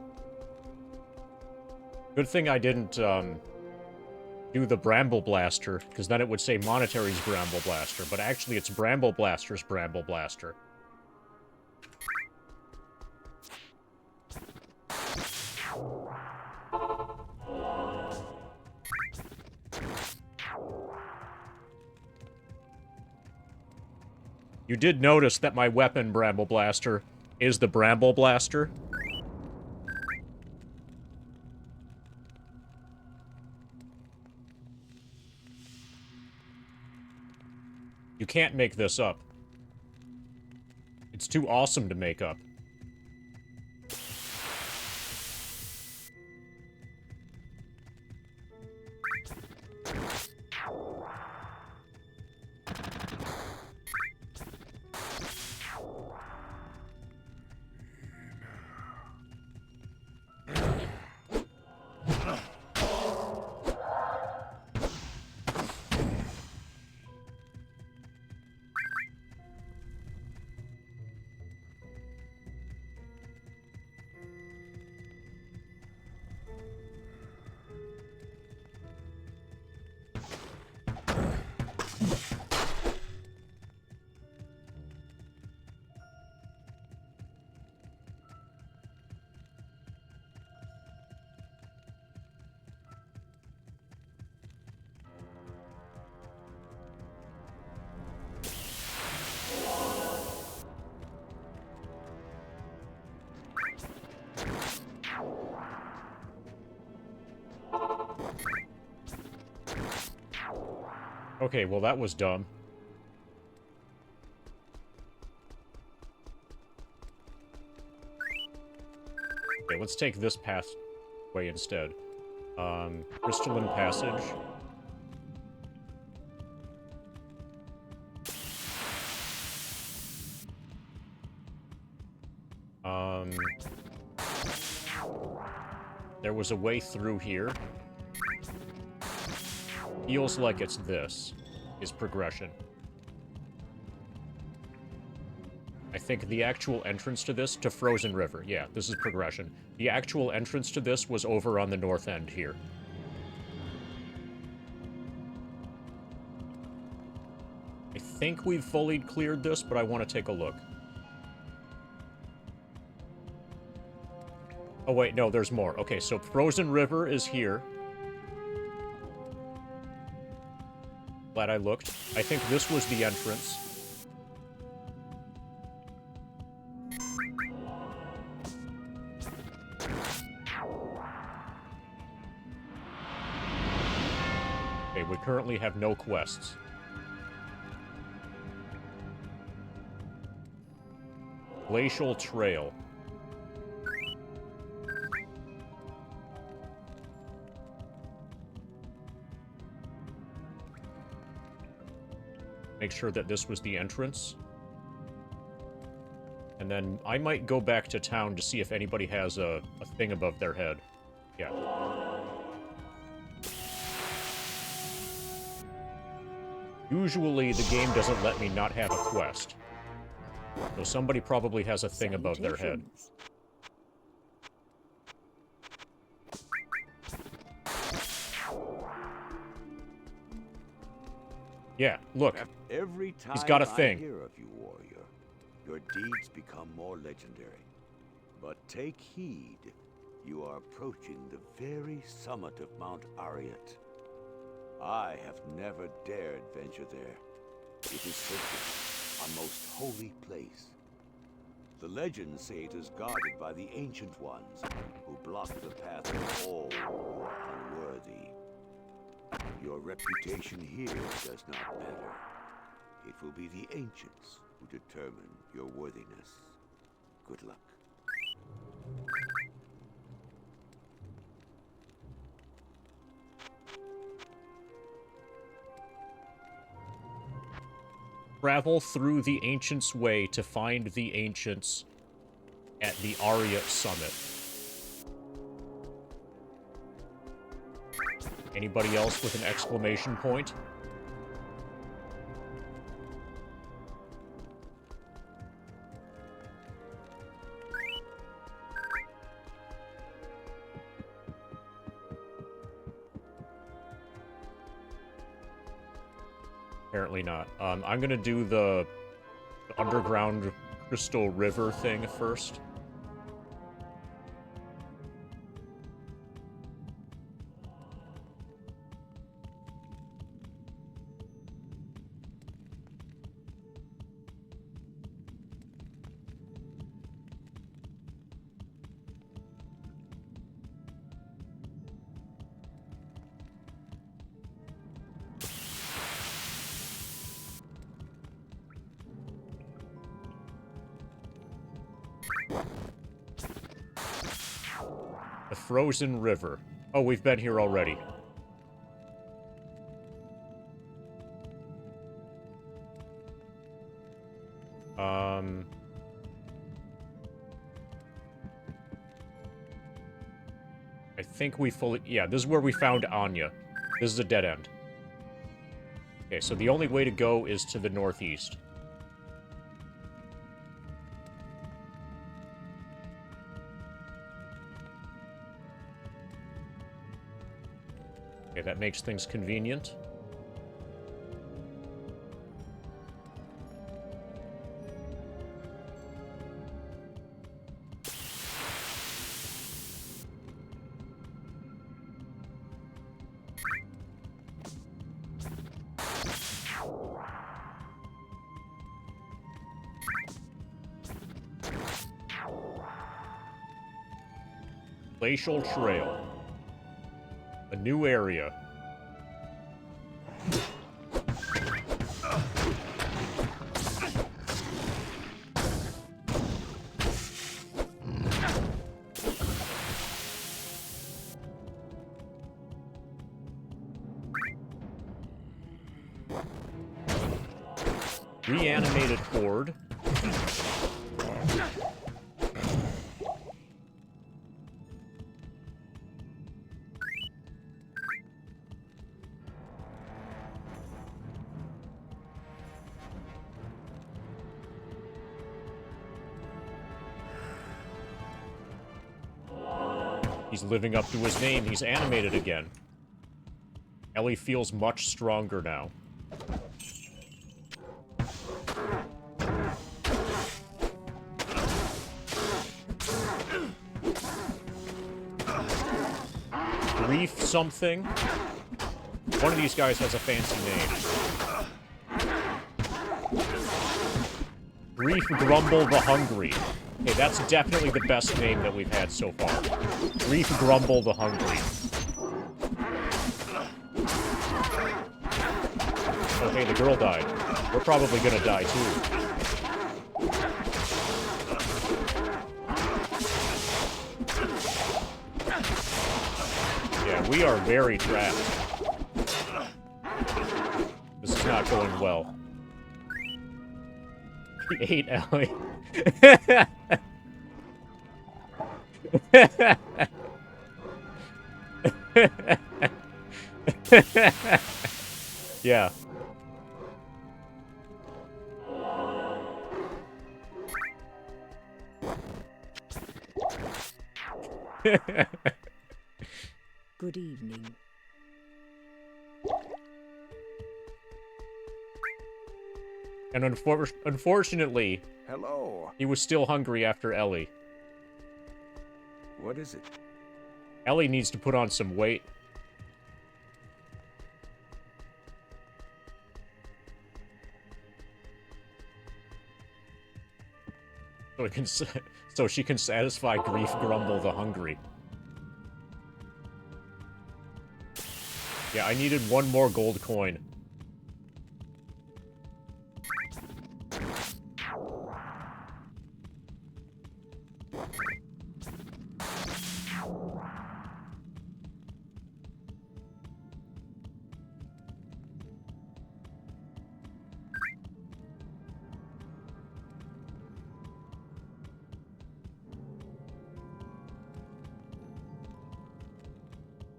Good thing I didn't, do the Bramble Blaster, because then it would say Monetary's Bramble Blaster, but actually it's Bramble Blaster's Bramble Blaster. You did notice that my weapon, Bramble Blaster, is the Bramble Blaster. You can't make this up. It's too awesome to make up. Okay, well that was dumb. Okay, let's take this pathway instead. Crystalline Passage. There was a way through here. Feels like it's this, is progression. I think the actual entrance to this, to Frozen River, yeah, this is progression. The actual entrance to this was over on the north end here. I think we've fully cleared this, but I want to take a look. Oh wait, no, there's more. Okay, so Frozen River is here. Glad I looked. I think this was the entrance. Okay, we currently have no quests. Glacial Trail. Make sure that this was the entrance. And then I might go back to town to see if anybody has a thing above their head. Yeah. Usually the game doesn't let me not have a quest. So somebody probably has a thing above their head. Yeah, look. Every time He's got a thing. I hear of you, warrior, your deeds become more legendary. But take heed. You are approaching the very summit of Mount Ariat. I have never dared venture there. It is sacred, a most holy place. The legends say it is guarded by the Ancient Ones, who block the path of all who are unworthy. Your reputation here does not matter. It will be the Ancients who determine your worthiness. Good luck. Travel through the Ancients' Way to find the Ancients at the Ariat Summit. Anybody else with an exclamation point? Apparently not. I'm gonna do the underground crystal river thing first. The Frozen River. Oh, we've been here already. I think we fully... Yeah, this is where we found Anya. This is a dead end. Okay, so the only way to go is to the northeast. Okay, that makes things convenient. Glacial Trail. A new area. Reanimated horde. He's living up to his name. He's animated again. Ellie feels much stronger now. Grief something? One of these guys has a fancy name. Grief Grumble the Hungry. Okay, that's definitely the best name that we've had so far. Grief Grumble the Hungry. Oh, hey, the girl died. We're probably gonna die, too. we are very trapped. This is not going well. He ate Ellie. Yeah. Good evening. And unfortunately, Hello. he was still hungry after Ellie. What is it? Ellie needs to put on some weight. So she can satisfy Grief Grumble the Hungry. Yeah, I needed one more gold coin.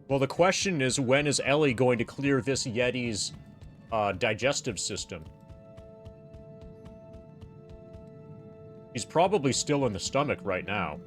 Well, the question is, when is Ellie going to clear this Yeti's digestive system? He's probably still in the stomach right now.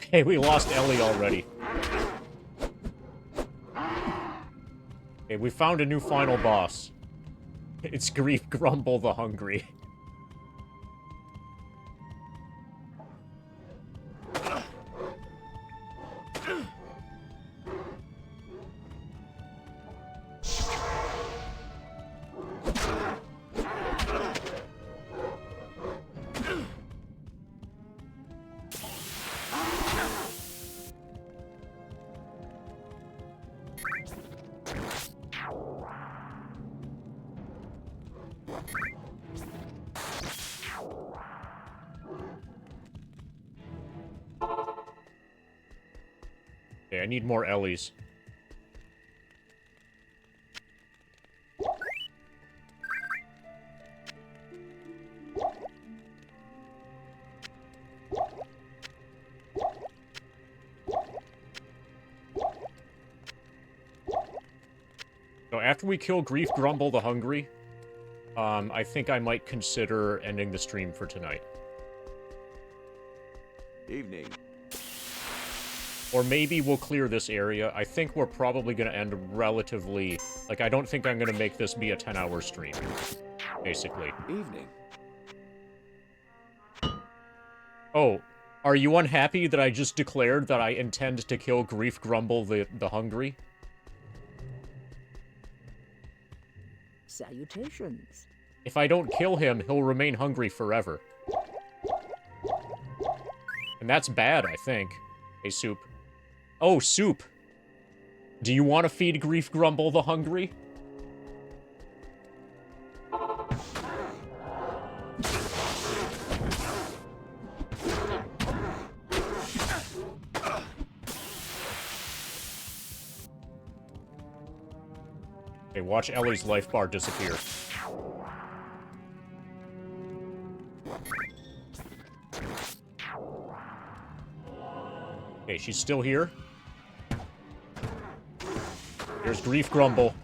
Okay, we lost Ellie already. Okay, we found a new final boss. It's Grief Grumble the Hungry. Okay, I need more Ellies. So after we kill Grief Grumble the Hungry, I think I might consider ending the stream for tonight. Evening. Or maybe we'll clear this area. I think we're probably going to end relatively... Like, I don't think I'm going to make this be a 10-hour stream, basically. Evening. Oh, are you unhappy that I just declared that I intend to kill Grief Grumble the Hungry? Salutations. If I don't kill him, he'll remain hungry forever. And that's bad, I think. Hey, Soup. Oh, Soup! Do you want to feed Grief Grumble the Hungry? Okay, watch Ellie's life bar disappear. Okay, she's still here. Here's Grief Grumble.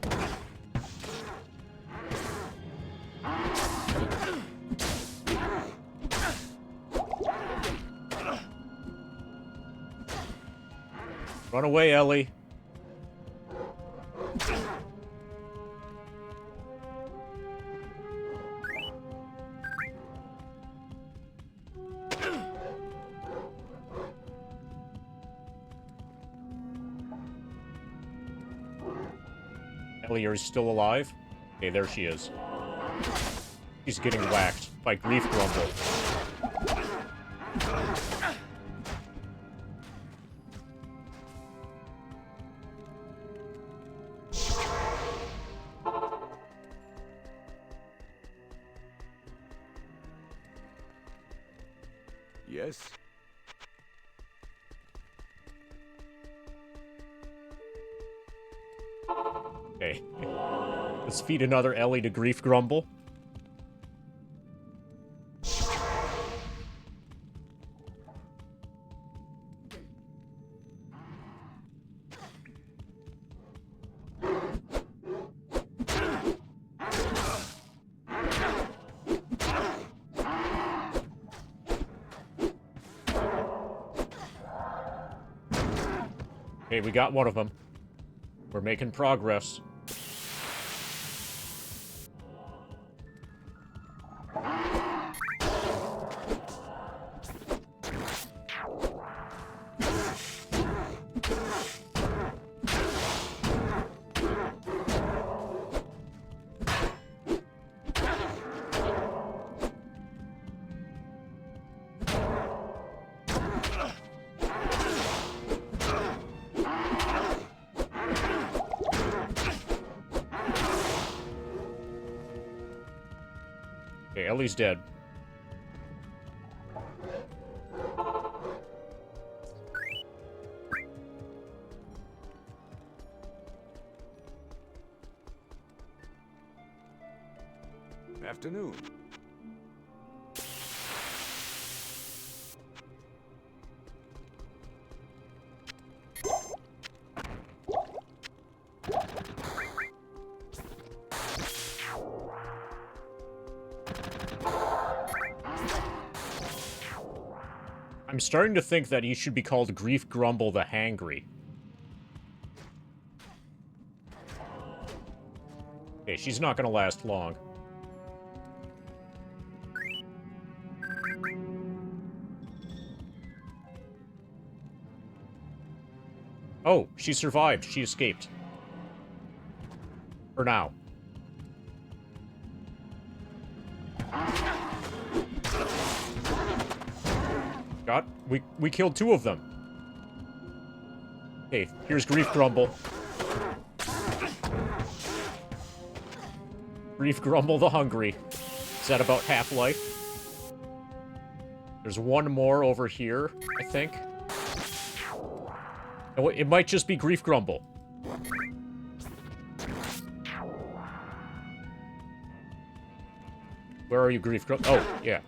Run away, Ellie. Ellie, are you still alive? Okay, there she is. She's getting whacked by Grief Grumble. Yes? Okay. Let's feed another Ellie to Grief Grumble. Okay, we got one of them. We're making progress. Okay, Ellie's dead. Afternoon. I'm starting to think that he should be called Grief Grumble the Hangry. Okay, she's not gonna last long. Oh, she survived. She escaped. For now. Got? We killed two of them. Okay, here's Grief Grumble. Grief Grumble the Hungry. Is that about half-life? There's one more over here, I think. Oh, it might just be Grief Grumble. Where are you, Grief Grumble? Oh, yeah.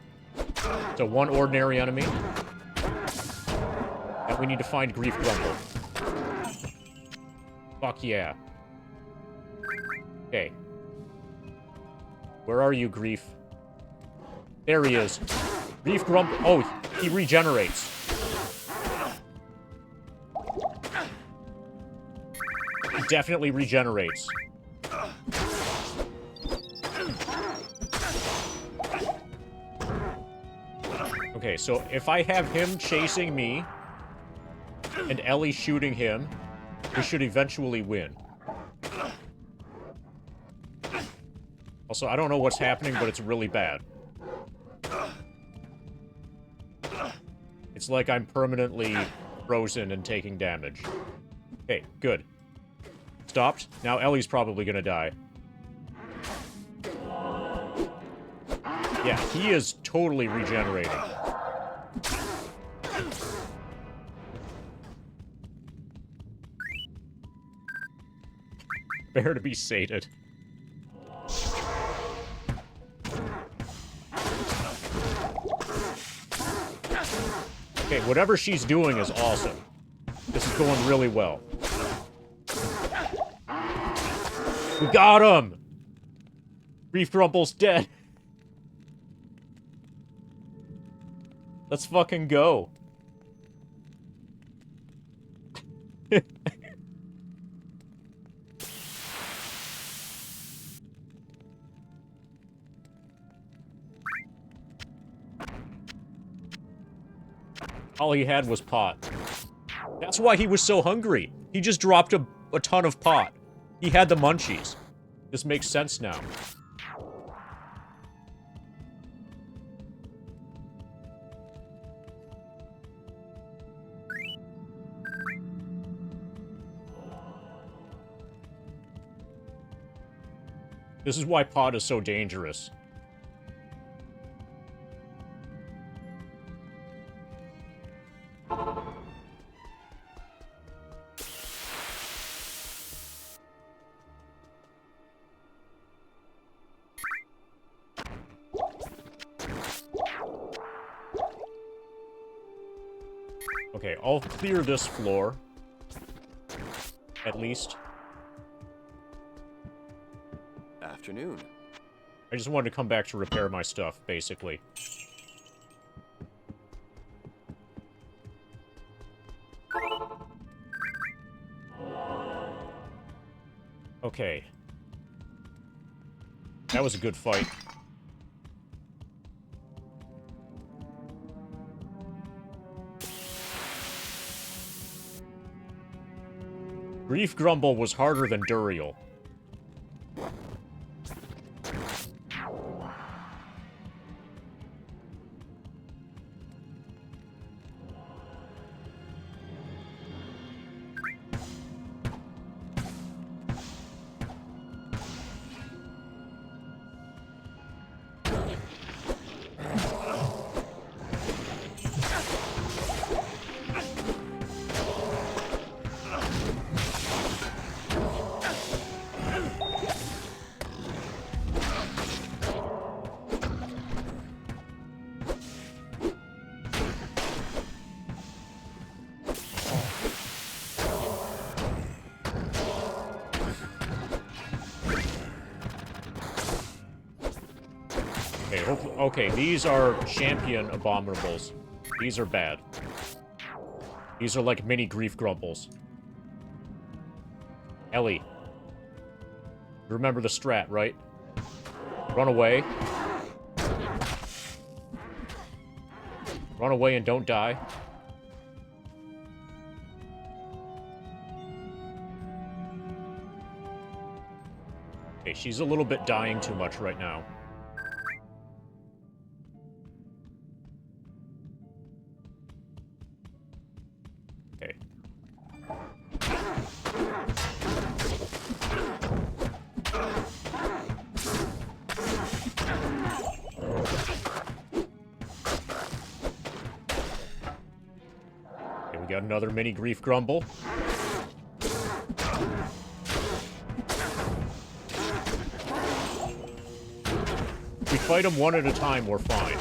So one ordinary enemy. And we need to find Grief Grumble. Fuck yeah. Okay. Where are you, Grief? There he is. Grief Grumble. Oh, he regenerates. He definitely regenerates. Okay, so if I have him chasing me and Ellie shooting him, we should eventually win. Also, I don't know what's happening, but it's really bad. It's like I'm permanently frozen and taking damage. Okay, good. Stopped. Now Ellie's probably gonna die. Yeah, he is totally regenerating. Bear to be sated. Okay, whatever she's doing is awesome. This is going really well. We got him! Grief Grumble's dead. Let's fucking go. All he had was pot. That's why he was so hungry. He just dropped a ton of pot. He had the munchies. This makes sense now. This is why Pod is so dangerous. Okay, I'll clear this floor. At least. Afternoon. I just wanted to come back to repair my stuff, basically. Okay. That was a good fight. Grief Grumble was harder than Duriel. Okay, these are champion abominables. These are bad. These are like mini grief grumbles. Ellie. Remember the strat, right? Run away. Run away and don't die. Okay, she's a little bit dying too much right now. Okay. Okay, we got another mini grief grumble. If we fight them one at a time, we're fine.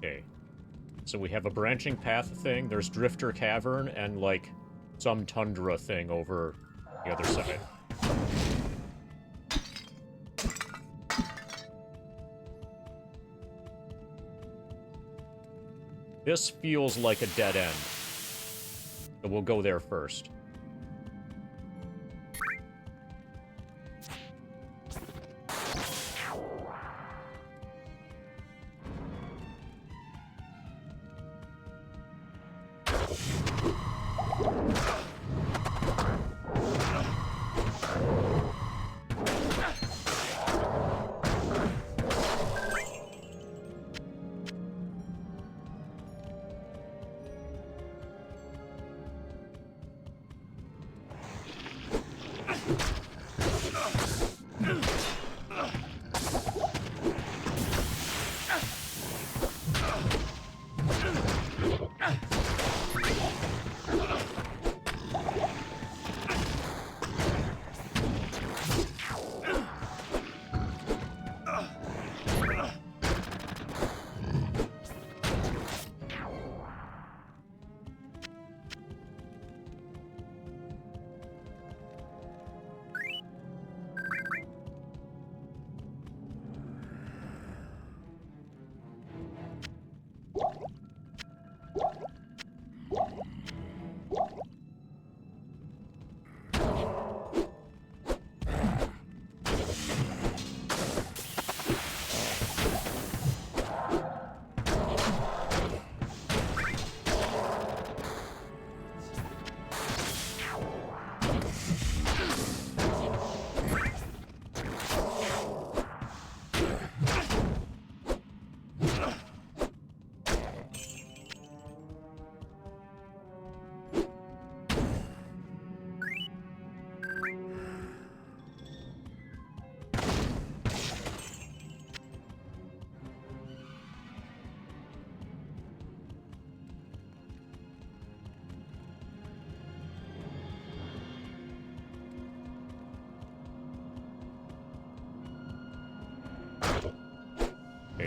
Okay. So we have a branching path thing, there's Drifter Cavern, and, like, some tundra thing over the other side. This feels like a dead end. So we'll go there first.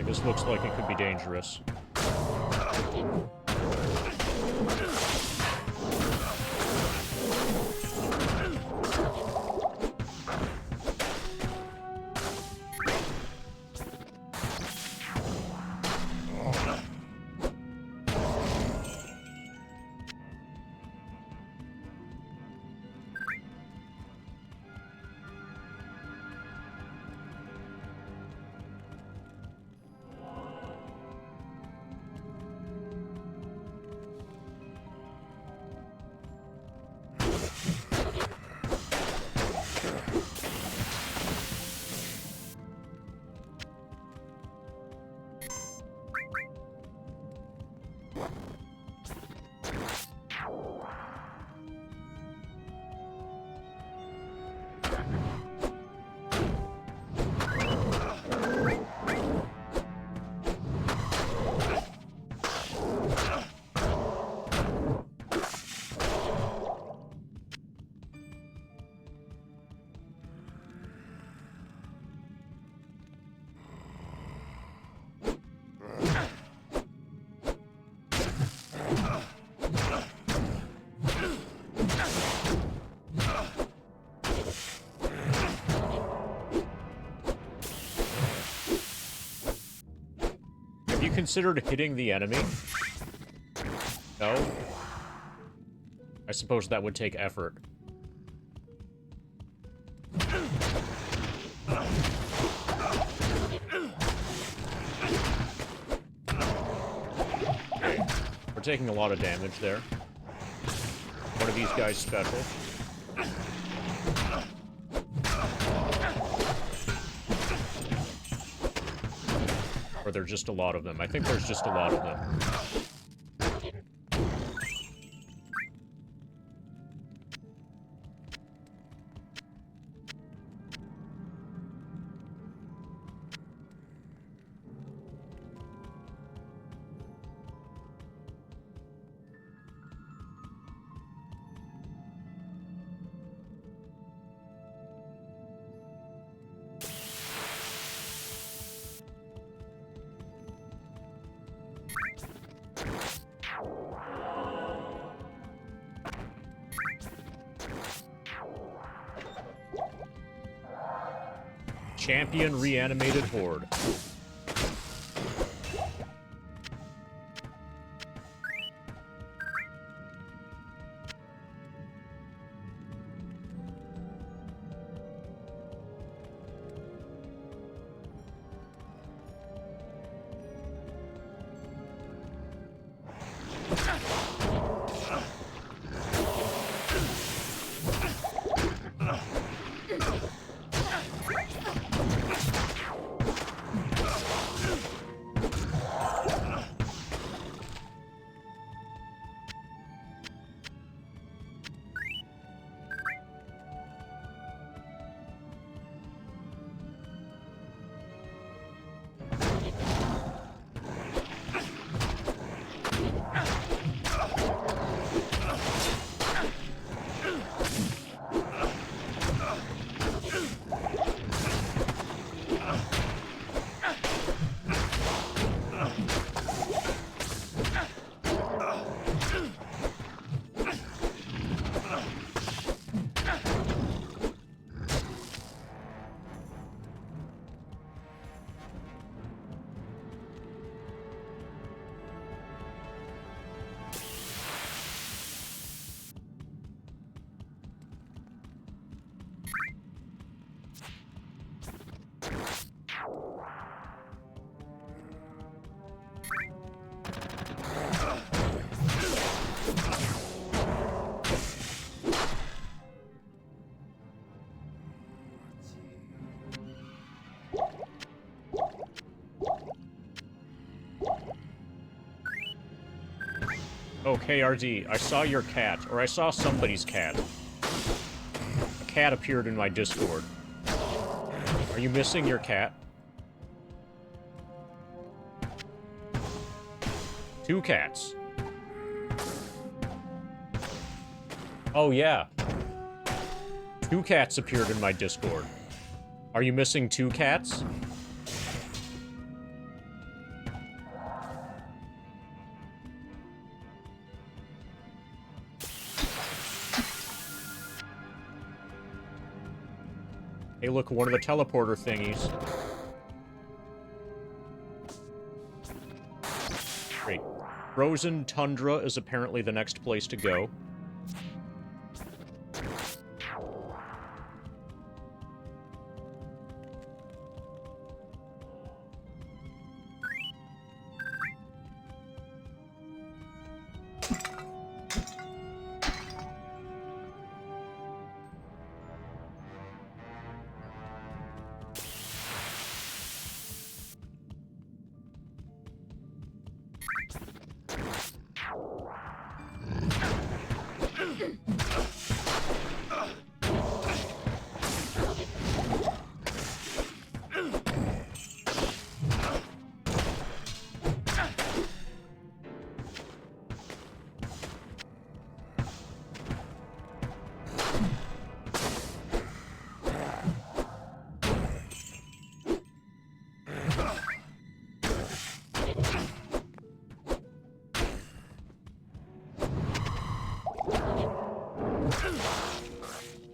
this looks like it could be dangerous. Considered hitting the enemy? No? I suppose that would take effort. Okay. We're taking a lot of damage there. One of these guys special. Or there's just a lot of them. I think there's just a lot of them. Champion reanimated horde. Oh, KRD, I saw your cat, or I saw somebody's cat. A cat appeared in my Discord. Are you missing your cat? 2 cats. Oh, yeah. 2 cats appeared in my Discord. Are you missing 2 cats? Hey, look, one of the teleporter thingies. Great. Frozen Tundra is apparently the next place to go.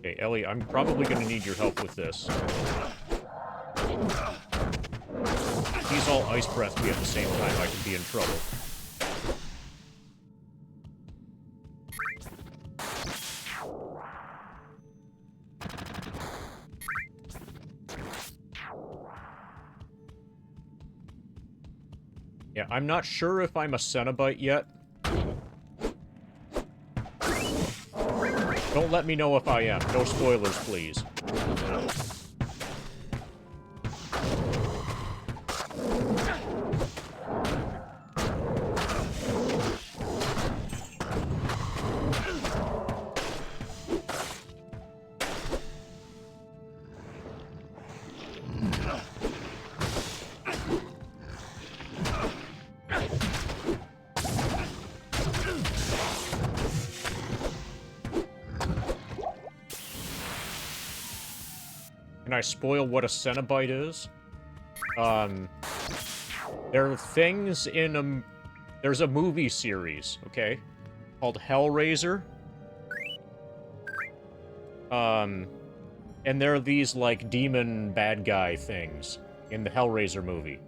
Okay, Ellie, I'm probably gonna need your help with this. If he's all ice breath me at the same time, I could be in trouble. Yeah, I'm not sure if I'm a Cenobite yet. Don't let me know if I am. No spoilers, please. Can I spoil what a Cenobite is? There are things in there's a movie series, okay? Called Hellraiser. And there are these, like, demon bad guy things in the Hellraiser movie.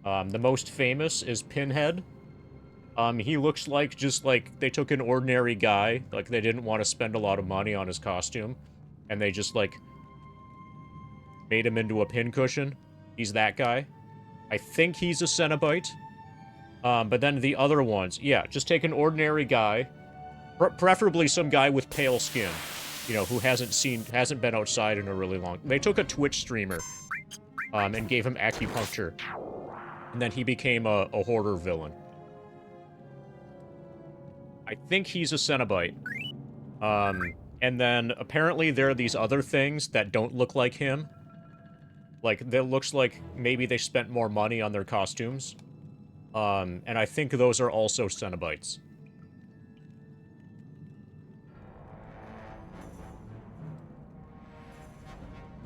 The most famous is Pinhead. He looks like just, like, they took an ordinary guy, like, they didn't want to spend a lot of money on his costume, and they just, like, made him into a pincushion. He's that guy. I think he's a Cenobite. But then the other ones, yeah, just take an ordinary guy, preferably some guy with pale skin, you know, who hasn't been outside in a really long. They took a Twitch streamer, and gave him acupuncture, and then he became a horror villain. I think he's a Cenobite. And then apparently there are these other things that don't look like him. Like, that looks like maybe they spent more money on their costumes. And I think those are also Cenobites.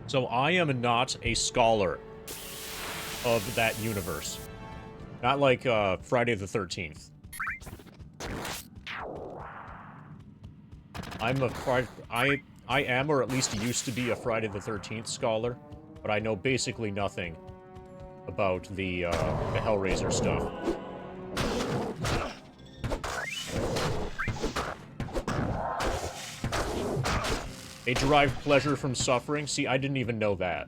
So I am not a scholar of that universe. Not like, Friday the 13th. I am, or at least used to be, a Friday the 13th scholar, but I know basically nothing about the Hellraiser stuff. They derive pleasure from suffering? See, I didn't even know that.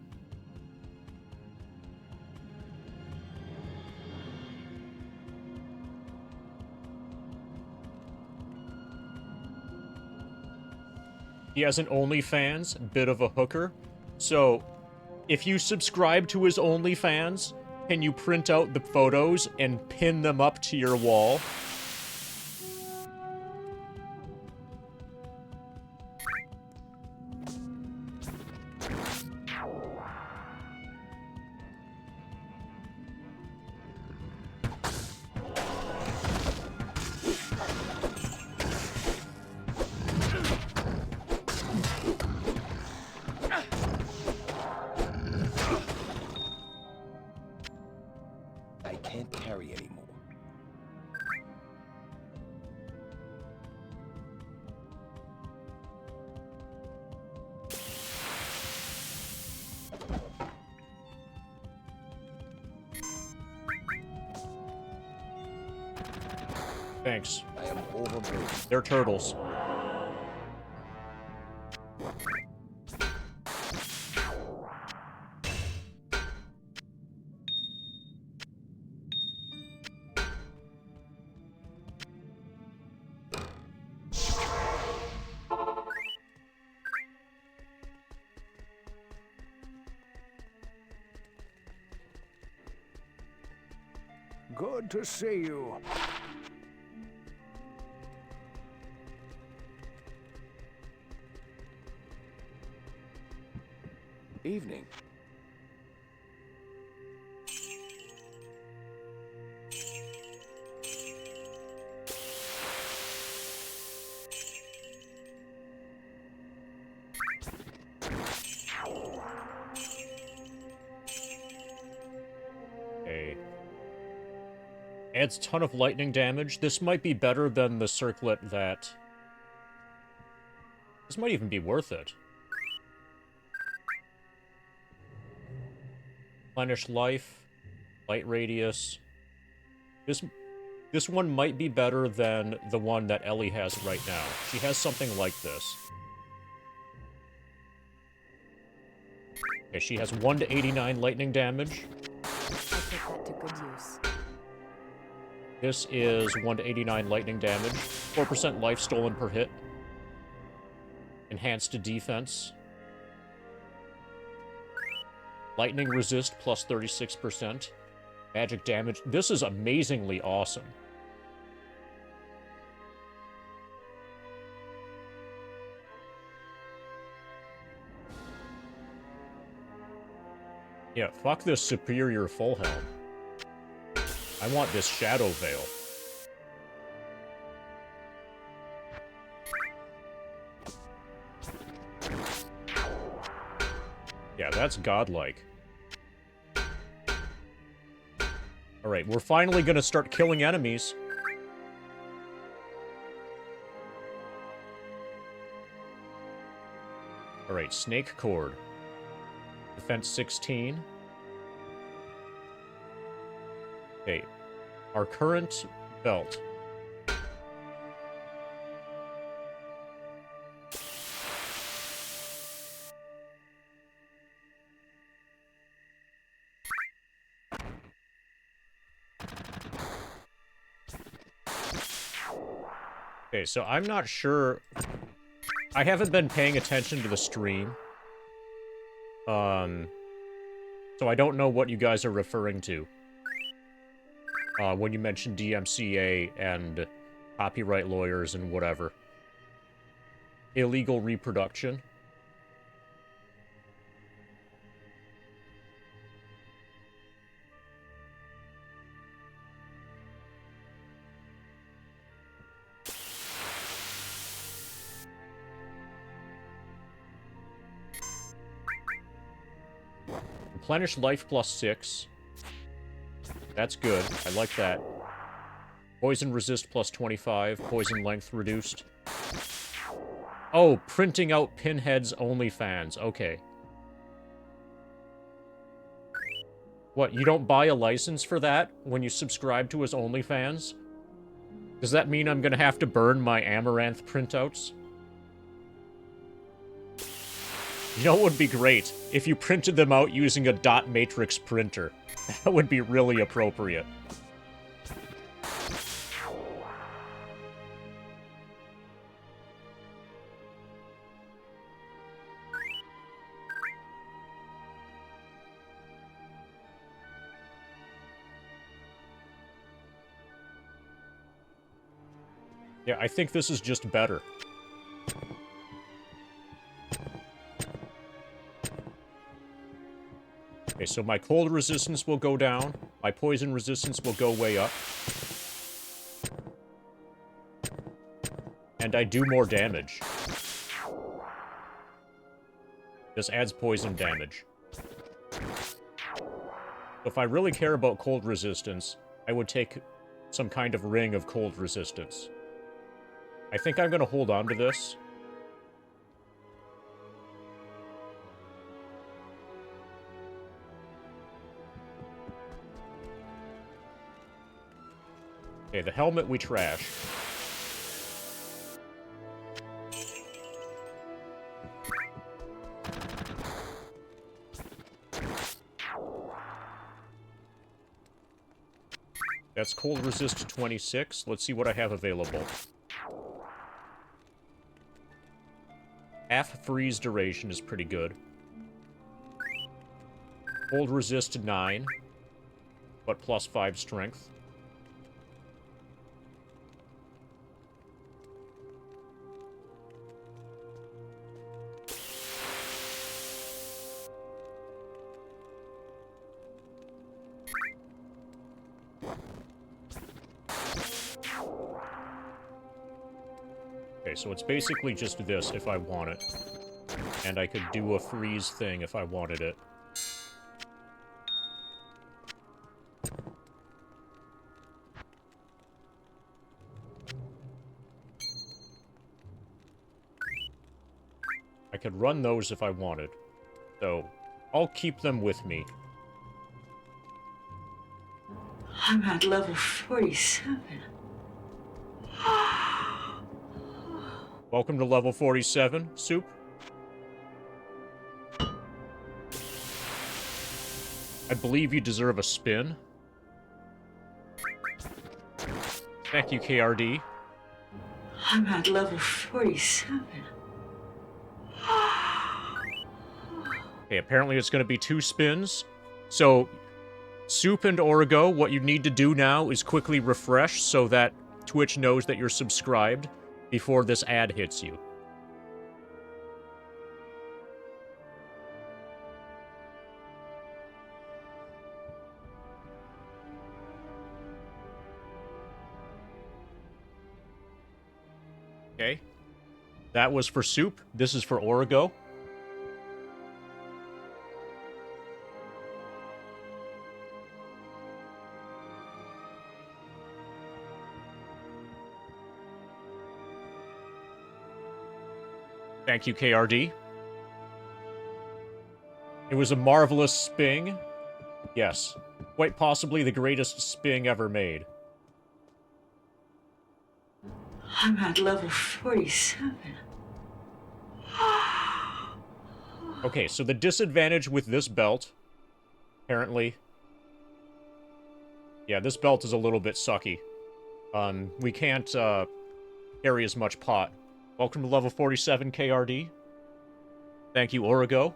He has an OnlyFans, bit of a hooker. So, if you subscribe to his OnlyFans, can you print out the photos and pin them up to your wall? I can't carry anymore. Thanks. I am overburdened. They're turtles. Good to see you. Evening. Okay. Adds ton of lightning damage. This might be better than the circlet that... This might even be worth it. Replenish life. Light radius. This one might be better than the one that Ellie has right now. She has something like this. Okay, she has 1 to 89 lightning damage. I put that to good use. This is 1 to 89 lightning damage. 4% life stolen per hit. Enhanced to defense. Lightning resist plus 36%. Magic damage. This is amazingly awesome. Yeah, fuck this superior full helm. I want this shadow veil. Yeah, that's godlike. Alright, we're finally gonna start killing enemies. Alright, snake cord. Defense 16. Okay, our current belt. Okay, so I'm not sure... I haven't been paying attention to the stream. So I don't know what you guys are referring to. When you mentioned DMCA and copyright lawyers and whatever. Illegal reproduction. Replenish life plus 6. That's good. I like that. Poison resist plus 25. Poison length reduced. Oh, printing out Pinhead's OnlyFans. Okay. What, you don't buy a license for that when you subscribe to his OnlyFans? Does that mean I'm gonna have to burn my Amaranth printouts? You know what would be great? If you printed them out using a dot matrix printer. That would be really appropriate. Yeah, I think this is just better. Okay, so my cold resistance will go down. My poison resistance will go way up. And I do more damage. This adds poison damage. If I really care about cold resistance, I would take some kind of ring of cold resistance. I think I'm gonna hold on to this. Okay, the helmet we trash. That's cold resist 26. Let's see what I have available. Half freeze duration is pretty good. Cold resist 9, but plus 5 strength. Okay, so it's basically just this if I want it. And I could do a freeze thing if I wanted it. I could run those if I wanted. So, I'll keep them with me. I'm at level 47. Welcome to level 47, Soup. I believe you deserve a spin. Thank you, KRD. I'm at level 47. Okay, apparently it's going to be 2 spins. So, Soup and Origo, what you need to do now is quickly refresh so that Twitch knows that you're subscribed before this ad hits you. Okay. That was for Soup. This is for Origo. Thank you, KRD. It was a marvelous sping. Yes. Quite possibly the greatest sping ever made. I'm at level 47. Okay, so the disadvantage with this belt, apparently... Yeah, this belt is a little bit sucky. We can't, carry as much pot. Welcome to level 47, KRD. Thank you, Origo.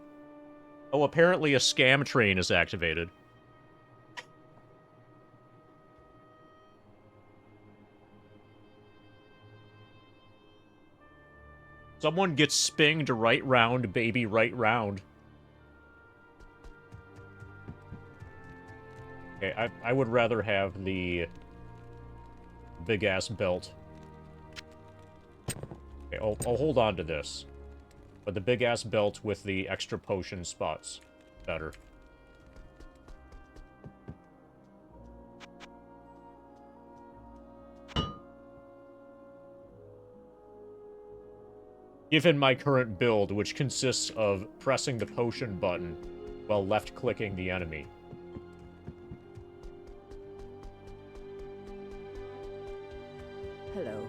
Oh, apparently a scam train is activated. Someone gets spinged right round, baby, right round. Okay, I would rather have the big-ass belt. Okay, I'll hold on to this. But the big-ass belt with the extra potion spots. Better. Given my current build, which consists of pressing the potion button while left-clicking the enemy. Hello.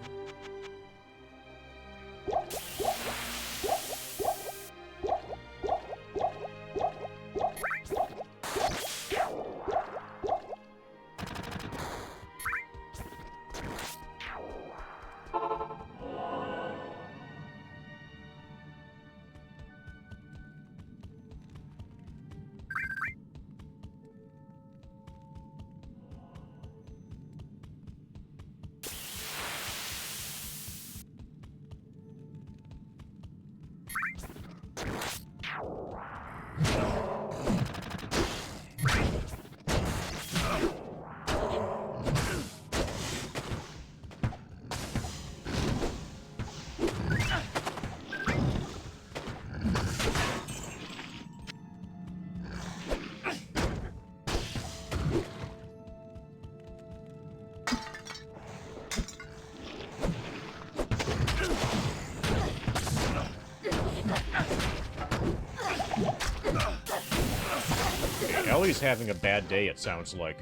Ellie's having a bad day, it sounds like.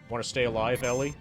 Want to stay alive, Ellie?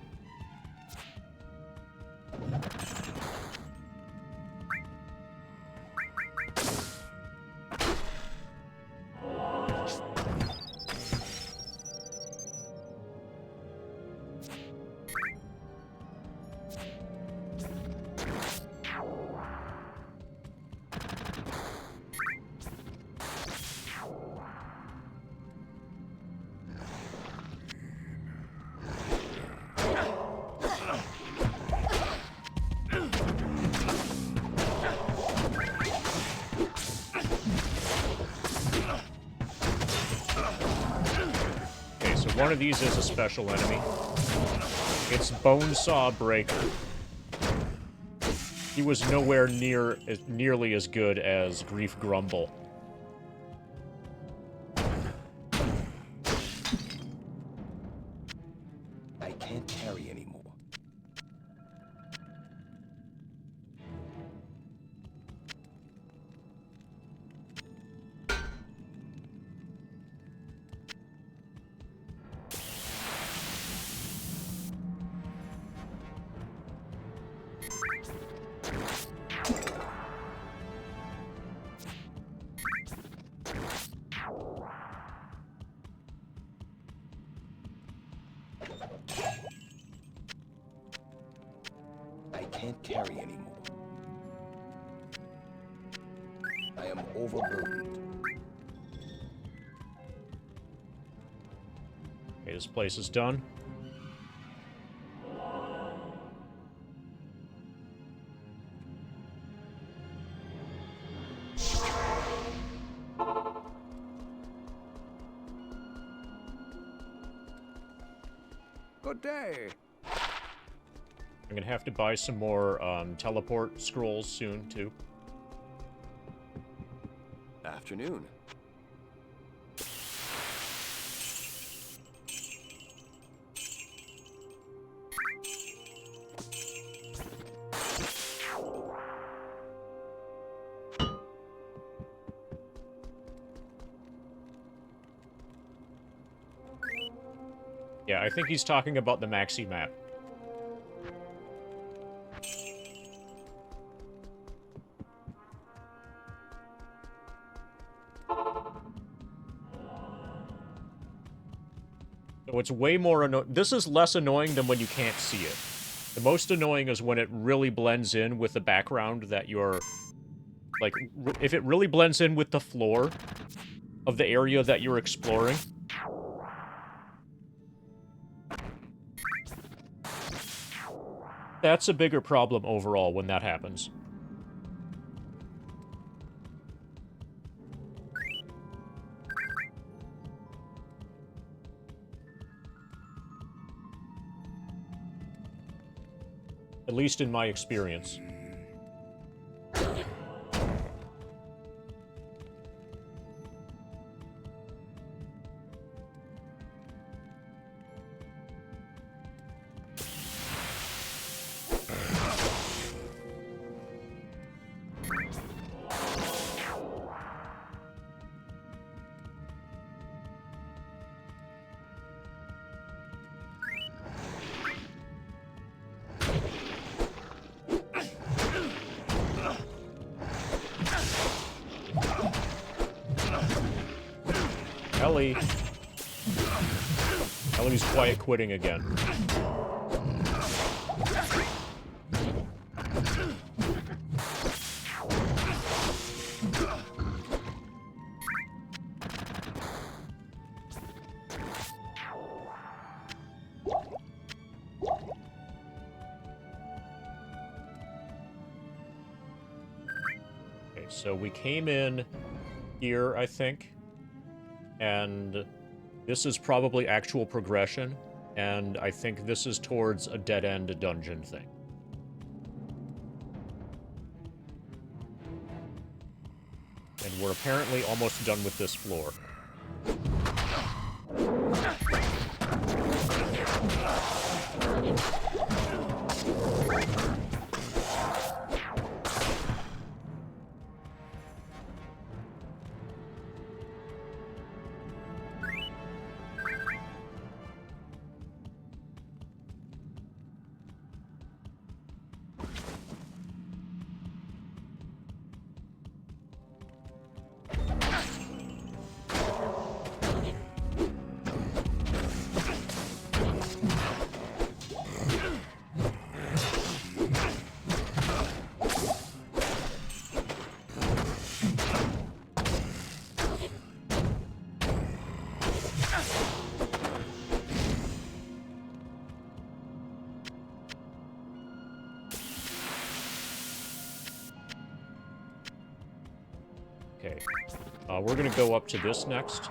One of these is a special enemy. It's Bonesaw Breaker. He was nowhere nearly as good as Grief Grumble. I can't carry anymore. I can't carry anymore. I am overburdened. Okay, this place is done. Good day. I'm gonna have to buy some more teleport scrolls soon, too. Afternoon. Yeah, I think he's talking about the maxi map. So it's way more annoying. This is less annoying than when you can't see it. The most annoying is when it really blends in with the background that you're... Like, if it really blends in with the floor of the area that you're exploring. That's a bigger problem overall when that happens. At least in my experience. Ellie. Ellie's quiet quitting again. Okay, so we came in here, I think. And this is probably actual progression, and I think this is towards a dead-end dungeon thing. And we're apparently almost done with this floor. Okay. We're gonna go up to this next.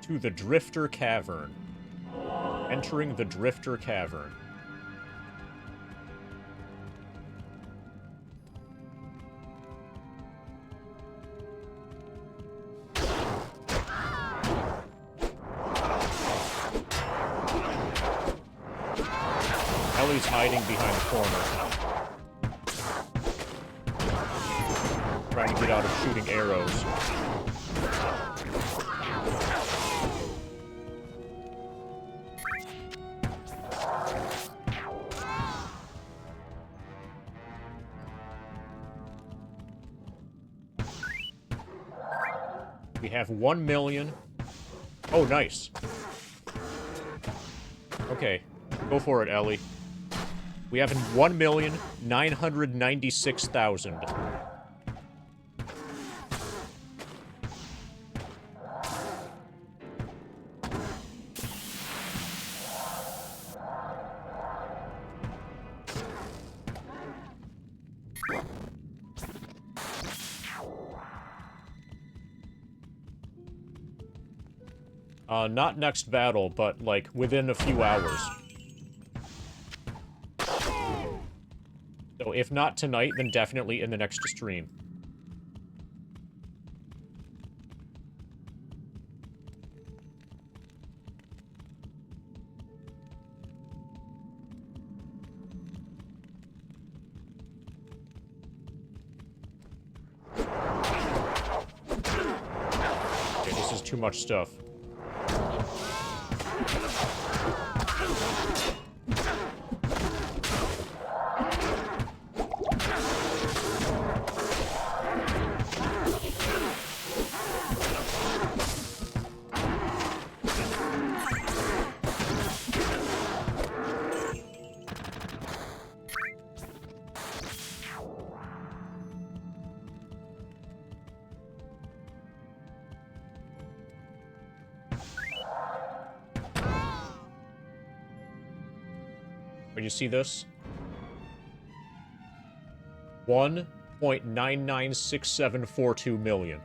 to the Drifter Cavern. Entering the Drifter Cavern. Ellie's hiding behind the corner. Trying to get out of shooting arrows. We have 1 million. Oh, nice. Okay, go for it, Ellie. We have 1,996,000. Not next battle, but, like, within a few hours. So, if not tonight, then definitely in the next stream. Okay, this is too much stuff. When you see this? 1.996742 million.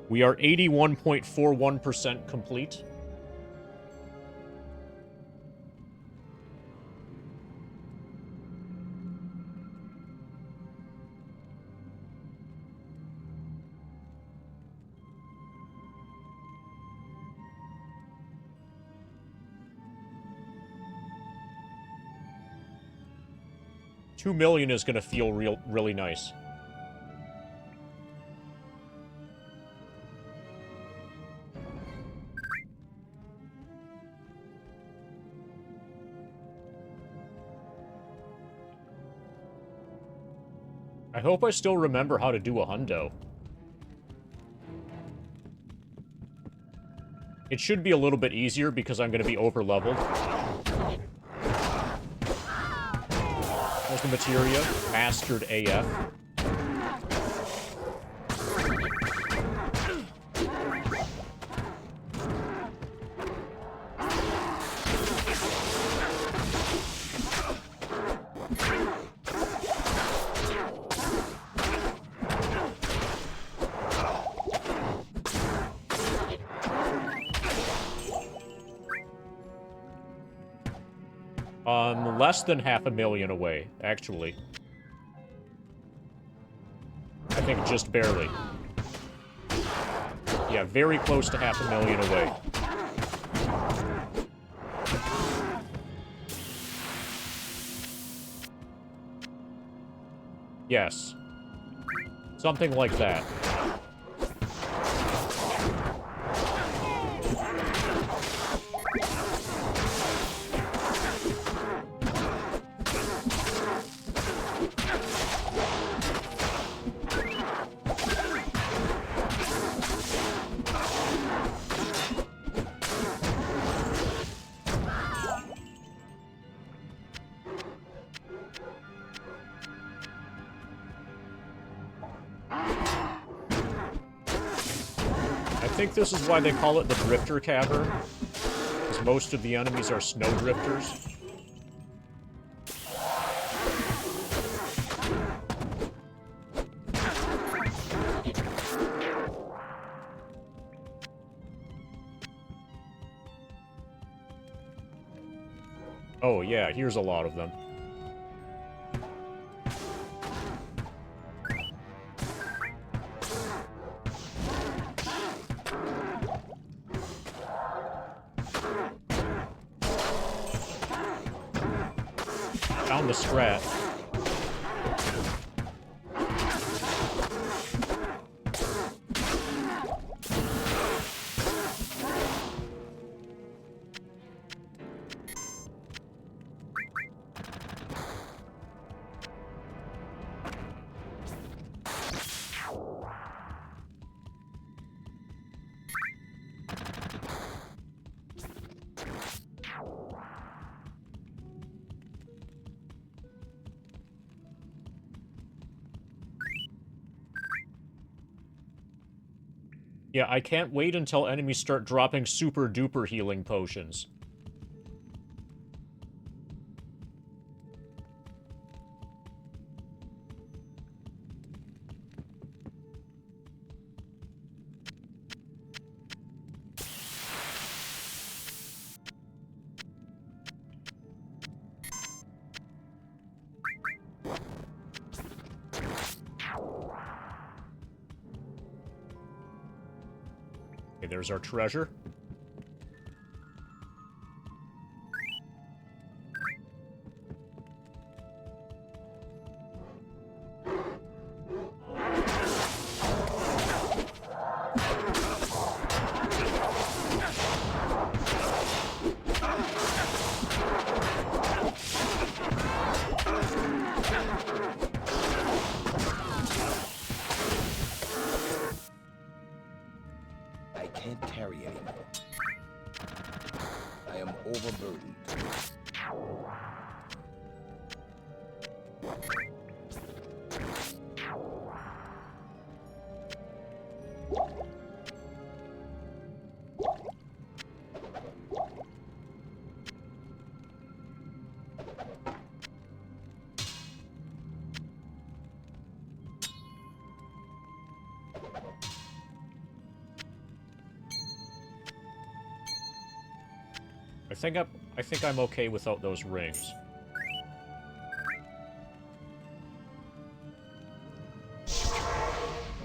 We are 81.41% complete. $2 million is gonna feel really nice. I hope I still remember how to do a hundo. It should be a little bit easier because I'm gonna be over-leveled. There's the materia, mastered AF. Less than 500,000 away, actually. I think just barely. Yeah, very close to 500,000 away. Yes. Something like that. I think this is why they call it the Drifter Cavern, because most of the enemies are snow drifters. Oh, yeah, here's a lot of them. Found the scrap. Yeah, I can't wait until enemies start dropping super duper healing potions. Okay, there's our treasure. I can't carry anymore. I am overburdened. I think I'm okay without those rings.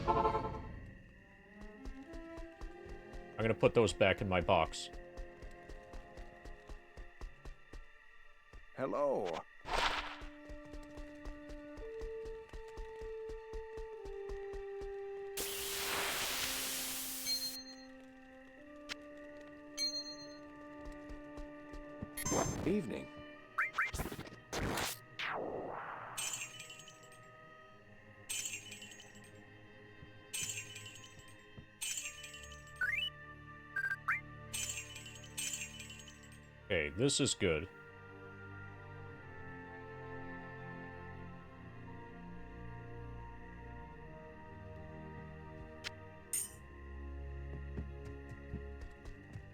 I'm gonna put those back in my box. Hello. Evening. Okay, this is good.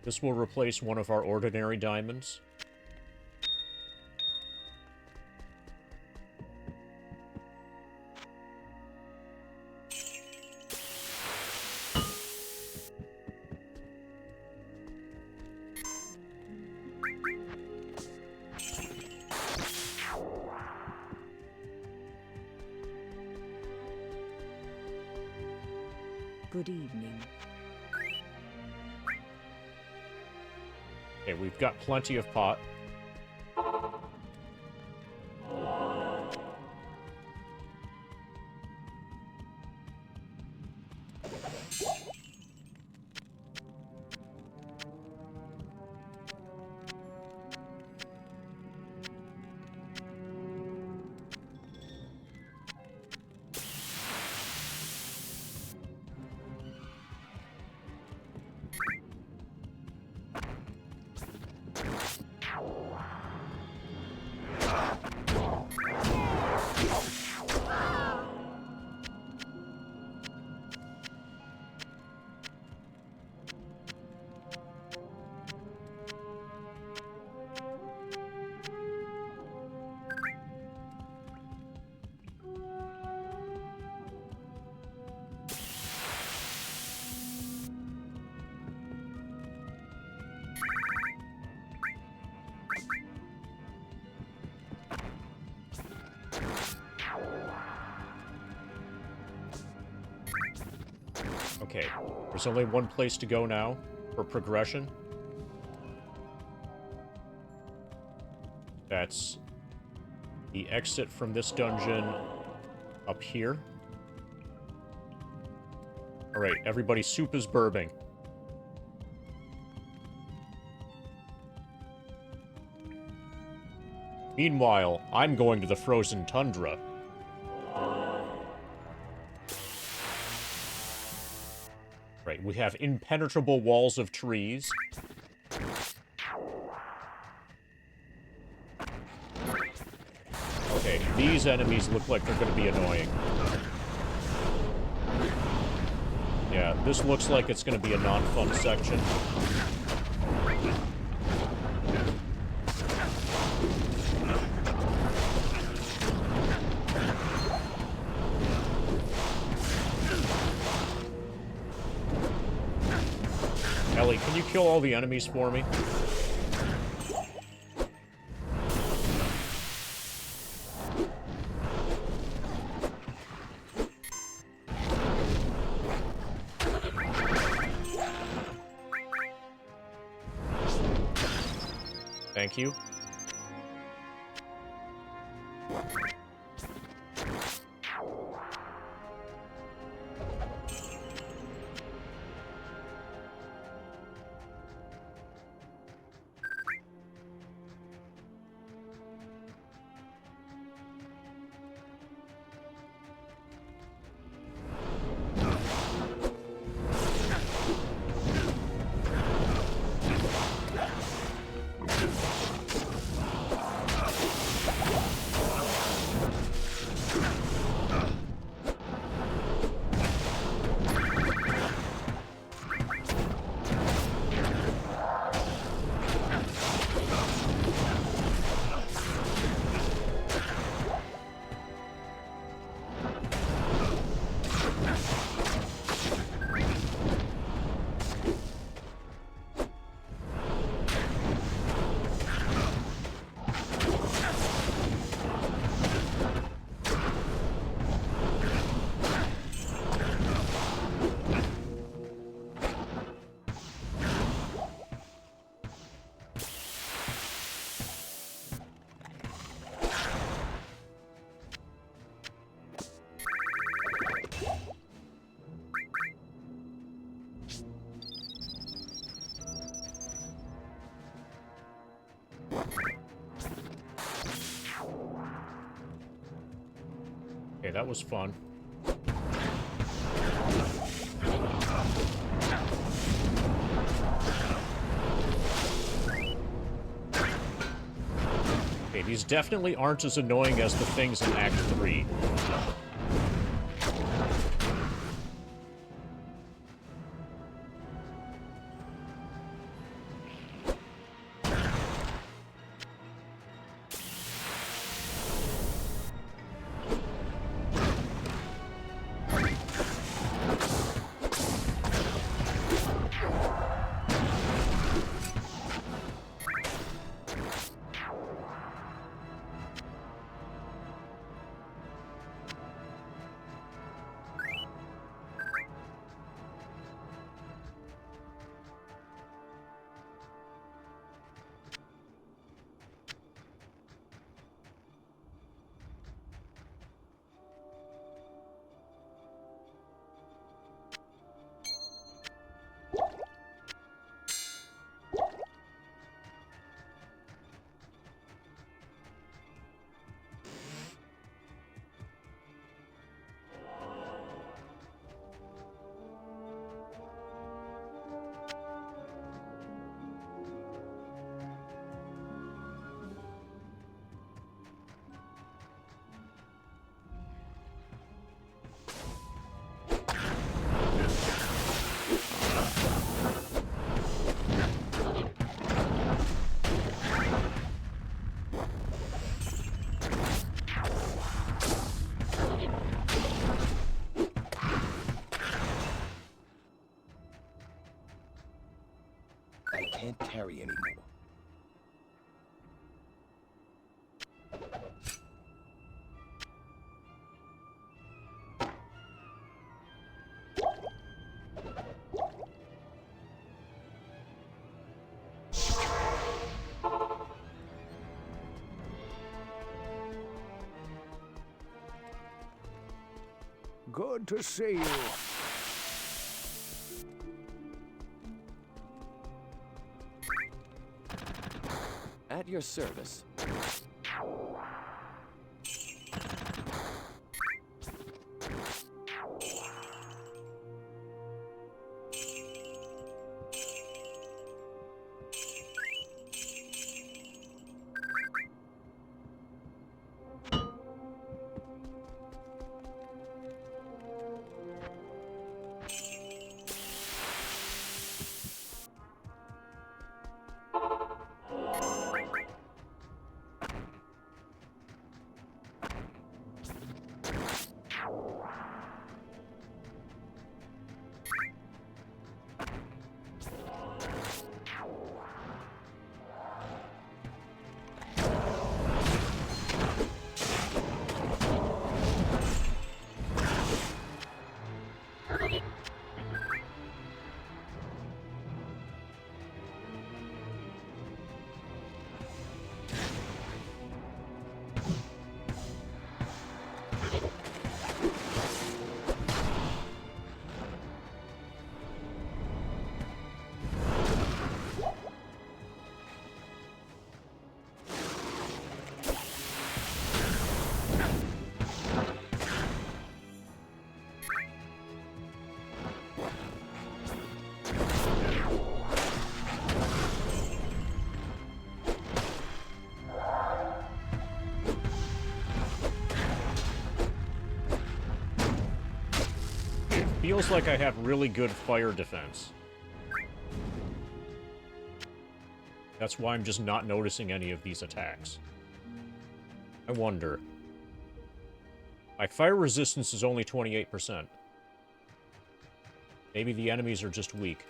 This will replace one of our ordinary diamonds. Good evening. Okay, we've got plenty of pot. Okay, there's only one place to go now for progression. That's the exit from this dungeon up here. Alright, everybody, soup is burping. Meanwhile, I'm going to the frozen tundra. Right, we have impenetrable walls of trees. Okay, these enemies look like they're going to be annoying. Yeah, this looks like it's going to be a non-fun section. Ellie, can you kill all the enemies for me? Thank you. Okay, that was fun. Okay, these definitely aren't as annoying as the things in Act 3. I can't carry anymore. Good to see you. At your service. Feels like I have really good fire defense. That's why I'm just not noticing any of these attacks. I wonder. My fire resistance is only 28%. Maybe the enemies are just weak.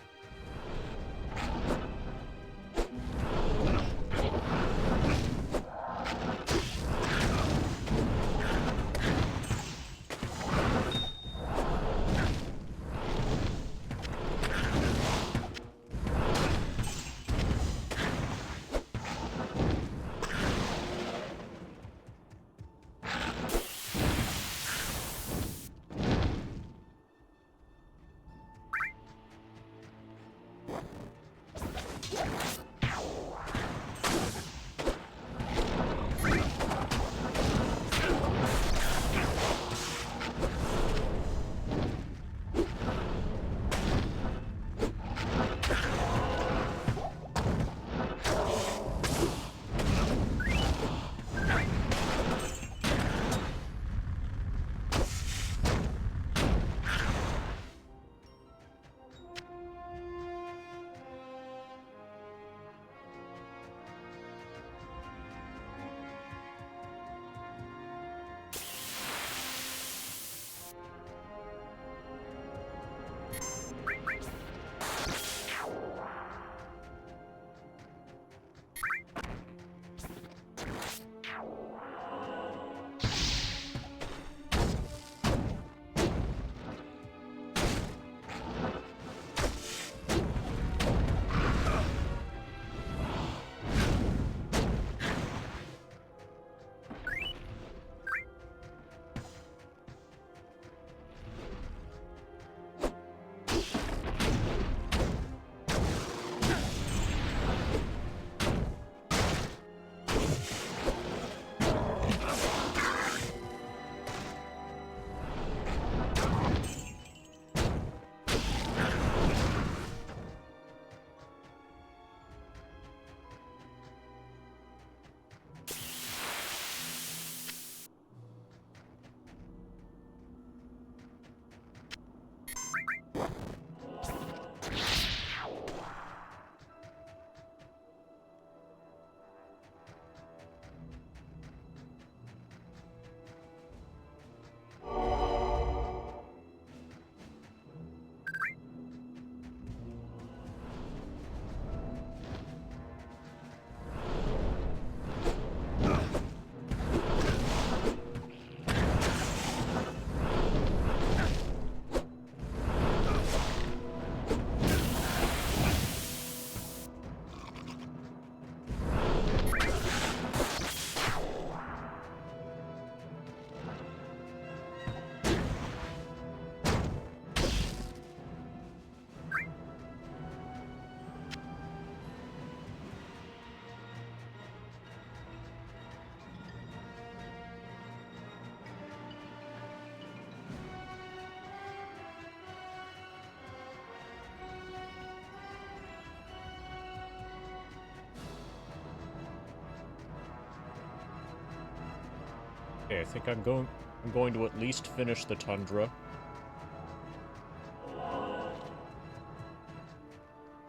Okay, I think I'm going to at least finish the tundra.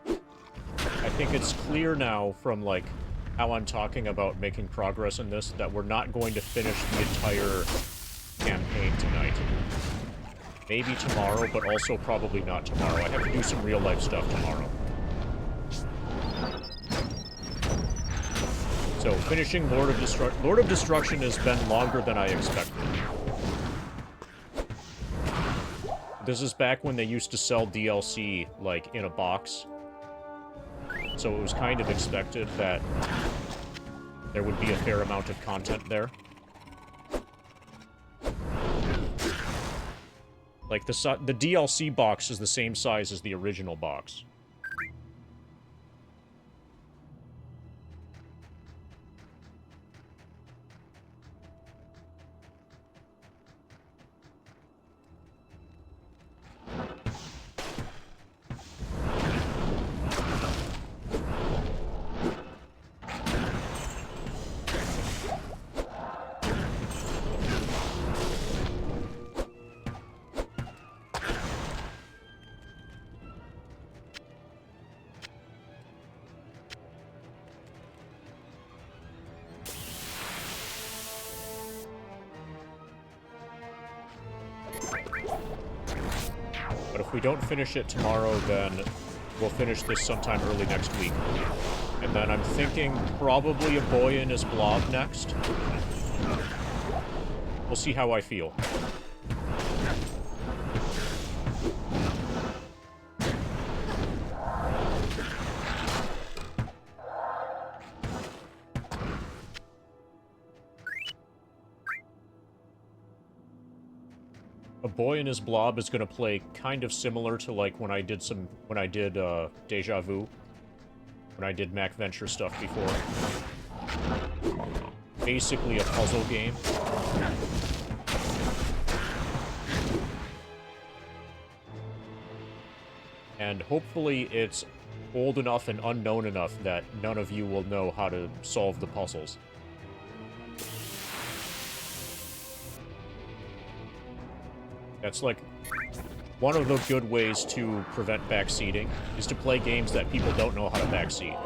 I think it's clear now from, like, how I'm talking about making progress in this that we're not going to finish the entire campaign tonight. Maybe tomorrow, but also probably not tomorrow. I have to do some real-life stuff tomorrow. So, finishing Lord of Destruction has been longer than I expected. This is back when they used to sell DLC, like, in a box. So it was kind of expected that there would be a fair amount of content there. Like, the DLC box is the same size as the original box. But if we don't finish it tomorrow, then we'll finish this sometime early next week. And then I'm thinking probably a boy and his blob next. We'll see how I feel. A boy and his blob is going to play kind of similar to, like, when I did Deja Vu. When I did Mac Venture stuff before. Basically a puzzle game. And hopefully it's old enough and unknown enough that none of you will know how to solve the puzzles. That's, like, one of the good ways to prevent backseating, is to play games that people don't know how to backseat.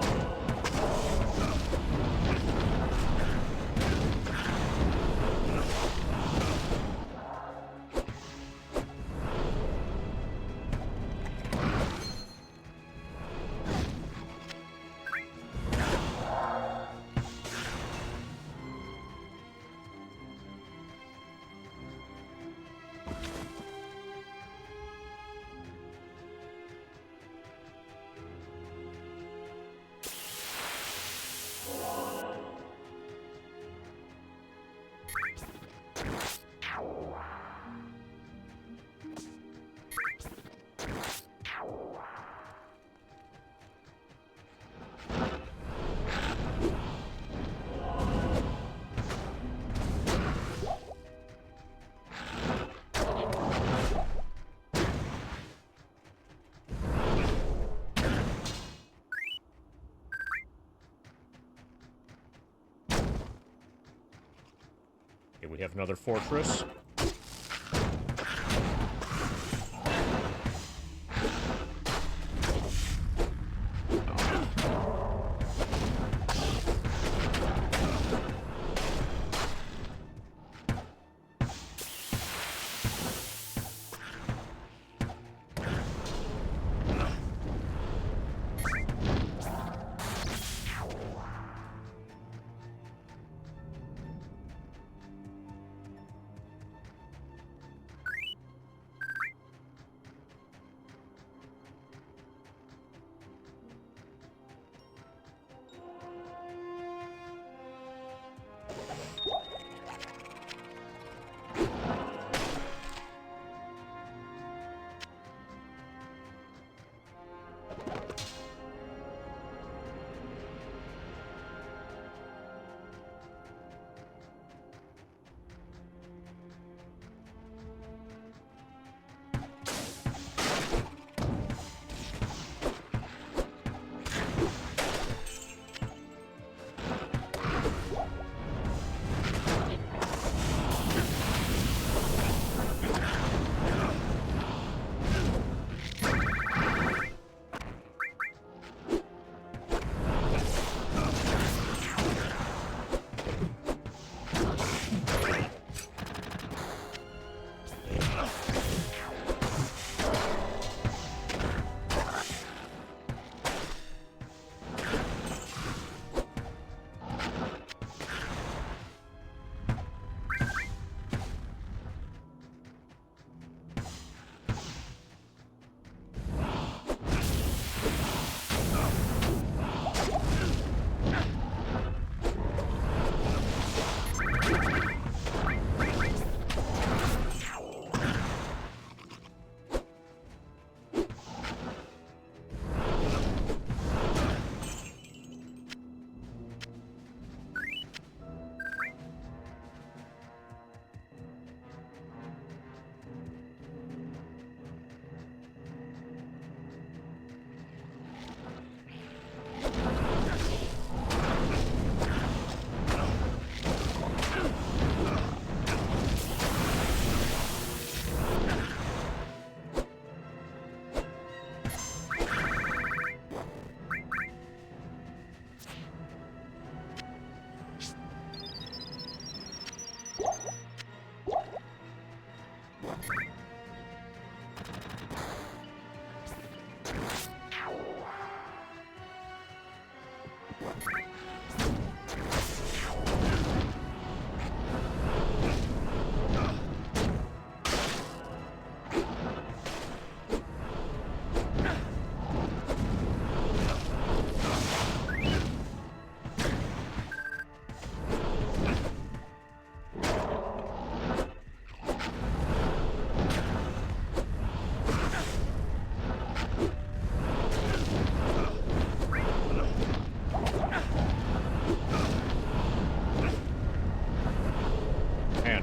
Okay, we have another fortress.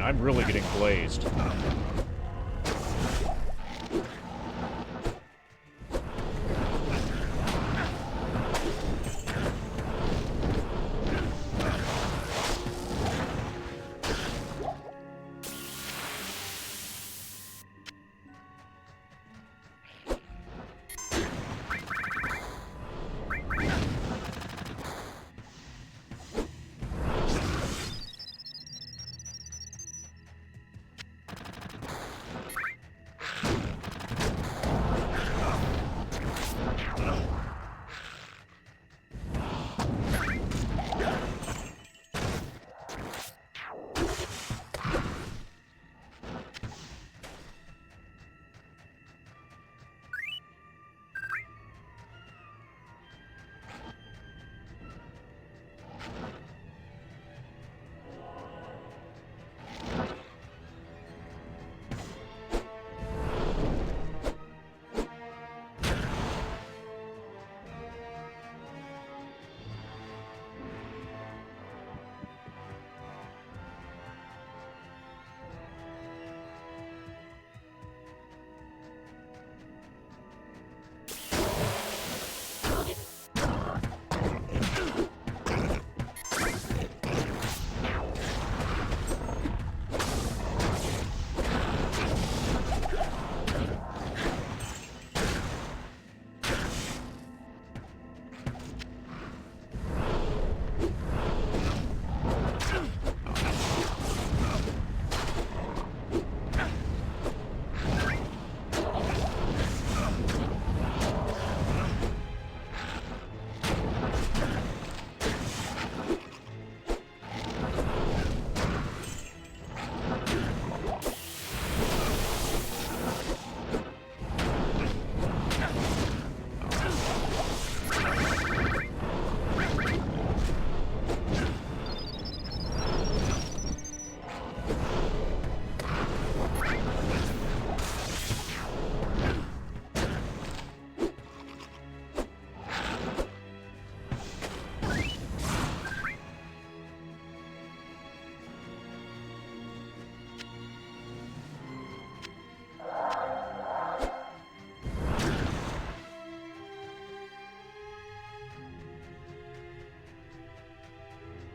man, I'm really getting blazed.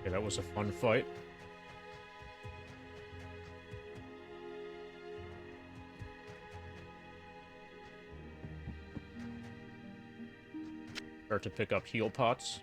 Okay, that was a fun fight. Start to pick up heal pots.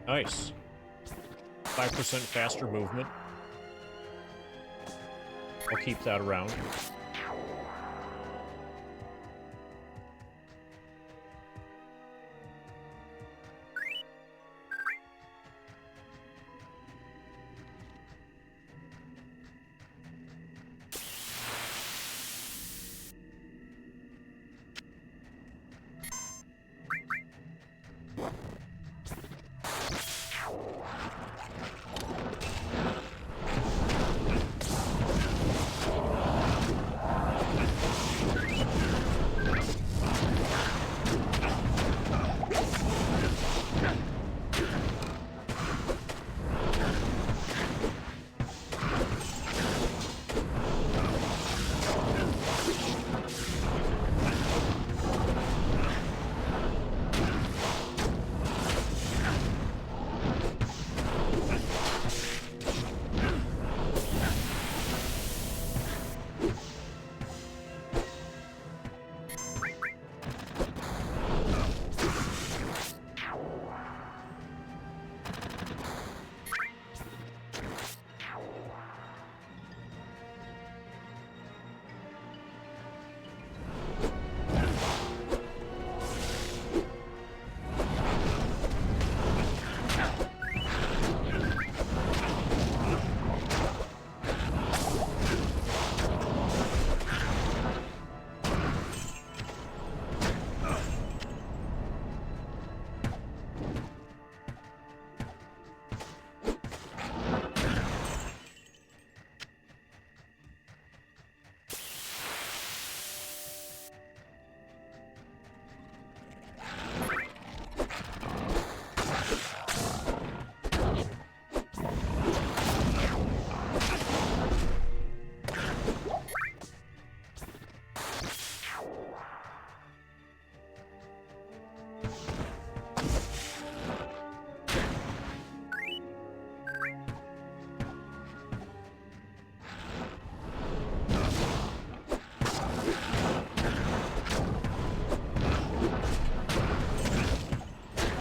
Nice. 5% faster movement. I'll keep that around.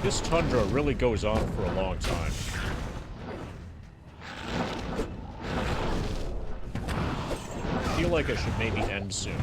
This tundra really goes on for a long time. I feel like it should maybe end soon.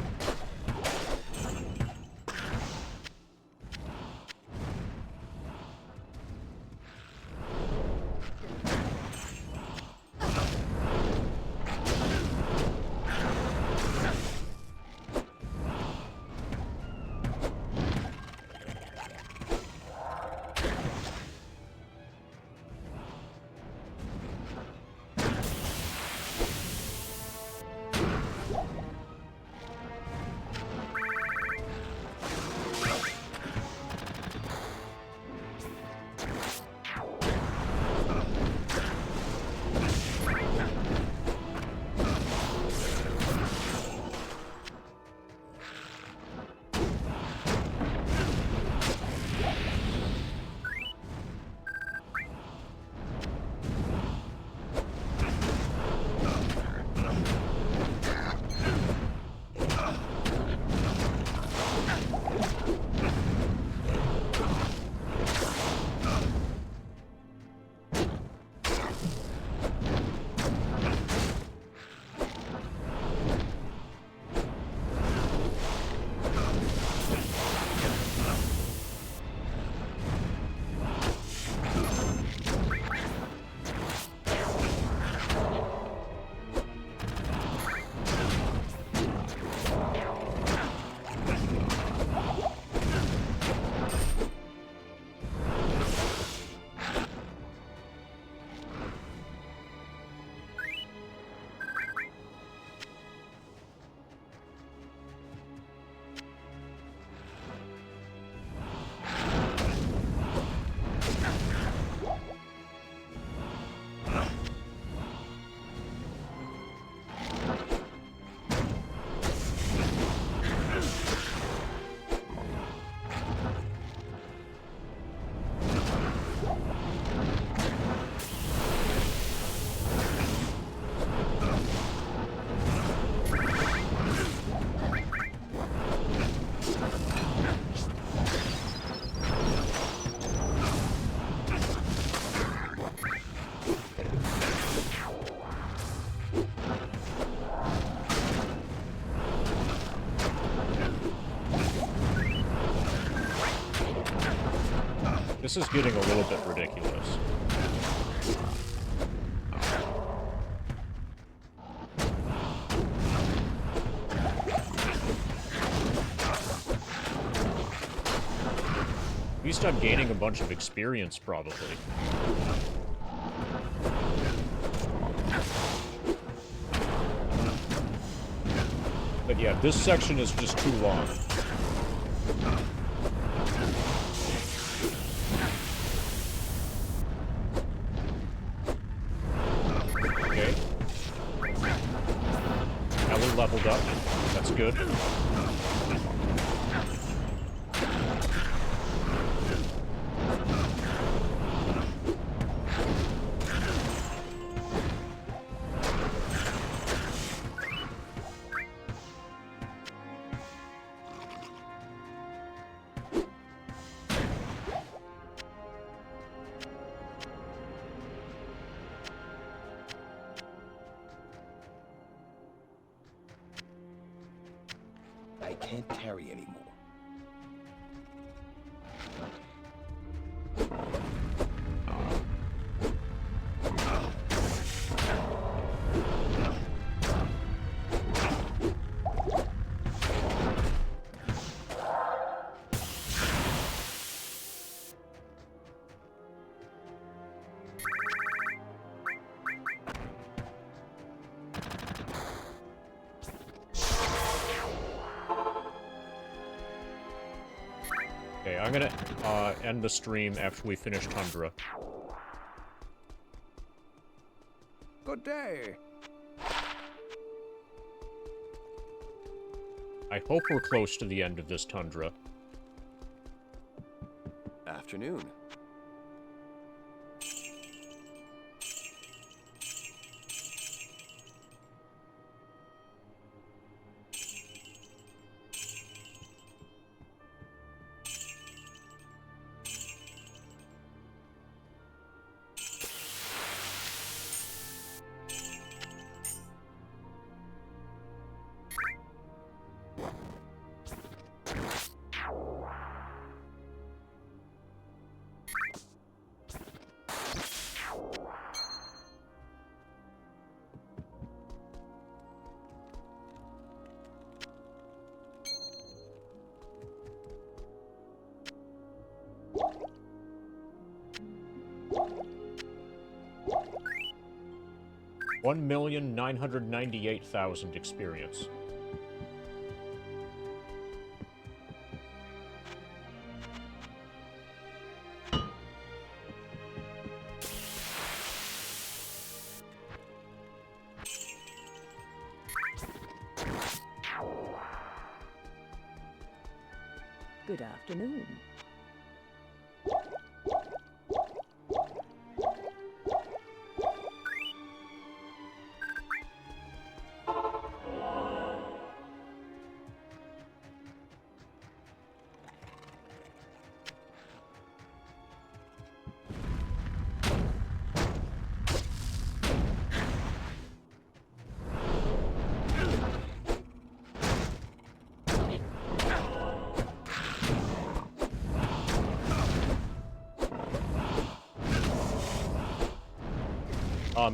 This is getting a little bit ridiculous. At least I'm gaining a bunch of experience, probably. But yeah, this section is just too long. Okay. Ellie leveled up. That's good. I can't carry anymore. Okay, I'm gonna end the stream after we finish Tundra. Good day. I hope we're close to the end of this Tundra. Afternoon. $1,998,000 experience. Good afternoon.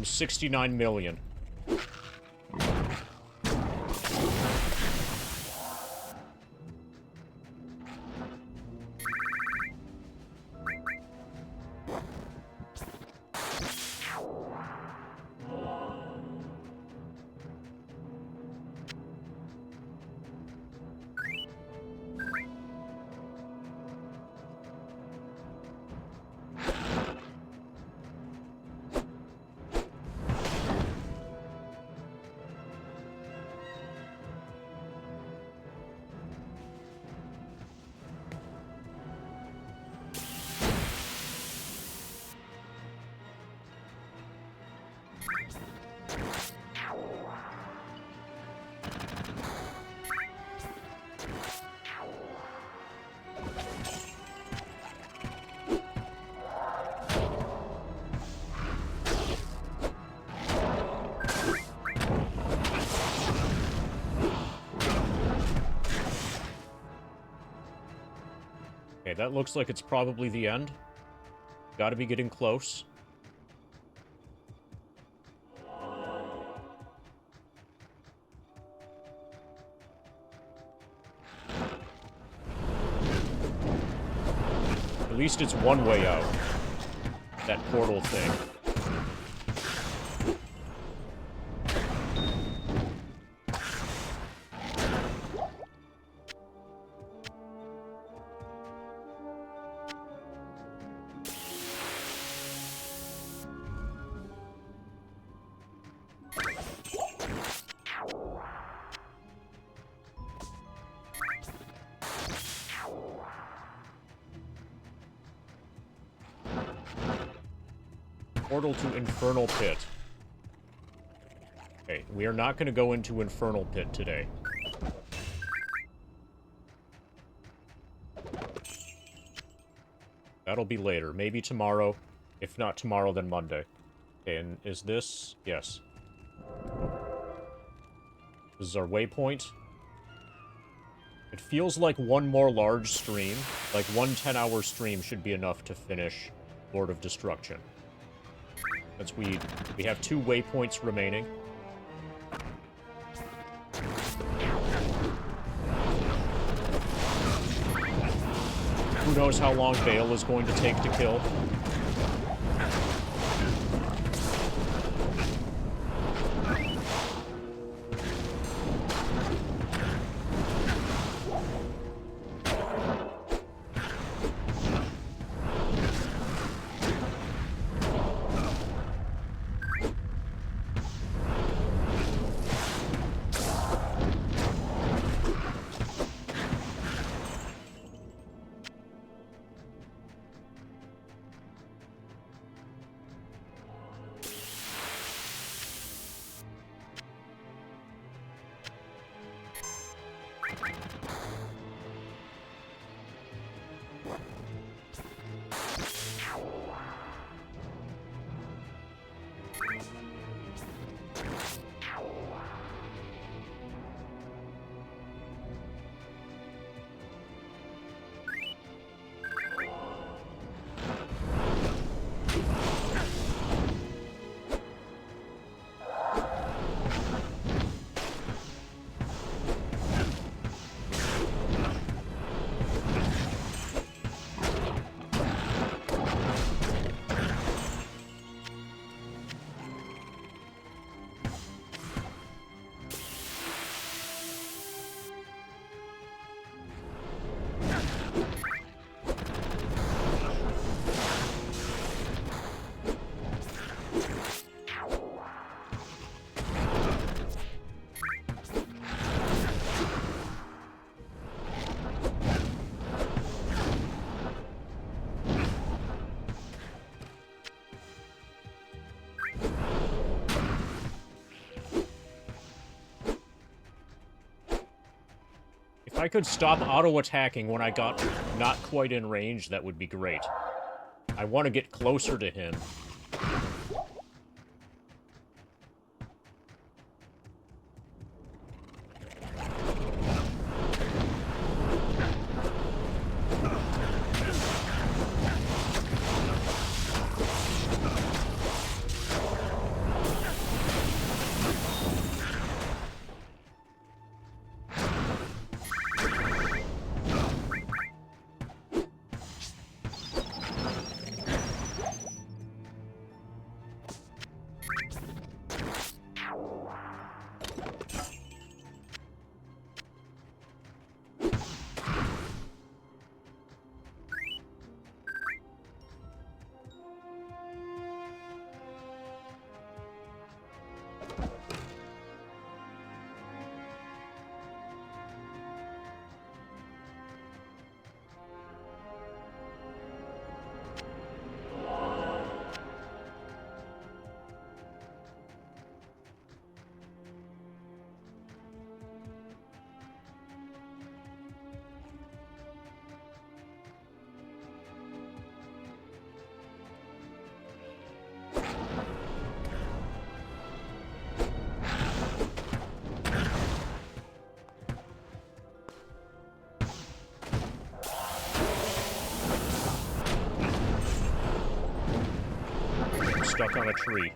$69 million. Okay, that looks like it's probably the end. Gotta be getting close. At least it's one way out. That portal thing. Portal to Infernal Pit. Okay, we are not going to go into Infernal Pit today. That'll be later. Maybe tomorrow. If not tomorrow, then Monday. Okay, and is this... Yes. This is our waypoint. It feels like one more large stream, like one 10-hour stream should be enough to finish Lord of Destruction. Since we have 2 waypoints remaining. Who knows how long Bale is going to take to kill? If I could stop auto-attacking when I got not quite in range, that would be great. I want to get closer to him. Stuck on a tree.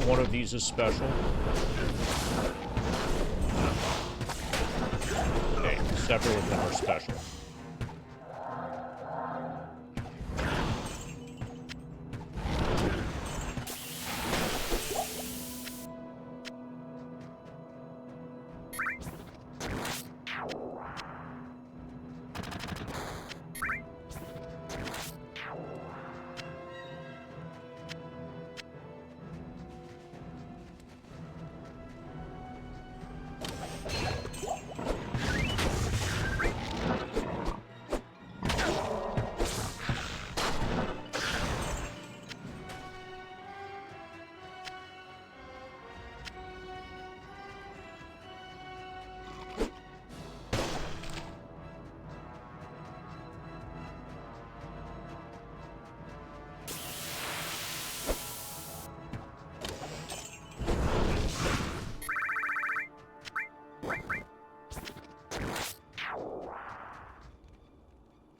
One of these is special. Okay, several of them are special.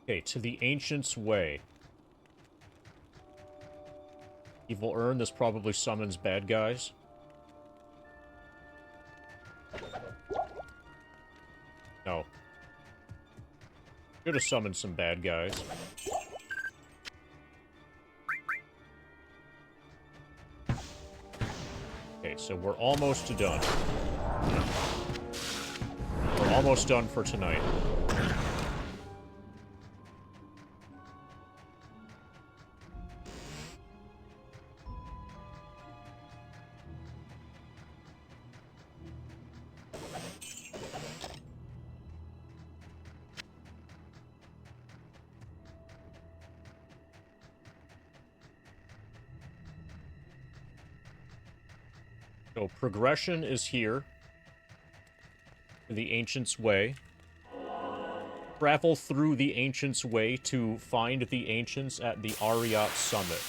Okay, to the Ancient's Way. Evil Urn, this probably summons bad guys. No. Should have summoned some bad guys. Okay, so we're almost done. We're almost done for tonight. So progression is here. The Ancient's Way. Travel through the Ancient's Way to find the Ancients at the Ariat Summit.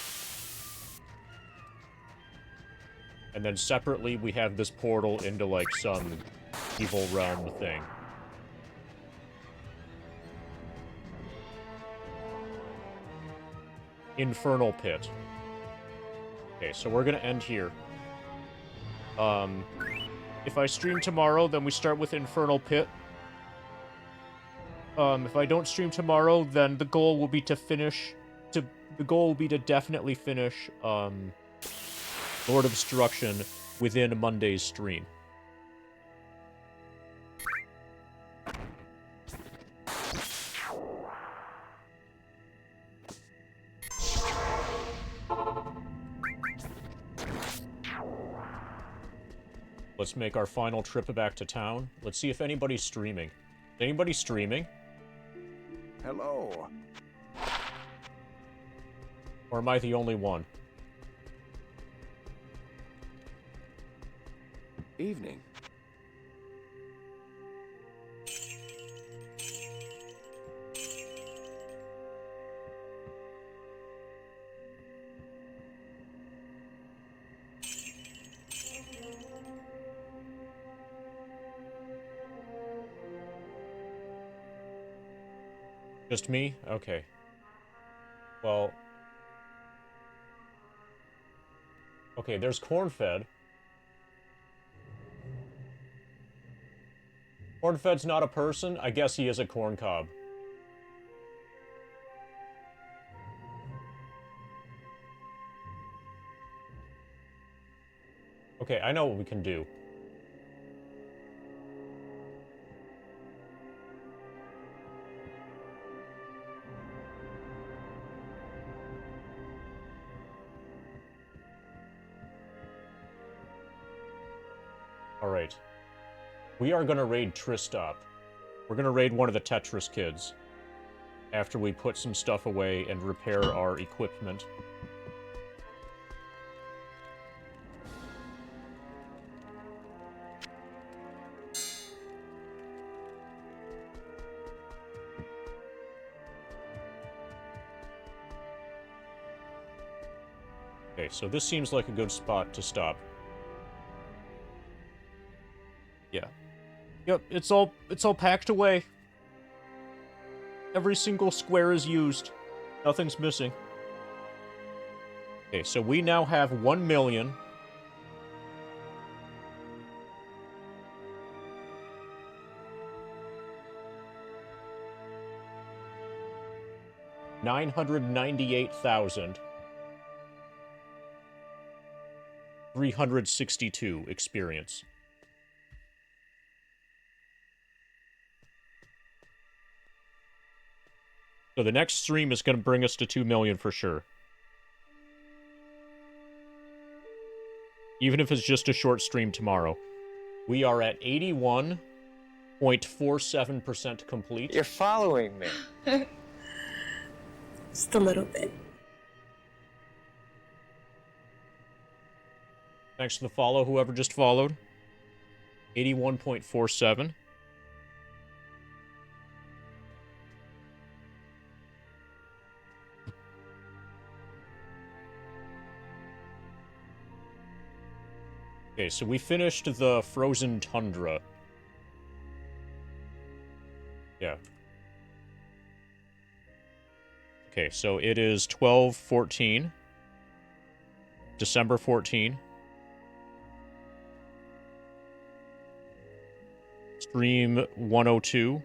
And then separately we have this portal into like some evil realm thing. Infernal Pit. Okay, so we're gonna end here. If I stream tomorrow, then we start with Infernal Pit. If I don't stream tomorrow, then the goal will be to finish the goal will be to definitely finish Lord of Destruction within Monday's stream. Let's make our final trip back to town. Let's see if anybody's streaming. Is anybody streaming? Hello. Or am I the only one? Evening. Just me? Okay. Well... Okay, there's Cornfed. Cornfed's not a person? I guess he is a corn cob. Okay, I know what we can do. Alright. We are gonna raid Tristop. We're gonna raid one of the Tetris kids. After we put some stuff away and repair our equipment. Okay, so this seems like a good spot to stop. Yeah. Yep, it's all packed away. Every single square is used. Nothing's missing. Okay, so we now have 1 million. $998,362 experience. So the next stream is going to bring us to 2 million for sure. Even if it's just a short stream tomorrow. We are at 81.47% complete. You're following me. Just a little bit. Thanks for the follow, whoever just followed. 81.47. Okay, so we finished the Frozen Tundra. Yeah. Okay, so it is 12/14. December 14. Stream 102.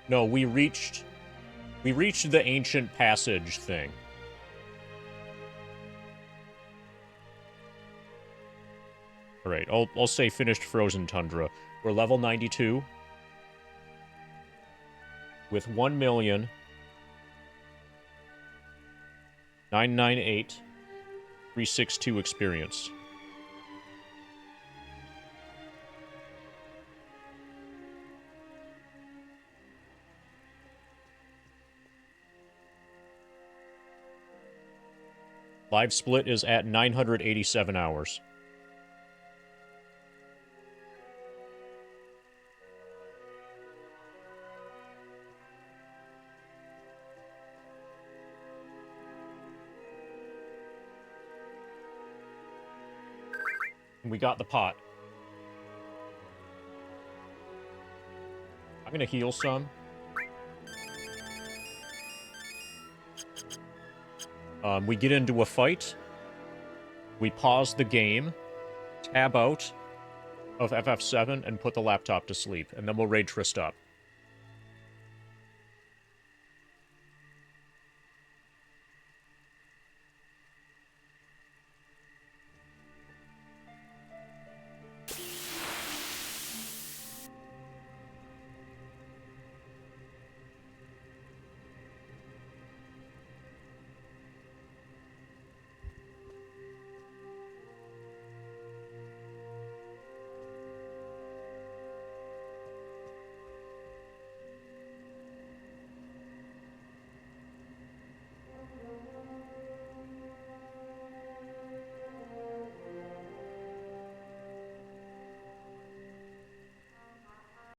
No, we reached the ancient passage thing. Alright, I'll say finished Frozen Tundra. We're level 92. With 1,998,362 experience. Live split is at 987 hours. We got the pot. I'm gonna heal some. We get into a fight. we pause the game, tab out of FF7, and put the laptop to sleep, and then we'll raid Trist up.